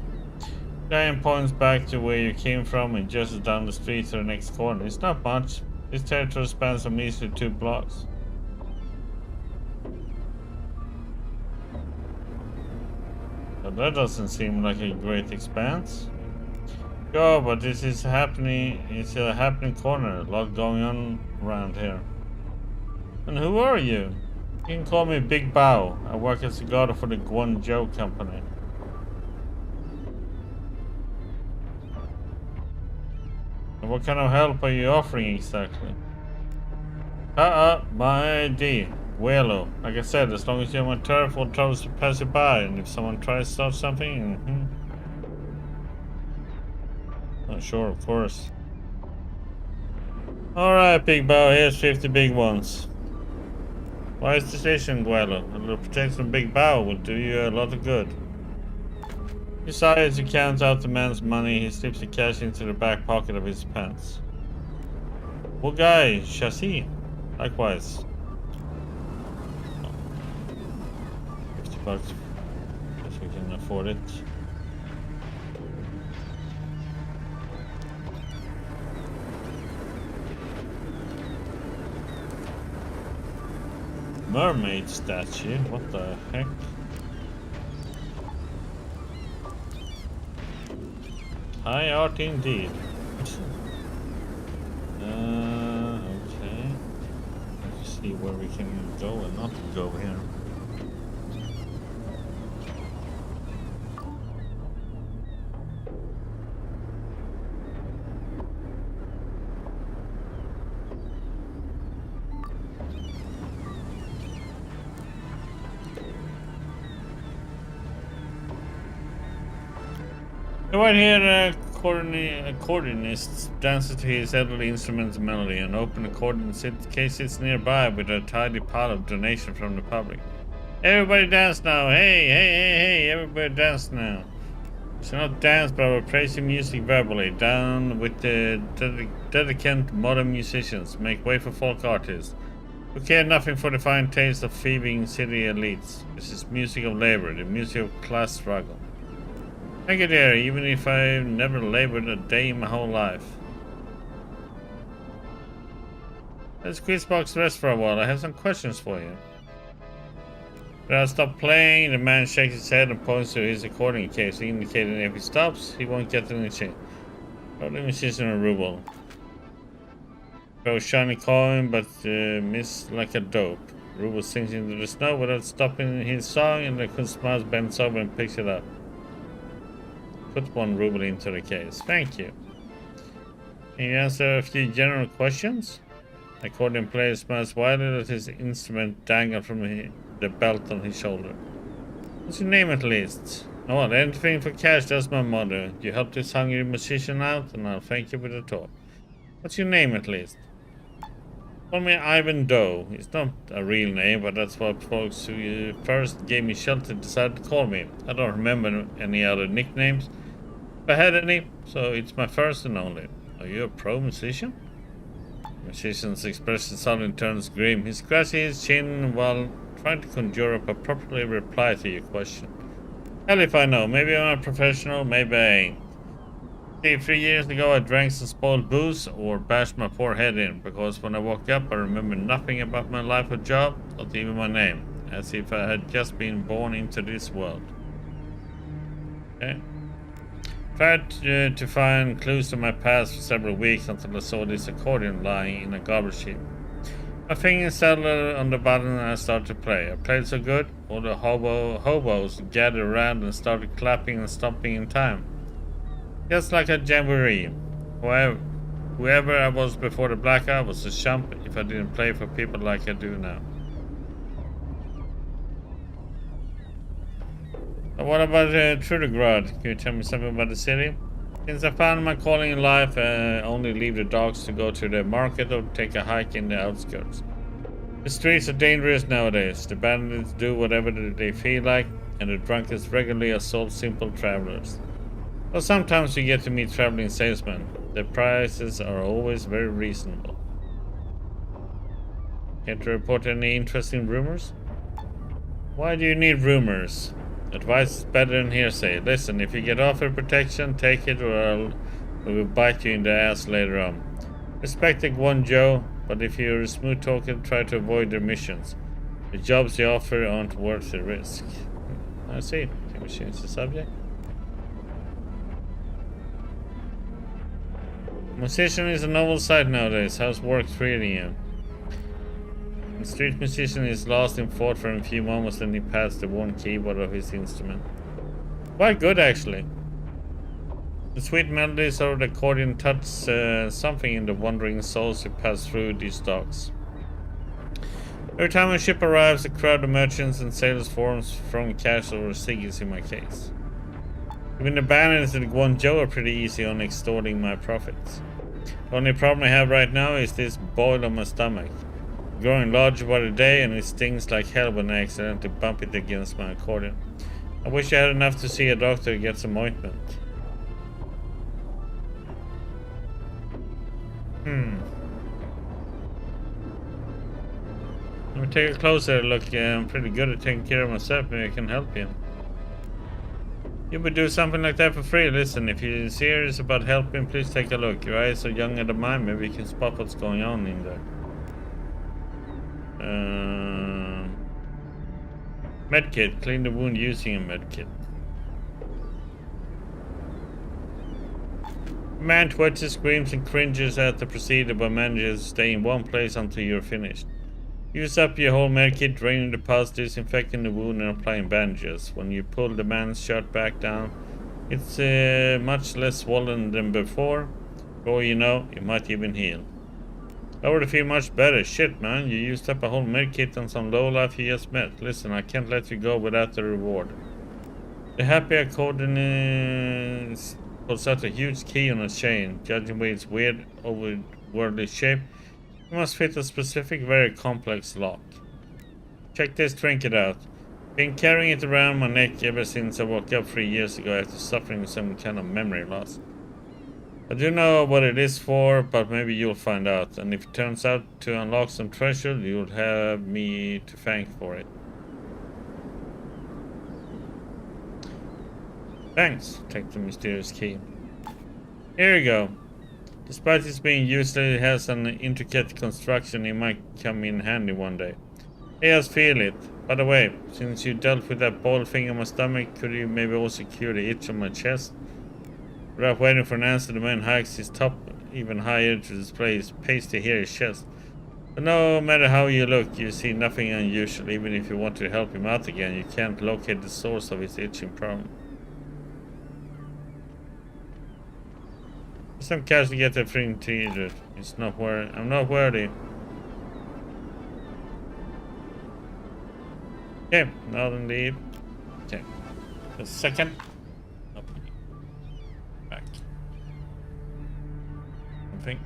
Giant points back to where you came from and just down the street to the next corner. It's not much. This territory spans some easily 2 blocks. But that doesn't seem like a great expanse. Go, but this is happening. It's a happening corner. A lot going on around here. And who are you? You can call me Big Bao. I work as a guard for the Guangzhou company. And what kind of help are you offering exactly? My ID. Velo. Like I said, as long as you're on my turf, all troubles will pass you by. And if someone tries to start something, Not sure, of course. Alright, Big Bao, here's 50 big ones. Why is the station, Guelo? A little protection from Big Bao will do you a lot of good. Besides, he counts out the man's money, he slips the cash into the back pocket of his pants. What guy? Chassis? Likewise. 50 bucks. Guess we can afford it. Mermaid statue? What the heck? High art indeed. Okay. Let's see where we can go and not go here. Right here, accordionist dances to his elderly instrument's melody. An open accordion case sits nearby with a tidy pile of donation from the public. Everybody dance now! Hey! Everybody dance now! We shall not dance, but I will praise your music verbally. Down with the dedicant modern musicians. Make way for folk artists who care nothing for the fine taste of thieving city elites. This is music of labor, the music of class struggle. Thank you, dear, even if I've never labored a day in my whole life. Let's Quizbox rest for a while. I have some questions for you. But I'll stop playing. The man shakes his head and points to his accordion case, indicating if he stops, he won't get any change. Probably musician a ruble. Throw shiny coin, but miss like a dope. Rubo sinks into the snow without stopping his song, and the mouse bends over and picks it up. Put 1 ruble into the case. Thank you. Can you answer a few general questions? Accordion player smiles widely as his instrument dangled from the belt on his shoulder. What's your name at least? Oh, well, anything for cash, that's my motto. You help this hungry musician out, and I'll thank you with a talk. What's your name at least? Call me Ivan Doe. It's not a real name, but that's what folks who first gave me shelter decided to call me. I don't remember any other nicknames, if I had any, so it's my first and only. Are you a pro musician? The musician's expression suddenly turns grim. He scratches his chin while trying to conjure up a properly reply to your question. Hell if I know. Maybe I'm a professional, maybe I ain't. See, 3 years ago I drank some spoiled booze or bashed my poor head in, because when I woke up I remember nothing about my life or job, not even my name, as if I had just been born into this world. Okay. Tried to find clues to my past for several weeks until I saw this accordion lying in a garbage heap. My fingers settled on the button and I started to play. I played so good, all the hobos gathered around and started clapping and stomping in time. Just like a jamboree. Whoever I was before the blackout was a chump if I didn't play for people like I do now. What about Trudograd? Can you tell me something about the city? Since I found my calling in life, I only leave the dogs to go to the market or take a hike in the outskirts. The streets are dangerous nowadays. The bandits do whatever they feel like, and the drunkards regularly assault simple travelers. But sometimes you get to meet traveling salesmen. The prices are always very reasonable. Can't you report any interesting rumors? Why do you need rumors? Advice is better than hearsay. Listen, if you get offered protection, take it, or I will bite you in the ass later on. Respect the Guangzhou, but if you're a smooth talker, try to avoid their missions. The jobs they offer aren't worth the risk. I see. Can we change the subject? Musician is a novel sight nowadays. How's work treating you? The street musician is lost in thought for a few moments, then he pats the worn keyboard of his instrument. Quite good, actually. The sweet melodies of the accordion touch something in the wandering souls who pass through these docks. Every time a ship arrives, a crowd of merchants and sailors forms, throwing cash over ciggies in my case. Even the bandits in Guangzhou are pretty easy on extorting my profits. The only problem I have right now is this boil on my stomach. Growing larger by the day, and it stings like hell when I accidentally bump it against my accordion. I wish I had enough to see a doctor to get some ointment. Let me take a closer look. I'm pretty good at taking care of myself. Maybe I can help you. You would do something like that for free. Listen, if you're serious about helping, please take a look. Your eyes are younger than mine. Maybe you can spot what's going on in there. Medkit. Clean the wound using a medkit. Man twitches, screams, and cringes at the procedure, but manages to stay in one place until you're finished. Use up your whole medkit, draining the pus, disinfecting the wound, and applying bandages. When you pull the man's shirt back down, it's much less swollen than before. Before you know, it might even heal. I would feel much better. Shit, man, you used up a whole medkit on some lowlife you just met. Listen, I can't let you go without the reward. The happy accordion pulls out a huge key on a chain. Judging by its weird, overworldly shape, it must fit a specific, very complex lock. Check this trinket out. Been carrying it around my neck ever since I woke up 3 years ago after suffering some kind of memory loss. I do know what it is for, but maybe you'll find out. And if it turns out to unlock some treasure, you'll have me to thank for it. Thanks. Take the mysterious key. Here you go. Despite its being useless, it has an intricate construction. It might come in handy one day. Hey, just feel it. By the way, since you dealt with that bald thing on my stomach, could you maybe also cure the itch on my chest? Without waiting for an answer, the man hikes his top even higher to display his pasty hairy chest. But no matter how you look, you see nothing unusual. Even if you want to help him out again, you can't locate the source of his itching problem. Some cash to get everything treated. It's not worth. I'm not worthy. Okay, now then leave. Okay. A second. Up. Back. Something.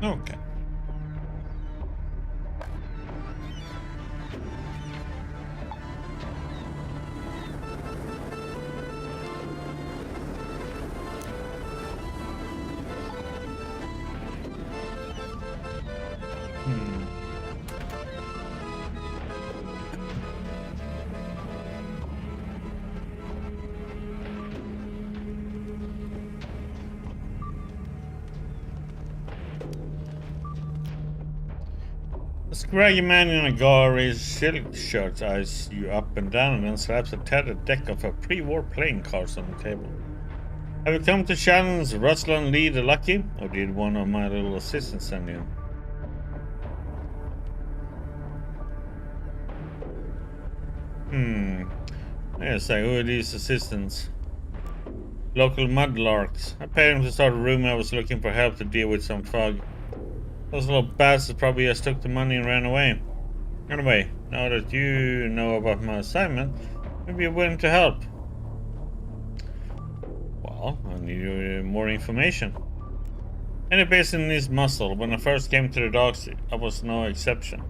Okay. A scraggy man in a garish silk shirt eyes you up and down and then slaps a tattered deck of a pre-war playing cards on the table. Have you come to challenge Russell and Lee the Lucky, or did one of my little assistants send you? Yes, who are these assistants? Local mudlarks. I paid him to start a room. I was looking for help to deal with some fog. Those little bastards probably just took the money and ran away. Anyway, now that you know about my assignment, maybe you're willing to help. Well, I need more information. Any base in this muscle. When I first came to the docks, I was no exception.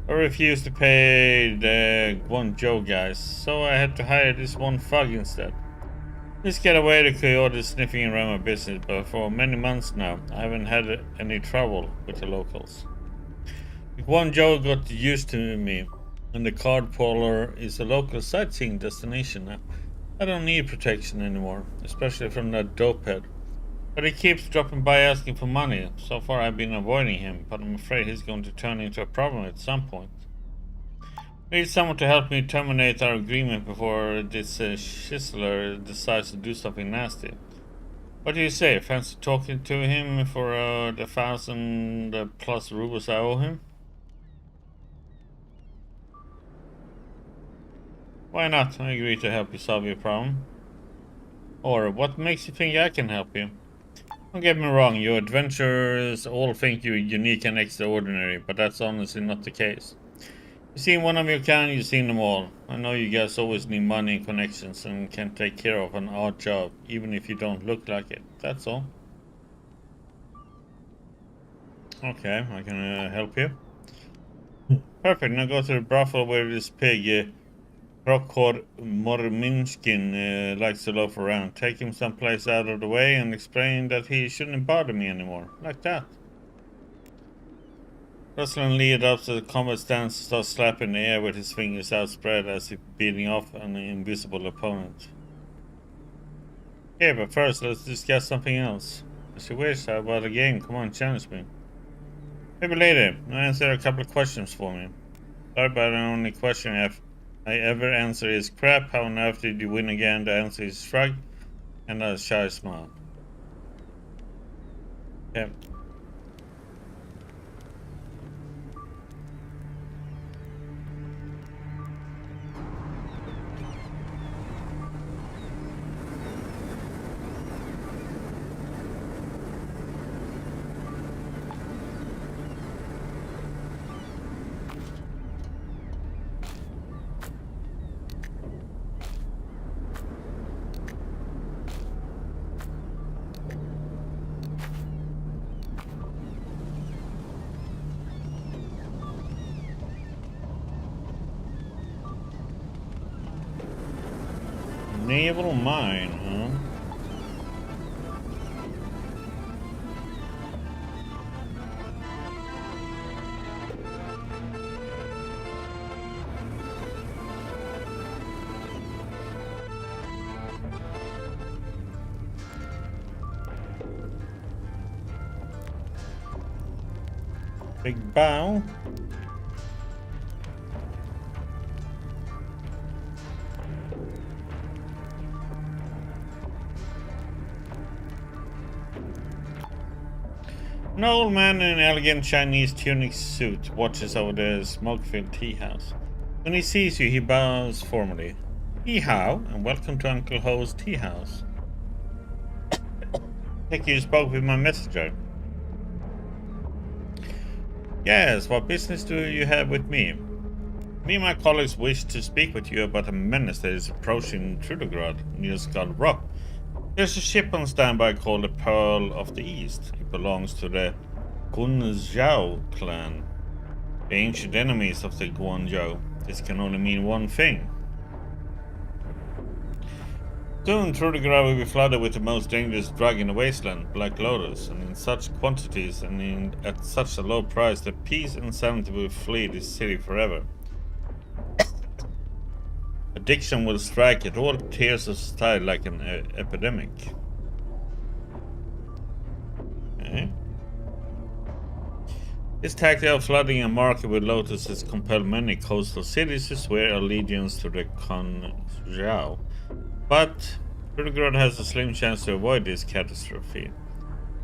I refused to pay the one Joe guys, so I had to hire this one thug instead. This get away the coyote sniffing around my business, but for many months now, I haven't had any trouble with the locals. One Joe got used to me, and the card parlor is a local sightseeing destination now. I don't need protection anymore, especially from that dopehead. But he keeps dropping by asking for money. So far I've been avoiding him, but I'm afraid he's going to turn into a problem at some point. I need someone to help me terminate our agreement before this Schisler decides to do something nasty. What do you say? Fancy talking to him for the 1,000+ rubles I owe him? Why not? I agree to help you solve your problem. Or what makes you think I can help you? Don't get me wrong, you adventurers all think you're unique and extraordinary, but that's honestly not the case. You've seen one of your kind, you've seen them all. I know you guys always need money and connections and can take care of an odd job, even if you don't look like it. That's all. Okay, I can help you. Perfect, now go to the brothel where this pig, Prokhor Morminskin, likes to loaf around. Take him someplace out of the way and explain that he shouldn't bother me anymore. Like that. Russell and Lee adopts a combat stance and starts slapping the air with his fingers outspread as if beating off an invisible opponent. Okay, but first let's discuss something else. As you wish, how about a game? Come on, challenge me. Maybe later. Now answer a couple of questions for me. Sorry, but the only question I ever answer is crap. How on earth did you win again? The answer is shrug and a shy smile. Yeah. Naval mine, huh? Big bow. An old man in an elegant Chinese tunic suit watches over the smoke-filled tea house. When he sees you, he bows formally. Ni hao, and welcome to Uncle Ho's tea house. Think you spoke with my messenger. Yes, what business do you have with me? Me and my colleagues wish to speak with you about a menace that is approaching Trudograd near Skull Rock. There's a ship on standby called the Pearl of the East. It belongs to the Guanzhou clan, the ancient enemies of the Guanzhou. This can only mean one thing. Soon Trudograd will be flooded with the most dangerous drug in the wasteland, Black Lotus, and in such quantities and at such a low price that peace and sanity will flee this city forever. Addiction will strike at all tiers of society like an epidemic. Okay. This tactic of flooding a market with lotus has compelled many coastal cities to swear allegiance to the Guanzhou. But Trudograd has a slim chance to avoid this catastrophe.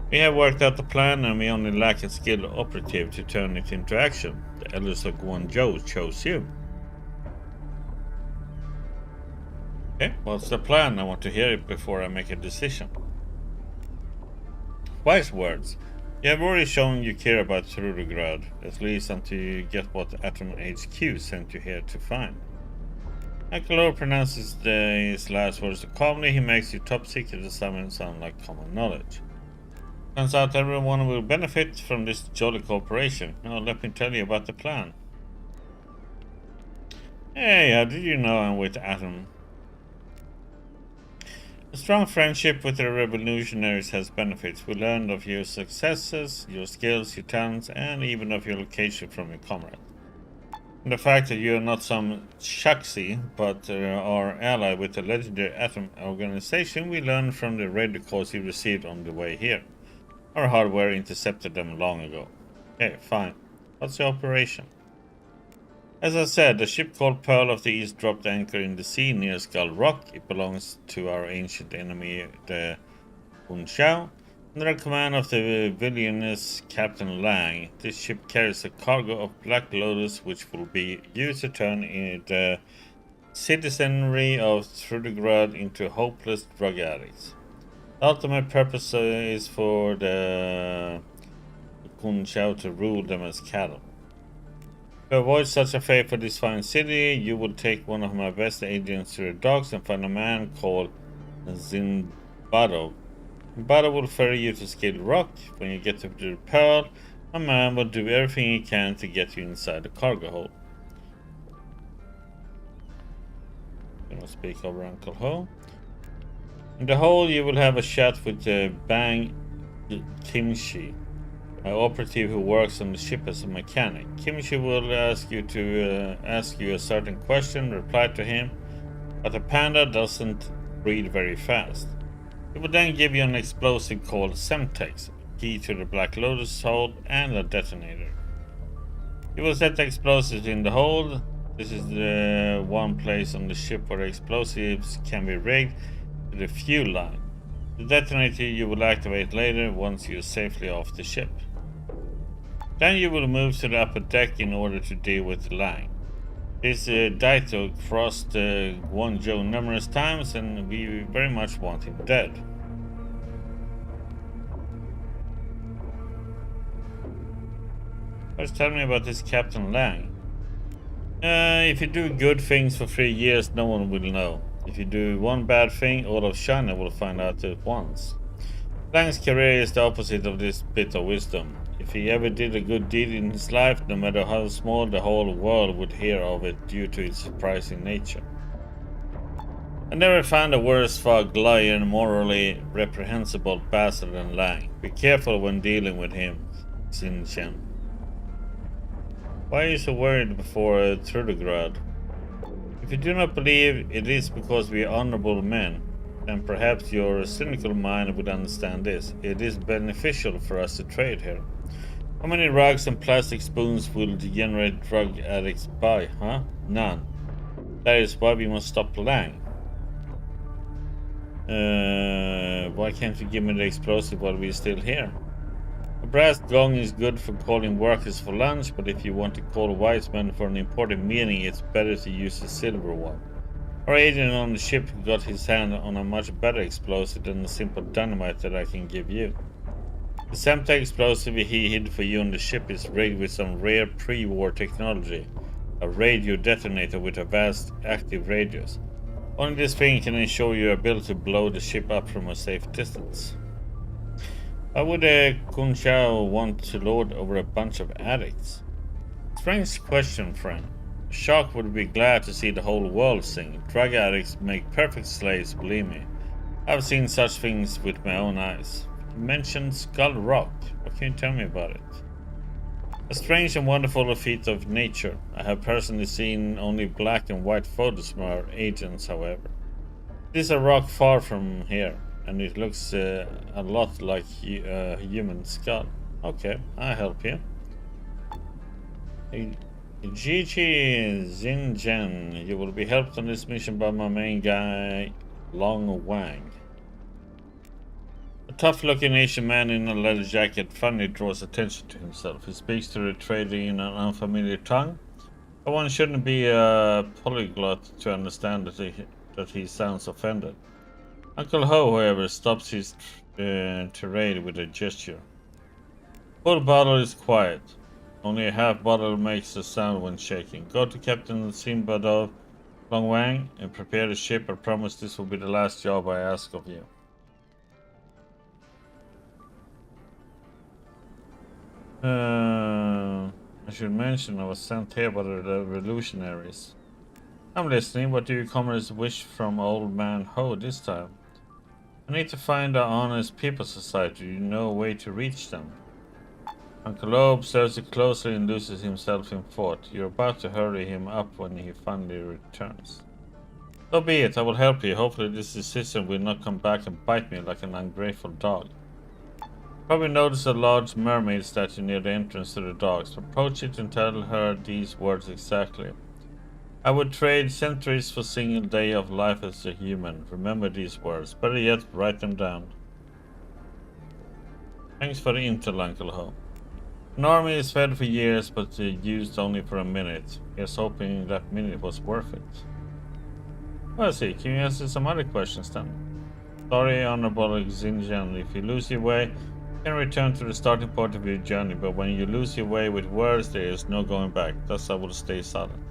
We have worked out the plan and we only lack a skilled operative to turn it into action. The elders of Guanzhou chose you. Okay, what's the plan? I want to hear it before I make a decision. Wise words. You have already shown you care about Trudograd, at least until you get what ATOM HQ sent you here to find. Uncle pronounces his last words calmly. He makes your top secret assignment sound like common knowledge. Turns out everyone will benefit from this jolly cooperation. Now let me tell you about the plan. Hey, how did you know I'm with ATOM? A strong friendship with the revolutionaries has benefits. We learned of your successes, your skills, your talents, and even of your location from your comrade. And the fact that you are not some shucksy, but are allied with the legendary ATOM organization, we learned from the radio calls you received on the way here. Our hardware intercepted them long ago. Okay, fine. What's the operation? As I said, the ship called Pearl of the East dropped anchor in the sea near Skull Rock. It belongs to our ancient enemy, the Guanzhou, under the command of the villainous Captain Lang. This ship carries a cargo of Black Lotus, which will be used to turn the citizenry of Trudograd into hopeless drug addicts. The ultimate purpose is for the Guanzhou to rule them as cattle. To avoid such a fate for this fine city, you will take one of my best agents to the docks and find a man called Zimbado. Zimbado will ferry you to Skid Rock. When you get to the Pearl, a man will do everything he can to get you inside the cargo hold. I'm gonna speak over Uncle Ho. In the hold, you will have a chat with Bang Kimchi, an operative who works on the ship as a mechanic. Kimchi will ask you a certain question, reply to him, but the panda doesn't read very fast. He will then give you an explosive called Semtex, a key to the Black Lotus hold, and a detonator. You will set the explosives in the hold. This is the one place on the ship where explosives can be rigged to the fuel line. The detonator you will activate later once you are safely off the ship. Then you will move to the upper deck in order to deal with Lang. This Daito crossed Guanzhou numerous times and we very much want him dead. First tell me about this Captain Lang. If you do good things for 3 years, no one will know. If you do one bad thing, all of China will find out at once. Lang's career is the opposite of this bit of wisdom. If he ever did a good deed in his life, no matter how small, the whole world would hear of it due to its surprising nature. I never found a worse fog lion, morally reprehensible bastard than Lang. Be careful when dealing with him, Xin Chen. Why are you so worried before Trudograd? If you do not believe it is because we are honorable men, then perhaps your cynical mind would understand this. It is beneficial for us to trade here. How many rugs and plastic spoons will degenerate drug addicts buy, huh? None. That is why we must stop Lang. Why can't you give me the explosive while we're still here? A brass gong is good for calling workers for lunch, but if you want to call wise men for an important meeting, it's better to use a silver one. Our agent on the ship got his hand on a much better explosive than the simple dynamite that I can give you. The Semtech explosive he hid for you on the ship is rigged with some rare pre-war technology, a radio detonator with a vast active radius. Only this thing can ensure your ability to blow the ship up from a safe distance. Why would Kun Chao want to lord over a bunch of addicts? Strange question, friend. A shark would be glad to see the whole world sing. Drug addicts make perfect slaves, believe me. I've seen such things with my own eyes. You mentioned Skull Rock. What can you tell me about it? A strange and wonderful feat of nature. I have personally seen only black and white photos from our agents, however. It is a rock far from here, and it looks a lot like a human skull. Okay, I'll help you. Gigi Xinjian, you will be helped on this mission by my main guy, Long Wang. A tough-looking Asian man in a leather jacket finally draws attention to himself. He speaks to the trader in an unfamiliar tongue, but one shouldn't be a polyglot to understand that he sounds offended. Uncle Ho, however, stops his tirade with a gesture. Full bottle is quiet. Only a half bottle makes a sound when shaking. Go to Captain Simbadov Long Wang and prepare the ship. I promise this will be the last job I ask of you. I should mention I was sent here by the revolutionaries. I'm listening. What do you commoners wish from old man Ho this time? I need to find the honest people society. You know a way to reach them. Uncle Lo observes it closely and loses himself in thought. You're about to hurry him up when he finally returns. So be it. I will help you. Hopefully this decision will not come back and bite me like an ungrateful dog. Probably notice a large mermaid statue near the entrance to the docks. Approach it and tell her these words exactly. I would trade centuries for a single day of life as a human. Remember these words. Better yet, write them down. Thanks for the intel, Uncle Ho. An army is fed for years, but used only for a minute. Here's hoping that minute was worth it. Well, see, can you answer some other questions then? Sorry, Honorable Xinjiang, if you lose your way, you can return to the starting point of your journey, but when you lose your way with words, there is no going back. Thus I will stay silent.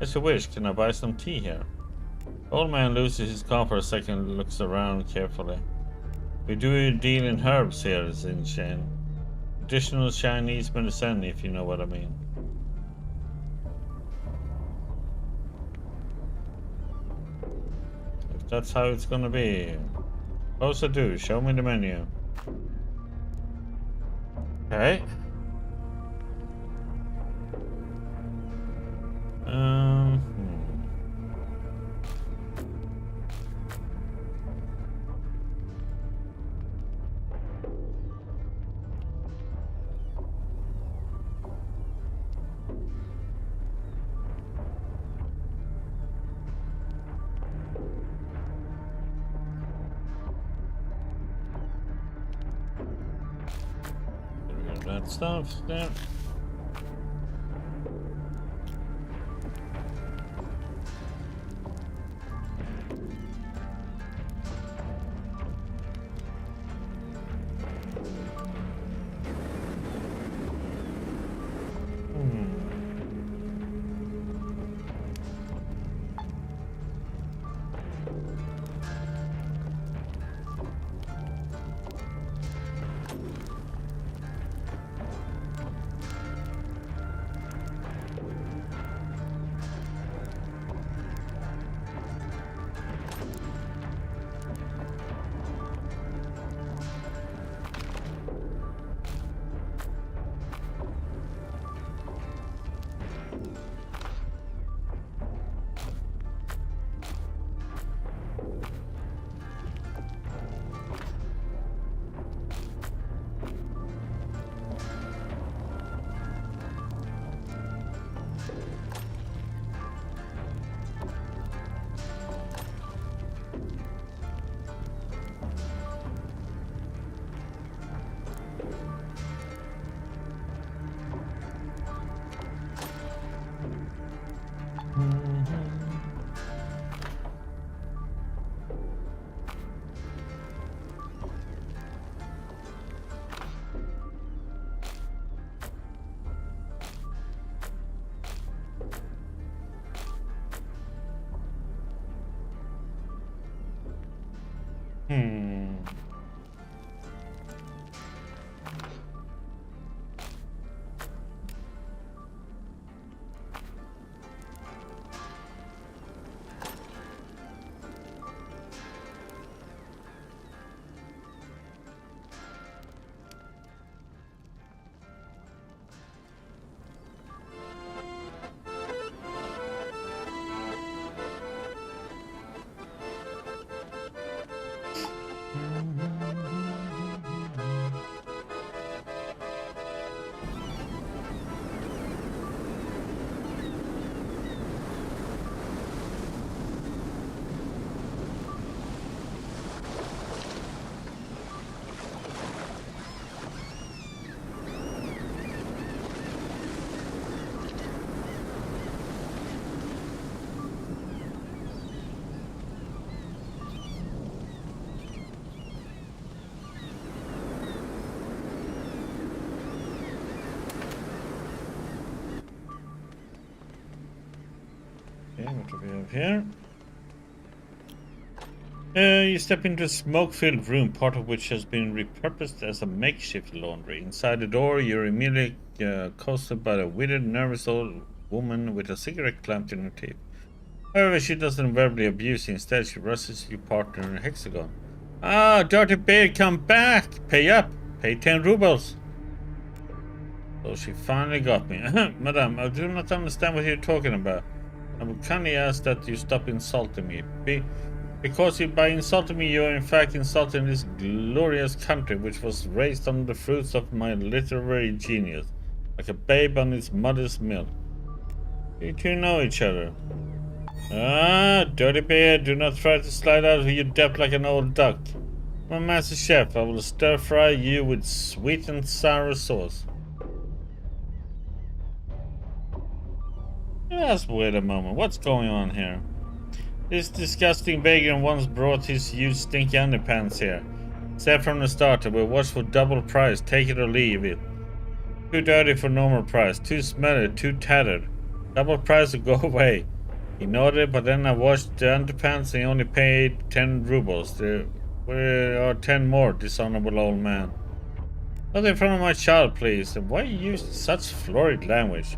As you wish, can I buy some tea here? The old man loses his calm for a second and looks around carefully. We do deal in herbs here, Xinjiang. Traditional Chinese medicine, if you know what I mean. If that's how it's gonna be. Close to do, show me the menu. Okay. That stuff there. Hmm. Okay, what do we have here? You step into a smoke-filled room, part of which has been repurposed as a makeshift laundry. Inside the door, you're immediately accosted by a withered, nervous old woman with a cigarette clamped in her teeth. However, she doesn't verbally abuse you. Instead, she rushes your partner in a hexagon. Ah, dirty bear, come back! Pay up! Pay 10 rubles! So she finally got me. Madam, I do not understand what you're talking about. I would kindly ask that you stop insulting me. Because by insulting me, you are in fact insulting this glorious country, which was raised on the fruits of my literary genius, like a babe on its mother's milk. You two know each other. Ah, dirty bear, do not try to slide out of your depth like an old duck. I'm a master chef. I will stir-fry you with sweet and sour sauce. Just wait a moment. What's going on here? This disgusting vagrant once brought his huge stinky underpants here. Said from the start that we watched for double price, take it or leave it. Too dirty for normal price, too smelly, too tattered. Double price or go away. He nodded, but then I watched the underpants and he only paid 10 rubles. There are 10 more, dishonorable old man. Not in front of my child, please. And why you use such florid language?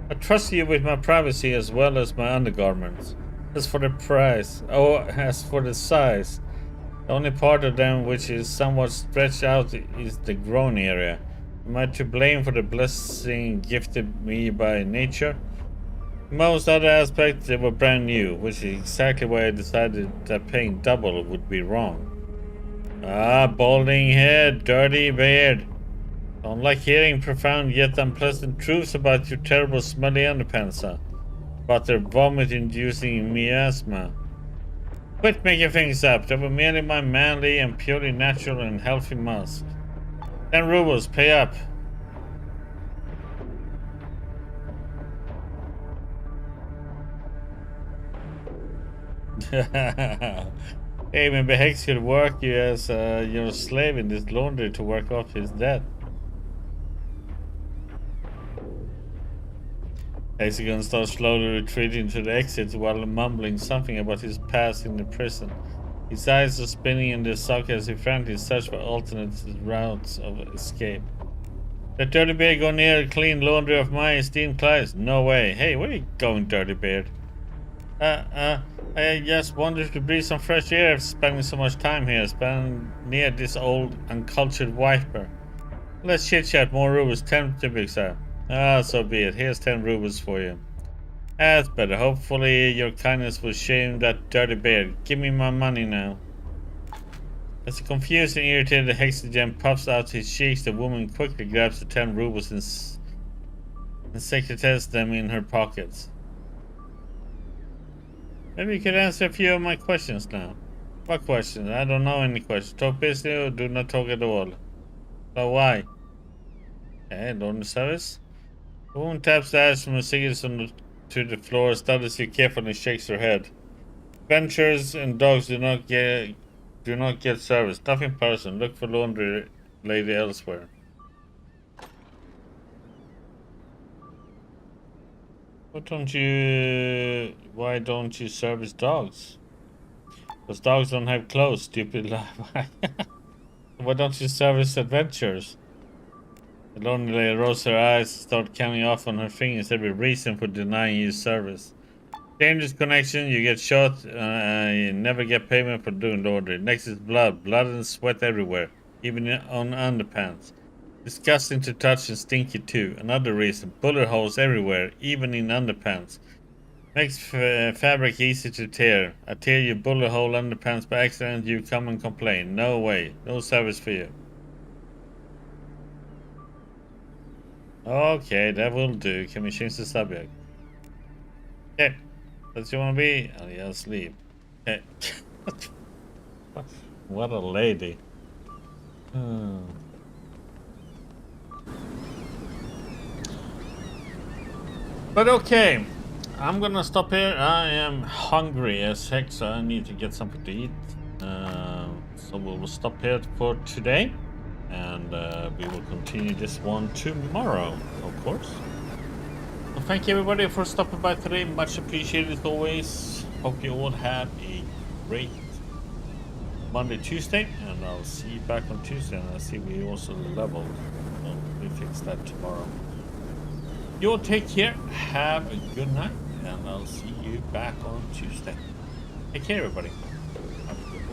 I trust you with my privacy as well as my undergarments. As for the price, as for the size, the only part of them which is somewhat stretched out is the groin area. Am I to blame for the blessing gifted me by nature? In most other aspects, they were brand new, which is exactly why I decided that paying double would be wrong. Ah, balding head, dirty beard. Don't like hearing profound yet unpleasant truths about your terrible smelly underpants, about their vomit-inducing miasma. Quit making things up. They were merely my manly and purely natural and healthy mask. 10 rubles, pay up. Hey, maybe Hex could work you as your slave in this laundry to work off his debt. Hexagon starts slowly retreating to the exit while mumbling something about his past in the prison. His eyes are spinning in the socket as he frantically searches for alternate routes of escape. The dirty beard go near a clean laundry of my esteemed clients? No way. Hey, where are you going, dirty beard? I just wanted to breathe some fresh air after spending so much time here, spending near this old uncultured viper. Let's chit-chat. More rubles, 10 typics, sir. Ah, so be it. Here's 10 rubles for you. That's better. Hopefully your kindness will shame that dirty beard. Give me my money now. As the confused and irritated Hexagen puffs out his cheeks, the woman quickly grabs the 10 rubles and secretes them in her pockets. Maybe you could answer a few of my questions now. What questions? I don't know any questions. Talk business or do not talk at all. So why? Okay, laundry service. The woman taps the ash from her cigarette to the floor, studies you carefully and shakes her head. Adventurers and dogs do not get service. Nothing personal. Look for laundry lady elsewhere. Why don't you service dogs? Those dogs don't have clothes, stupid. Why don't you service adventures? The lonely lady rolls her eyes and starts counting off on her fingers every reason for denying you service. Dangerous connection, you get shot, you never get payment for doing laundry. Next is blood and sweat everywhere, even on underpants. Disgusting to touch and stinky too. Another reason, bullet holes everywhere, even in underpants. Makes fabric easy to tear. I tear your bullet hole underpants by accident, you come and complain. No way, no service for you. Okay, that will do. Can we change the subject? Okay. Does you want to be? Oh, yeah, sleep. Okay. What a lady. But okay. I'm gonna stop here. I am hungry as heck, so I need to get something to eat. So we'll stop here for today. And we will continue this one tomorrow, of course. Well, thank you everybody for stopping by today. Much appreciated as always. Hope you all have a great Monday, Tuesday, and I'll see you back on Tuesday. And I see we also leveled. Well, we fix that tomorrow. You all take care. Have a good night, and I'll see you back on Tuesday. Take care, everybody. Have a good night.